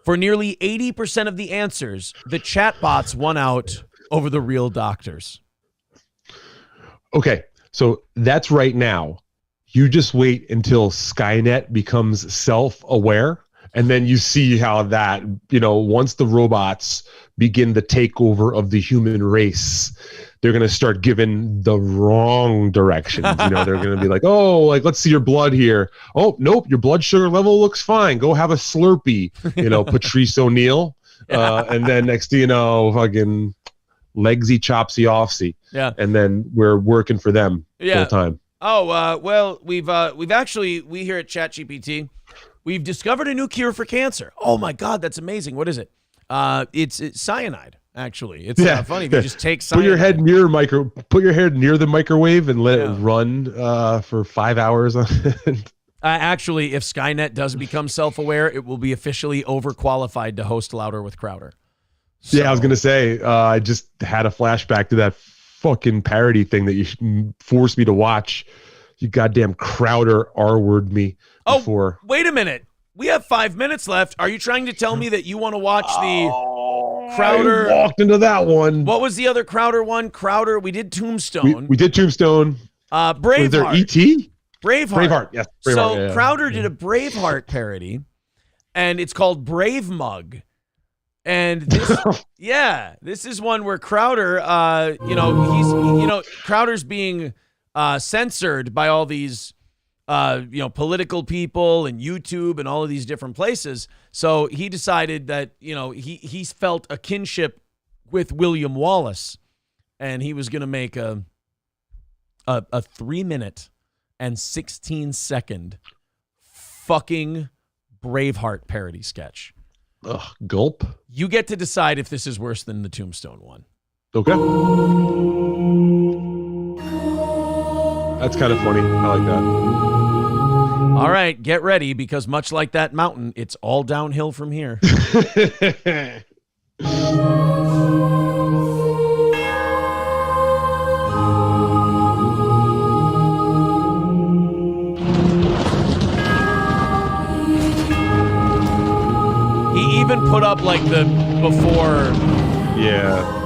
For nearly 80% of the answers, the chatbots won out over the real doctors. Okay, so that's right now. You just wait until Skynet becomes self-aware, and then you see how that, once the robots begin the takeover of the human race, they're going to start giving the wrong directions. They're going to be like, let's see your blood here. Oh, nope, your blood sugar level looks fine. Go have a Slurpee, Patrice O'Neill. And then next thing you know, fucking legsy, chopsy, offsy. Yeah. And then we're working for them full time. Oh, well, we here at ChatGPT, we've discovered a new cure for cancer. Oh my God, that's amazing. What is it? It's cyanide. Actually, it's funny if you just take cyanide. Put your head near the microwave and let it run for 5 hours. Actually, if Skynet does become self-aware, it will be officially overqualified to host Louder with Crowder. So, I was gonna say, I just had a flashback to that fucking parody thing that you forced me to watch. You goddamn Crowder R-word me before. Oh, wait a minute. We have 5 minutes left. Are you trying to tell me that you want to watch the Crowder? I walked into that one. What was the other Crowder one? We did Tombstone. We did Tombstone. Braveheart. Was there E.T.? Braveheart. Yes. So Crowder did a Braveheart parody, and it's called Brave Mug. And this, this is one where Crowder, Crowder's being censored by all these political people and YouTube and all of these different places. So he decided that, he felt a kinship with William Wallace, and he was going to make a 3-minute and 16-second fucking Braveheart parody sketch. Ugh, gulp. You get to decide if this is worse than the Tombstone one. Okay. That's kind of funny. I like that. All right, get ready, because much like that mountain, it's all downhill from here. He even put up like the before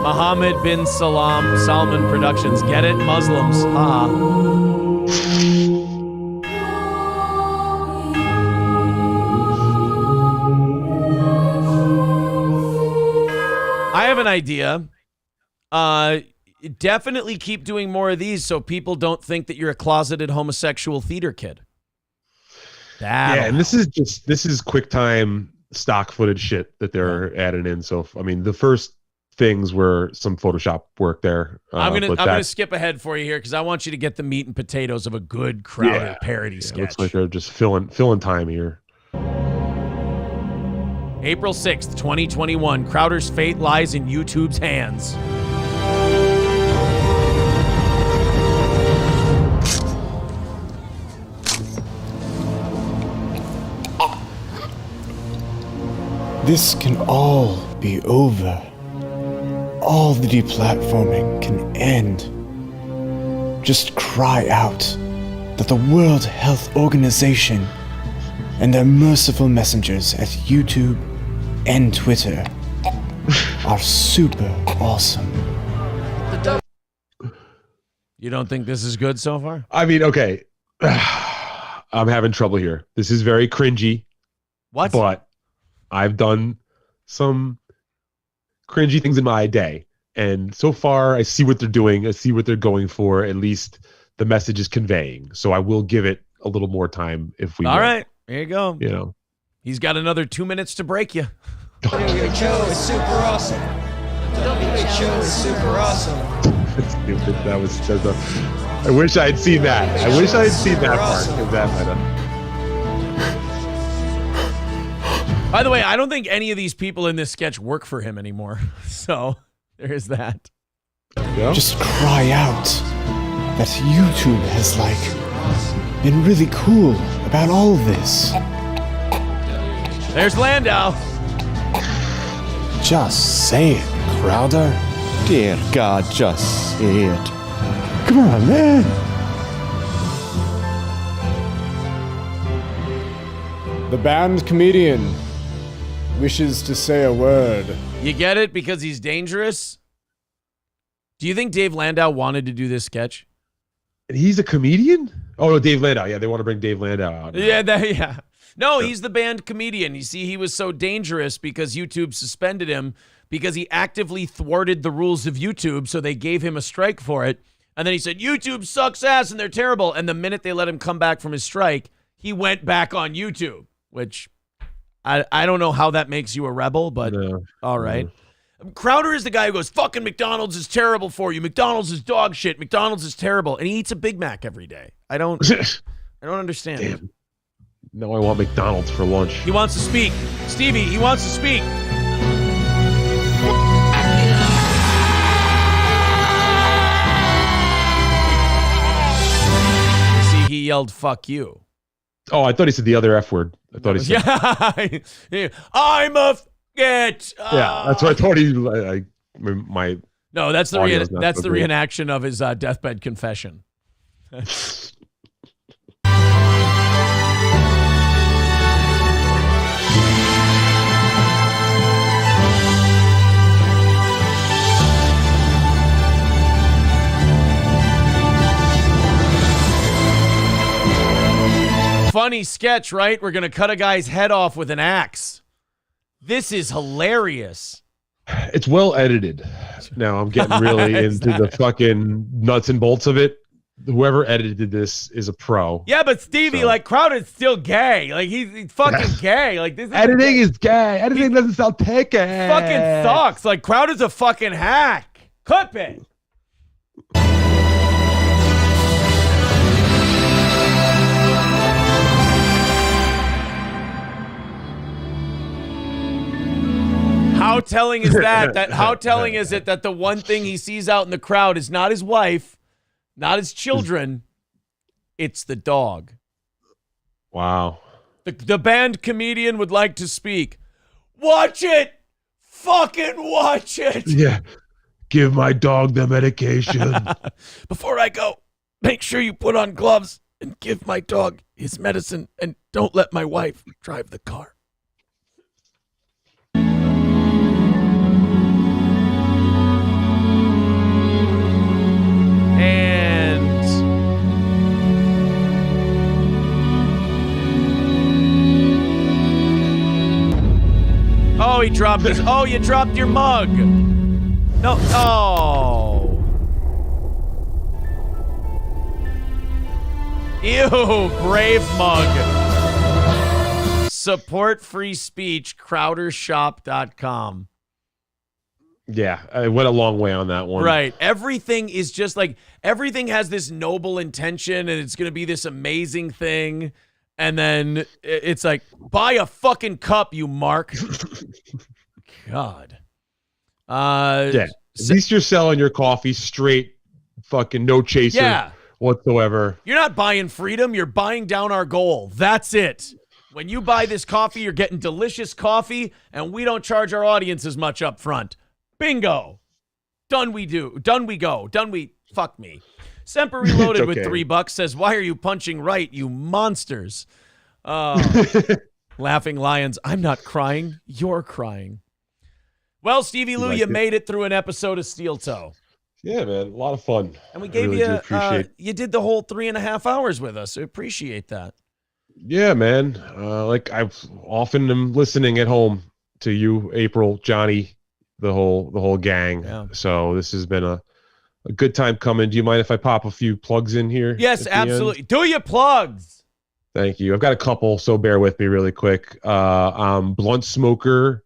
Mohammed bin Salman Productions. Get it? Muslims. I have an idea. Definitely keep doing more of these so people don't think that you're a closeted homosexual theater kid. And this is QuickTime stock footage shit that they're adding in. So, I mean, the first things were some Photoshop work there. I'm gonna skip ahead for you here because I want you to get the meat and potatoes of a good Crowder parody sketch. Looks like they're just filling time here. April 6th, 2021. Crowder's fate lies in YouTube's hands. This can all be over. All the deplatforming can end. Just cry out that the World Health Organization and their merciful messengers at YouTube and Twitter are super awesome. The You don't think this is good so far? I mean, okay. I'm having trouble here. This is very cringy. What? But I've done some cringy things in my day. And so far, I see what they're doing. I see what they're going for. At least the message is conveying. So I will give it a little more time if we All right. There you go. You know. He's got another 2 minutes to break you. WHO is super awesome. WHO is super awesome. That was just I wish I had seen that. I wish I had seen that part. Because that might have. By the way, I don't think any of these people in this sketch work for him anymore. So there is that. Yeah. Just cry out that YouTube has, been really cool about all of this. There's Landau. Just say it, Crowder. Dear God, just say it. Come on, man. The band comedian wishes to say a word. You get it? Because he's dangerous? Do you think Dave Landau wanted to do this sketch? He's a comedian? Oh, no, Dave Landau. Yeah, they want to bring Dave Landau out. Yeah. No, he's the band comedian. You see, he was so dangerous because YouTube suspended him because he actively thwarted the rules of YouTube, so they gave him a strike for it. And then he said, YouTube sucks ass and they're terrible. And the minute they let him come back from his strike, he went back on YouTube, which I don't know how that makes you a rebel, but all right. Crowder is the guy who goes, fucking McDonald's is terrible for you. McDonald's is dog shit. McDonald's is terrible. And he eats a Big Mac every day. I don't understand. Damn. No, I want McDonald's for lunch. He wants to speak. Stevie, he wants to speak. See, he yelled, fuck you. Oh, I thought he said the other F word. I thought he said. Yeah. I'm a get. Yeah, that's what I thought he. My. No, that's the reenaction of his deathbed confession. Funny sketch, right? We're going to cut a guy's head off with an axe. This is hilarious. It's well edited. Now I'm getting really into the fucking nuts and bolts of it. Whoever edited this is a pro. Yeah, but Stevie, Crowder's still gay. He's fucking gay. This editing is gay. Editing doesn't sound taken. Fucking sucks. Crowder's a fucking hack. Clip it. How telling is that? How telling is it that the one thing he sees out in the crowd is not his wife, not his children, it's the dog. Wow. The band comedian would like to speak. Watch it! Fucking watch it! Yeah. Give my dog the medication. Before I go, make sure you put on gloves and give my dog his medicine and don't let my wife drive the car. Oh, he dropped his. Oh, you dropped your mug. No. Oh. Ew, brave mug. Support free speech, crowdershop.com. Yeah, I went a long way on that one. Right. Everything is just everything has this noble intention and it's going to be this amazing thing. And then it's buy a fucking cup, you mark. God. Yeah. At least you're selling your coffee straight, fucking no chaser whatsoever. You're not buying freedom. You're buying down our goal. That's it. When you buy this coffee, you're getting delicious coffee, and we don't charge our audience as much up front. Bingo. Done we do. Done we go. Done we. Fuck me. Semper Reloaded with $3 says, why are you punching right, you monsters? Laughing Lions, I'm not crying. You're crying. Well, Stevie Lew, you made it through an episode of Steel Toe. Yeah, man, a lot of fun. And we I gave really you, do appreciate. you did the whole 3.5 hours with us. I appreciate that. Yeah, man. Like I often am listening at home to you, April, Johnny, the whole gang. Yeah. So this has been a good time coming. Do you mind if I pop a few plugs in here? Yes, at the end? absolutely. Do your plugs. Thank you. I've got a couple, so bear with me really quick. I'm Blunt Smoker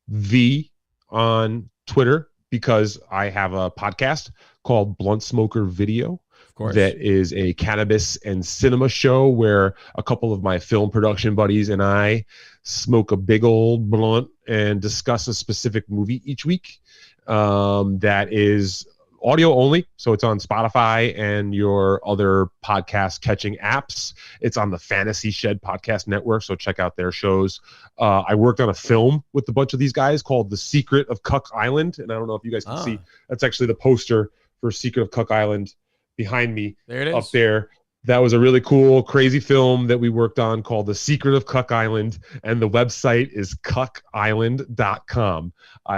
V on Twitter because I have a podcast called Blunt Smoker Video. Of course. That is a cannabis and cinema show where a couple of my film production buddies and I smoke a big old blunt and discuss a specific movie each week. That is audio only, so it's on Spotify and your other podcast catching apps. It's on the Fantasy Shed Podcast Network, so check out their shows. I worked on a film with a bunch of these guys called The Secret of Cuck Island, and I don't know if you guys can see. That's actually the poster for Secret of Cuck Island behind me. There it is. Up there. That was a really cool, crazy film that we worked on called The Secret of Cuck Island, and the website is cuckisland.com.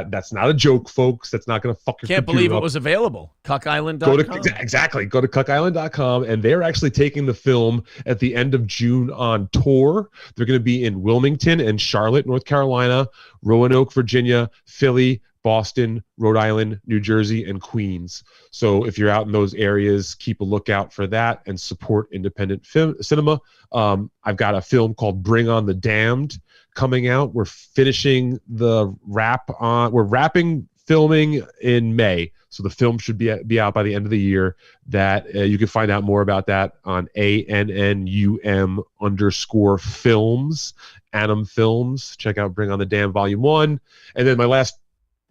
That's not a joke, folks. That's not going to fuck your Can't computer believe it up. was available. Cuckisland.com. Go to exactly. Go to cuckisland.com, and they're actually taking the film at the end of June on tour. They're going to be in Wilmington and Charlotte, North Carolina, Roanoke, Virginia, Philly, Boston, Rhode Island, New Jersey, and Queens. So if you're out in those areas, keep a lookout for that and support independent cinema. I've got a film called Bring on the Damned coming out. We're finishing the we're wrapping filming in May. So the film should be out by the end of the year. That you can find out more about that on ANNUM_films, Annum Films. Check out Bring on the Damned Volume 1. And then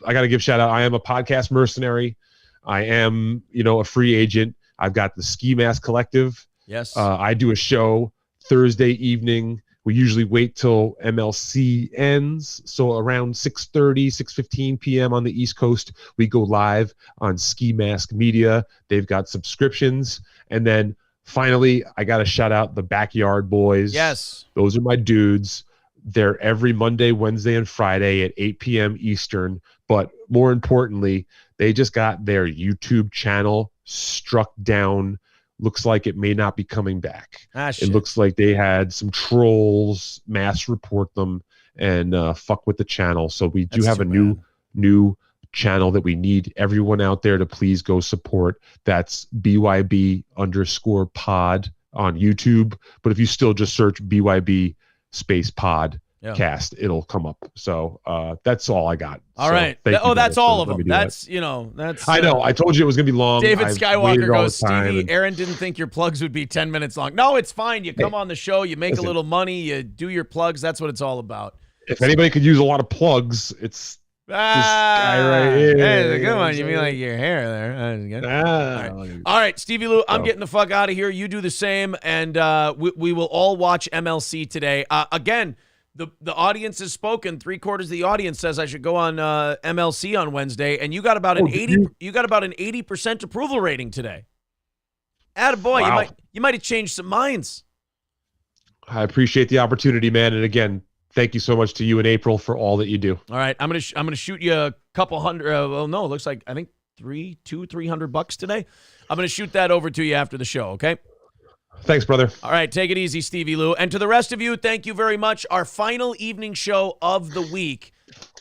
I got to give shout out. I am a podcast mercenary. I am, a free agent. I've got the Ski Mask Collective. Yes. I do a show Thursday evening. We usually wait till MLC ends. So around 6:15 p.m. on the East Coast, we go live on Ski Mask Media. They've got subscriptions. And then finally, I got to shout out the Backyard Boys. Yes. Those are my dudes. They're every Monday, Wednesday, and Friday at 8 p.m. Eastern. But more importantly, they just got their YouTube channel struck down. Looks like it may not be coming back. It looks like they had some trolls mass report them and fuck with the channel. So we do have a new channel that we need everyone out there to please go support. That's BYB_pod on YouTube. But if you still just search BYB space pod cast, it'll come up. So that's all I got. All right. That's all of them. That's. I know. I told you it was gonna be long. David I've Skywalker waited all goes, the time Stevie, and- Aaron didn't think your plugs would be 10 minutes long. No, it's fine. You come on the show, you make a little money, you do your plugs. That's what it's all about. If anybody could use a lot of plugs, it's this guy right here. Hey, come on. You mean like your hair there. That was good. All right, Stevie Lew, I'm getting the fuck out of here. You do the same, and we will all watch MLC today. Again, the audience has spoken. 3/4 of the audience says I should go on MLC on Wednesday, and you got about an 80% approval rating today. Attaboy, Wow. you might have changed some minds. I appreciate the opportunity, man. And again, thank you so much to you and April for all that you do. All right, I'm gonna shoot you a couple hundred. Well, no, it looks like I think $300 today. I'm gonna shoot that over to you after the show. Okay. Thanks, brother. All right, take it easy, Stevie Lew. And to the rest of you, thank you very much. Our final evening show of the week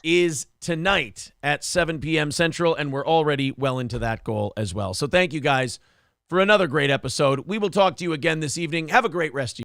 is tonight at 7 p.m. Central, and we're already well into that goal as well. So thank you guys for another great episode. We will talk to you again this evening. Have a great rest of your